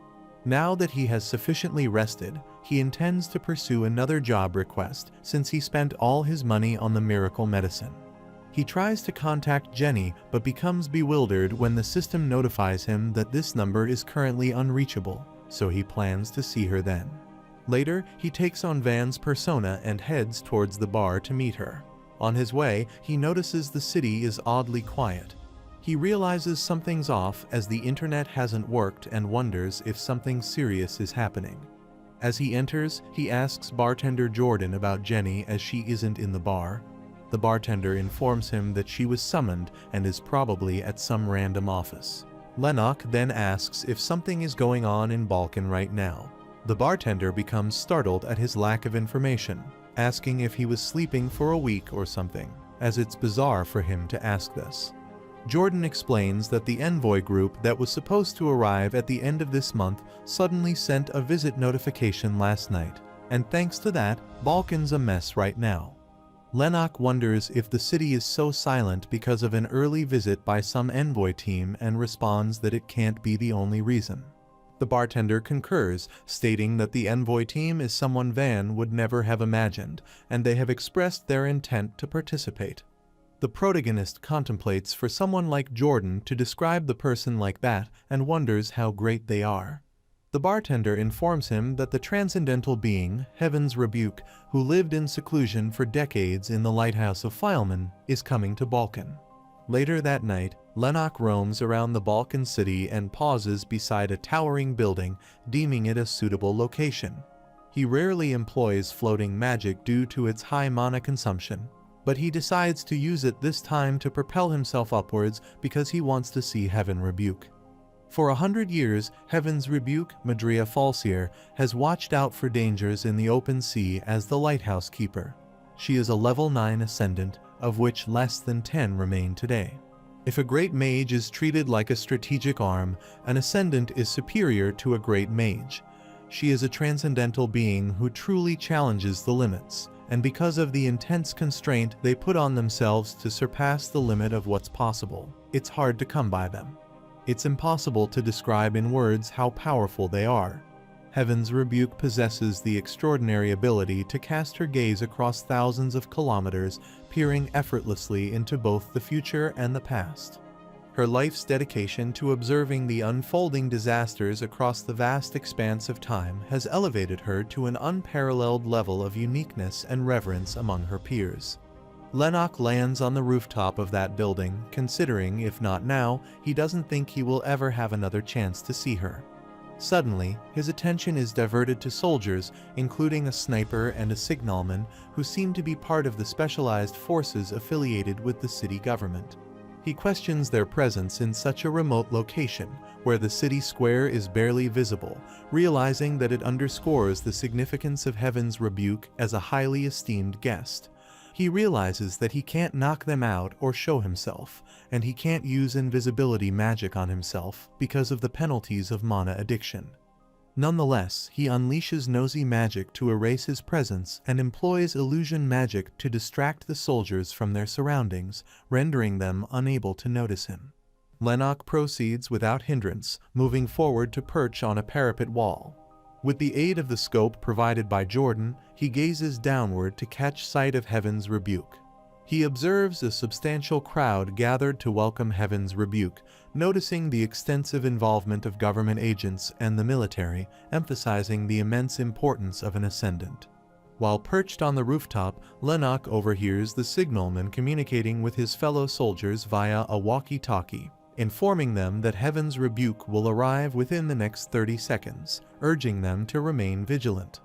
Now that he has sufficiently rested, he intends to pursue another job request since he spent all his money on the miracle medicine. He tries to contact Jenny but becomes bewildered when the system notifies him that this number is currently unreachable, so he plans to see her then. Later, he takes on Van's persona and heads towards the bar to meet her. On his way, he notices the city is oddly quiet. He realizes something's off as the internet hasn't worked and wonders if something serious is happening. As he enters, he asks bartender Jordan about Jenny as she isn't in the bar. The bartender informs him that she was summoned and is probably at some random office. Lennox then asks if something is going on in Balkan right now. The bartender becomes startled at his lack of information, asking if he was sleeping for a week or something, as it's bizarre for him to ask this. Jordan explains that the envoy group that was supposed to arrive at the end of this month suddenly sent a visit notification last night, and thanks to that, Balkan's a mess right now. Lennox wonders if the city is so silent because of an early visit by some envoy team and responds that it can't be the only reason. The bartender concurs, stating that the envoy team is someone Van would never have imagined, and they have expressed their intent to participate. The protagonist contemplates for someone like Jordan to describe the person like that and wonders how great they are. The bartender informs him that the transcendental being, Heaven's Rebuke, who lived in seclusion for decades in the lighthouse of Fileman, is coming to Balkan. Later that night, Lennox roams around the Balkan city and pauses beside a towering building, deeming it a suitable location. He rarely employs floating magic due to its high mana consumption, but he decides to use it this time to propel himself upwards because he wants to see Heaven Rebuke. For 100 years, Heaven's Rebuke, Madria Falsier, has watched out for dangers in the open sea as the lighthouse keeper. She is a level 9 ascendant, of which less than 10 remain today. If a great mage is treated like a strategic arm, an ascendant is superior to a great mage. She is a transcendental being who truly challenges the limits, and because of the intense constraint they put on themselves to surpass the limit of what's possible, it's hard to come by them. It's impossible to describe in words how powerful they are. Heaven's Rebuke possesses the extraordinary ability to cast her gaze across thousands of kilometers, peering effortlessly into both the future and the past. Her life's dedication to observing the unfolding disasters across the vast expanse of time has elevated her to an unparalleled level of uniqueness and reverence among her peers. Lennox lands on the rooftop of that building, considering, if not now, he doesn't think he will ever have another chance to see her. Suddenly, his attention is diverted to soldiers, including a sniper and a signalman, who seem to be part of the specialized forces affiliated with the city government. He questions their presence in such a remote location, where the city square is barely visible, realizing that it underscores the significance of Heaven's Rebuke as a highly esteemed guest. He realizes that he can't knock them out or show himself, and he can't use invisibility magic on himself because of the penalties of mana addiction. Nonetheless, he unleashes nosy magic to erase his presence and employs illusion magic to distract the soldiers from their surroundings, rendering them unable to notice him. Lennox proceeds without hindrance, moving forward to perch on a parapet wall. With the aid of the scope provided by Jordan, he gazes downward to catch sight of Heaven's Rebuke. He observes a substantial crowd gathered to welcome Heaven's Rebuke, noticing the extensive involvement of government agents and the military, emphasizing the immense importance of an ascendant. While perched on the rooftop, Lennox overhears the signalman communicating with his fellow soldiers via a walkie-talkie, informing them that Heaven's Rebuke will arrive within the next 30 seconds, urging them to remain vigilant.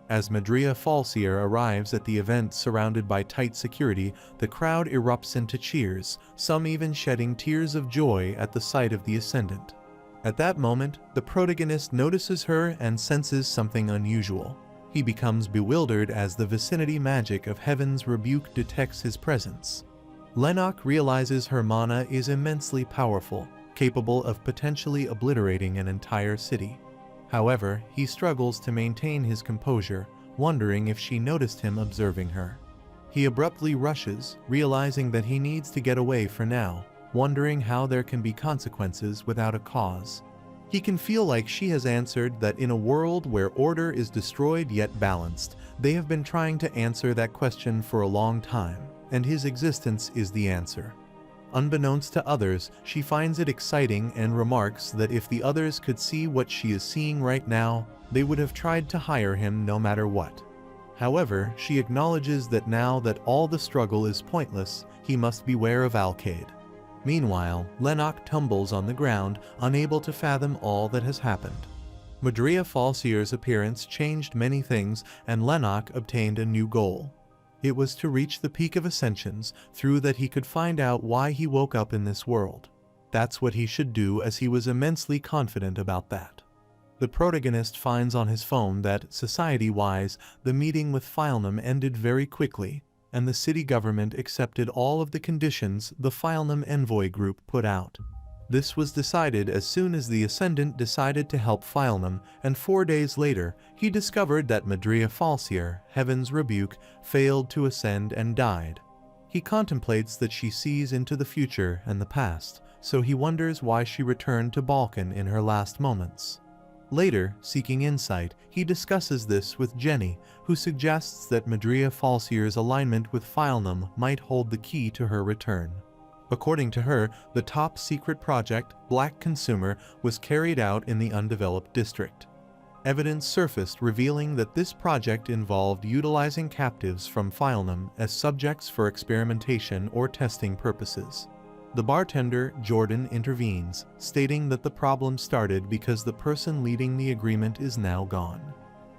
As Madria Falsier arrives at the event surrounded by tight security, the crowd erupts into cheers, some even shedding tears of joy at the sight of the ascendant. At that moment, the protagonist notices her and senses something unusual. He becomes bewildered as the vicinity magic of Heaven's Rebuke detects his presence. Lennox realizes her mana is immensely powerful, capable of potentially obliterating an entire city. However, he struggles to maintain his composure, wondering if she noticed him observing her. He abruptly rushes, realizing that he needs to get away for now, wondering how there can be consequences without a cause. He can feel like she has answered that in a world where order is destroyed yet balanced, they have been trying to answer that question for a long time, and his existence is the answer. Unbeknownst to others, she finds it exciting and remarks that if the others could see what she is seeing right now, they would have tried to hire him no matter what. However, she acknowledges that now that all the struggle is pointless, he must beware of Alcade. Meanwhile, Lennox tumbles on the ground, unable to fathom all that has happened. Madria Falsier's appearance changed many things, and Lennox obtained a new goal. It was to reach the peak of ascensions, through that he could find out why he woke up in this world. That's what he should do, as he was immensely confident about that. The protagonist finds on his phone that, society-wise, the meeting with Filenum ended very quickly, and the city government accepted all of the conditions the Filenum envoy group put out. This was decided as soon as the Ascendant decided to help Filenum, and 4 days later, he discovered that Madria Falsier, Heaven's Rebuke, failed to ascend and died. He contemplates that she sees into the future and the past, so he wonders why she returned to Balkan in her last moments. Later, seeking insight, he discusses this with Jenny, who suggests that Madria Falsier's alignment with Filenum might hold the key to her return. According to her, the top-secret project, Black Consumer, was carried out in the undeveloped district. Evidence surfaced revealing that this project involved utilizing captives from Filenum as subjects for experimentation or testing purposes. The bartender, Jordan, intervenes, stating that the problem started because the person leading the agreement is now gone.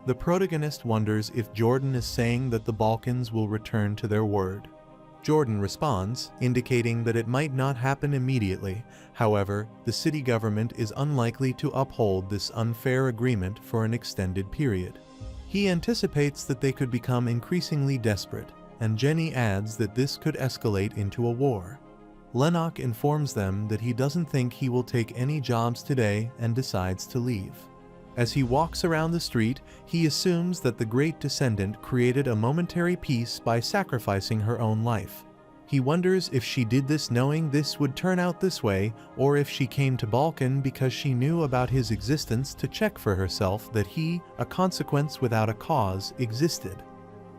The protagonist wonders if Jordan is saying that the Balkans will return to their word. Jordan responds, indicating that it might not happen immediately. However, the city government is unlikely to uphold this unfair agreement for an extended period. He anticipates that they could become increasingly desperate, and Jenny adds that this could escalate into a war. Lennox informs them that he doesn't think he will take any jobs today and decides to leave. As he walks around the street, he assumes that the great descendant created a momentary peace by sacrificing her own life. He wonders if she did this knowing this would turn out this way, or if she came to Balkan because she knew about his existence to check for herself that he, a consequence without a cause, existed.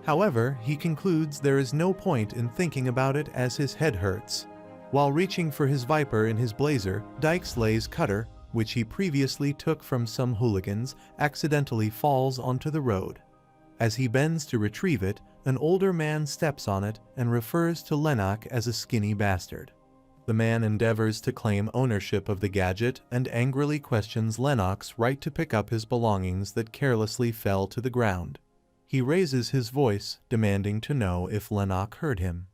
However, he concludes there is no point in thinking about it as his head hurts. While reaching for his viper in his blazer, Dyke's cutter, which he previously took from some hooligans, accidentally falls onto the road. As he bends to retrieve it, an older man steps on it and refers to Lennox as a skinny bastard. The man endeavors to claim ownership of the gadget and angrily questions Lennox's right to pick up his belongings that carelessly fell to the ground. He raises his voice, demanding to know if Lennox heard him.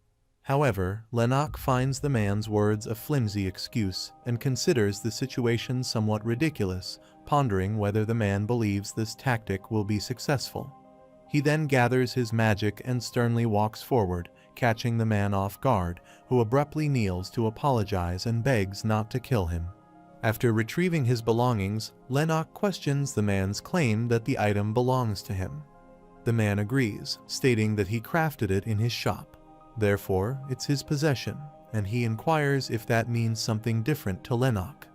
However, Lennox finds the man's words a flimsy excuse and considers the situation somewhat ridiculous, pondering whether the man believes this tactic will be successful. He then gathers his magic and sternly walks forward, catching the man off guard, who abruptly kneels to apologize and begs not to kill him. After retrieving his belongings, Lennox questions the man's claim that the item belongs to him. The man agrees, stating that he crafted it in his shop. Therefore, it's his possession, and he inquires if that means something different to Lennox.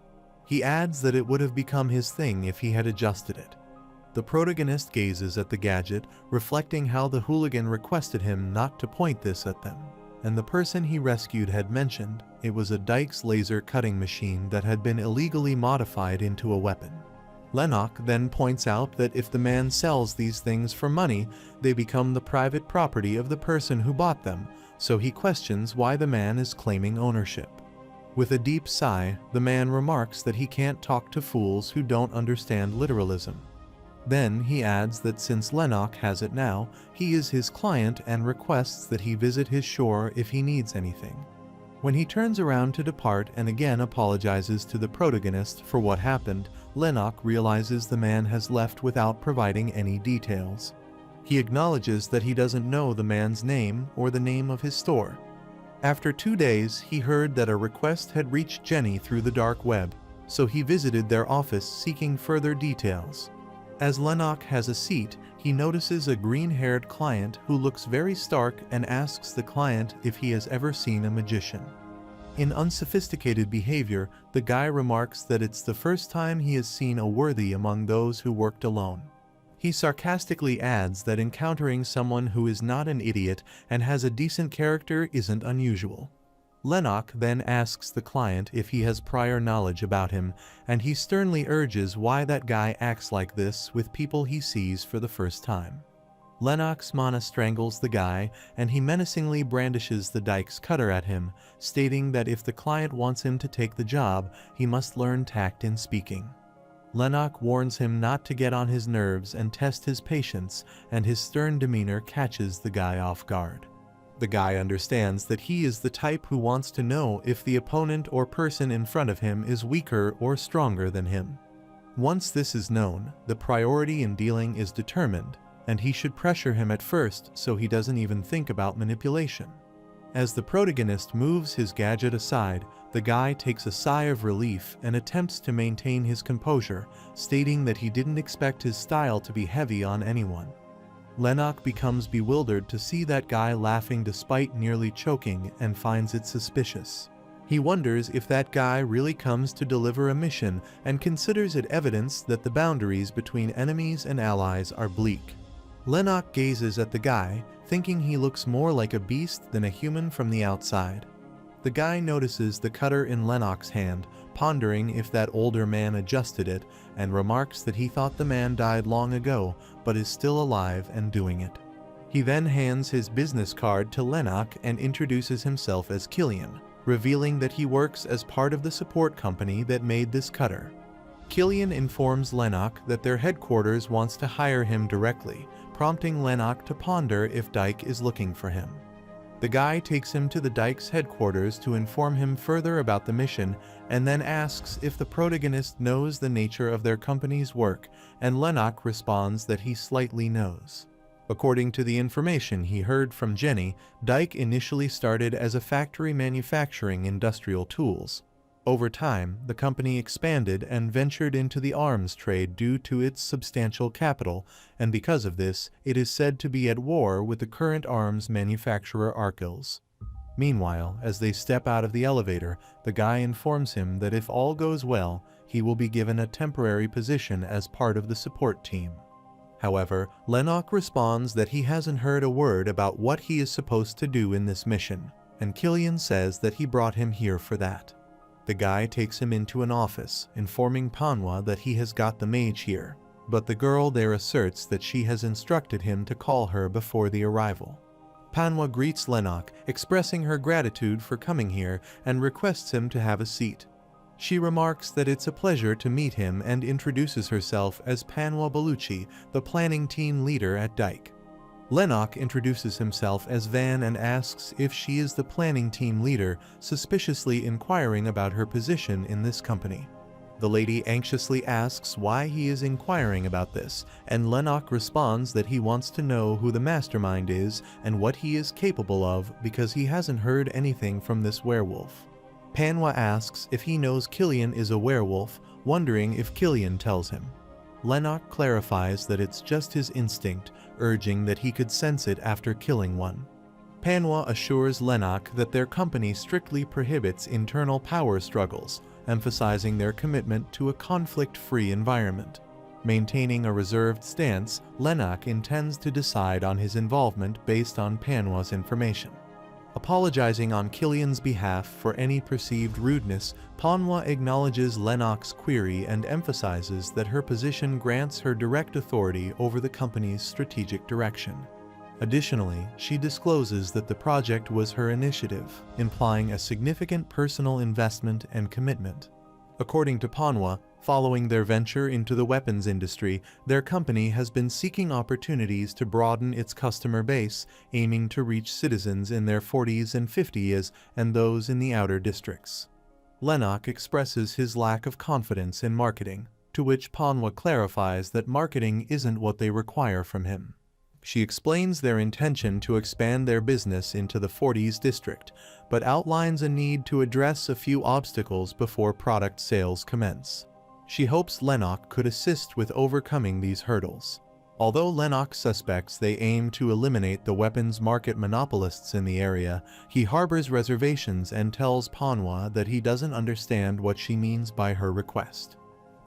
He adds that it would have become his thing if he had adjusted it. The protagonist gazes at the gadget, reflecting how the hooligan requested him not to point this at them, and the person he rescued had mentioned it was a Dyke's laser cutting machine that had been illegally modified into a weapon. Lennox then points out that if the man sells these things for money, they become the private property of the person who bought them, so he questions why the man is claiming ownership. With a deep sigh, the man remarks that he can't talk to fools who don't understand literalism. Then he adds that since Lennox has it now, he is his client and requests that he visit his shore if he needs anything. When he turns around to depart and again apologizes to the protagonist for what happened, Lennox realizes the man has left without providing any details. He acknowledges that he doesn't know the man's name or the name of his store. After 2 days, he heard that a request had reached Jenny through the dark web, so he visited their office seeking further details. As Lennox has a seat, he notices a green-haired client who looks very stark and asks the client if he has ever seen a magician. In unsophisticated behavior, the guy remarks that it's the first time he has seen a worthy among those who worked alone. He sarcastically adds that encountering someone who is not an idiot and has a decent character isn't unusual. Lennox then asks the client if he has prior knowledge about him, and he sternly urges why that guy acts like this with people he sees for the first time. Lennox strangles the guy, and he menacingly brandishes the Dyke's cutter at him, stating that if the client wants him to take the job, he must learn tact in speaking. Lennox warns him not to get on his nerves and test his patience, and his stern demeanor catches the guy off guard. The guy understands that he is the type who wants to know if the opponent or person in front of him is weaker or stronger than him. Once this is known, the priority in dealing is determined, and he should pressure him at first so he doesn't even think about manipulation. As the protagonist moves his gadget aside, the guy takes a sigh of relief and attempts to maintain his composure, stating that he didn't expect his style to be heavy on anyone. Lennox becomes bewildered to see that guy laughing despite nearly choking and finds it suspicious. He wonders if that guy really comes to deliver a mission and considers it evidence that the boundaries between enemies and allies are bleak. Lennox gazes at the guy, thinking he looks more like a beast than a human from the outside. The guy notices the cutter in Lennox's hand, pondering if that older man adjusted it, and remarks that he thought the man died long ago, but is still alive and doing it. He then hands his business card to Lennox and introduces himself as Killian, revealing that he works as part of the support company that made this cutter. Killian informs Lennox that their headquarters wants to hire him directly, prompting Lennox to ponder if Dyke is looking for him. The guy takes him to the Dyke's headquarters to inform him further about the mission, and then asks if the protagonist knows the nature of their company's work, and Lennox responds that he slightly knows. According to the information he heard from Jenny, Dyke initially started as a factory manufacturing industrial tools. Over time, the company expanded and ventured into the arms trade due to its substantial capital, and because of this, it is said to be at war with the current arms manufacturer Arkels. Meanwhile, as they step out of the elevator, the guy informs him that if all goes well, he will be given a temporary position as part of the support team. However, Lennox responds that he hasn't heard a word about what he is supposed to do in this mission, and Killian says that he brought him here for that. The guy takes him into an office, informing Manhwa that he has got the mage here, but the girl there asserts that she has instructed him to call her before the arrival. Manhwa greets Lennox, expressing her gratitude for coming here, and requests him to have a seat. She remarks that it's a pleasure to meet him and introduces herself as Manhwa Bellucci, the planning team leader at Dyke. Lennox introduces himself as Van and asks if she is the planning team leader, suspiciously inquiring about her position in this company. The lady anxiously asks why he is inquiring about this, and Lennox responds that he wants to know who the mastermind is and what he is capable of because he hasn't heard anything from this werewolf. Manhwa asks if he knows Killian is a werewolf, wondering if Killian tells him. Lennox clarifies that it's just his instinct, urging that he could sense it after killing one. Manhwa assures Lennox that their company strictly prohibits internal power struggles, emphasizing their commitment to a conflict-free environment. Maintaining a reserved stance, Lennox intends to decide on his involvement based on Manhwa's information. Apologizing on Killian's behalf for any perceived rudeness, Manhwa acknowledges Lennox's query and emphasizes that her position grants her direct authority over the company's strategic direction. Additionally, she discloses that the project was her initiative, implying a significant personal investment and commitment. According to Manhwa, following their venture into the weapons industry, their company has been seeking opportunities to broaden its customer base, aiming to reach citizens in their 40s and 50s and those in the outer districts. Lennox expresses his lack of confidence in marketing, to which Manhwa clarifies that marketing isn't what they require from him. She explains their intention to expand their business into the 40s district, but outlines a need to address a few obstacles before product sales commence. She hopes Lennox could assist with overcoming these hurdles. Although Lennox suspects they aim to eliminate the weapons market monopolists in the area, he harbors reservations and tells Manhwa that he doesn't understand what she means by her request.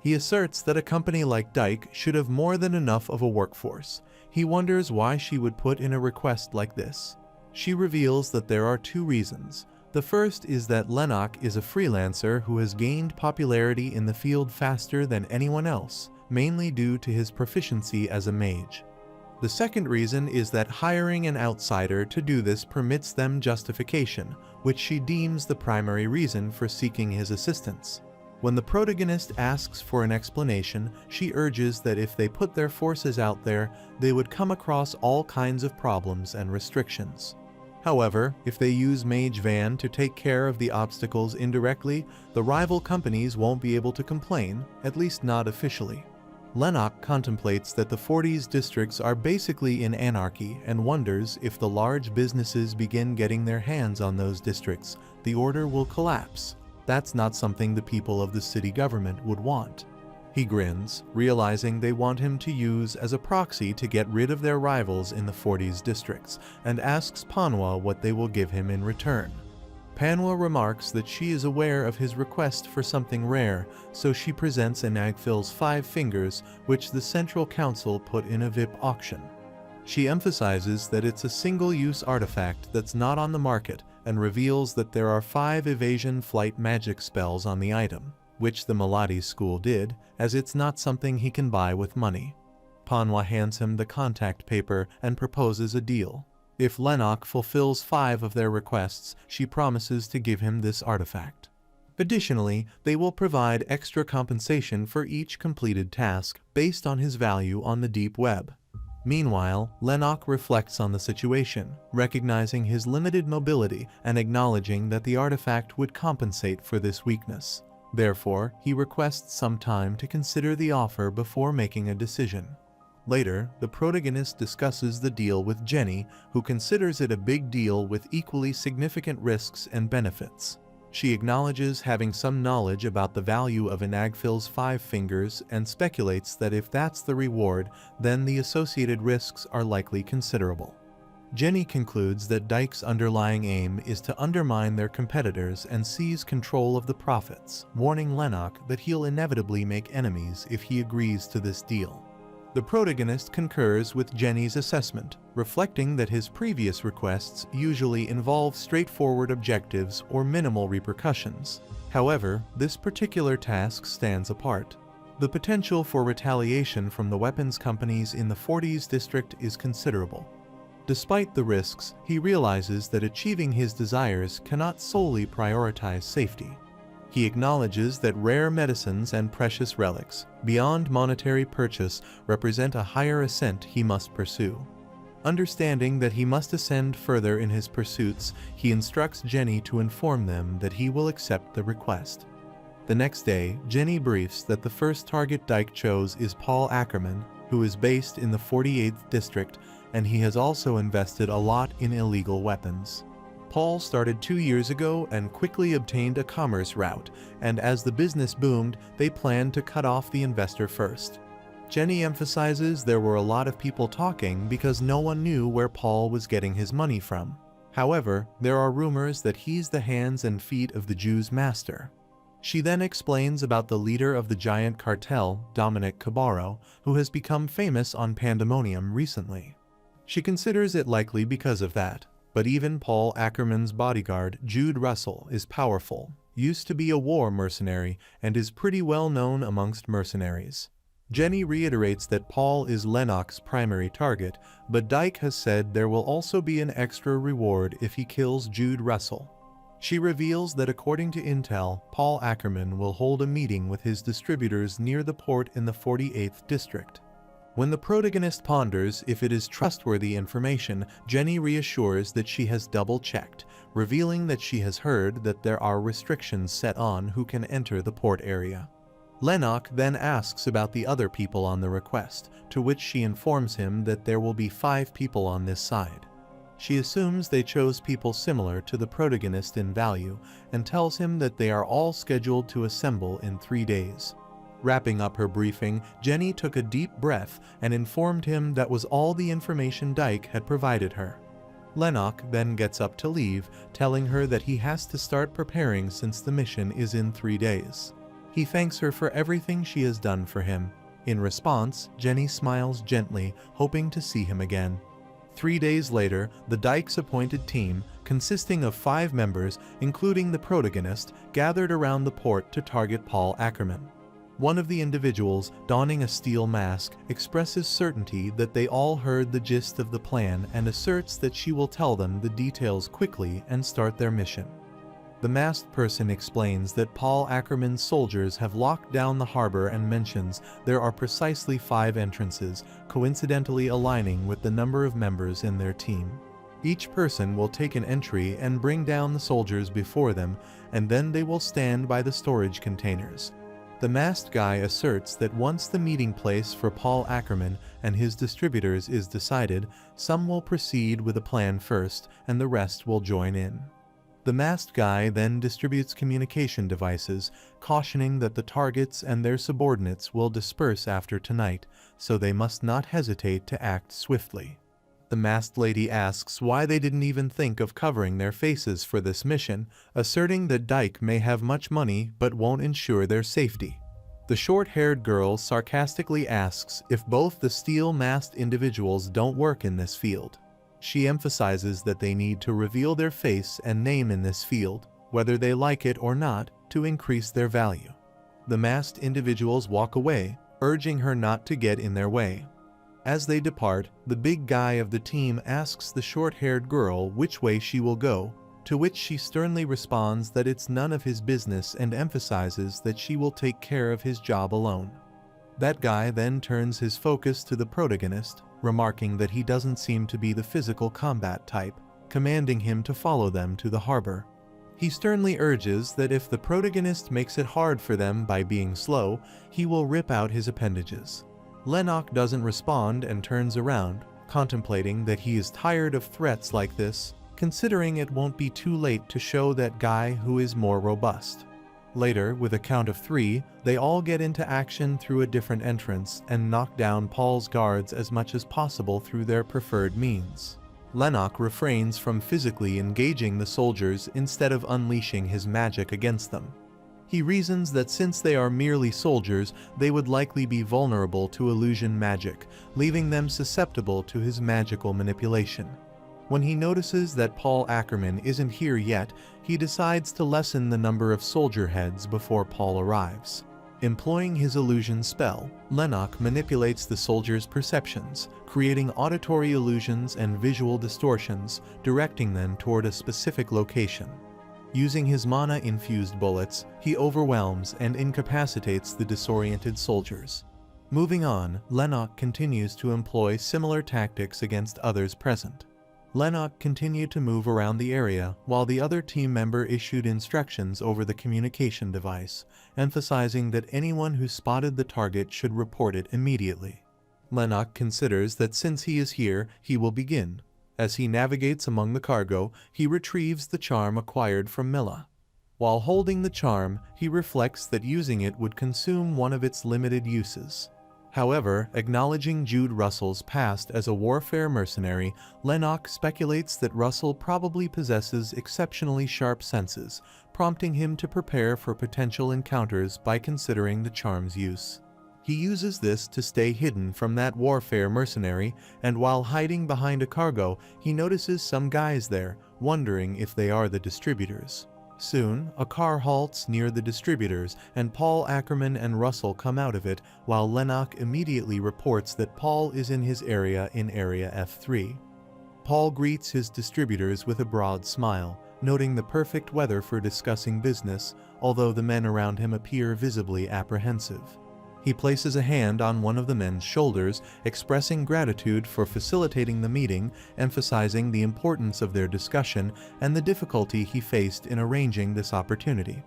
He asserts that a company like Dyke should have more than enough of a workforce. He wonders why she would put in a request like this. She reveals that there are two reasons. The first is that Lennox is a freelancer who has gained popularity in the field faster than anyone else, mainly due to his proficiency as a mage. The second reason is that hiring an outsider to do this permits them justification, which she deems the primary reason for seeking his assistance. When the protagonist asks for an explanation, she urges that if they put their forces out there, they would come across all kinds of problems and restrictions. However, if they use Mage Van to take care of the obstacles indirectly, the rival companies won't be able to complain, at least not officially. Lennox contemplates that the 40s districts are basically in anarchy and wonders if the large businesses begin getting their hands on those districts, the order will collapse. That's not something the people of the city government would want. He grins, realizing they want him to use as a proxy to get rid of their rivals in the 40s districts, and asks Manhwa what they will give him in return. Manhwa remarks that she is aware of his request for something rare, so she presents Anagfil's 5 fingers, which the Central Council put in a VIP auction. She emphasizes that it's a single-use artifact that's not on the market, and reveals that there are 5 evasion flight magic spells on the item, which the Melody school did, as it's not something he can buy with money. Manhwa hands him the contact paper and proposes a deal. If Lennox fulfills 5 of their requests, she promises to give him this artifact. Additionally, they will provide extra compensation for each completed task based on his value on the deep web. Meanwhile, Lennox reflects on the situation, recognizing his limited mobility and acknowledging that the artifact would compensate for this weakness. Therefore, he requests some time to consider the offer before making a decision. Later, the protagonist discusses the deal with Jenny, who considers it a big deal with equally significant risks and benefits. She acknowledges having some knowledge about the value of Inagfil's 5 fingers and speculates that if that's the reward, then the associated risks are likely considerable. Jenny concludes that Dyke's underlying aim is to undermine their competitors and seize control of the profits, warning Lennox that he'll inevitably make enemies if he agrees to this deal. The protagonist concurs with Jenny's assessment, reflecting that his previous requests usually involve straightforward objectives or minimal repercussions. However, this particular task stands apart. The potential for retaliation from the weapons companies in the 40s district is considerable. Despite the risks, he realizes that achieving his desires cannot solely prioritize safety. He acknowledges that rare medicines and precious relics, beyond monetary purchase, represent a higher ascent he must pursue. Understanding that he must ascend further in his pursuits, he instructs Jenny to inform them that he will accept the request. The next day, Jenny briefs that the first target Dyke chose is Paul Ackerman, who is based in the 48th district, and he has also invested a lot in illegal weapons. Paul started 2 years ago and quickly obtained a commerce route, and as the business boomed, they planned to cut off the investor first. Jenny emphasizes there were a lot of people talking because no one knew where Paul was getting his money from. However, there are rumors that he's the hands and feet of the Jew's master. She then explains about the leader of the giant cartel, Dominic Cabarro, who has become famous on Pandemonium recently. She considers it likely because of that, but even Paul Ackerman's bodyguard, Jude Russell, is powerful, used to be a war mercenary, and is pretty well known amongst mercenaries. Jenny reiterates that Paul is Lennox's primary target, but Dyke has said there will also be an extra reward if he kills Jude Russell. She reveals that according to intel, Paul Ackerman will hold a meeting with his distributors near the port in the 48th district. When the protagonist ponders if it is trustworthy information, Jenny reassures that she has double-checked, revealing that she has heard that there are restrictions set on who can enter the port area. Lennox then asks about the other people on the request, to which she informs him that there will be 5 people on this side. She assumes they chose people similar to the protagonist in value, and tells him that they are all scheduled to assemble in 3 days. Wrapping up her briefing, Jenny took a deep breath and informed him that was all the information Dyke had provided her. Lennox then gets up to leave, telling her that he has to start preparing since the mission is in 3 days. He thanks her for everything she has done for him. In response, Jenny smiles gently, hoping to see him again. 3 days later, the Dykes' appointed team, consisting of 5 members, including the protagonist, gathered around the port to target Paul Ackerman. One of the individuals, donning a steel mask, expresses certainty that they all heard the gist of the plan and asserts that she will tell them the details quickly and start their mission. The masked person explains that Paul Ackerman's soldiers have locked down the harbor and mentions there are precisely 5 entrances, coincidentally aligning with the number of members in their team. Each person will take an entry and bring down the soldiers before them, and then they will stand by the storage containers. The masked guy asserts that once the meeting place for Paul Ackerman and his distributors is decided, some will proceed with a plan first, and the rest will join in. The masked guy then distributes communication devices, cautioning that the targets and their subordinates will disperse after tonight, so they must not hesitate to act swiftly. The masked lady asks why they didn't even think of covering their faces for this mission, asserting that Dyke may have much money but won't ensure their safety. The short-haired girl sarcastically asks if both the steel-masked individuals don't work in this field. She emphasizes that they need to reveal their face and name in this field, whether they like it or not, to increase their value. The masked individuals walk away, urging her not to get in their way. As they depart, the big guy of the team asks the short-haired girl which way she will go, to which she sternly responds that it's none of his business and emphasizes that she will take care of his job alone. That guy then turns his focus to the protagonist, remarking that he doesn't seem to be the physical combat type, commanding him to follow them to the harbor. He sternly urges that if the protagonist makes it hard for them by being slow, he will rip out his appendages. Lennox doesn't respond and turns around, contemplating that he is tired of threats like this, considering it won't be too late to show that guy who is more robust. Later, with a count of 3, they all get into action through a different entrance and knock down Paul's guards as much as possible through their preferred means. Lennox refrains from physically engaging the soldiers instead of unleashing his magic against them. He reasons that since they are merely soldiers, they would likely be vulnerable to illusion magic, leaving them susceptible to his magical manipulation. When he notices that Paul Ackerman isn't here yet, he decides to lessen the number of soldier heads before Paul arrives. Employing his illusion spell, Lennox manipulates the soldiers' perceptions, creating auditory illusions and visual distortions, directing them toward a specific location. Using his mana-infused bullets, he overwhelms and incapacitates the disoriented soldiers. Moving on, Lennox continues to employ similar tactics against others present. Lennox continued to move around the area while the other team member issued instructions over the communication device, emphasizing that anyone who spotted the target should report it immediately. Lennox considers that since he is here, he will begin. As he navigates among the cargo, he retrieves the charm acquired from Mila. While holding the charm, he reflects that using it would consume one of its limited uses. However, acknowledging Jude Russell's past as a warfare mercenary, Lennox speculates that Russell probably possesses exceptionally sharp senses, prompting him to prepare for potential encounters by considering the charm's use. He uses this to stay hidden from that warfare mercenary, and while hiding behind a cargo, he notices some guys there, wondering if they are the distributors. Soon, a car halts near the distributors, and Paul Ackerman and Russell come out of it, while Lennox immediately reports that Paul is in his area in Area F3. Paul greets his distributors with a broad smile, noting the perfect weather for discussing business, although the men around him appear visibly apprehensive. He places a hand on one of the men's shoulders, expressing gratitude for facilitating the meeting, emphasizing the importance of their discussion and the difficulty he faced in arranging this opportunity.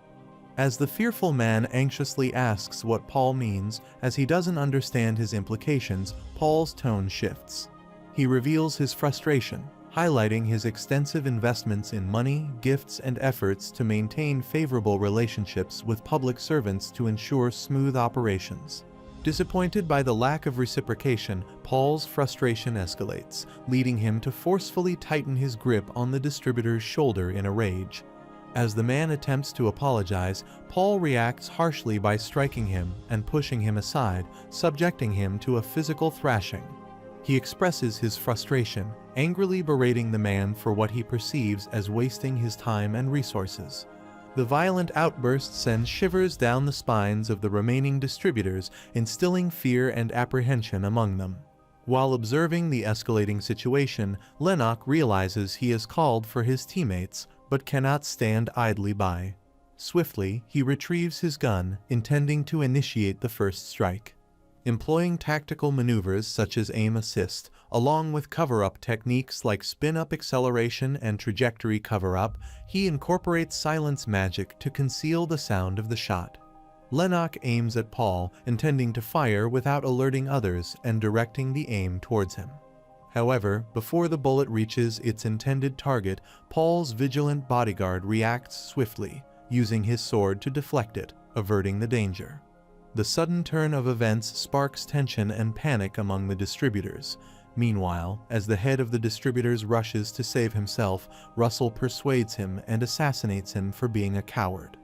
As the fearful man anxiously asks what Paul means, as he doesn't understand his implications, Paul's tone shifts. He reveals his frustration, highlighting his extensive investments in money, gifts, and efforts to maintain favorable relationships with public servants to ensure smooth operations. Disappointed by the lack of reciprocation, Paul's frustration escalates, leading him to forcefully tighten his grip on the distributor's shoulder in a rage. As the man attempts to apologize, Paul reacts harshly by striking him and pushing him aside, subjecting him to a physical thrashing. He expresses his frustration, angrily berating the man for what he perceives as wasting his time and resources. The violent outburst sends shivers down the spines of the remaining distributors, instilling fear and apprehension among them. While observing the escalating situation, Lennox realizes he is called for his teammates, but cannot stand idly by. Swiftly, he retrieves his gun, intending to initiate the first strike. Employing tactical maneuvers such as aim assist, along with cover-up techniques like spin-up acceleration and trajectory cover-up, he incorporates silence magic to conceal the sound of the shot. Lennox aims at Paul, intending to fire without alerting others and directing the aim towards him. However, before the bullet reaches its intended target, Paul's vigilant bodyguard reacts swiftly, using his sword to deflect it, averting the danger. The sudden turn of events sparks tension and panic among the distributors. Meanwhile, as the head of the distributors rushes to save himself, Russell persuades him and assassinates him for being a coward.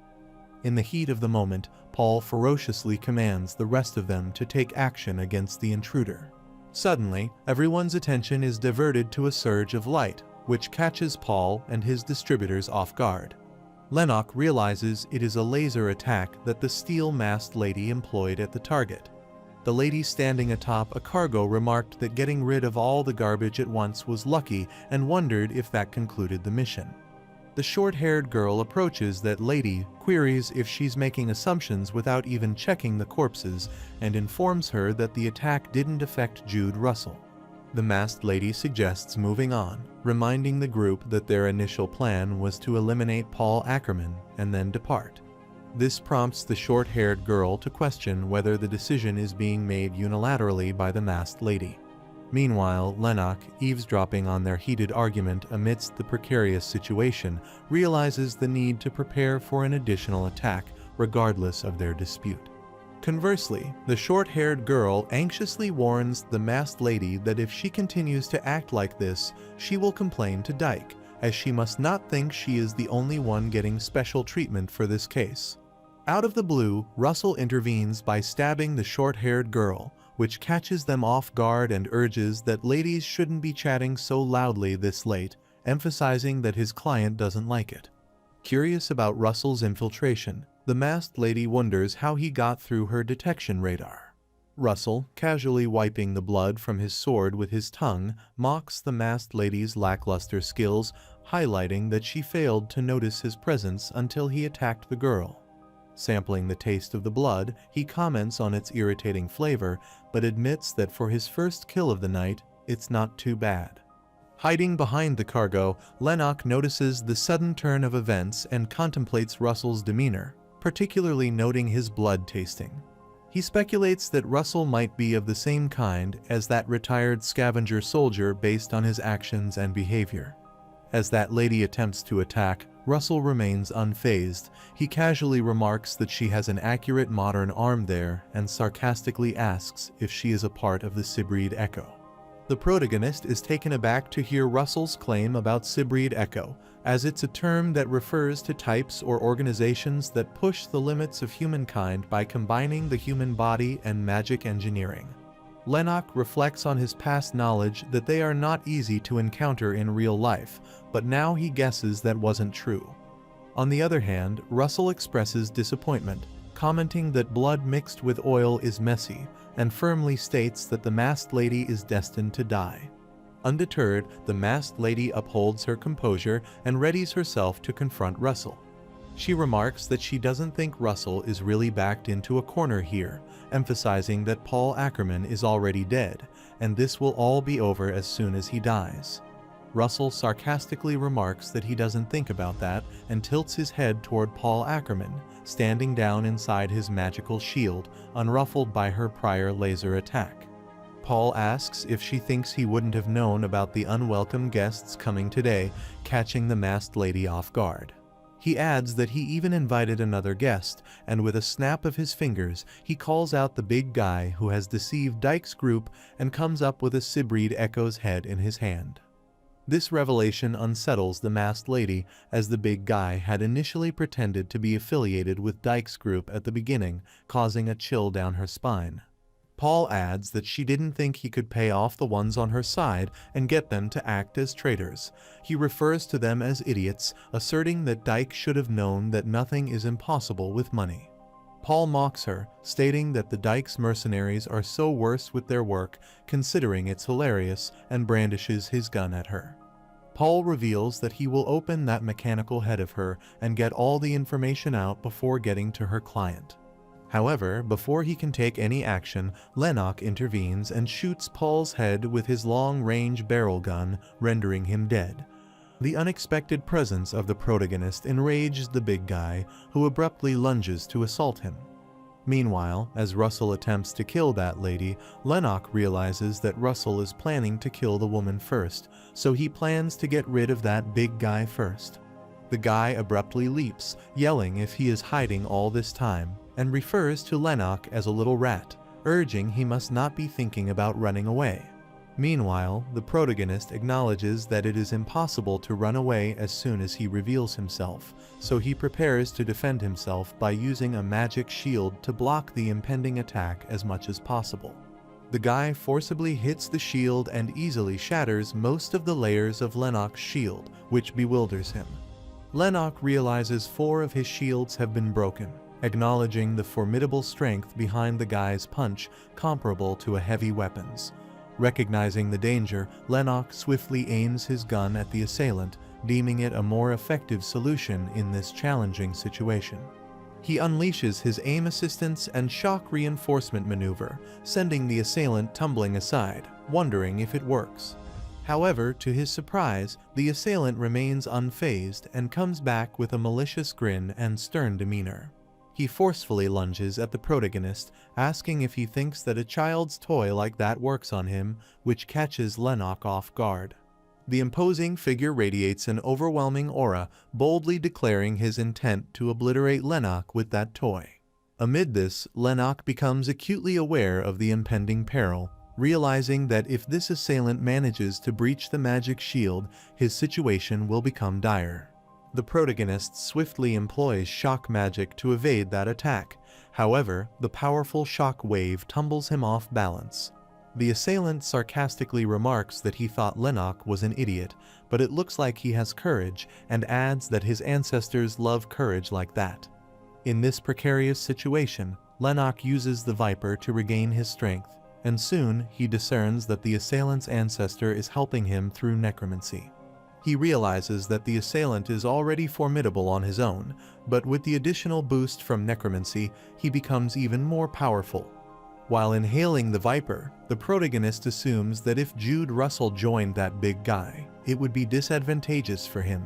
In the heat of the moment, Paul ferociously commands the rest of them to take action against the intruder. Suddenly, everyone's attention is diverted to a surge of light, which catches Paul and his distributors off guard. Lennox realizes it is a laser attack that the steel-masked lady employed at the target. The lady standing atop a cargo remarked that getting rid of all the garbage at once was lucky and wondered if that concluded the mission. The short-haired girl approaches that lady, queries if she's making assumptions without even checking the corpses, and informs her that the attack didn't affect Jude Russell. The masked lady suggests moving on, reminding the group that their initial plan was to eliminate Paul Ackerman and then depart. This prompts the short-haired girl to question whether the decision is being made unilaterally by the masked lady. Meanwhile, Lennox, eavesdropping on their heated argument amidst the precarious situation, realizes the need to prepare for an additional attack, regardless of their dispute. Conversely, the short-haired girl anxiously warns the masked lady that if she continues to act like this, she will complain to Dyke, as she must not think she is the only one getting special treatment for this case. Out of the blue, Russell intervenes by stabbing the short-haired girl, which catches them off guard and urges that ladies shouldn't be chatting so loudly this late, emphasizing that his client doesn't like it. Curious about Russell's infiltration, the masked lady wonders how he got through her detection radar. Russell, casually wiping the blood from his sword with his tongue, mocks the masked lady's lackluster skills, highlighting that she failed to notice his presence until he attacked the girl. Sampling the taste of the blood, he comments on its irritating flavor, but admits that for his first kill of the night, it's not too bad. Hiding behind the cargo, Lennox notices the sudden turn of events and contemplates Russell's demeanor, particularly noting his blood tasting. He speculates that Russell might be of the same kind as that retired scavenger soldier based on his actions and behavior. As that lady attempts to attack, Russell remains unfazed. He casually remarks that she has an accurate modern arm there and sarcastically asks if she is a part of the Sybreed Echo. The protagonist is taken aback to hear Russell's claim about Sybreed Echo, as it's a term that refers to types or organizations that push the limits of humankind by combining the human body and magic engineering. Lennox reflects on his past knowledge that they are not easy to encounter in real life, but now he guesses that wasn't true. On the other hand, Russell expresses disappointment, commenting that blood mixed with oil is messy, and firmly states that the masked lady is destined to die. Undeterred, the masked lady upholds her composure and readies herself to confront Russell. She remarks that she doesn't think Russell is really backed into a corner here, emphasizing that Paul Ackerman is already dead, and this will all be over as soon as he dies. Russell sarcastically remarks that he doesn't think about that and tilts his head toward Paul Ackerman, standing down inside his magical shield, unruffled by her prior laser attack. Paul asks if she thinks he wouldn't have known about the unwelcome guests coming today, catching the masked lady off guard. He adds that he even invited another guest, and with a snap of his fingers, he calls out the big guy who has deceived Dyke's group and comes up with a Sybreed Echo's head in his hand. This revelation unsettles the masked lady, as the big guy had initially pretended to be affiliated with Dyke's group at the beginning, causing a chill down her spine. Paul adds that she didn't think he could pay off the ones on her side and get them to act as traitors. He refers to them as idiots, asserting that Dyke should have known that nothing is impossible with money. Paul mocks her, stating that the Dyke's mercenaries are so worse with their work, considering it's hilarious, and brandishes his gun at her. Paul reveals that he will open that mechanical head of her and get all the information out before getting to her client. However, before he can take any action, Lennox intervenes and shoots Paul's head with his long-range barrel gun, rendering him dead. The unexpected presence of the protagonist enrages the big guy, who abruptly lunges to assault him. Meanwhile, as Russell attempts to kill that lady, Lennox realizes that Russell is planning to kill the woman first, so he plans to get rid of that big guy first. The guy abruptly leaps, yelling if he is hiding all this time, and refers to Lennox as a little rat, urging he must not be thinking about running away. Meanwhile, the protagonist acknowledges that it is impossible to run away as soon as he reveals himself, so he prepares to defend himself by using a magic shield to block the impending attack as much as possible. The guy forcibly hits the shield and easily shatters most of the layers of Lennox's shield, which bewilders him. Lennox realizes 4 of his shields have been broken, acknowledging the formidable strength behind the guy's punch, comparable to a heavy weapon's. Recognizing the danger, Lennox swiftly aims his gun at the assailant, deeming it a more effective solution in this challenging situation. He unleashes his aim assistance and shock reinforcement maneuver, sending the assailant tumbling aside, wondering if it works. However, to his surprise, the assailant remains unfazed and comes back with a malicious grin and stern demeanor. He forcefully lunges at the protagonist, asking if he thinks that a child's toy like that works on him, which catches Lennox off guard. The imposing figure radiates an overwhelming aura, boldly declaring his intent to obliterate Lennox with that toy. Amid this, Lennox becomes acutely aware of the impending peril, realizing that if this assailant manages to breach the magic shield, his situation will become dire. The protagonist swiftly employs shock magic to evade that attack. However, the powerful shock wave tumbles him off balance. The assailant sarcastically remarks that he thought Lennox was an idiot, but it looks like he has courage, and adds that his ancestors love courage like that. In this precarious situation, Lennox uses the Viper to regain his strength, and soon he discerns that the assailant's ancestor is helping him through necromancy. He realizes that the assailant is already formidable on his own, but with the additional boost from necromancy, he becomes even more powerful. While inhaling the Viper, the protagonist assumes that if Jude Russell joined that big guy, it would be disadvantageous for him.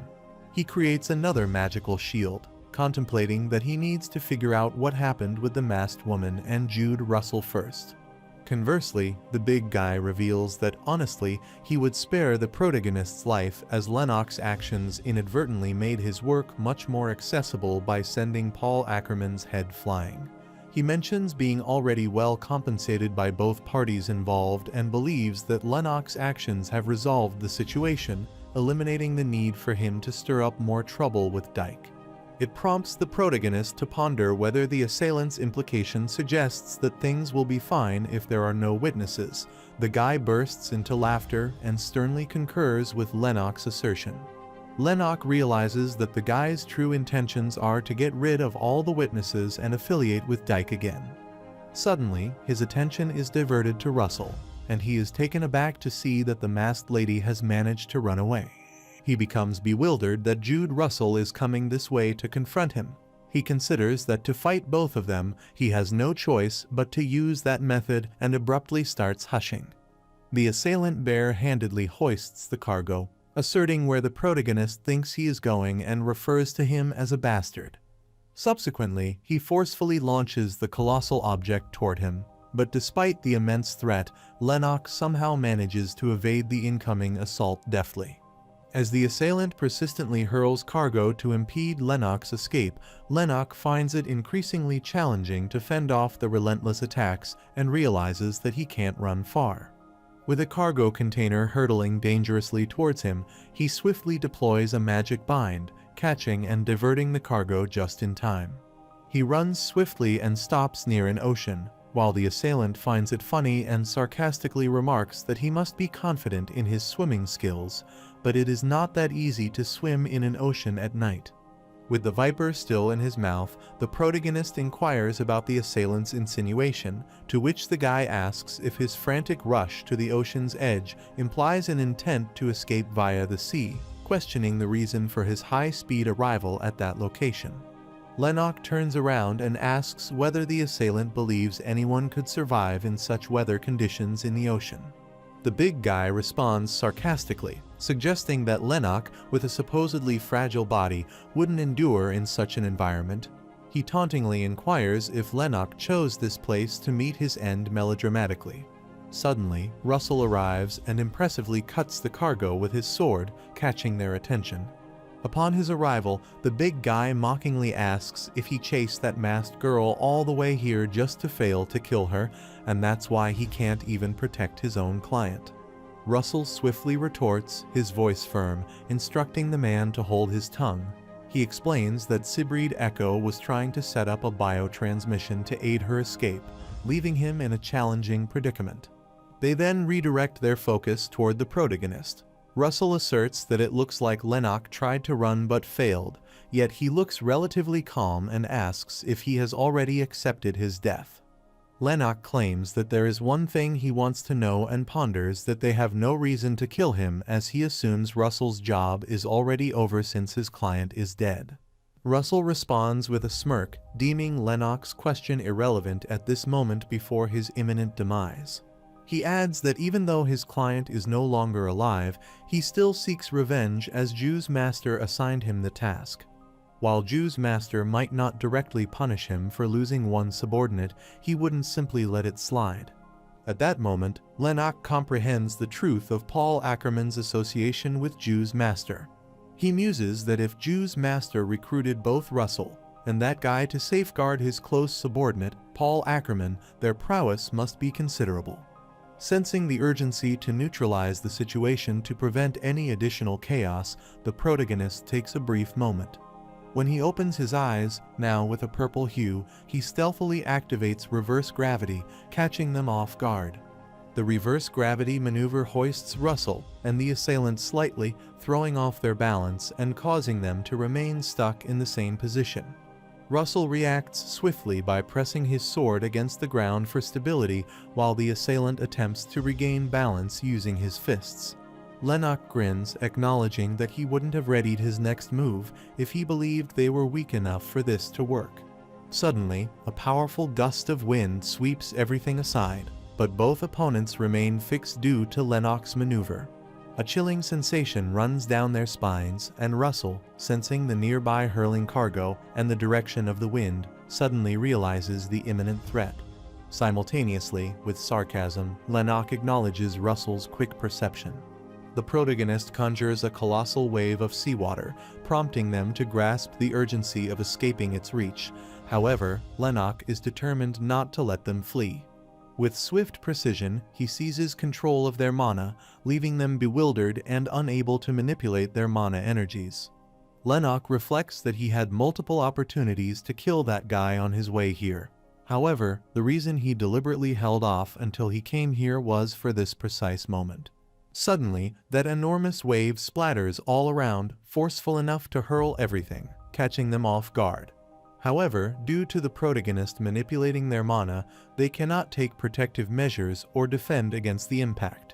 He creates another magical shield, contemplating that he needs to figure out what happened with the masked woman and Jude Russell first. Conversely, the big guy reveals that honestly, he would spare the protagonist's life as Lennox's actions inadvertently made his work much more accessible by sending Paul Ackerman's head flying. He mentions being already well compensated by both parties involved and believes that Lennox's actions have resolved the situation, eliminating the need for him to stir up more trouble with Dyke. It prompts the protagonist to ponder whether the assailant's implication suggests that things will be fine if there are no witnesses. The guy bursts into laughter and sternly concurs with Lennox's assertion. Lennox realizes that the guy's true intentions are to get rid of all the witnesses and affiliate with Dyke again. Suddenly, his attention is diverted to Russell, and he is taken aback to see that the masked lady has managed to run away. He becomes bewildered that Jude Russell is coming this way to confront him. He considers that to fight both of them, he has no choice but to use that method and abruptly starts hushing. The assailant bare-handedly hoists the cargo, asserting where the protagonist thinks he is going and refers to him as a bastard. Subsequently, he forcefully launches the colossal object toward him, but despite the immense threat, Lennox somehow manages to evade the incoming assault deftly. As the assailant persistently hurls cargo to impede Lennox's escape, Lennox finds it increasingly challenging to fend off the relentless attacks and realizes that he can't run far. With a cargo container hurtling dangerously towards him, he swiftly deploys a magic bind, catching and diverting the cargo just in time. He runs swiftly and stops near an ocean, while the assailant finds it funny and sarcastically remarks that he must be confident in his swimming skills, but it is not that easy to swim in an ocean at night. With the Viper still in his mouth, the protagonist inquires about the assailant's insinuation, to which the guy asks if his frantic rush to the ocean's edge implies an intent to escape via the sea, questioning the reason for his high-speed arrival at that location. Lennox turns around and asks whether the assailant believes anyone could survive in such weather conditions in the ocean. The big guy responds sarcastically, suggesting that Lennox, with a supposedly fragile body, wouldn't endure in such an environment. He tauntingly inquires if Lennox chose this place to meet his end melodramatically. Suddenly, Russell arrives and impressively cuts the cargo with his sword, catching their attention. Upon his arrival, the big guy mockingly asks if he chased that masked girl all the way here just to fail to kill her, and that's why he can't even protect his own client. Russell swiftly retorts, his voice firm, instructing the man to hold his tongue. He explains that Sibreed Echo was trying to set up a biotransmission to aid her escape, leaving him in a challenging predicament. They then redirect their focus toward the protagonist. Russell asserts that it looks like Lennox tried to run but failed, yet he looks relatively calm and asks if he has already accepted his death. Lennox claims that there is one thing he wants to know and ponders that they have no reason to kill him, as he assumes Russell's job is already over since his client is dead. Russell responds with a smirk, deeming Lennox's question irrelevant at this moment before his imminent demise. He adds that even though his client is no longer alive, he still seeks revenge as Jude's master assigned him the task. While Ju's master might not directly punish him for losing one subordinate, he wouldn't simply let it slide. At that moment, Lennox comprehends the truth of Paul Ackerman's association with Ju's master. He muses that if Ju's master recruited both Russell and that guy to safeguard his close subordinate, Paul Ackerman, their prowess must be considerable. Sensing the urgency to neutralize the situation to prevent any additional chaos, the protagonist takes a brief moment. When he opens his eyes, now with a purple hue, he stealthily activates reverse gravity, catching them off guard. The reverse gravity maneuver hoists Russell and the assailant slightly, throwing off their balance and causing them to remain stuck in the same position. Russell reacts swiftly by pressing his sword against the ground for stability, while the assailant attempts to regain balance using his fists. Lennox grins, acknowledging that he wouldn't have readied his next move if he believed they were weak enough for this to work. Suddenly, a powerful gust of wind sweeps everything aside, but both opponents remain fixed due to Lennox's maneuver. A chilling sensation runs down their spines, and Russell, sensing the nearby hurling cargo and the direction of the wind, suddenly realizes the imminent threat. Simultaneously, with sarcasm, Lennox acknowledges Russell's quick perception. The protagonist conjures a colossal wave of seawater, prompting them to grasp the urgency of escaping its reach. However, Lennox is determined not to let them flee. With swift precision, he seizes control of their mana, leaving them bewildered and unable to manipulate their mana energies. Lennox reflects that he had multiple opportunities to kill that guy on his way here. However, the reason he deliberately held off until he came here was for this precise moment. Suddenly, that enormous wave splatters all around, forceful enough to hurl everything, catching them off guard. However, due to the protagonist manipulating their mana, they cannot take protective measures or defend against the impact.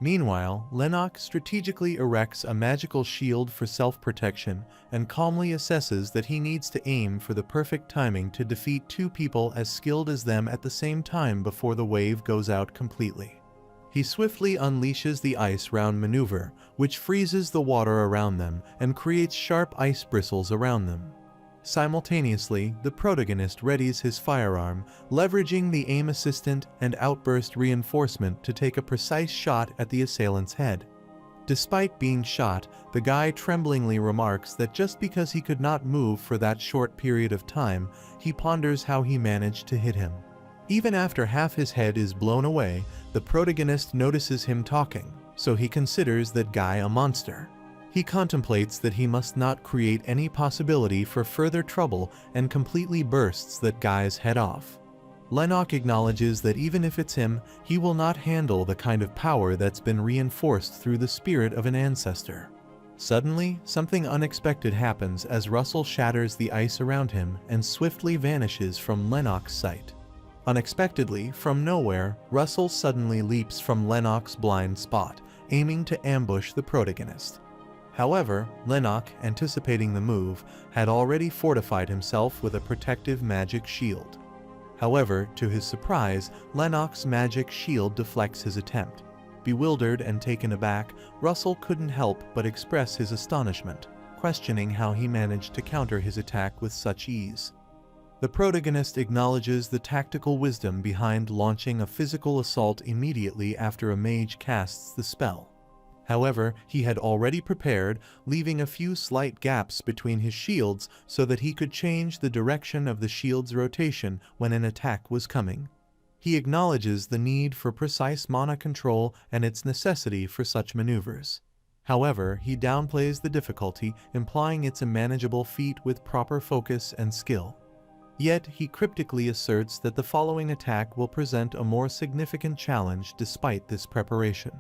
Meanwhile, Lennox strategically erects a magical shield for self-protection and calmly assesses that he needs to aim for the perfect timing to defeat two people as skilled as them at the same time before the wave goes out completely. He swiftly unleashes the ice round maneuver, which freezes the water around them and creates sharp ice bristles around them. Simultaneously, the protagonist readies his firearm, leveraging the aim assistant and outburst reinforcement to take a precise shot at the assailant's head. Despite being shot, the guy tremblingly remarks that just because he could not move for that short period of time, he ponders how he managed to hit him. Even after half his head is blown away, the protagonist notices him talking, so he considers that guy a monster. He contemplates that he must not create any possibility for further trouble and completely bursts that guy's head off. Lennox acknowledges that even if it's him, he will not handle the kind of power that's been reinforced through the spirit of an ancestor. Suddenly, something unexpected happens as Russell shatters the ice around him and swiftly vanishes from Lennox's sight. Unexpectedly, from nowhere, Russell suddenly leaps from Lennox's blind spot, aiming to ambush the protagonist. However, Lennox, anticipating the move, had already fortified himself with a protective magic shield. However, to his surprise, Lennox's magic shield deflects his attempt. Bewildered and taken aback, Russell couldn't help but express his astonishment, questioning how he managed to counter his attack with such ease. The protagonist acknowledges the tactical wisdom behind launching a physical assault immediately after a mage casts the spell. However, he had already prepared, leaving a few slight gaps between his shields so that he could change the direction of the shield's rotation when an attack was coming. He acknowledges the need for precise mana control and its necessity for such maneuvers. However, he downplays the difficulty, implying it's a manageable feat with proper focus and skill. Yet, he cryptically asserts that the following attack will present a more significant challenge despite this preparation.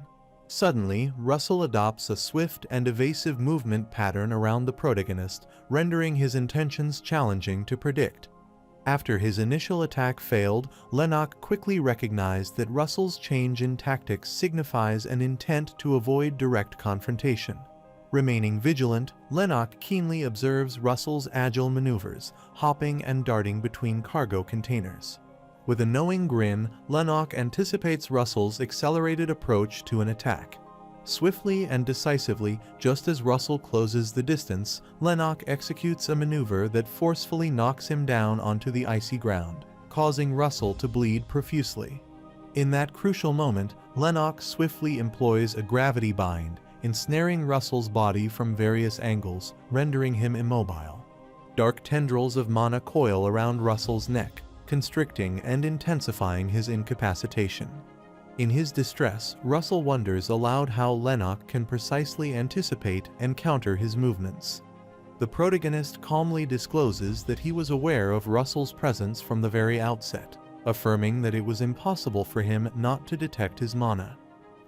Suddenly, Russell adopts a swift and evasive movement pattern around the protagonist, rendering his intentions challenging to predict. After his initial attack failed, Lennox quickly recognized that Russell's change in tactics signifies an intent to avoid direct confrontation. Remaining vigilant, Lennox keenly observes Russell's agile maneuvers, hopping and darting between cargo containers. With a knowing grin, Lennox anticipates Russell's accelerated approach to an attack. Swiftly and decisively, just as Russell closes the distance, Lennox executes a maneuver that forcefully knocks him down onto the icy ground, causing Russell to bleed profusely. In that crucial moment, Lennox swiftly employs a gravity bind, ensnaring Russell's body from various angles, rendering him immobile. Dark tendrils of mana coil around Russell's neck, constricting and intensifying his incapacitation. In his distress, Russell wonders aloud how Lennox can precisely anticipate and counter his movements. The protagonist calmly discloses that he was aware of Russell's presence from the very outset, affirming that it was impossible for him not to detect his mana.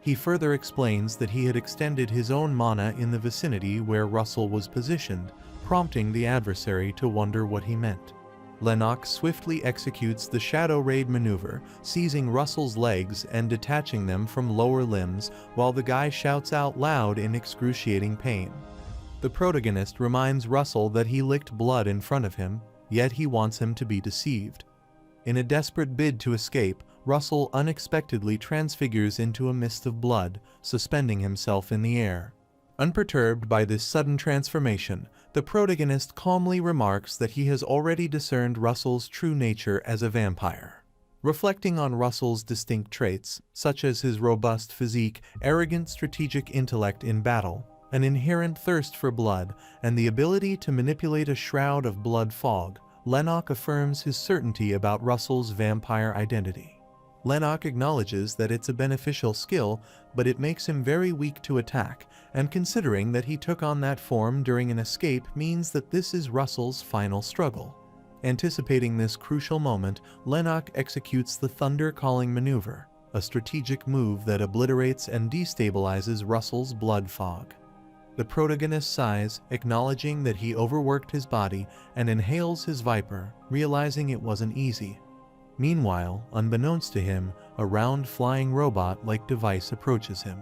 He further explains that he had extended his own mana in the vicinity where Russell was positioned, prompting the adversary to wonder what he meant. Lennox swiftly executes the Shadow Raid maneuver, seizing Russell's legs and detaching them from lower limbs while the guy shouts out loud in excruciating pain. The protagonist reminds Russell that he licked blood in front of him, yet he wants him to be deceived. In a desperate bid to escape, Russell unexpectedly transfigures into a mist of blood, suspending himself in the air. Unperturbed by this sudden transformation, the protagonist calmly remarks that he has already discerned Russell's true nature as a vampire. Reflecting on Russell's distinct traits, such as his robust physique, arrogant strategic intellect in battle, an inherent thirst for blood, and the ability to manipulate a shroud of blood fog, Lennox affirms his certainty about Russell's vampire identity. Lennox acknowledges that it's a beneficial skill, but it makes him very weak to attack, and considering that he took on that form during an escape means that this is Russell's final struggle. Anticipating this crucial moment, Lennox executes the Thunder Calling maneuver, a strategic move that obliterates and destabilizes Russell's blood fog. The protagonist sighs, acknowledging that he overworked his body, and inhales his viper, realizing it wasn't easy. Meanwhile, unbeknownst to him, a round flying robot-like device approaches him.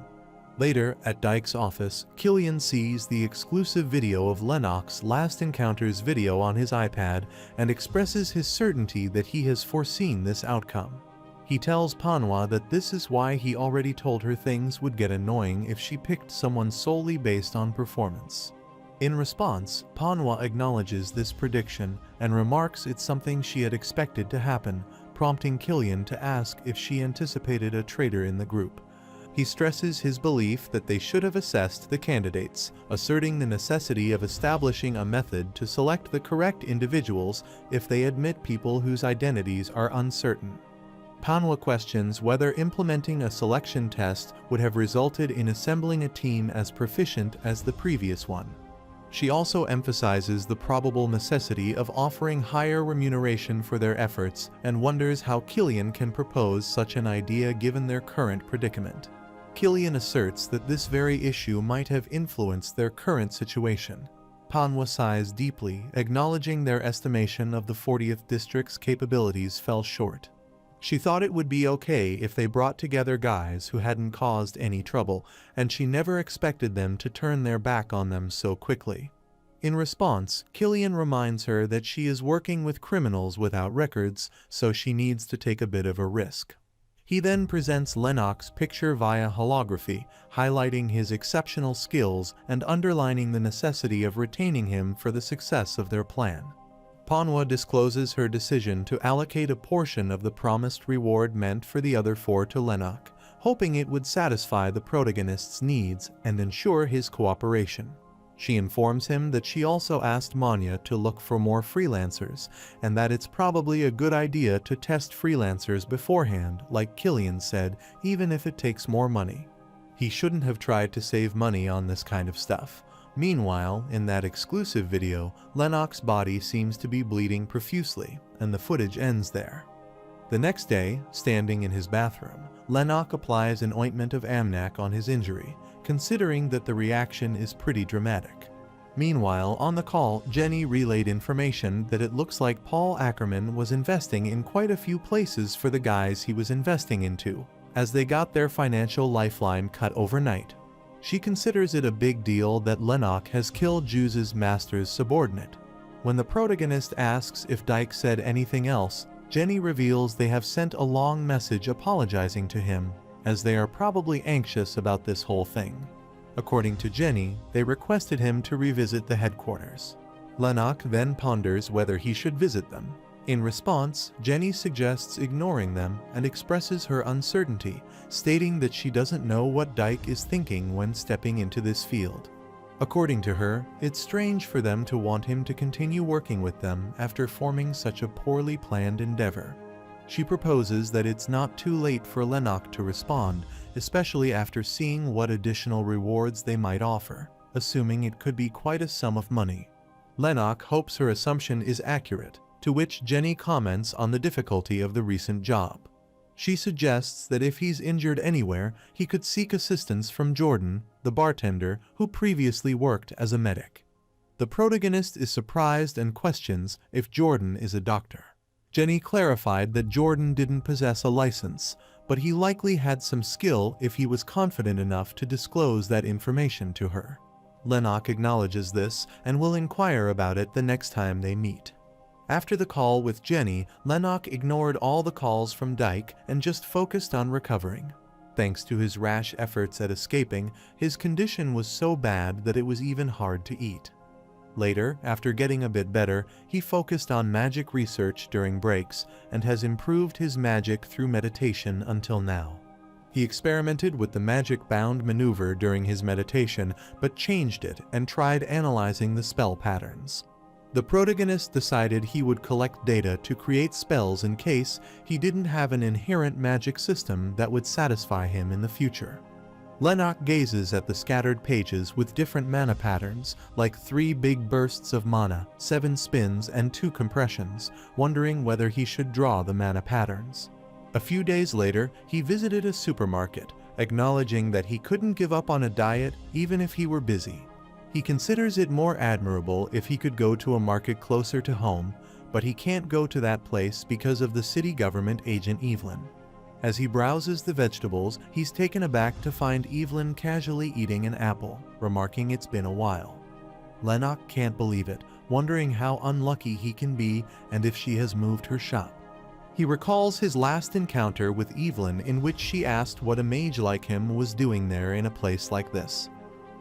Later, at Dyke's office, Killian sees the exclusive video of Lennox's last encounters video on his iPad and expresses his certainty that he has foreseen this outcome. He tells Manhwa that this is why he already told her things would get annoying if she picked someone solely based on performance. In response, Manhwa acknowledges this prediction and remarks it's something she had expected to happen, prompting Killian to ask if she anticipated a traitor in the group. He stresses his belief that they should have assessed the candidates, asserting the necessity of establishing a method to select the correct individuals if they admit people whose identities are uncertain. Manhwa questions whether implementing a selection test would have resulted in assembling a team as proficient as the previous one. She also emphasizes the probable necessity of offering higher remuneration for their efforts and wonders how Killian can propose such an idea given their current predicament. Killian asserts that this very issue might have influenced their current situation. Manhwa sighs deeply, acknowledging their estimation of the 40th District's capabilities fell short. She thought it would be okay if they brought together guys who hadn't caused any trouble, and she never expected them to turn their back on them so quickly. In response, Killian reminds her that she is working with criminals without records, so she needs to take a bit of a risk. He then presents Lennox's picture via holography, highlighting his exceptional skills and underlining the necessity of retaining him for the success of their plan. Manhwa discloses her decision to allocate a portion of the promised reward meant for the other four to Lennox, hoping it would satisfy the protagonist's needs and ensure his cooperation. She informs him that she also asked Manya to look for more freelancers, and that it's probably a good idea to test freelancers beforehand, like Killian said, even if it takes more money. He shouldn't have tried to save money on this kind of stuff. Meanwhile, in that exclusive video, Lennox's body seems to be bleeding profusely, and the footage ends there. The next day, standing in his bathroom, Lennox applies an ointment of Amnak on his injury, considering that the reaction is pretty dramatic. Meanwhile, on the call, Jenny relayed information that it looks like Paul Ackerman was investing in quite a few places for the guys he was investing into, as they got their financial lifeline cut overnight. She considers it a big deal that Lennox has killed Juice's master's subordinate. When the protagonist asks if Dyke said anything else, Jenny reveals they have sent a long message apologizing to him, as they are probably anxious about this whole thing. According to Jenny, they requested him to revisit the headquarters. Lennox then ponders whether he should visit them. In response, Jenny suggests ignoring them and expresses her uncertainty, stating that she doesn't know what Dyke is thinking when stepping into this field. According to her, it's strange for them to want him to continue working with them after forming such a poorly planned endeavor. She proposes that it's not too late for Lennox to respond, especially after seeing what additional rewards they might offer, assuming it could be quite a sum of money. Lennox hopes her assumption is accurate, to which Jenny comments on the difficulty of the recent job. She suggests that if he's injured anywhere, he could seek assistance from Jordan, the bartender who previously worked as a medic. The protagonist is surprised and questions if Jordan is a doctor. Jenny clarified that Jordan didn't possess a license, but he likely had some skill if he was confident enough to disclose that information to her. Lennox acknowledges this and will inquire about it the next time they meet. After the call with Jenny, Lennox ignored all the calls from Dyke and just focused on recovering. Thanks to his rash efforts at escaping, his condition was so bad that it was even hard to eat. Later, after getting a bit better, he focused on magic research during breaks and has improved his magic through meditation until now. He experimented with the magic-bound maneuver during his meditation, but changed it and tried analyzing the spell patterns. The protagonist decided he would collect data to create spells in case he didn't have an inherent magic system that would satisfy him in the future. Lennox gazes at the scattered pages with different mana patterns, like 3 big bursts of mana, 7 spins, and 2 compressions, wondering whether he should draw the mana patterns. A few days later, he visited a supermarket, acknowledging that he couldn't give up on a diet even if he were busy. He considers it more admirable if he could go to a market closer to home, but he can't go to that place because of the city government agent Evelyn. As he browses the vegetables, he's taken aback to find Evelyn casually eating an apple, remarking it's been a while. Lennox can't believe it, wondering how unlucky he can be and if she has moved her shop. He recalls his last encounter with Evelyn, in which she asked what a mage like him was doing there in a place like this.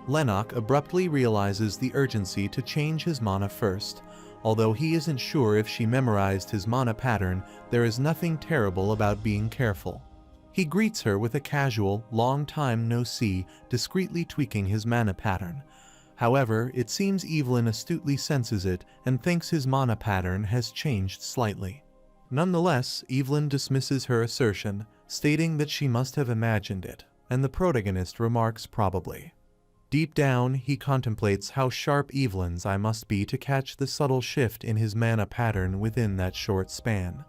Lennox abruptly realizes the urgency to change his mana first. Although he isn't sure if she memorized his mana pattern, there is nothing terrible about being careful. He greets her with a casual, long time no see, discreetly tweaking his mana pattern. However, it seems Evelyn astutely senses it and thinks his mana pattern has changed slightly. Nonetheless, Evelyn dismisses her assertion, stating that she must have imagined it, and the protagonist remarks probably. Deep down, he contemplates how sharp Evelyn's eye must be to catch the subtle shift in his mana pattern within that short span.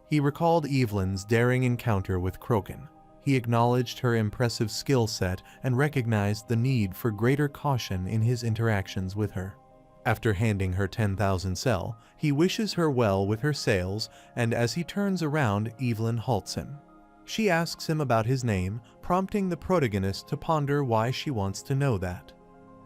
He recalled Evelyn's daring encounter with Krogan. He acknowledged her impressive skill set and recognized the need for greater caution in his interactions with her. After handing her 10,000 cell, he wishes her well with her sales, and as he turns around, Evelyn halts him. She asks him about his name, prompting the protagonist to ponder why she wants to know that.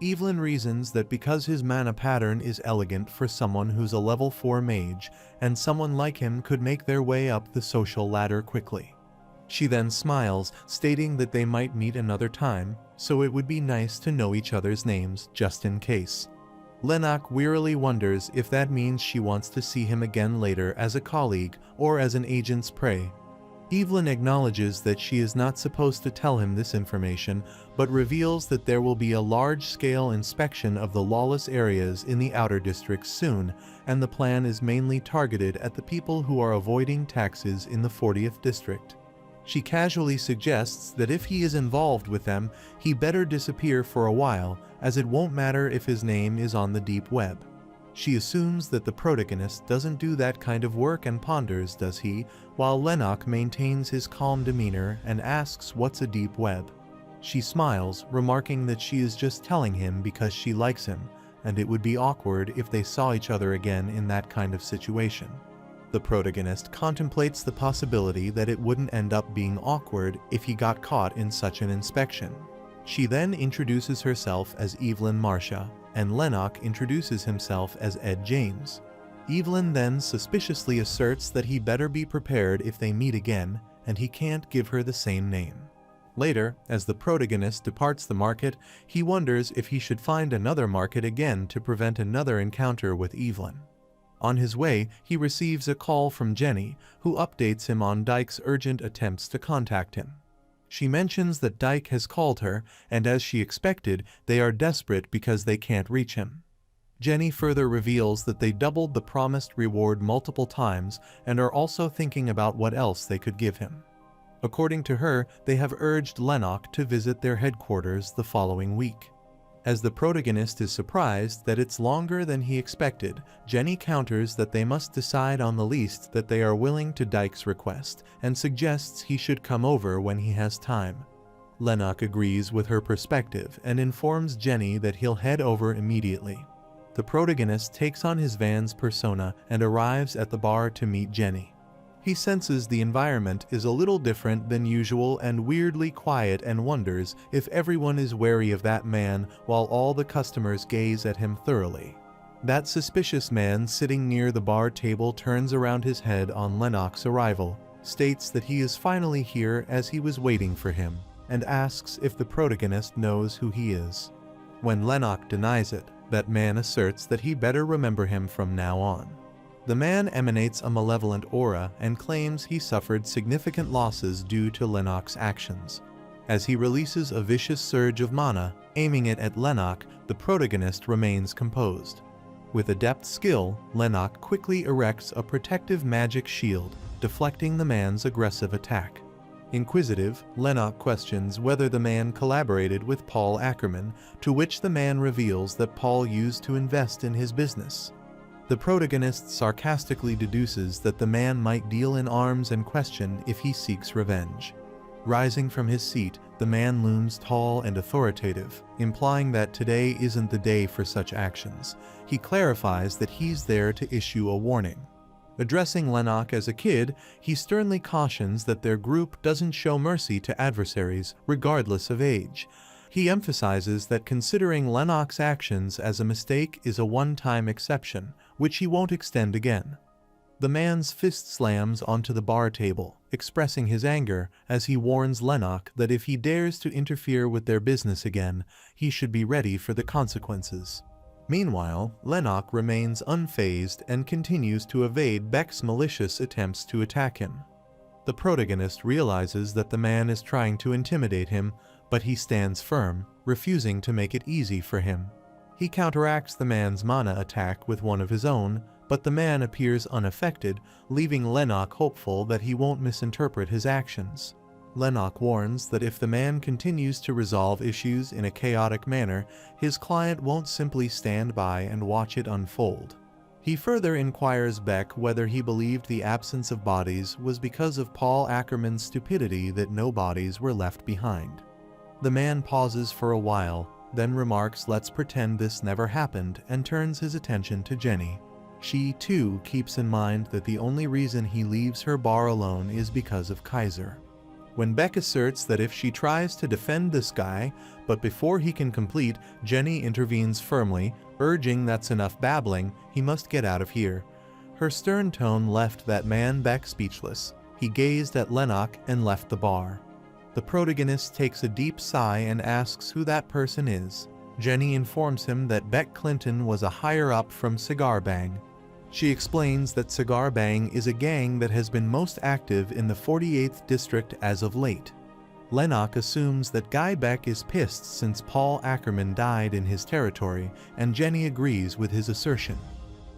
Evelyn reasons that because his mana pattern is elegant for someone who's a level 4 mage, and someone like him could make their way up the social ladder quickly. She then smiles, stating that they might meet another time, so it would be nice to know each other's names just in case. Lennox wearily wonders if that means she wants to see him again later as a colleague or as an agent's prey. Evelyn acknowledges that she is not supposed to tell him this information, but reveals that there will be a large-scale inspection of the lawless areas in the outer districts soon, and the plan is mainly targeted at the people who are avoiding taxes in the 40th district. She casually suggests that if he is involved with them, he better disappear for a while, as it won't matter if his name is on the deep web. She assumes that the protagonist doesn't do that kind of work and ponders, does he, while Lennox maintains his calm demeanor and asks what's a deep web. She smiles, remarking that she is just telling him because she likes him, and it would be awkward if they saw each other again in that kind of situation. The protagonist contemplates the possibility that it wouldn't end up being awkward if he got caught in such an inspection. She then introduces herself as Evelyn Marcia, and Lennox introduces himself as Ed James. Evelyn then suspiciously asserts that he better be prepared if they meet again, and he can't give her the same name. Later, as the protagonist departs the market, he wonders if he should find another market again to prevent another encounter with Evelyn. On his way, he receives a call from Jenny, who updates him on Dyke's urgent attempts to contact him. She mentions that Dyke has called her, and as she expected, they are desperate because they can't reach him. Jenny further reveals that they doubled the promised reward multiple times and are also thinking about what else they could give him. According to her, they have urged Lennox to visit their headquarters the following week. As the protagonist is surprised that it's longer than he expected, Jenny counters that they must decide on the least that they are willing to Dyke's request and suggests he should come over when he has time. Lennox agrees with her perspective and informs Jenny that he'll head over immediately. The protagonist takes on his Van's persona and arrives at the bar to meet Jenny. He senses the environment is a little different than usual and weirdly quiet and wonders if everyone is wary of that man while all the customers gaze at him thoroughly. That suspicious man sitting near the bar table turns around his head on Lennox's arrival, states that he is finally here as he was waiting for him, and asks if the protagonist knows who he is. When Lennox denies it, that man asserts that he better remember him from now on. The man emanates a malevolent aura and claims he suffered significant losses due to Lennox's actions. As he releases a vicious surge of mana, aiming it at Lennox, the protagonist remains composed. With adept skill, Lennox quickly erects a protective magic shield, deflecting the man's aggressive attack. Inquisitive, Lennox questions whether the man collaborated with Paul Ackerman, to which the man reveals that Paul used to invest in his business. The protagonist sarcastically deduces that the man might deal in arms and question if he seeks revenge. Rising from his seat, the man looms tall and authoritative, implying that today isn't the day for such actions. He clarifies that he's there to issue a warning. Addressing Lennox as a kid, he sternly cautions that their group doesn't show mercy to adversaries, regardless of age. He emphasizes that considering Lennox's actions as a mistake is a one-time exception, which he won't extend again. The man's fist slams onto the bar table, expressing his anger as he warns Lennox that if he dares to interfere with their business again, he should be ready for the consequences. Meanwhile, Lennox remains unfazed and continues to evade Beck's malicious attempts to attack him. The protagonist realizes that the man is trying to intimidate him, but he stands firm, refusing to make it easy for him. He counteracts the man's mana attack with one of his own, but the man appears unaffected, leaving Lennox hopeful that he won't misinterpret his actions. Lennox warns that if the man continues to resolve issues in a chaotic manner, his client won't simply stand by and watch it unfold. He further inquires Beck whether he believed the absence of bodies was because of Paul Ackerman's stupidity that no bodies were left behind. The man pauses for a while, then remarks, "Let's pretend this never happened," and turns his attention to Jenny. She, too, keeps in mind that the only reason he leaves her bar alone is because of Kaiser. When Beck asserts that if she tries to defend this guy, but before he can complete, Jenny intervenes firmly, urging that's enough babbling, he must get out of here. Her stern tone left that man Beck speechless. He gazed at Lennox and left the bar. The protagonist takes a deep sigh and asks who that person is. Jenny informs him that Beck Clinton was a higher-up from Cigar Bang. She explains that Cigar Bang is a gang that has been most active in the 48th district as of late. Lennox assumes that Guy Beck is pissed since Paul Ackerman died in his territory, and Jenny agrees with his assertion.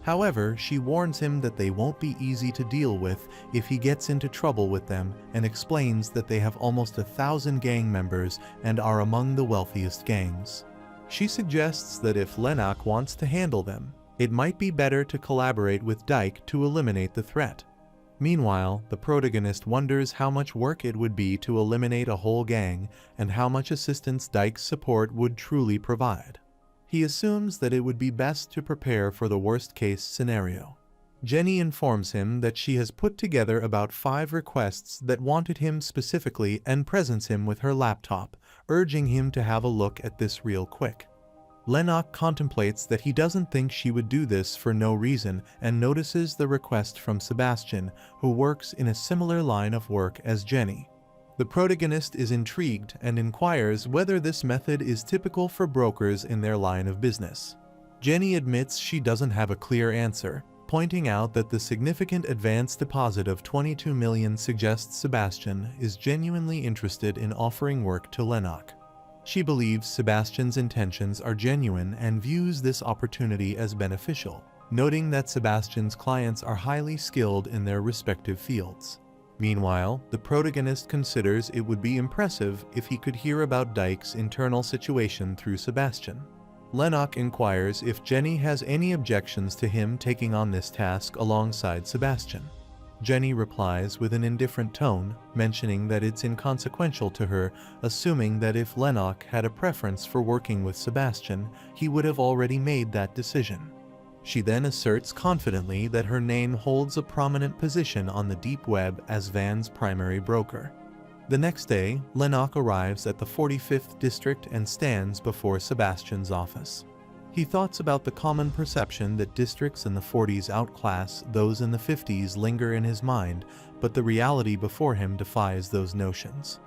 However, she warns him that they won't be easy to deal with if he gets into trouble with them, and explains that they have almost 1,000 gang members and are among the wealthiest gangs. She suggests that if Lennox wants to handle them, it might be better to collaborate with Dyke to eliminate the threat. Meanwhile, the protagonist wonders how much work it would be to eliminate a whole gang, and how much assistance Dyke's support would truly provide. He assumes that it would be best to prepare for the worst-case scenario. Jenny informs him that she has put together about 5 requests that wanted him specifically and presents him with her laptop, urging him to have a look at this real quick. Lennox contemplates that he doesn't think she would do this for no reason and notices the request from Sebastian, who works in a similar line of work as Jenny. The protagonist is intrigued and inquires whether this method is typical for brokers in their line of business. Jenny admits she doesn't have a clear answer, pointing out that the significant advance deposit of 22 million suggests Sebastian is genuinely interested in offering work to Lennox. She believes Sebastian's intentions are genuine and views this opportunity as beneficial, noting that Sebastian's clients are highly skilled in their respective fields. Meanwhile, the protagonist considers it would be impressive if he could hear about Dyke's internal situation through Sebastian. Lennox inquires if Jenny has any objections to him taking on this task alongside Sebastian. Jenny replies with an indifferent tone, mentioning that it's inconsequential to her, assuming that if Lennox had a preference for working with Sebastian, he would have already made that decision. She then asserts confidently that her name holds a prominent position on the deep web as Van's primary broker. The next day, Lennox arrives at the 45th district and stands before Sebastian's office. He thoughts about the common perception that districts in the 40s outclass those in the 50s linger in his mind, but the reality before him defies those notions.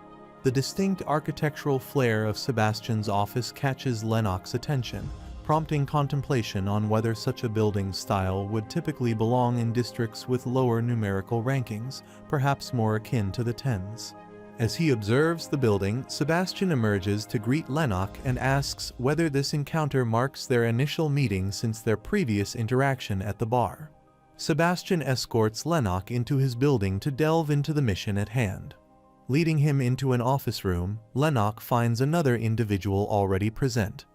The distinct architectural flair of Sebastian's office catches Lennox's attention, prompting contemplation on whether such a building style would typically belong in districts with lower numerical rankings, perhaps more akin to the tens. As he observes the building, Sebastian emerges to greet Lennox and asks whether this encounter marks their initial meeting since their previous interaction at the bar. Sebastian escorts Lennox into his building to delve into the mission at hand. Leading him into an office room, Lennox finds another individual already present.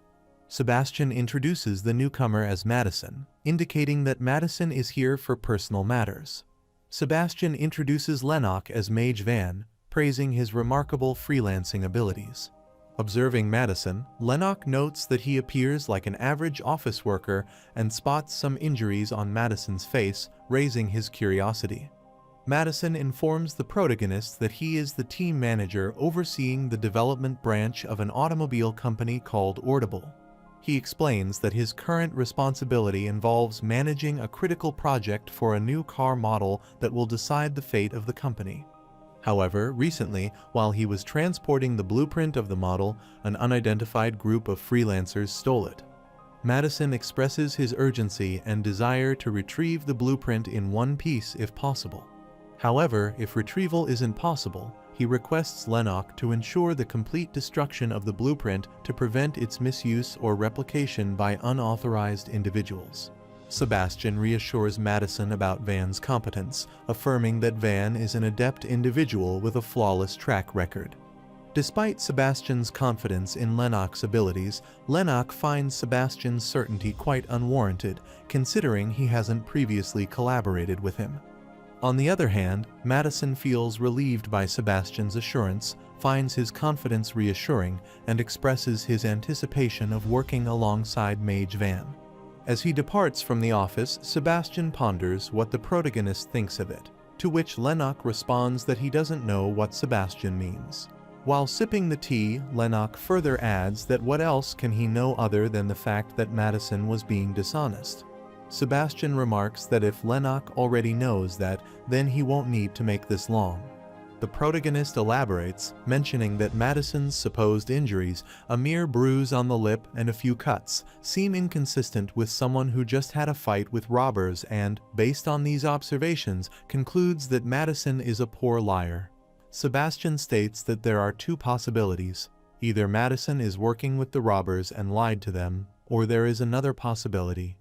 Sebastian introduces the newcomer as Madison, indicating that Madison is here for personal matters. Sebastian introduces Lennox as Mage Van, praising his remarkable freelancing abilities. Observing Madison, Lennox notes that he appears like an average office worker and spots some injuries on Madison's face, raising his curiosity. Madison informs the protagonist that he is the team manager overseeing the development branch of an automobile company called Audible. He explains that his current responsibility involves managing a critical project for a new car model that will decide the fate of the company. However, recently, while he was transporting the blueprint of the model, an unidentified group of freelancers stole it. Madison expresses his urgency and desire to retrieve the blueprint in one piece if possible. However, if retrieval isn't possible, he requests Lennox to ensure the complete destruction of the blueprint to prevent its misuse or replication by unauthorized individuals. Sebastian reassures Madison about Van's competence, affirming that Van is an adept individual with a flawless track record. Despite Sebastian's confidence in Lennox's abilities, Lennox finds Sebastian's certainty quite unwarranted, considering he hasn't previously collaborated with him. On the other hand, Madison feels relieved by Sebastian's assurance, finds his confidence reassuring, and expresses his anticipation of working alongside Mage Van. As he departs from the office, Sebastian ponders what the protagonist thinks of it, to which Lennox responds that he doesn't know what Sebastian means. While sipping the tea, Lennox further adds that what else can he know other than the fact that Madison was being dishonest. Sebastian remarks that if Lennox already knows that, then he won't need to make this long. The protagonist elaborates, mentioning that Madison's supposed injuries, a mere bruise on the lip and a few cuts, seem inconsistent with someone who just had a fight with robbers and, based on these observations, concludes that Madison is a poor liar. Sebastian states that there are two possibilities. Either Madison is working with the robbers and lied to them, or there is another possibility.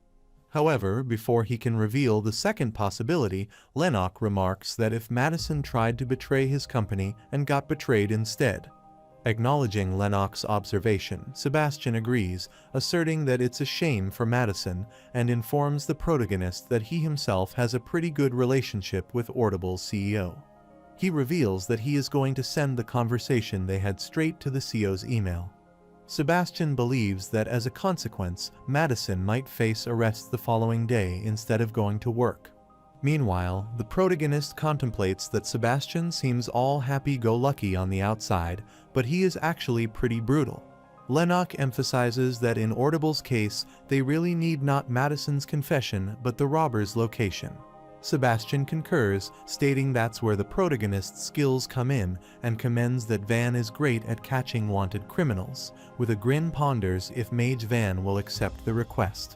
However, before he can reveal the second possibility, Lennox remarks that if Madison tried to betray his company and got betrayed instead. Acknowledging Lennox's observation, Sebastian agrees, asserting that it's a shame for Madison, and informs the protagonist that he himself has a pretty good relationship with Audible's CEO. He reveals that he is going to send the conversation they had straight to the CEO's email. Sebastian believes that as a consequence, Madison might face arrest the following day instead of going to work. Meanwhile, the protagonist contemplates that Sebastian seems all happy-go-lucky on the outside, but he is actually pretty brutal. Lennox emphasizes that in Audible's case, they really need not Madison's confession but the robber's location. Sebastian concurs, stating that's where the protagonist's skills come in, and commends that Van is great at catching wanted criminals. With a grin ponders if Mage Van will accept the request.